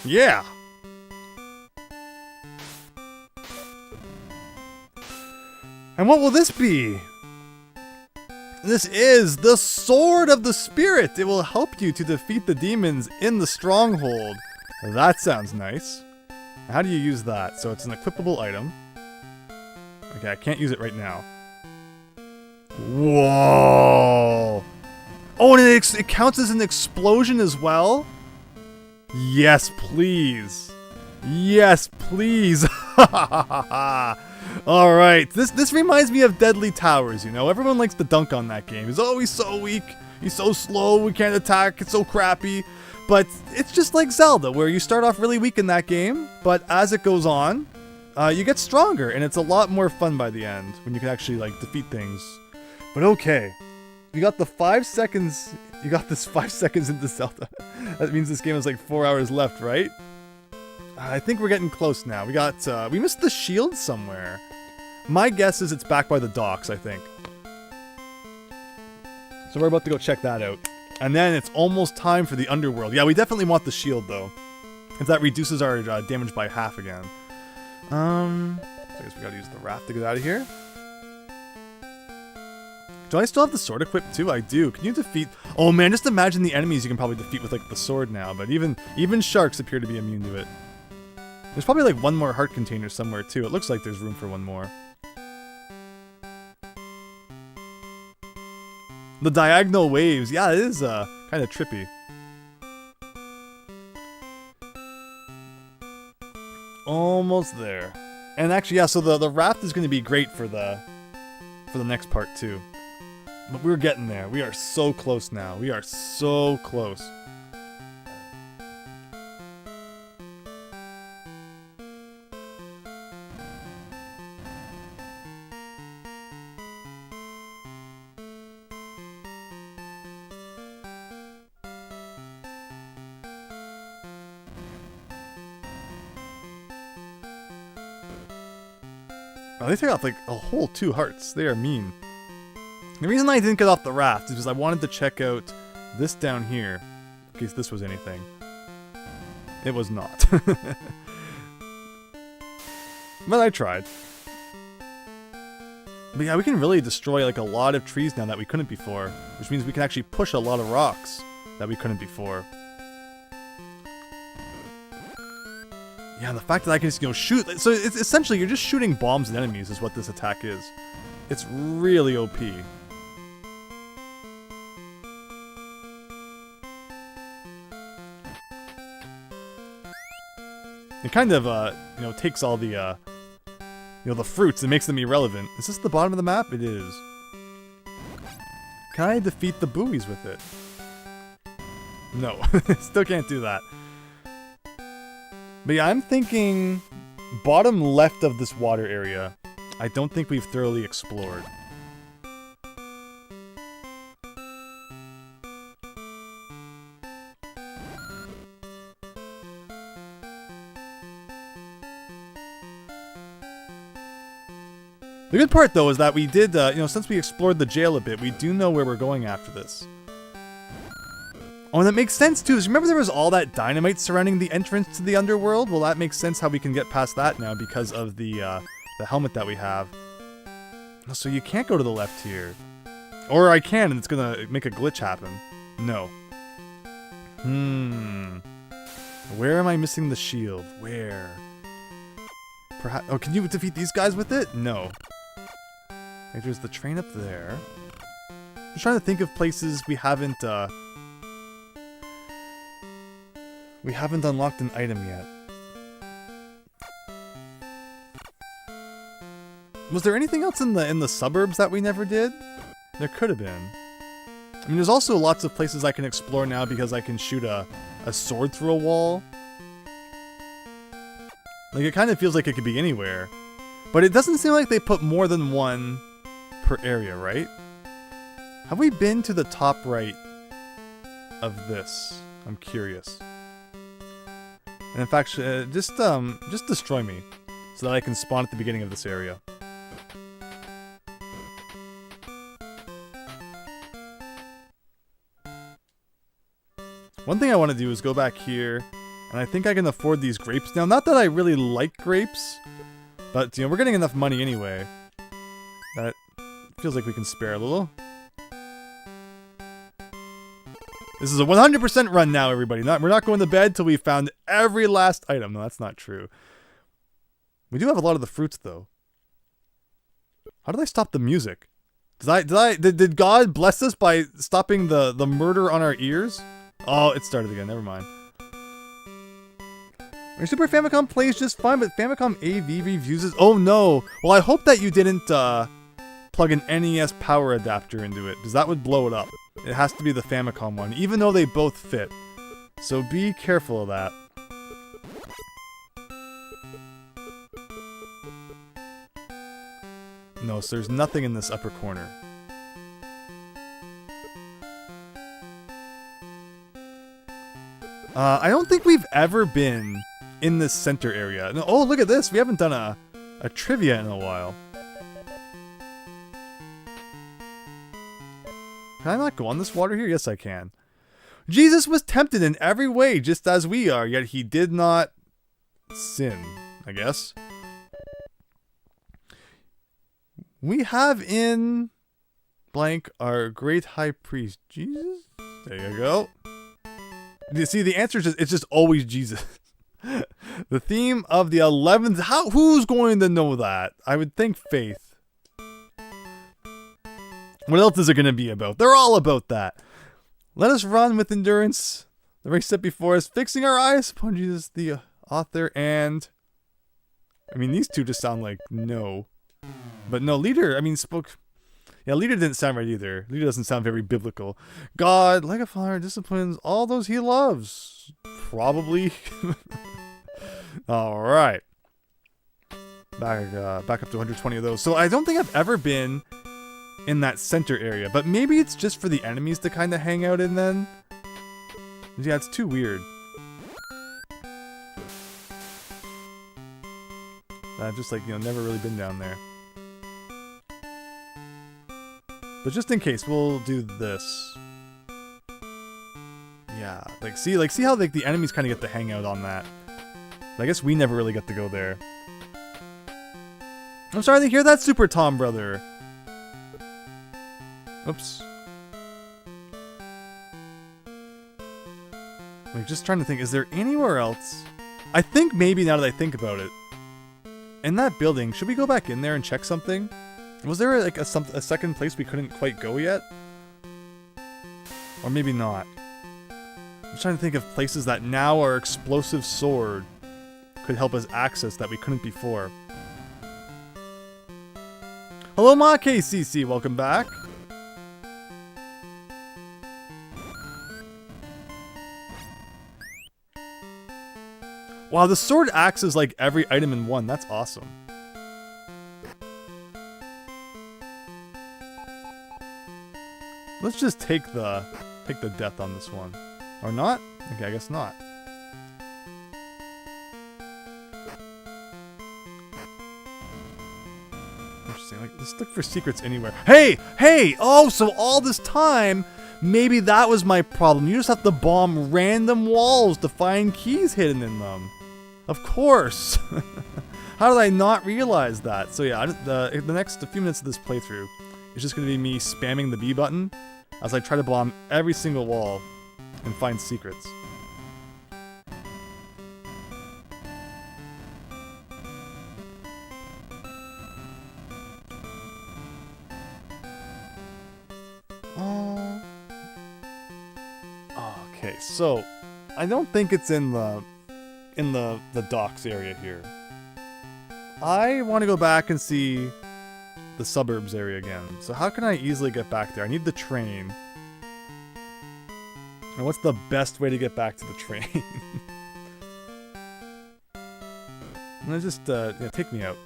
Yeah! And what will this be? This is the Sword of the Spirit. It will help you to defeat the demons in the stronghold. That sounds nice. How do you use that? So it's an equipable item. Okay, I can't use it right now. Whoa! Oh, and it counts as an explosion as well? Yes, please. Yes, please. Alright, this reminds me of Deadly Towers, you know? Everyone likes to dunk on that game. He's always so weak. He's so slow, we can't attack, it's so crappy. But it's just like Zelda, where you start off really weak in that game, but as it goes on, you get stronger, and it's a lot more fun by the end, when you can actually, like, defeat things. But okay, you got the 5 seconds, you got this 5 seconds into Zelda. That means this game has like 4 hours left, right? I think we're getting close now. We missed the shield somewhere. My guess is it's back by the docks, I think. So we're about to go check that out. And then it's almost time for the Underworld. Yeah, we definitely want the shield, though. If that reduces our damage by half again. So I guess we gotta use the raft to get out of here. Do I still have the sword equipped, too? I do. Can you defeat... Oh, man, just imagine the enemies you can probably defeat with, like, the sword now. But even sharks appear to be immune to it. There's probably, like, one more heart container somewhere, too. It looks like there's room for one more. The diagonal waves. Yeah, it is kind of trippy. Almost there. And actually, yeah, so the raft is going to be great for the next part, too. But we're getting there. We are so close now. We are so close. Oh, they take off like a whole 2 hearts. They are mean. The reason I didn't get off the raft is because I wanted to check out this down here, in case this was anything. It was not. But I tried. But yeah, we can really destroy like a lot of trees now that we couldn't before, which means we can actually push a lot of rocks that we couldn't before. Yeah, the fact that I can just, shoot... So, it's essentially, you're just shooting bombs at enemies is what this attack is. It's really OP. It kind of, takes all the, the fruits and makes them irrelevant. Is this the bottom of the map? It is. Can I defeat the buoys with it? No. Still can't do that. But yeah, I'm thinking bottom left of this water area. I don't think we've thoroughly explored. The good part, though, is that we did, since we explored the jail a bit, we do know where we're going after this. Oh, and that makes sense, too. Remember there was all that dynamite surrounding the entrance to the Underworld? Well, that makes sense how we can get past that now because of the helmet that we have. So you can't go to the left here. Or I can, and it's gonna make a glitch happen. No. Where am I missing the shield? Where? Perhaps... Oh, can you defeat these guys with it? No. Like, there's the train up there. I'm just trying to think of places we haven't unlocked an item yet. Was there anything else in the suburbs that we never did? There could have been. I mean, there's also lots of places I can explore now because I can shoot a sword through a wall. Like, it kind of feels like it could be anywhere. But it doesn't seem like they put more than one per area, right? Have we been to the top right of this? I'm curious. And in fact, just destroy me so that I can spawn at the beginning of this area. One thing I want to do is go back here, and I think I can afford these grapes now. Not that I really like grapes, but we're getting enough money anyway. That feels like we can spare a little. This is a 100% run now, everybody. We're not going to bed till we've found every last item. No, that's not true. We do have a lot of the fruits, though. How did I stop the music? Did God bless us by stopping the murder on our ears? Oh, it started again. Never mind. Your Super Famicom plays just fine, but Famicom AV refuses. Oh no! Well, I hope that you didn't plug an NES power adapter into it, because that would blow it up. It has to be the Famicom one, even though they both fit. So be careful of that. No, so there's nothing in this upper corner. I don't think we've ever been in this center area. No, oh, look at this! We haven't done a trivia in a while. Can I not go on this water here? Yes, I can. Jesus was tempted in every way, just as we are, yet he did not sin, I guess. We have in blank our great high priest, Jesus? There you go. You see, the answer is just, it's just always Jesus. The theme of the 11th, who's going to know that? I would think faith. What else is it going to be about? They're all about that. Let us run with endurance. The race set before us, fixing our eyes upon Jesus, the author, and... I mean, these two just sound like no. But no, leader, I mean, spoke... Yeah, leader didn't sound right either. Leader doesn't sound very biblical. God, like a father, disciplines all those he loves. Probably. Alright. Back up to 120 of those. So I don't think I've ever been in that center area. But maybe it's just for the enemies to kind of hang out in then. Yeah, it's too weird. I've just, like, you know, never really been down there. But just in case, we'll do this. Yeah, see how like the enemies kind of get to hang out on that. I guess we never really get to go there. I'm sorry to hear that, Super Tom brother. Oops. Like, just trying to think, is there anywhere else? I think maybe now that I think about it, in that building, should we go back in there and check something? Was there like a second place we couldn't quite go yet? Or maybe not. I'm trying to think of places that now our explosive sword could help us access that we couldn't before. Hello, Ma KCC, welcome back. Wow, the sword acts as like every item in one. That's awesome. Let's just take the death on this one. Or not? Okay, I guess not. Interesting. Like, let's look for secrets anywhere. Hey! Hey! Oh, so all this time, maybe that was my problem. You just have to bomb random walls to find keys hidden in them. Of course! How did I not realize that? So yeah, the next few minutes of this playthrough is just going to be me spamming the B button as I try to bomb every single wall and find secrets. Okay, so I don't think it's in the docks area here. I want to go back and see the suburbs area again. So how can I easily get back there? I need the train. And what's the best way to get back to the train? I'm gonna just, yeah, take me out.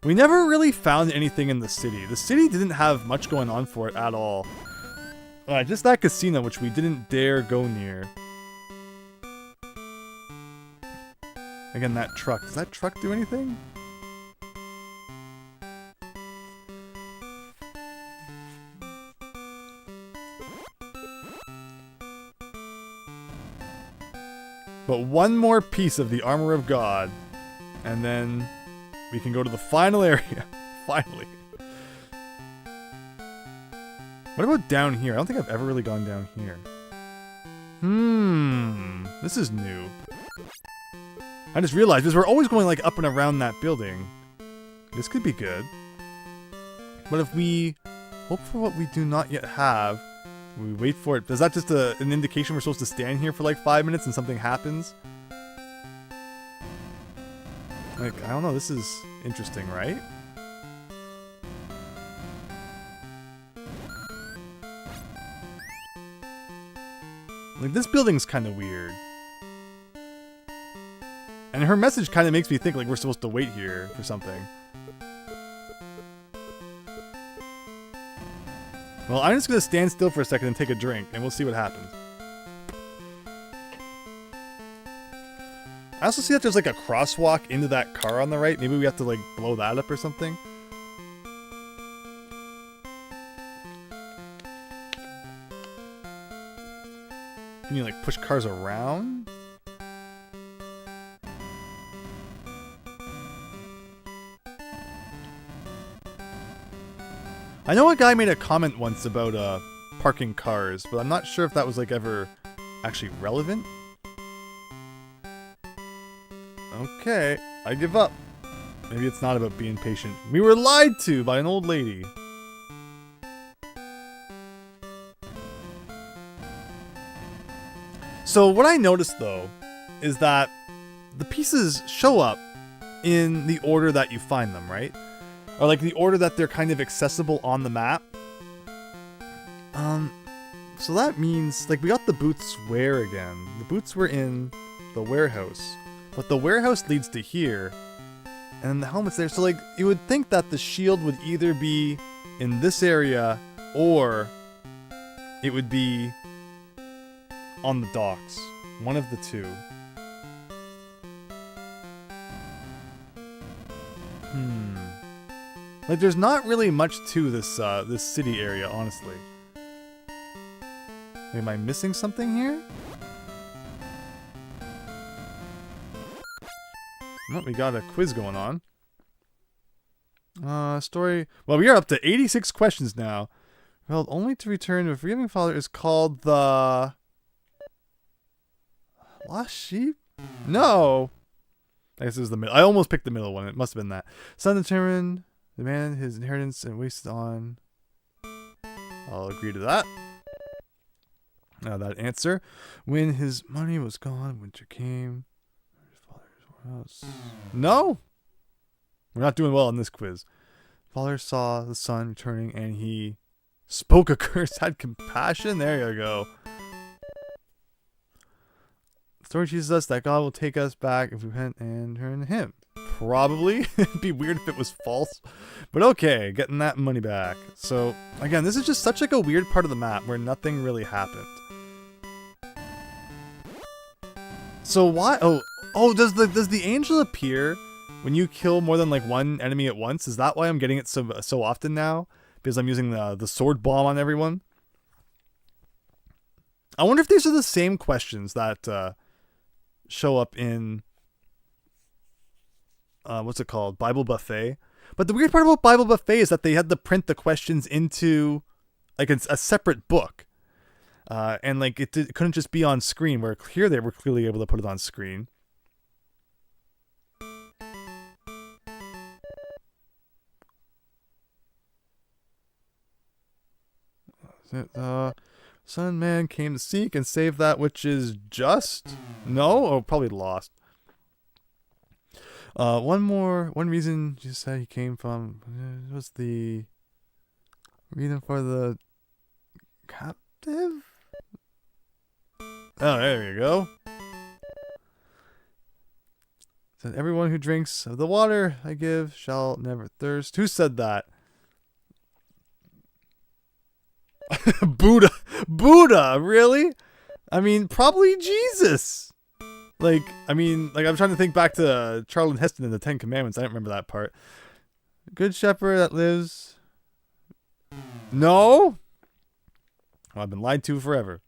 We never really found anything in the city. The city didn't have much going on for it at all. Just that casino, which we didn't dare go near. Again, that truck. Does that truck do anything? But one more piece of the armor of God, and then we can go to the final area. Finally. What about down here? I don't think I've ever really gone down here. This is new. I just realized, because we're always going like up and around that building. This could be good. But if we hope for what we do not yet have, we wait for it. Is that just an indication we're supposed to stand here for like 5 minutes and something happens? Like, I don't know, this is interesting, right? Like, this building's kind of weird. And her message kind of makes me think like we're supposed to wait here for something. Well, I'm just going to stand still for a second and take a drink, and we'll see what happens. I also see that there's like a crosswalk into that car on the right. Maybe we have to like blow that up or something. Can you like push cars around? I know a guy made a comment once about parking cars, but I'm not sure if that was like ever actually relevant. Okay, I give up. Maybe it's not about being patient. We were lied to by an old lady. So what I noticed though is that the pieces show up in the order that you find them, right? Or like the order that they're kind of accessible on the map. So that means like we got the boots where again? The boots were in the warehouse. But the warehouse leads to here. And the helmet's there. So like you would think that the shield would either be in this area or it would be on the docks. One of the two. Like there's not really much to this this city area, honestly. Am I missing something here? Oh, we got a quiz going on. Story. Well, we are up to 86 questions now. Well, only to return to a forgiving father is called the Lost Sheep? No. I guess it was the middle. I almost picked the middle one. It must have been that. Son determined, demanded his inheritance and wasted on. I'll agree to that. That answer. When his money was gone, winter came. His father's house. No. We're not doing well in this quiz. Father saw the son returning and he spoke a curse, had compassion. There you go. The story teaches us that God will take us back if we repent and turn to him. Probably. It'd be weird if it was false. But okay, getting that money back. So, again, this is just such like a weird part of the map where nothing really happened. So why? Oh, does the angel appear when you kill more than like one enemy at once? Is that why I'm getting it so often now? Because I'm using the sword bomb on everyone? I wonder if these are the same questions that show up in what's it called? Bible Buffet. But the weird part about Bible Buffet is that they had to print the questions into like a separate book. And like it couldn't just be on screen, where here they were clearly able to put it on screen. Son man came to seek and save that which is just. No? Oh, probably lost. One reason Jesus said he came from was the reason for the captive. Oh, there you go. Said everyone who drinks of the water I give shall never thirst. Who said that? Buddha, really? I mean, probably Jesus. Like, I'm trying to think back to Charlton Heston in the Ten Commandments. I don't remember that part. Good shepherd that lives. No? Oh, I've been lied to forever.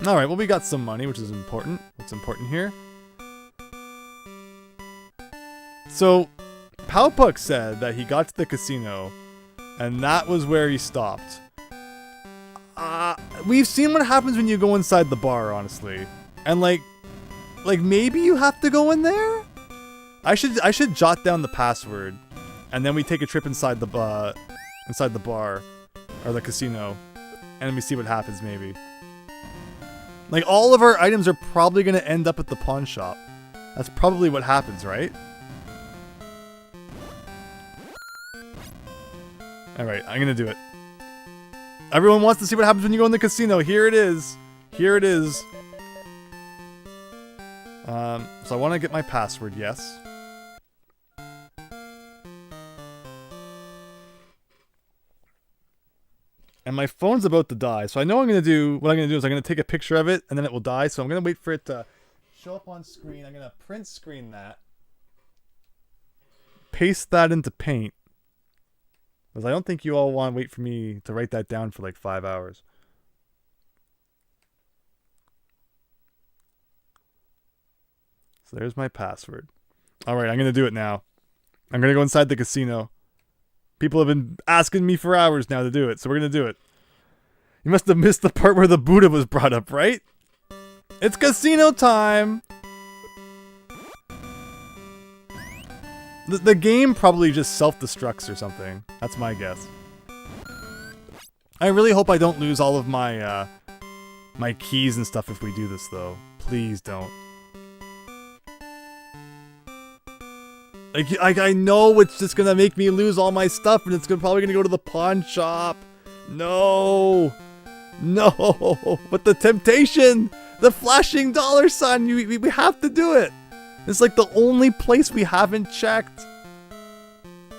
Alright, well, we got some money, which is important. What's important here? So, Palpuck said that he got to the casino, and that was where he stopped. We've seen what happens when you go inside the bar, honestly. And like maybe you have to go in there? I should jot down the password, and then we take a trip inside the bar or the casino, and we see what happens. Maybe. Like all of our items are probably gonna end up at the pawn shop. That's probably what happens, right? All right, I'm gonna do it. Everyone wants to see what happens when you go in the casino. Here it is. Here it is. So I want to get my password, yes. And my phone's about to die, so I know what I'm going to do is I'm going to take a picture of it, and then it will die, so I'm going to wait for it to show up on screen. I'm going to print screen that. Paste that into Paint. Because I don't think you all want to wait for me to write that down for like 5 hours. So there's my password. Alright, I'm going to do it now. I'm going to go inside the casino. People have been asking me for hours now to do it, so we're going to do it. You must have missed the part where the Buddha was brought up, right? It's casino time! The game probably just self-destructs or something. That's my guess. I really hope I don't lose all of my, my keys and stuff if we do this, though. Please don't. Like, I know it's just gonna make me lose all my stuff, and it's probably gonna go to the pawn shop. No! No! But the temptation! The flashing dollar sign! We have to do it! It's like the only place we haven't checked.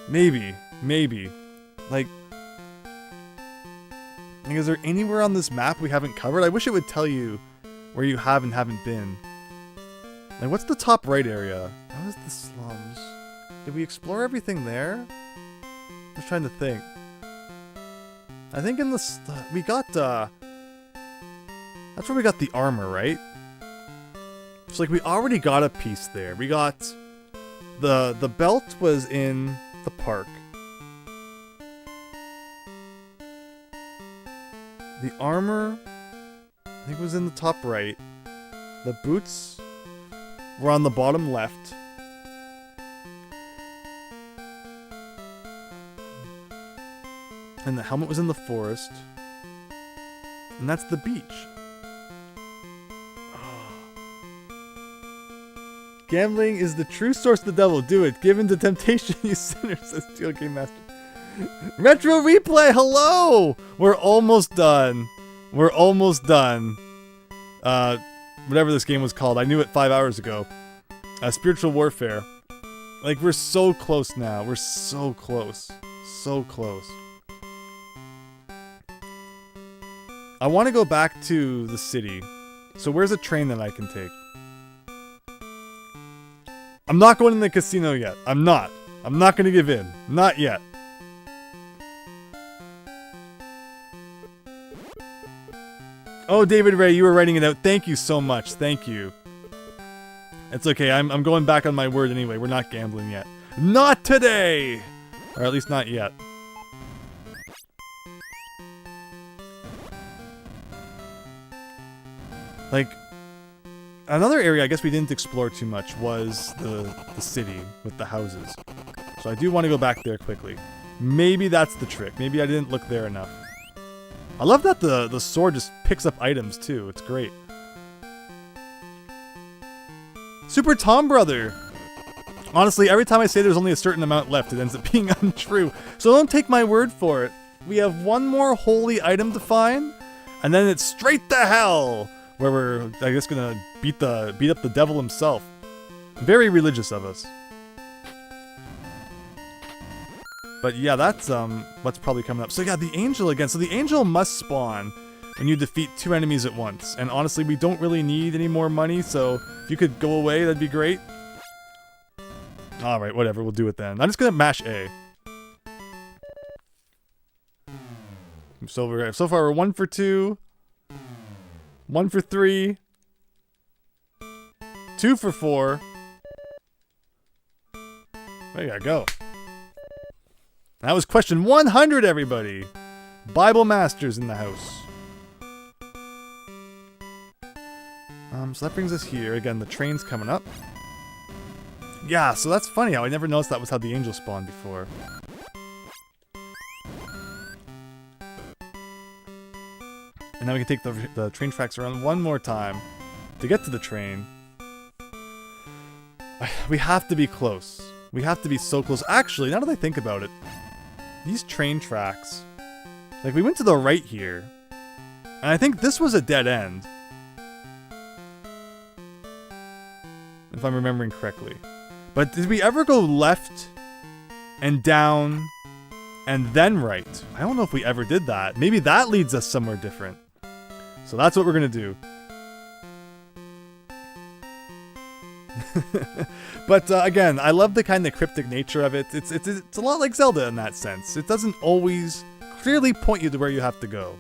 Maybe. Like, is there anywhere on this map we haven't covered? I wish it would tell you where you have and haven't been. Like, what's the top right area? That was the slums. Did we explore everything there? I'm just trying to think. I think in the we got that's where we got the armor, right? It's like we already got a piece there. We got the belt was in the park. The armor, I think, was in the top right. The boots were on the bottom left. And the helmet was in the forest. And that's the beach. Gambling is the true source of the devil. Do it. Give in to temptation, you sinner, says Tealgamemaster. Retro replay, hello! We're almost done. We're almost done. Whatever this game was called. I knew it 5 hours ago. Spiritual Warfare. Like, we're so close now. We're so close. So close. I want to go back to the city. So where's a train that I can take? I'm not going in the casino yet. I'm not going to give in. Not yet. Oh, David Ray, you were writing it out. Thank you so much. Thank you. It's okay. I'm going back on my word anyway. We're not gambling yet. Not today! Or at least not yet. Like, another area I guess we didn't explore too much was the city with the houses. So I do want to go back there quickly. Maybe that's the trick. Maybe I didn't look there enough. I love that the sword just picks up items too. It's great. Super Tom Brother! Honestly, every time I say there's only a certain amount left, it ends up being untrue. So don't take my word for it. We have one more holy item to find, and then it's straight to hell! Where we're, I guess, gonna beat up the devil himself. Very religious of us. But yeah, that's what's probably coming up. So yeah, the angel again. So the angel must spawn when you defeat 2 enemies at once. And honestly, we don't really need any more money, so if you could go away, that'd be great. Alright, whatever, we'll do it then. I'm just gonna mash A. So far we're 1 for 2. 1 for 3. 2 for 4. There you go. That was question 100, everybody. Bible Masters in the house. So that brings us here. Again, the train's coming up. Yeah, so that's funny how I never noticed that was how the angel spawned before. And now we can take the train tracks around one more time to get to the train. We have to be close. We have to be so close. Actually, now that I think about it, these train tracks, like we went to the right here, and I think this was a dead end. If I'm remembering correctly. But did we ever go left and down and then right? I don't know if we ever did that. Maybe that leads us somewhere different. So that's what we're gonna do. But again, I love the kind of cryptic nature of it. It's a lot like Zelda in that sense. It doesn't always clearly point you to where you have to go.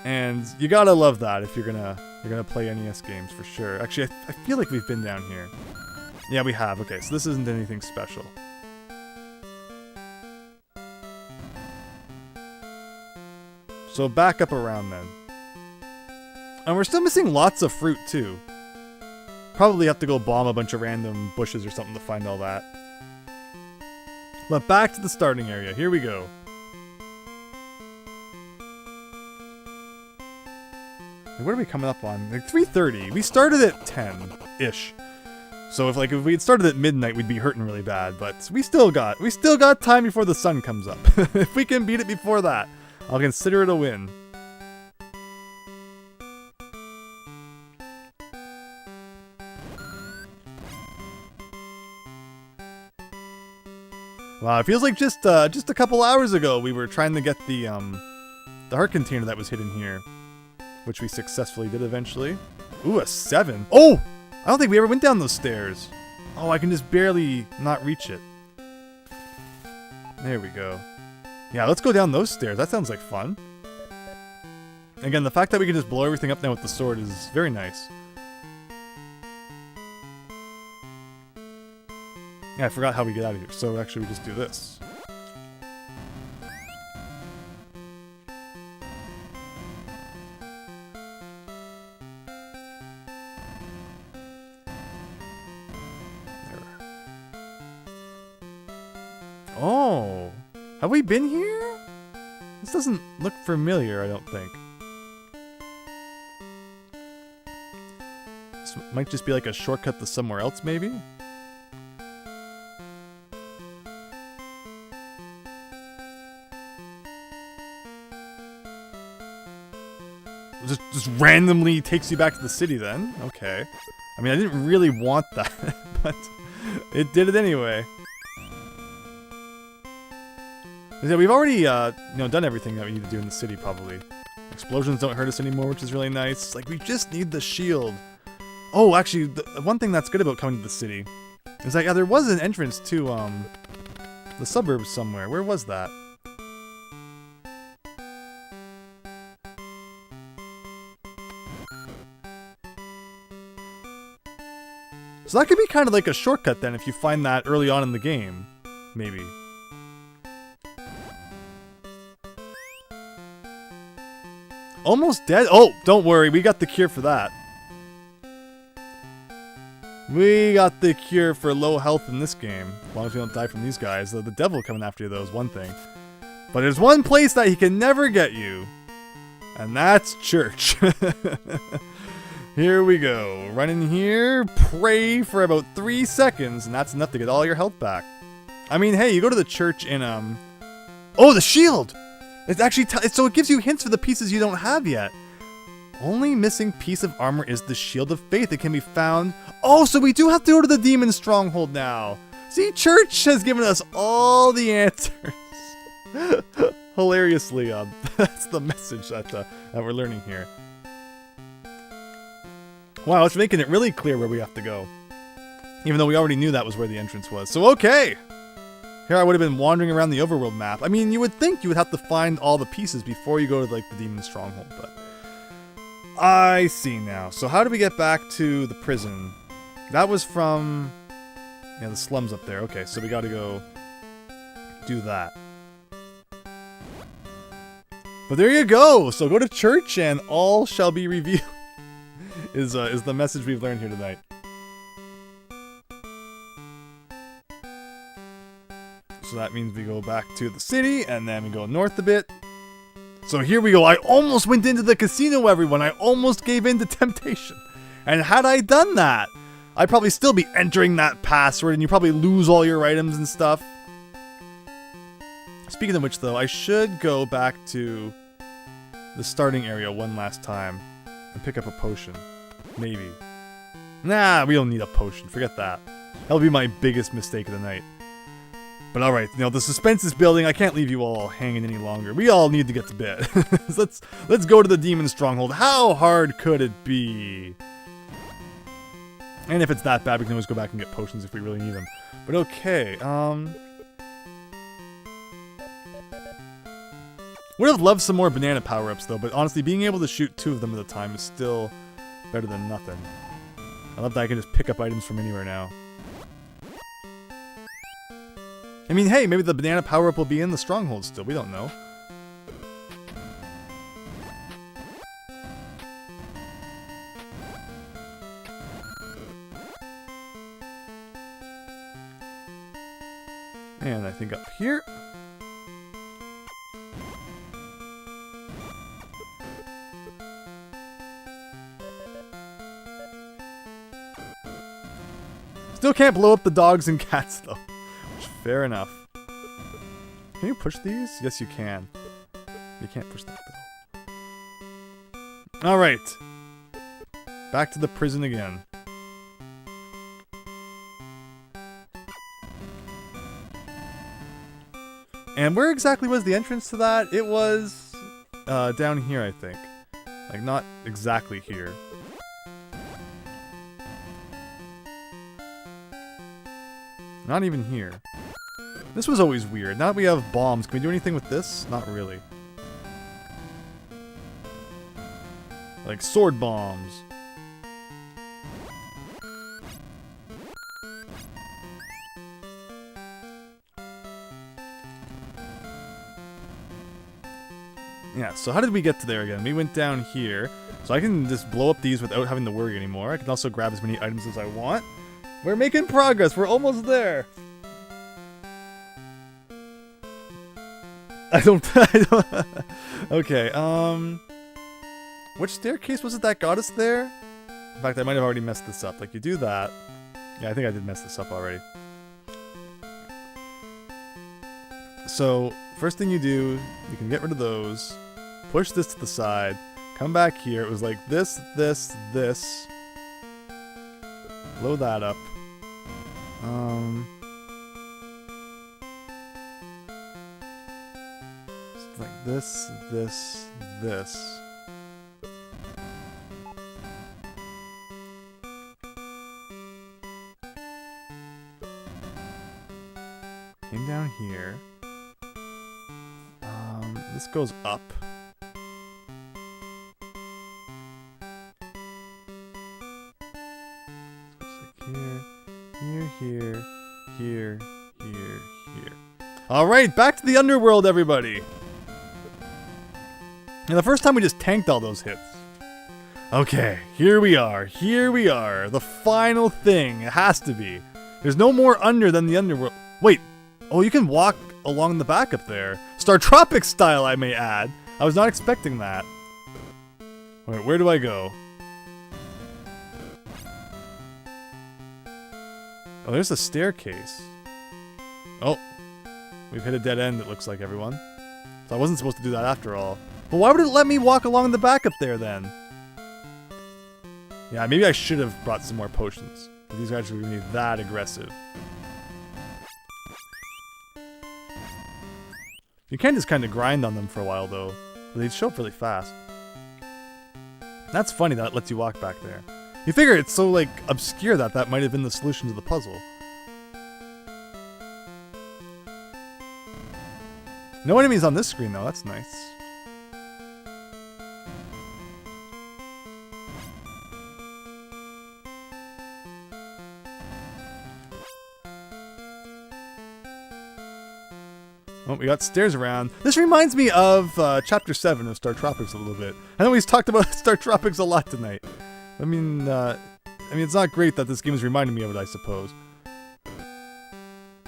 And you gotta love that if you're gonna play NES games for sure. Actually, I feel like we've been down here. Yeah, we have. Okay, so this isn't anything special. So back up around then. And we're still missing lots of fruit too. Probably have to go bomb a bunch of random bushes or something to find all that. But back to the starting area. Here we go. What are we coming up on? Like 3:30. We started at 10-ish. So if we had started at midnight, we'd be hurting really bad. But we still got time before the sun comes up. If we can beat it before that, I'll consider it a win. Wow, it feels like just a couple hours ago we were trying to get the heart container that was hidden here, which we successfully did eventually. Ooh, a 7. Oh! I don't think we ever went down those stairs. Oh, I can just barely not reach it. There we go. Yeah, let's go down those stairs. That sounds like fun. Again, the fact that we can just blow everything up now with the sword is very nice. Yeah, I forgot how we get out of here. So actually we just do this. Oh, have we been here? This doesn't look familiar, I don't think. This might just be like a shortcut to somewhere else, maybe? Just randomly takes you back to the city then? Okay. I mean, I didn't really want that, but it did it anyway. Yeah, we've already, done everything that we need to do in the city, probably. Explosions don't hurt us anymore, which is really nice. Like, we just need the shield. Oh, actually, the one thing that's good about coming to the city is that, yeah, there was an entrance to, the suburbs somewhere. Where was that? So that could be kind of like a shortcut then if you find that early on in the game. Maybe. Almost dead? Oh, don't worry. We got the cure for that. We got the cure for low health in this game. As long as we don't die from these guys. The devil coming after you, though, is one thing. But there's one place that he can never get you. And that's church. Here we go. Run in here, pray for about 3 seconds, and that's enough to get all your health back. I mean, hey, you go to the church in, Oh, the shield! It's actually, so it gives you hints for the pieces you don't have yet. Only missing piece of armor is the shield of faith. It can be found. Oh, so we do have to go to the demon stronghold now. See, church has given us all the answers. Hilariously, that's the message that we're learning here. Wow, it's making it really clear where we have to go. Even though we already knew that was where the entrance was. So, okay! Here I would have been wandering around the overworld map. I mean, you would think you would have to find all the pieces before you go to, like, the demon stronghold, but... I see now. So how do we get back to the prison? That was from... yeah, the slums up there. Okay, so we gotta go... do that. But there you go! So go to church and all shall be revealed. is the message we've learned here tonight. So that means we go back to the city, and then we go north a bit. So here we go. I almost went into the casino, everyone. I almost gave in to temptation. And had I done that, I'd probably still be entering that password, and you probably lose all your items and stuff. Speaking of which, though, I should go back to the starting area one last time and pick up a potion. Maybe. Nah, we don't need a potion. Forget that. That'll be my biggest mistake of the night. But alright, you know, the suspense is building. I can't leave you all hanging any longer. We all need to get to bed. So let's go to the demon stronghold. How hard could it be? And if it's that bad, we can always go back and get potions if we really need them. But okay, would have loved some more banana power-ups though, but honestly, being able to shoot 2 of them at a time is still better than nothing. I love that I can just pick up items from anywhere now. I mean, hey, maybe the banana power-up will be in the stronghold still. We don't know. And I think up here. Still can't blow up the dogs and cats though. Fair enough. Can you push these? Yes, you can. You can't push that though. Alright. Back to the prison again. And where exactly was the entrance to that? It was down here, I think. Like, not exactly here. Not even here. This was always weird. Now that we have bombs, can we do anything with this? Not really. Like sword bombs. Yeah, so how did we get to there again? We went down here. So I can just blow up these without having to worry anymore. I can also grab as many items as I want. We're making progress. We're almost there. I don't Okay, which staircase was it that got us there? In fact, I might have already messed this up. Like, you do that. Yeah, I think I did mess this up already. So, first thing you do, you can get rid of those. Push this to the side. Come back here. It was like this, this, this. Blow that up. Like this, this, this. Came down here. This goes up. Here, here, here. Alright, back to the underworld, everybody! And the first time we just tanked all those hits. Okay, here we are. The final thing. It has to be. There's no more under than the underworld. Wait. Oh, you can walk along the back up there. Star Tropics style, I may add. I was not expecting that. Wait, where do I go? Oh, there's a staircase. Oh. We've hit a dead end, it looks like, everyone. So I wasn't supposed to do that after all. But why would it let me walk along the back up there, then? Yeah, maybe I should have brought some more potions. But these guys are going to be that aggressive. You can just kind of grind on them for a while, though. But they show up really fast. That's funny that it lets you walk back there. You figure it's so, like, obscure that that might have been the solution to the puzzle. No enemies on this screen, though. That's nice. Oh, we got stairs around. This reminds me of Chapter 7 of Star Tropics a little bit. I know he's talked about Star Tropics a lot tonight. I mean, it's not great that this game is reminding me of it, I suppose.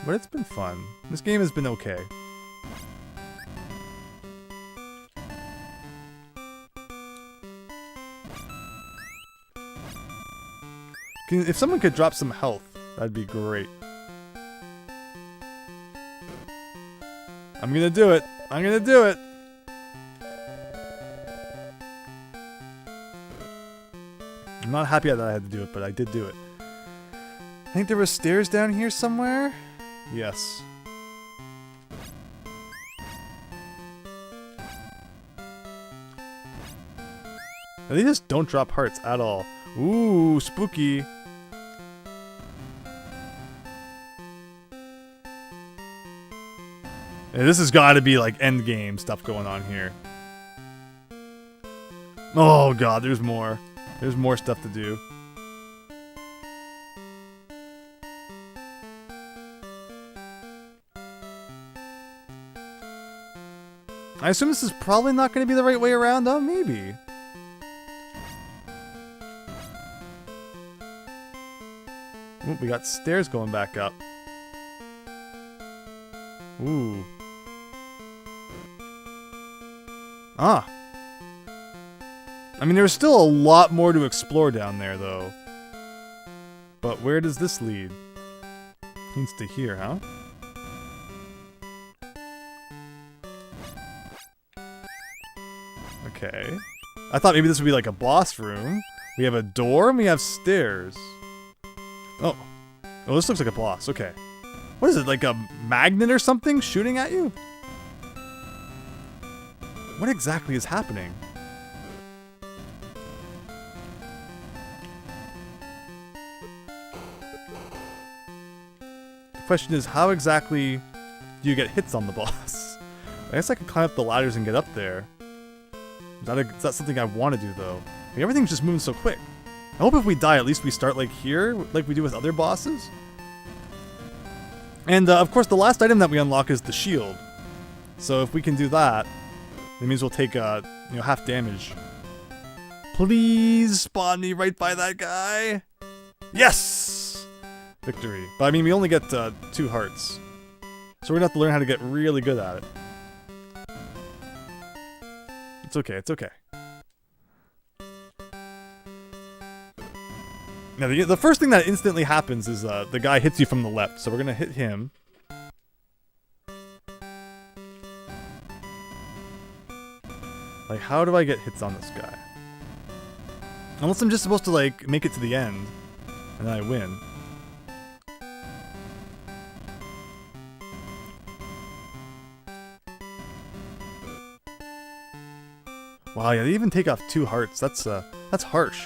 but it's been fun. This game has been okay. If someone could drop some health, that'd be great. I'm gonna do it. I'm gonna do it. I'm not happy that I had to do it, but I did do it. I think there were stairs down here somewhere. Yes. They just don't drop hearts at all. Ooh, spooky. Yeah, this has got to be like end game stuff going on here. Oh god, there's more. There's more stuff to do. I assume this is probably not going to be the right way around. Oh, maybe. Ooh, we got stairs going back up. Ooh. Ah. I mean, there's still a lot more to explore down there, though. But where does this lead? Leads to here, huh? Okay. I thought maybe this would be like a boss room. We have a door and we have stairs. Oh. Oh, this looks like a boss. Okay. What is it, like a magnet or something shooting at you? What exactly is happening? The question is, how exactly do you get hits on the boss? I guess I could climb up the ladders and get up there. Is that something I want to do, though? Like, everything's just moving so quick. I hope if we die, at least we start like here, like we do with other bosses. And of course, the last item that we unlock is the shield. So if we can do that, it means we'll take half damage. Please spawn me right by that guy. Yes, victory. But I mean, we only get 2 hearts, so we're gonna have to learn how to get really good at it. It's okay. It's okay. Now, the first thing that instantly happens is the guy hits you from the left, so we're gonna hit him. Like, how do I get hits on this guy? Unless I'm just supposed to, like, make it to the end, and then I win. Wow, yeah, they even take off 2 hearts. That's harsh.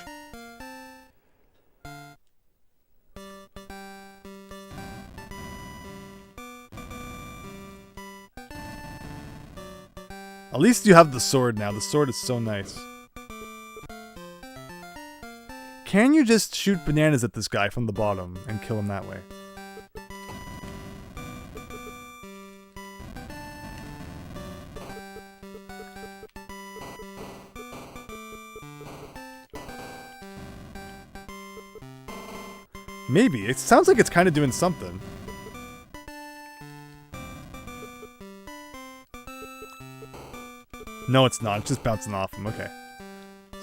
At least you have the sword now. The sword is so nice. Can you just shoot bananas at this guy from the bottom and kill him that way? Maybe. It sounds like it's kind of doing something. No, it's not. It's just bouncing off him. Okay.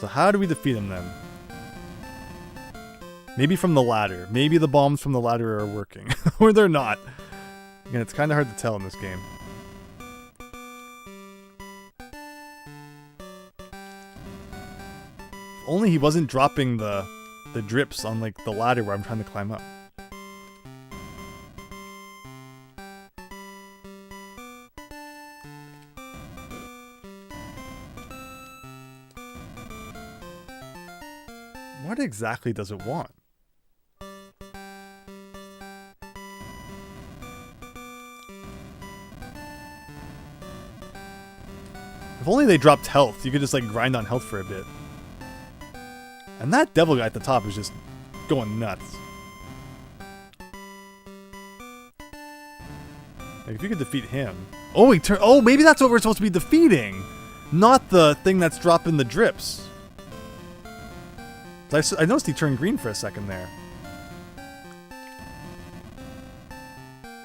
So how do we defeat him then? Maybe from the ladder. Maybe the bombs from the ladder are working. Or they're not. Again, it's kind of hard to tell in this game. If only he wasn't dropping the drips on like the ladder where I'm trying to climb up. What exactly does it want? If only they dropped health, you could just like grind on health for a bit. And that devil guy at the top is just going nuts. Like if you could defeat him. Oh, oh, maybe that's what we're supposed to be defeating. Not the thing that's dropping the drips. I noticed he turned green for a second there.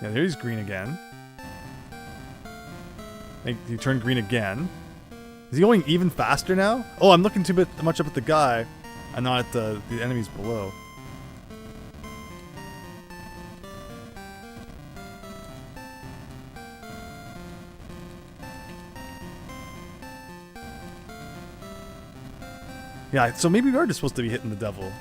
Yeah, there he's green again. He turned green again. Is he going even faster now? Oh, I'm looking too much up at the guy and not at the enemies below. Yeah, so maybe we are just supposed to be hitting the devil.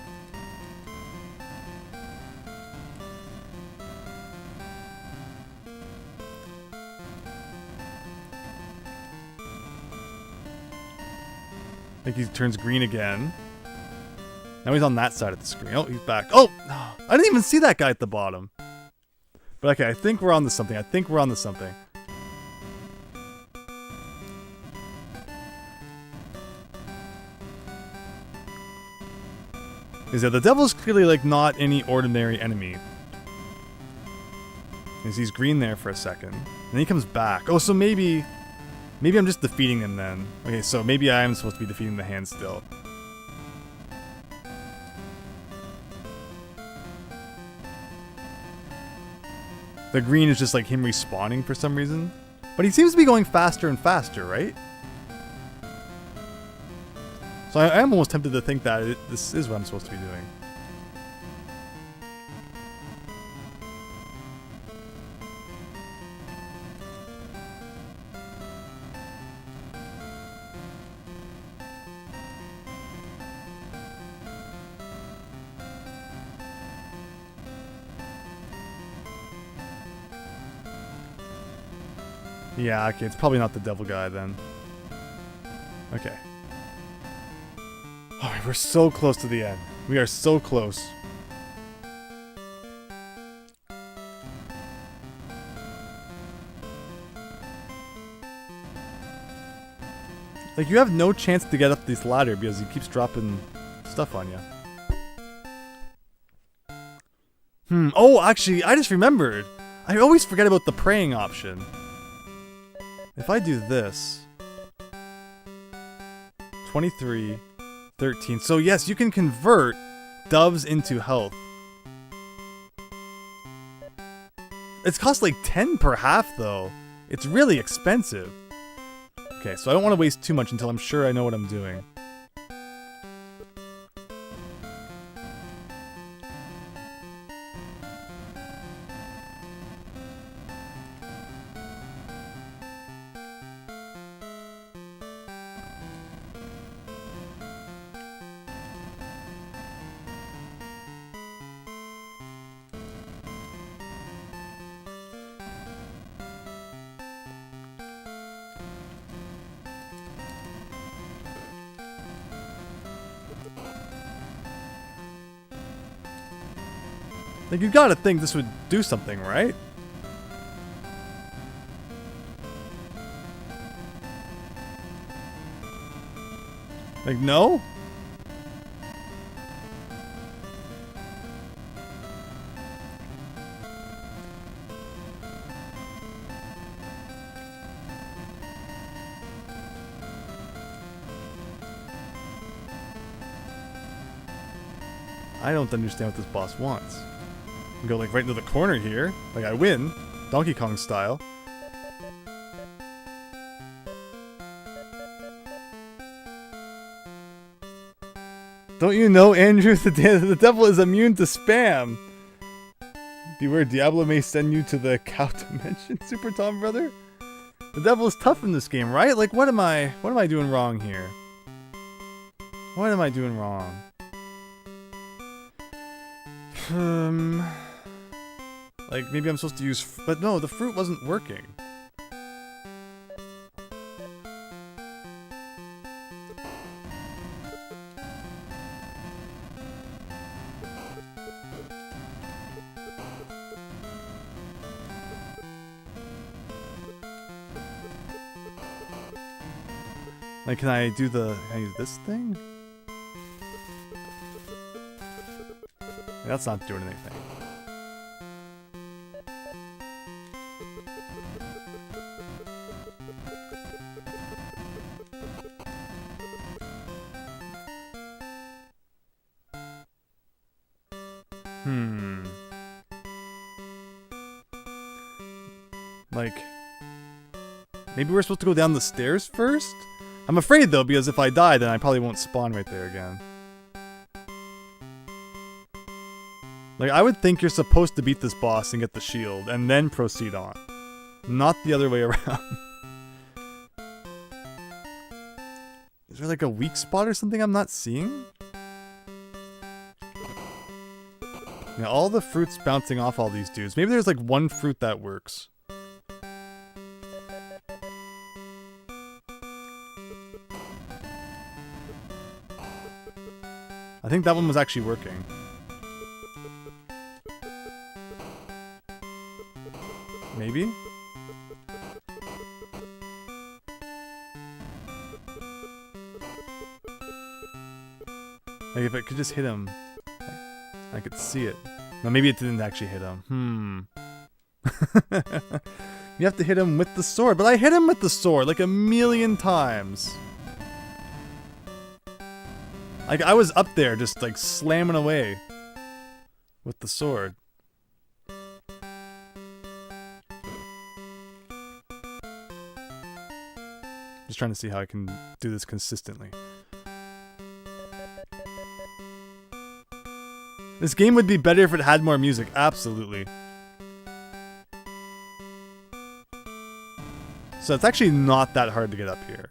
I think he turns green again. Now he's on that side of the screen. Oh, he's back. Oh, no. I didn't even see that guy at the bottom. But okay, I think we're on to something. I think we're on to something. Is that the devil's clearly like not any ordinary enemy. He's green there for a second. And then he comes back. Oh, so maybe I'm just defeating him then. Okay, so maybe I am supposed to be defeating the hand still. The green is just like him respawning for some reason. But he seems to be going faster and faster, right? So I am almost tempted to think that this is what I'm supposed to be doing. Yeah, okay, it's probably not the devil guy then. Okay. Alright, we're so close to the end. We are so close. Like, you have no chance to get up this ladder because he keeps dropping stuff on you. Oh, actually, I just remembered. I always forget about the praying option. If I do this... 23... 13. So yes, you can convert doves into health. It's cost like 10 per half though. It's really expensive. Okay, so I don't want to waste too much until I'm sure I know what I'm doing. Like, you gotta think this would do something, right? Like, no? I don't understand what this boss wants. Go like right into the corner here. Like I win, Donkey Kong style. Don't you know, Andrew, the devil is immune to spam. Beware, Diablo may send you to the cow dimension, Super Tom brother. The devil is tough in this game, right? Like what am I doing wrong here? What am I doing wrong? Like, maybe I'm supposed to use... But no, the fruit wasn't working. Like, can I use this thing? That's not doing anything. Like, maybe we're supposed to go down the stairs first? I'm afraid, though, because if I die, then I probably won't spawn right there again. Like, I would think you're supposed to beat this boss and get the shield, and then proceed on. Not the other way around. Is there like a weak spot or something I'm not seeing? Yeah, all the fruits bouncing off all these dudes. Maybe there's like one fruit that works. I think that one was actually working. Maybe? Like if it could just hit him, I could see it. No, maybe it didn't actually hit him. You have to hit him with the sword, but I hit him with the sword like a million times. Like I was up there just like slamming away with the sword. Just trying to see how I can do this consistently. This game would be better if it had more music, absolutely. So it's actually not that hard to get up here.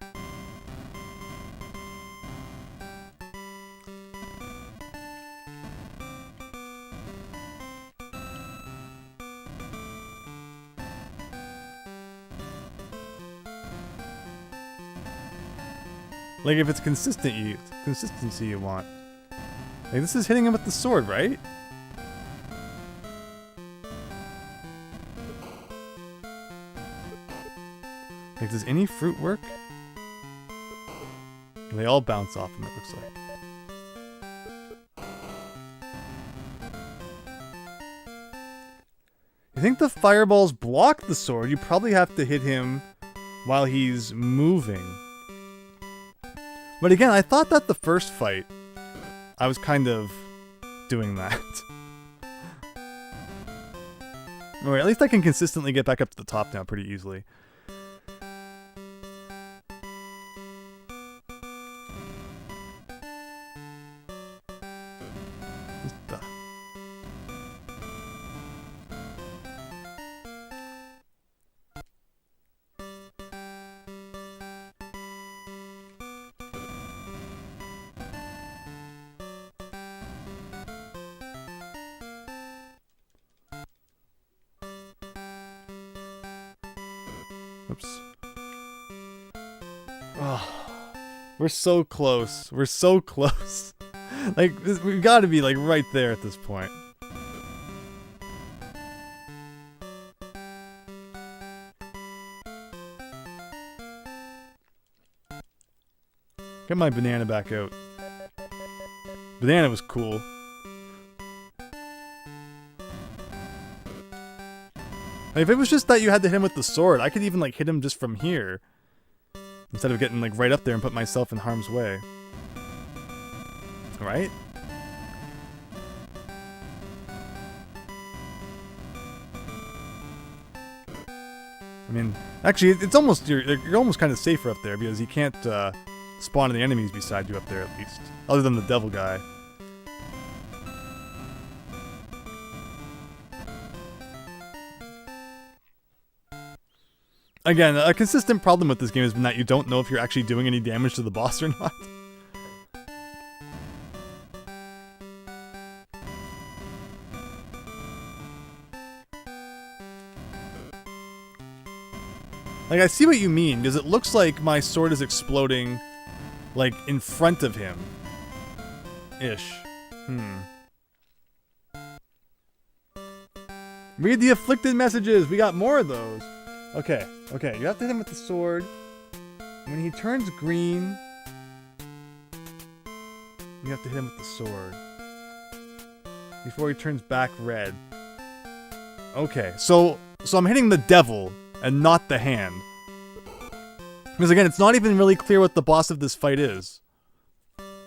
Like if it's consistency you want. Like this is hitting him with the sword, right? Like does any fruit work? They all bounce off him, it looks like. You think the fireballs block the sword? You probably have to hit him while he's moving. But again, I thought that the first fight, I was kind of doing that. Alright, at least I can consistently get back up to the top now pretty easily. Oops. Oh, we're so close. We're so close. Like, we've got to be, like, right there at this point. Get my banana back out. Banana was cool. If it was just that you had to hit him with the sword, I could even like hit him just from here. Instead of getting like right up there and put myself in harm's way. Right? I mean, actually, it's almost, you're almost kind of safer up there because you can't spawn any enemies beside you up there at least. Other than the devil guy. Again, a consistent problem with this game has been that you don't know if you're actually doing any damage to the boss or not. Like, I see what you mean, because it looks like my sword is exploding, like, in front of him. Ish. Read the afflicted messages! We got more of those! Okay, okay, you have to hit him with the sword. When he turns green, you have to hit him with the sword. Before he turns back red. Okay, so I'm hitting the devil and not the hand. Because again, it's not even really clear what the boss of this fight is.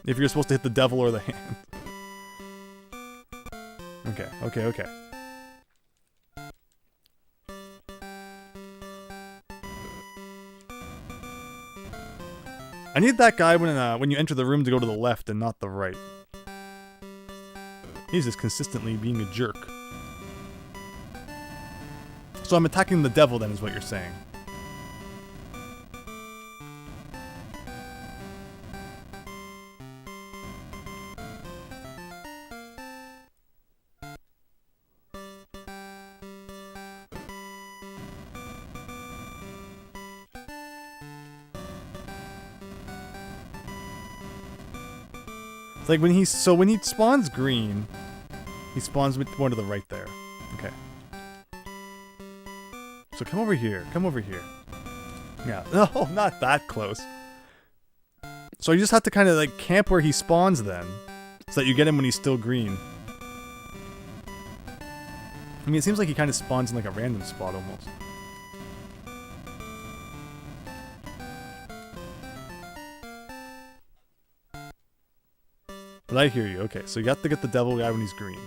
If you're supposed to hit the devil or the hand. Okay, okay, okay. I need that guy when you enter the room to go to the left and not the right. He's just consistently being a jerk. So I'm attacking the devil then, is what you're saying. It's like when he spawns green, he spawns with one to the right there. Okay. So come over here. Come over here. Yeah. No, not that close. So you just have to kind of like camp where he spawns then, so that you get him when he's still green. I mean, it seems like he kind of spawns in like a random spot almost. But I hear you. Okay, so you have to get the devil guy when he's green.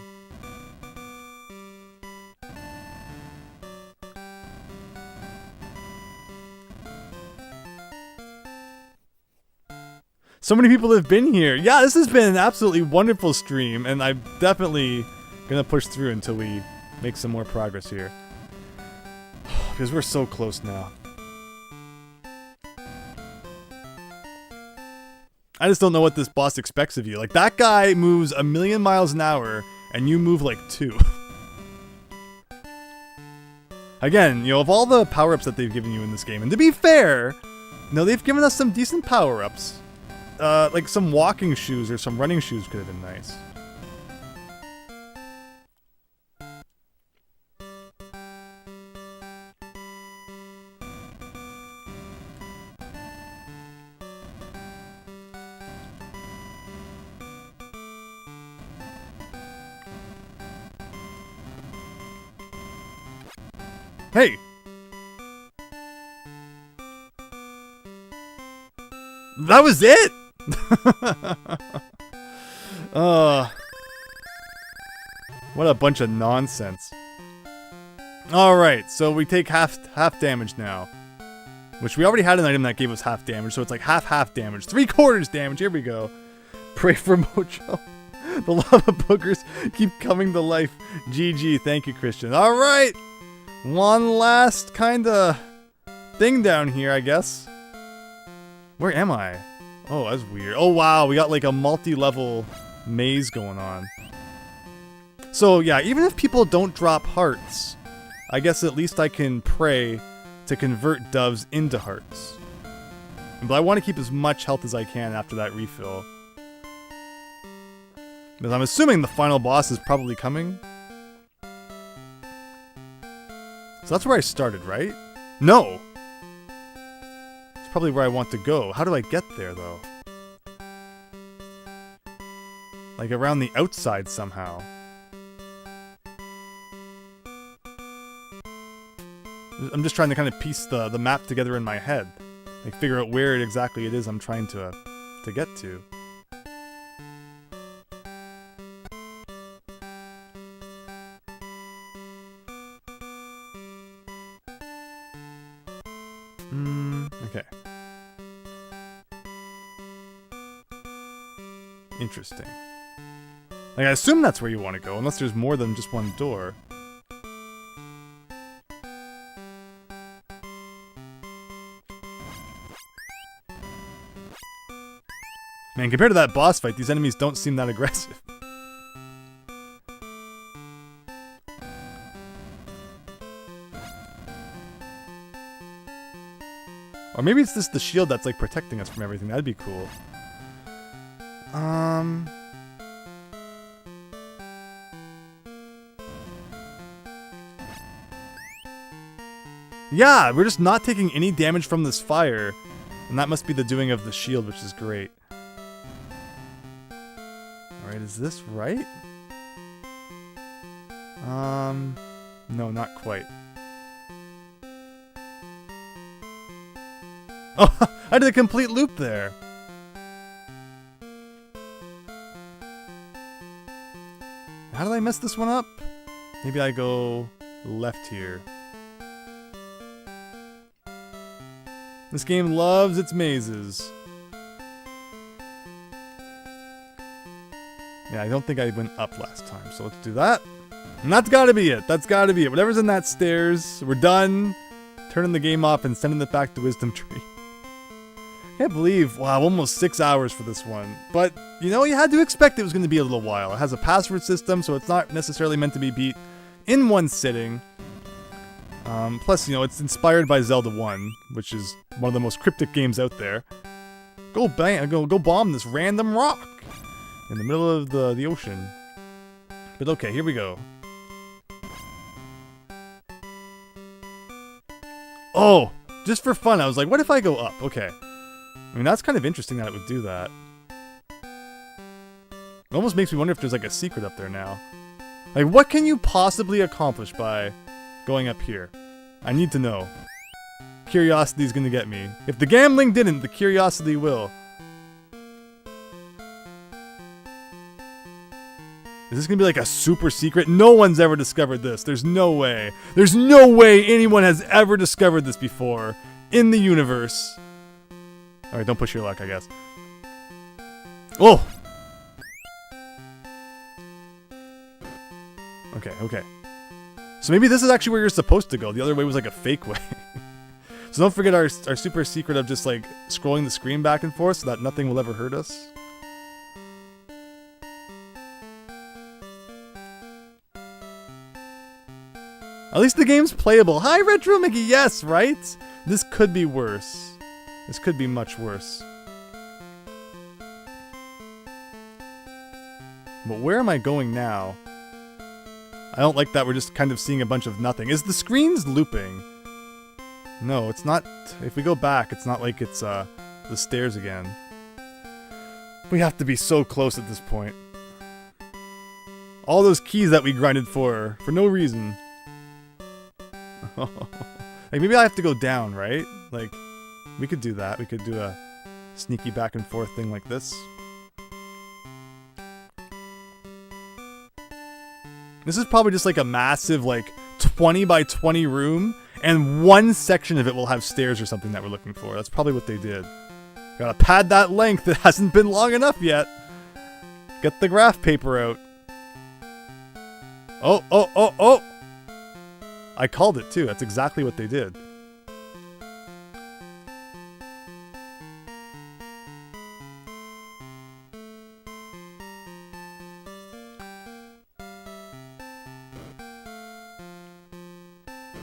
So many people have been here. Yeah, this has been an absolutely wonderful stream, and I'm definitely gonna push through until we make some more progress here. Because we're so close now. I just don't know what this boss expects of you. Like, that guy moves 1,000,000 miles an hour, and you move like 2. Again, you know, of all the power-ups that they've given you in this game, and to be fair, you know, they've given us some decent power-ups. Like some walking shoes or some running shoes could have been nice. Hey! That was it? What a bunch of nonsense. Alright, so we take half damage now. Which we already had an item that gave us half damage, so it's like half damage. 3/4 damage, here we go. Pray for Mojo. The lava boogers keep coming to life. GG, thank you, Christian. Alright! One last kinda thing down here, I guess. Where am I? Oh, that's weird. Oh, wow, we got like a multi-level maze going on. So, yeah, even if people don't drop hearts, I guess at least I can pray to convert doves into hearts. But I want to keep as much health as I can after that refill. Because I'm assuming the final boss is probably coming. So that's where I started, right? No! It's probably where I want to go. How do I get there, though? Like around the outside somehow. I'm just trying to kind of piece the map together in my head. Like figure out where exactly it is I'm trying to get to. Okay. Interesting. Like, I assume that's where you want to go, unless there's more than just one door. Man, compared to that boss fight, these enemies don't seem that aggressive. Or maybe it's just the shield that's like protecting us from everything. That'd be cool. Yeah, we're just not taking any damage from this fire. And that must be the doing of the shield, which is great. Alright, is this right? No, not quite. Oh, I did a complete loop there. How did I mess this one up? Maybe I go left here. This game loves its mazes. Yeah, I don't think I went up last time, so let's do that. And that's gotta be it. That's gotta be it. Whatever's in that stairs, we're done. Turning the game off and sending it back to Wisdom Tree. Can't believe, wow, almost 6 hours for this one. But, you know, you had to expect it was going to be a little while. It has a password system, so it's not necessarily meant to be beat in one sitting. Plus, you know, it's inspired by Zelda 1, which is one of the most cryptic games out there. Go bomb this random rock in the middle of the ocean. But okay, here we go. Oh, just for fun, I was like, what if I go up? Okay. I mean, that's kind of interesting that it would do that. It almost makes me wonder if there's like a secret up there now. Like, what can you possibly accomplish by going up here? I need to know. Curiosity's gonna get me. If the gambling didn't, the curiosity will. Is this gonna be like a super secret? No one's ever discovered this. There's no way. There's no way anyone has ever discovered this before in the universe. Alright, don't push your luck, I guess. Oh! Okay, okay. So maybe this is actually where you're supposed to go. The other way was like a fake way. So don't forget our super secret of just like scrolling the screen back and forth so that nothing will ever hurt us. At least the game's playable. Hi, Retro Mickey. Yes, right? This could be worse. This could be much worse. But where am I going now? I don't like that we're just kind of seeing a bunch of nothing. Is the screen's looping? No, it's not. If we go back, it's not like it's the stairs again. We have to be so close at this point. All those keys that we grinded for no reason. Like, maybe I have to go down, right? Like, we could do that. We could do a sneaky back and forth thing like this. This is probably just like a massive, like, 20 by 20 room, and one section of it will have stairs or something that we're looking for. That's probably what they did. Gotta pad that length. It hasn't been long enough yet. Get the graph paper out. Oh, oh, oh, oh! I called it too. That's exactly what they did.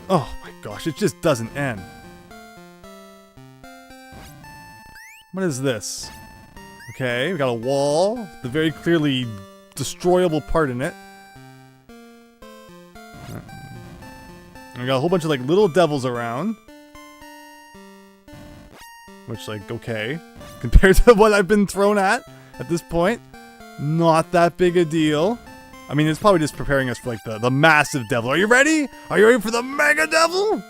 Oh my gosh, it just doesn't end. What is this? Okay, we got a wall, the very clearly destroyable part in it. And we got a whole bunch of like little devils around. Which, like, okay. Compared to what I've been thrown at this point, not that big a deal. I mean, it's probably just preparing us for like the massive devil. Are you ready? Are you ready for the mega devil?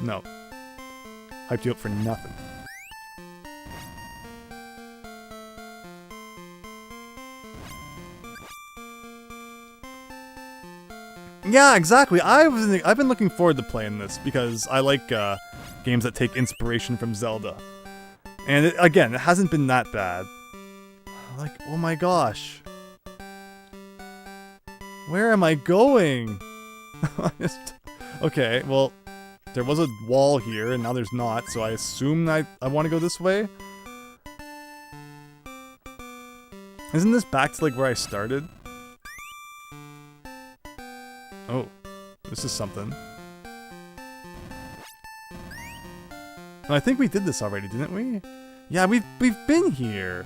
No. Hyped you up for nothing. Yeah, exactly. I've been looking forward to playing this because I like games that take inspiration from Zelda. And again, it hasn't been that bad. Like, oh my gosh. Where am I going? Okay, well, there was a wall here and now there's not, so I assume I want to go this way. Isn't this back to like where I started? Oh, this is something. No, I think we did this already, didn't we? Yeah, we've been here.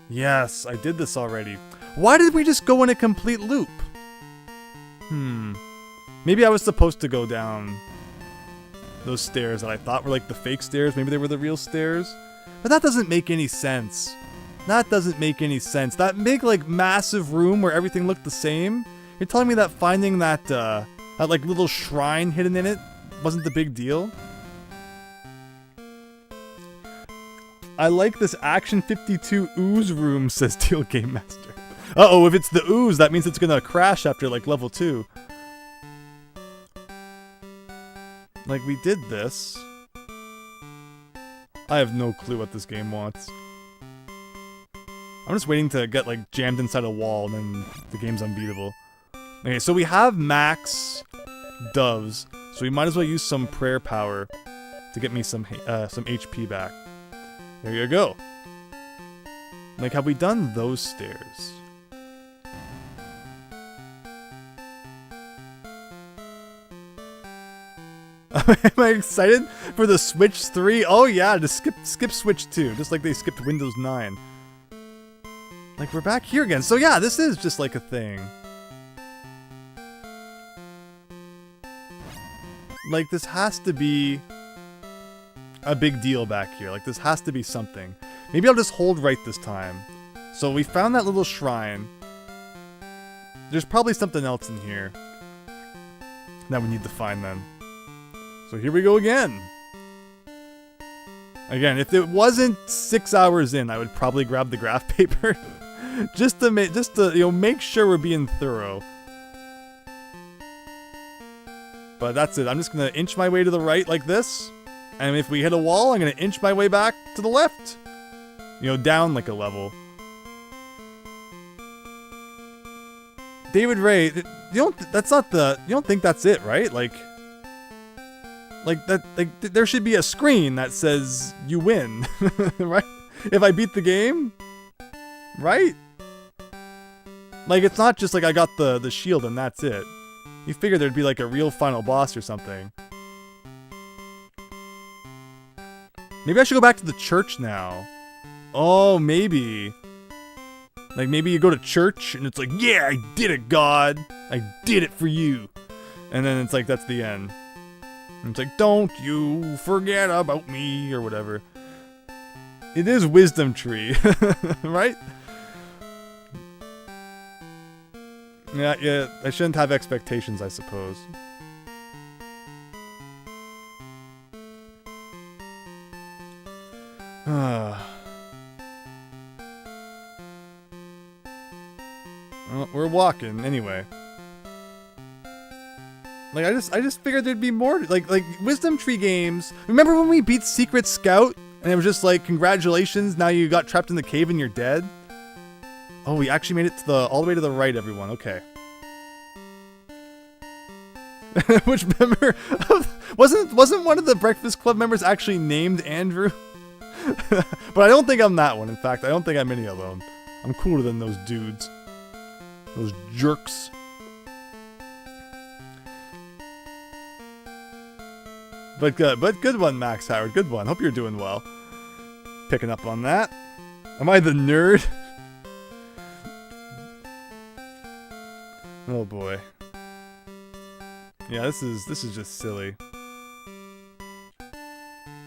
Yes, I did this already. Why did we just go in a complete loop? Maybe I was supposed to go down those stairs that I thought were like the fake stairs. Maybe they were the real stairs. But that doesn't make any sense. That doesn't make any sense. That big, like, massive room where everything looked the same? You're telling me that finding that, that, like, little shrine hidden in it wasn't the big deal? I like this Action 52 ooze room, says Tealgamemaster. Uh-oh, if it's the ooze, that means it's gonna crash after, like, level 2. Like, we did this. I have no clue what this game wants. I'm just waiting to get, like, jammed inside a wall, and then the game's unbeatable. Okay, so we have max doves, so we might as well use some prayer power to get me some HP back. There you go. Like, have we done those stairs? Am I excited for the Switch 3? Oh yeah, to skip Switch 2, just like they skipped Windows 9. Like, we're back here again. So yeah, this is just like a thing. Like, this has to be a big deal back here. Like, this has to be something. Maybe I'll just hold right this time. So we found that little shrine. There's probably something else in here that we need to find then. So here we go again. Again, if it wasn't 6 hours in, I would probably grab the graph paper. just to make sure we're being thorough. But that's it. I'm just gonna inch my way to the right like this. And if we hit a wall, I'm gonna inch my way back to the left. You know, down like a level. David Ray, you don't think that's it, right? Like there should be a screen that says you win, right? If I beat the game, right? Like, it's not just like I got the shield and that's it. You figure there'd be like a real final boss or something. Maybe I should go back to the church now. Oh, maybe. Like, maybe you go to church and it's like, yeah, I did it, God. I did it for you. And then it's like, that's the end. And it's like, don't you forget about me, or whatever. It is Wisdom Tree, right? Yeah, I shouldn't have expectations, I suppose. Well, we're walking anyway. Like, I just figured there'd be more like Wisdom Tree games. Remember when we beat Secret Scout and it was just like, congratulations, now you got trapped in the cave and you're dead? Oh, we actually made it to all the way to the right, everyone. Okay. Which member wasn't one of the Breakfast Club members actually named Andrew? But I don't think I'm that one. In fact, I don't think I'm any of them. I'm cooler than those dudes. Those jerks. But good one, Max Howard. Good one. Hope you're doing well. Picking up on that. Am I the nerd? Oh boy. Yeah, this is just silly.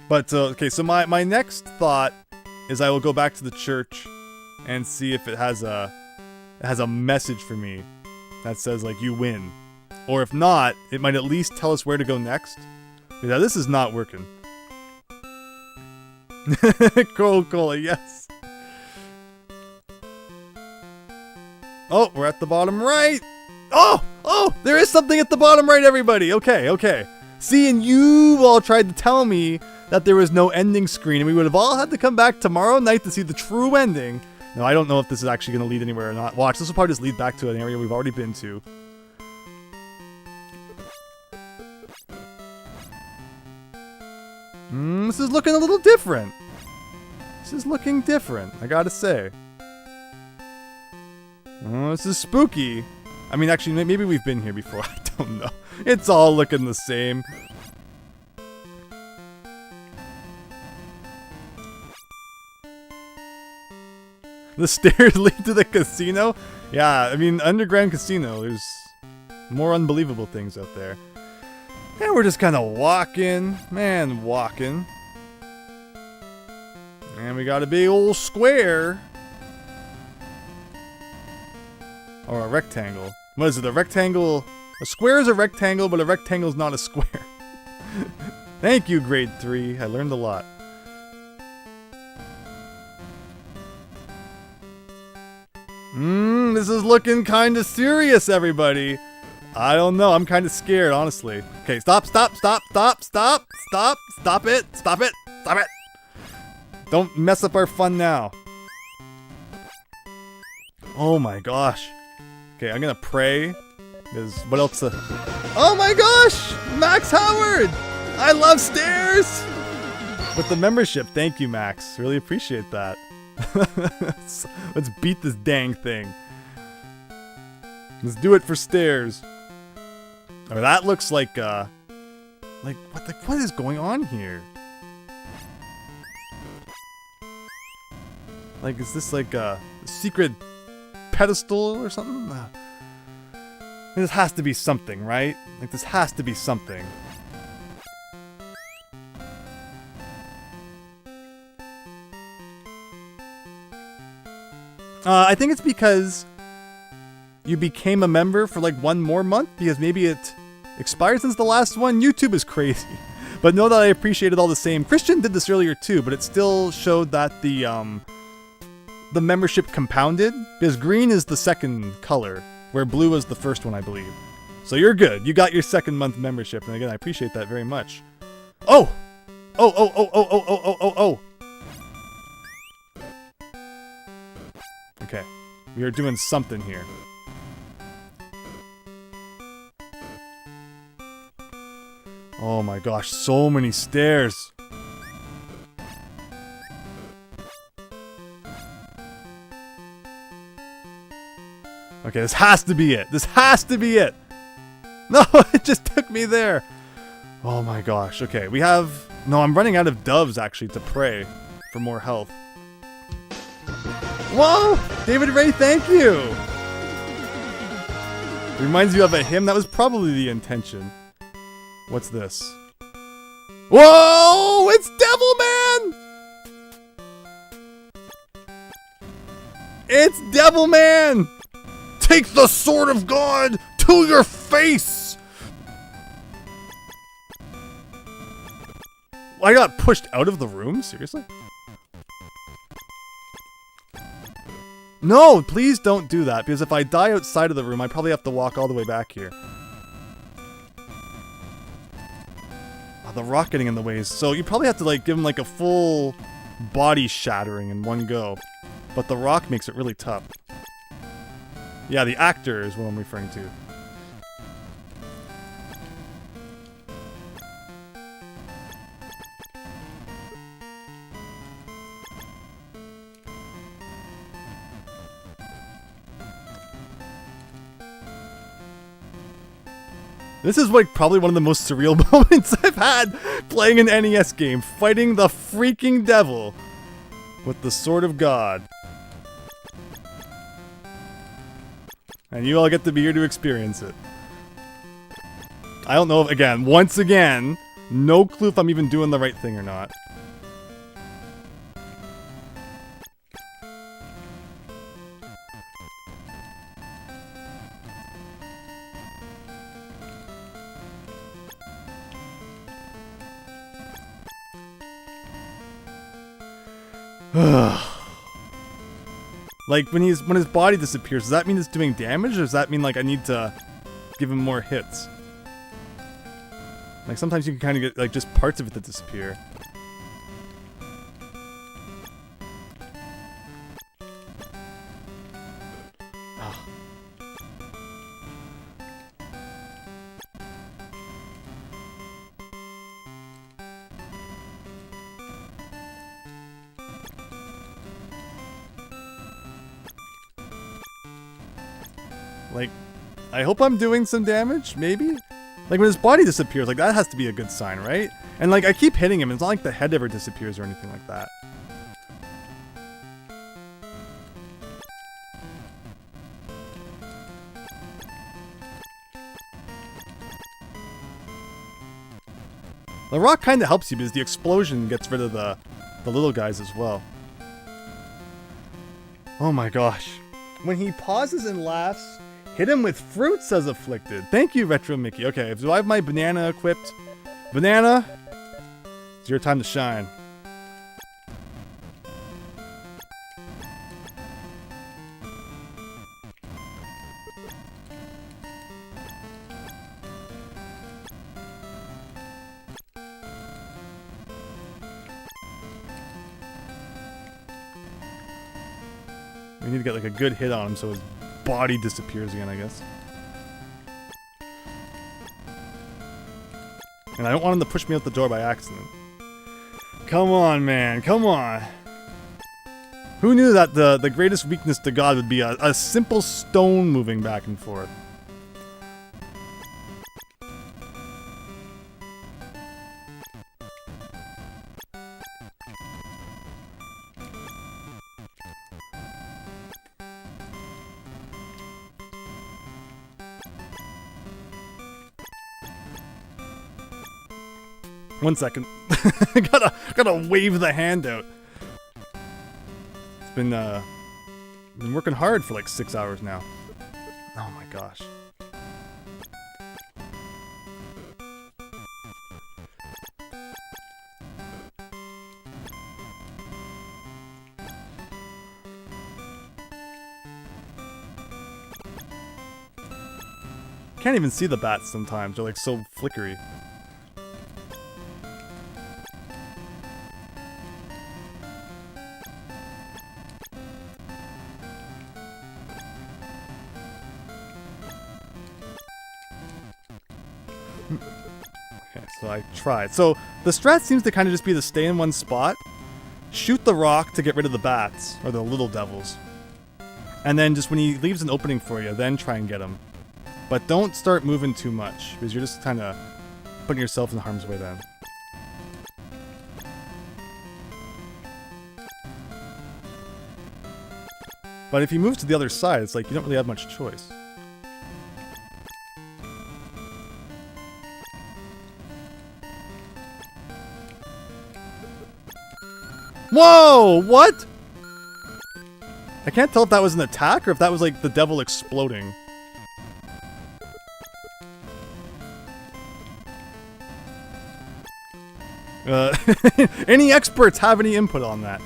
But okay, so my next thought is I will go back to the church and see if it has a message for me that says like, you win. Or if not, it might at least tell us where to go next. Yeah, this is not working. Coca-Cola, yes. Oh, we're at the bottom right. Oh, there is something at the bottom right, everybody. Okay. See, and you all tried to tell me that there was no ending screen, and we would have all had to come back tomorrow night to see the true ending. Now, I don't know if this is actually going to lead anywhere or not. Watch, this will probably just lead back to an area we've already been to. This is looking a little different. This is looking different, I gotta say. Oh, this is spooky. I mean, actually, maybe we've been here before. I don't know. It's all looking the same. The stairs lead to the casino? Yeah, I mean, underground casino. There's more unbelievable things out there. And we're just kind of walking. Walking. And we got a big old square. Or a rectangle. What is it, a rectangle? A square is a rectangle, but a rectangle is not a square. Thank you, grade 3. I learned a lot. This is looking kind of serious, everybody. I don't know. I'm kind of scared, honestly. Okay, stop it. Don't mess up our fun now. Oh my gosh. Okay, I'm gonna pray. Because what else? Oh my gosh! Max Howard! I love stairs! With the membership. Thank you, Max. Really appreciate that. Let's beat this dang thing. Let's do it for stairs. Oh, that looks like what is going on here? Like, is this like a secret pedestal or something? This has to be something, right? Like, this has to be something. I think it's because you became a member for like one more month, because maybe it expired since the last one. YouTube is crazy. But know that I appreciate it all the same. Christian did this earlier too, but it still showed that the membership compounded, because green is the second color, where blue was the first one, I believe. So you're good. You got your second month membership, and again, I appreciate that very much. Oh! Oh, oh, oh, oh, oh, oh, oh, oh, oh! Okay. We are doing something here. Oh my gosh, so many stairs! Okay, this has to be it. This has to be it. No, it just took me there. Oh my gosh. Okay, we have... No, I'm running out of doves, actually, to pray for more health. Whoa! David Ray, thank you! It reminds you of a hymn. That was probably the intention. What's this? Whoa! It's Devilman! It's Devilman! Take the sword of God to your face! I got pushed out of the room? Seriously? No, please don't do that, because if I die outside of the room, I probably have to walk all the way back here. Oh, the rock getting in the way. So you probably have to like give him like a full body shattering in one go. But the rock makes it really tough. Yeah, the actor is what I'm referring to. This is like probably one of the most surreal moments I've had playing an NES game, fighting the freaking devil with the sword of God. And you all get to be here to experience it. I don't know if, again, once again, no clue if I'm even doing the right thing or not. Like, when his body disappears, does that mean it's doing damage, or does that mean, like, I need to give him more hits? Like, sometimes you can kind of get, like, just parts of it that disappear. Like, I hope I'm doing some damage, maybe? Like, when his body disappears, like, that has to be a good sign, right? And, like, I keep hitting him, it's not like the head ever disappears or anything like that. The rock kind of helps you because the explosion gets rid of the little guys as well. Oh my gosh. When he pauses and laughs, hit him with fruit, says Afflicted. Thank you, Retro Mickey. Okay, do I have my banana equipped? Banana, it's your time to shine. We need to get like a good hit on him so his body disappears again, I guess. And I don't want him to push me out the door by accident. Come on, man. Come on. Who knew that the greatest weakness to God would be a simple stone moving back and forth? 1 second. gotta wave the hand out. It's been working hard for like 6 hours now. Oh my gosh. Can't even see the bats sometimes. They're like so flickery. Okay, so I tried. So the strat seems to kind of just be to stay in one spot, shoot the rock to get rid of the bats, or the little devils, and then just when he leaves an opening for you, then try and get him. But don't start moving too much, because you're just kind of putting yourself in harm's way then. But if he moves to the other side, it's like you don't really have much choice. Whoa! What? I can't tell if that was an attack or if that was like the devil exploding. Any experts have any input on that?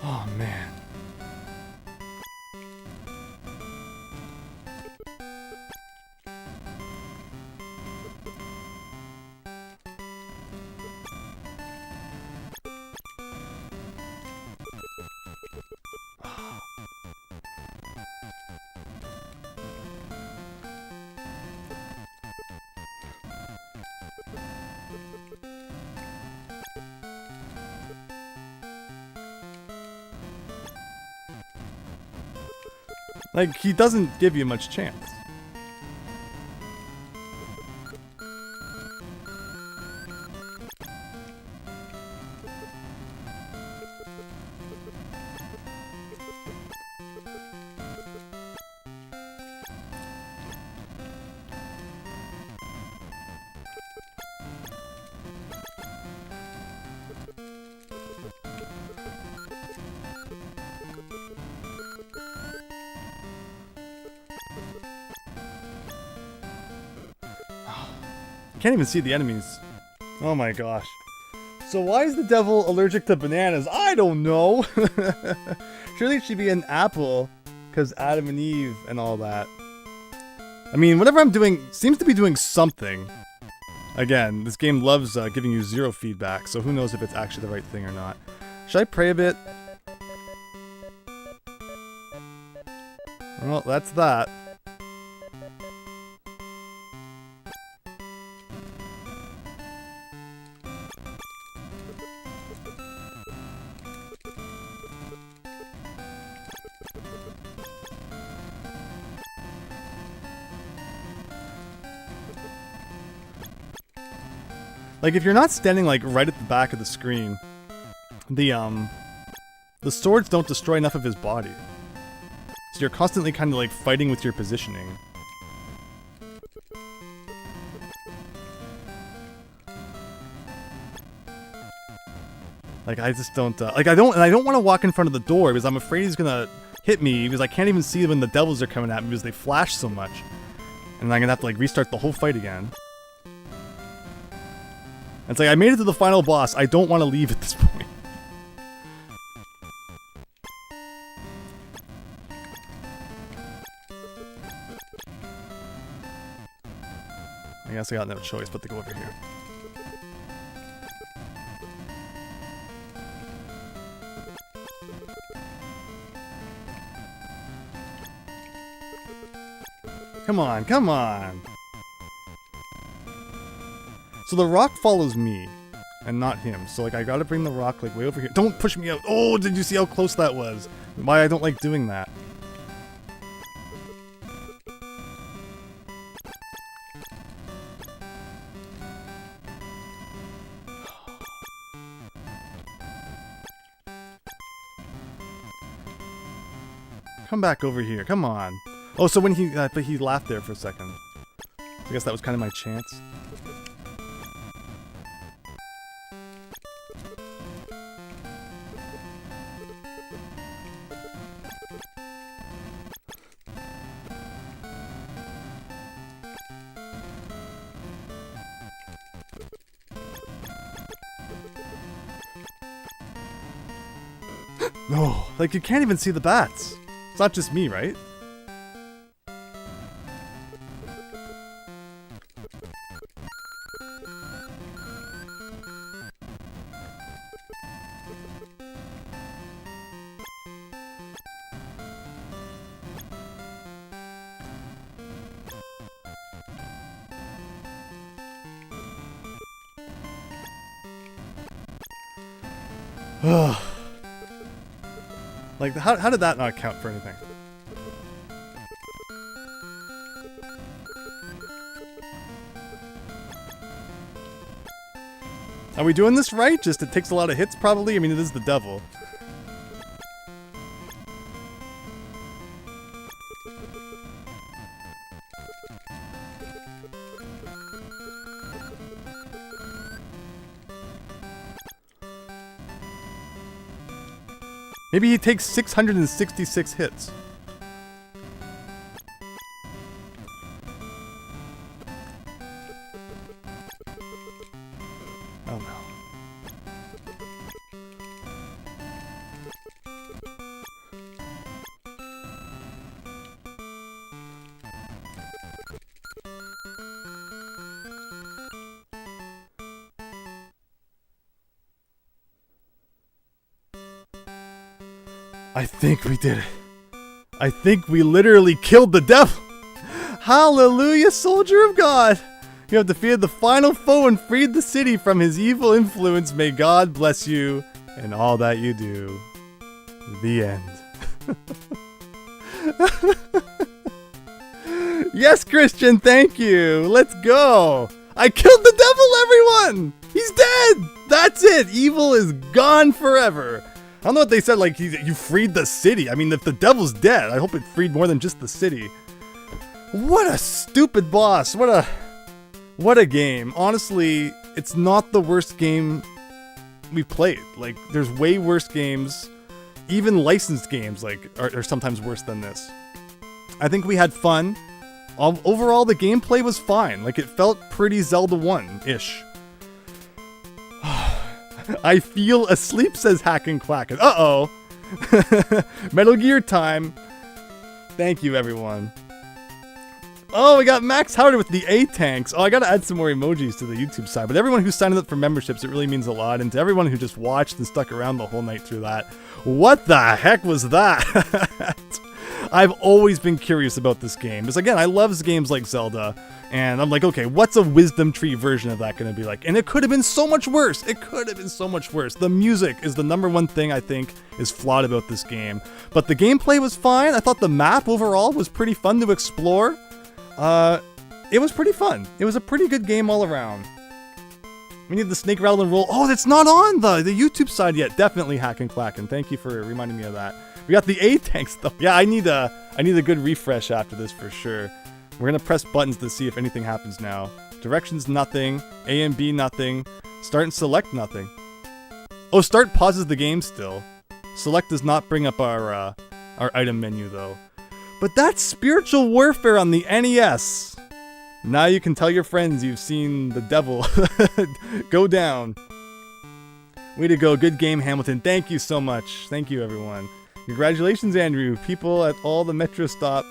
Oh man. Like, he doesn't give you much chance. Can't even see the enemies. Oh my gosh. So why is the devil allergic to bananas? I don't know. Surely it should be an apple, because Adam and Eve and all that. I mean, whatever I'm doing seems to be doing something. Again, this game loves giving you zero feedback, so who knows if it's actually the right thing or not. Should I pray a bit? Well, that's that. Like, if you're not standing, like, right at the back of the screen, the swords don't destroy enough of his body. So you're constantly kind of, like, fighting with your positioning. Like, I just don't, like, I don't want to walk in front of the door, because I'm afraid he's gonna hit me, because I can't even see when the devils are coming at me, because they flash so much. And I'm gonna have to, like, restart the whole fight again. It's like, I made it to the final boss. I don't want to leave at this point. guess I got no choice but to go over here. Come on, come on! So the rock follows me, and not him. So like I gotta bring the rock like way over here. Don't push me out! Oh, did you see how close that was? Why I don't like doing that. Come back over here, come on. Oh, so when he, but he laughed there for a second. I guess that was kind of my chance. No, like you can't even see the bats. It's not just me, right? Like, how did that not count for anything? Are we doing this right? Just it takes a lot of hits, probably? I mean, it is the devil. Maybe he takes 666 hits. Oh no. I think we did it. I think we literally killed the devil. Hallelujah, soldier of God. You have defeated the final foe and freed the city from his evil influence. May God bless you and all that you do. The end. Yes, Christian, thank you. Let's go. I killed the devil, everyone. He's dead. That's it. Evil is gone forever. I don't know what they said, like, you freed the city. I mean, if the devil's dead, I hope it freed more than just the city. What a stupid boss. What a game. Honestly, it's not the worst game we've played. Like, there's way worse games. Even licensed games, like, are sometimes worse than this. I think we had fun. Overall, the gameplay was fine. Like, it felt pretty Zelda 1-ish. I feel asleep, says Hack and Quack. Uh-oh. Metal Gear time. Thank you, everyone. Oh, we got Max Howard with the A-Tanks. Oh, I gotta add some more emojis to the YouTube side. But everyone who signed up for memberships, it really means a lot. And to everyone who just watched and stuck around the whole night through that, what the heck was that? I've always been curious about this game. Because again, I love games like Zelda. And I'm like, okay, what's a wisdom tree version of that going to be like? And it could have been so much worse. It could have been so much worse. The music is the #1 thing I think is flawed about this game. But the gameplay was fine. I thought the map overall was pretty fun to explore. It was pretty fun. It was a pretty good game all around. We need the snake rattle and roll. Oh, that's not on the YouTube side yet. Definitely Hack and Quack, and thank you for reminding me of that. We got the A-Tanks though. Yeah, I need a good refresh after this for sure. We're gonna press buttons to see if anything happens now. Directions, nothing. A and B, nothing. Start and select, nothing. Oh, start pauses the game still. Select does not bring up our item menu though. But that's Spiritual Warfare on the NES. Now you can tell your friends you've seen the devil go down. Way to go, good game, Hamilton. Thank you so much. Thank you, everyone. Congratulations, Andrew. People at all the Metro stop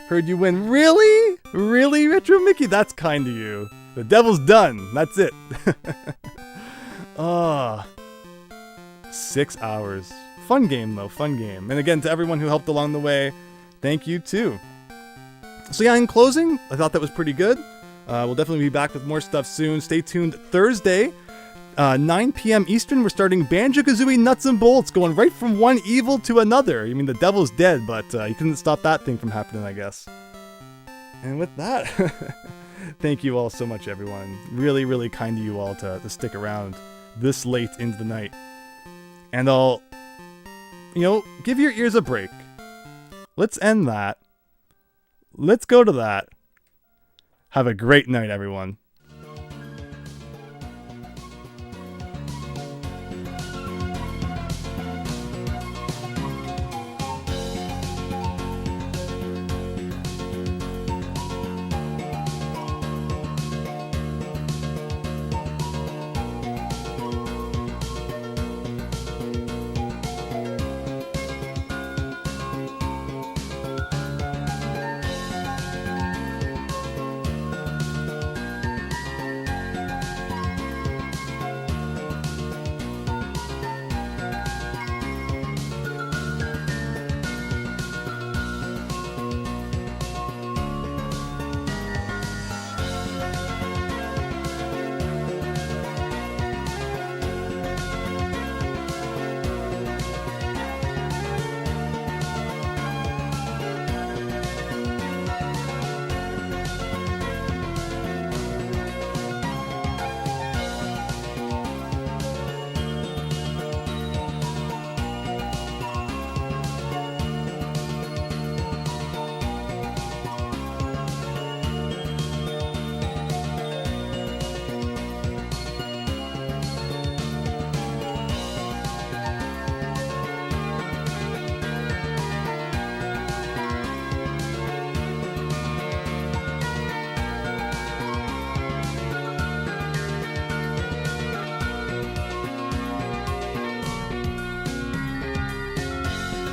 heard you win. Really? Really, Retro Mickey? That's kind of you. The devil's done. That's it. 6 hours. Fun game, though. Fun game. And again, to everyone who helped along the way, thank you, too. So yeah, in closing, I thought that was pretty good. We'll definitely be back with more stuff soon. Stay tuned. Thursday, 9 p.m. Eastern, we're starting Banjo-Kazooie Nuts and Bolts, going right from one evil to another. I mean, the devil's dead, but you couldn't stop that thing from happening, I guess. And with that, thank you all so much, everyone. Really, really kind of you all to stick around this late into the night. And I'll, give your ears a break. Let's end that. Let's go to that. Have a great night, everyone.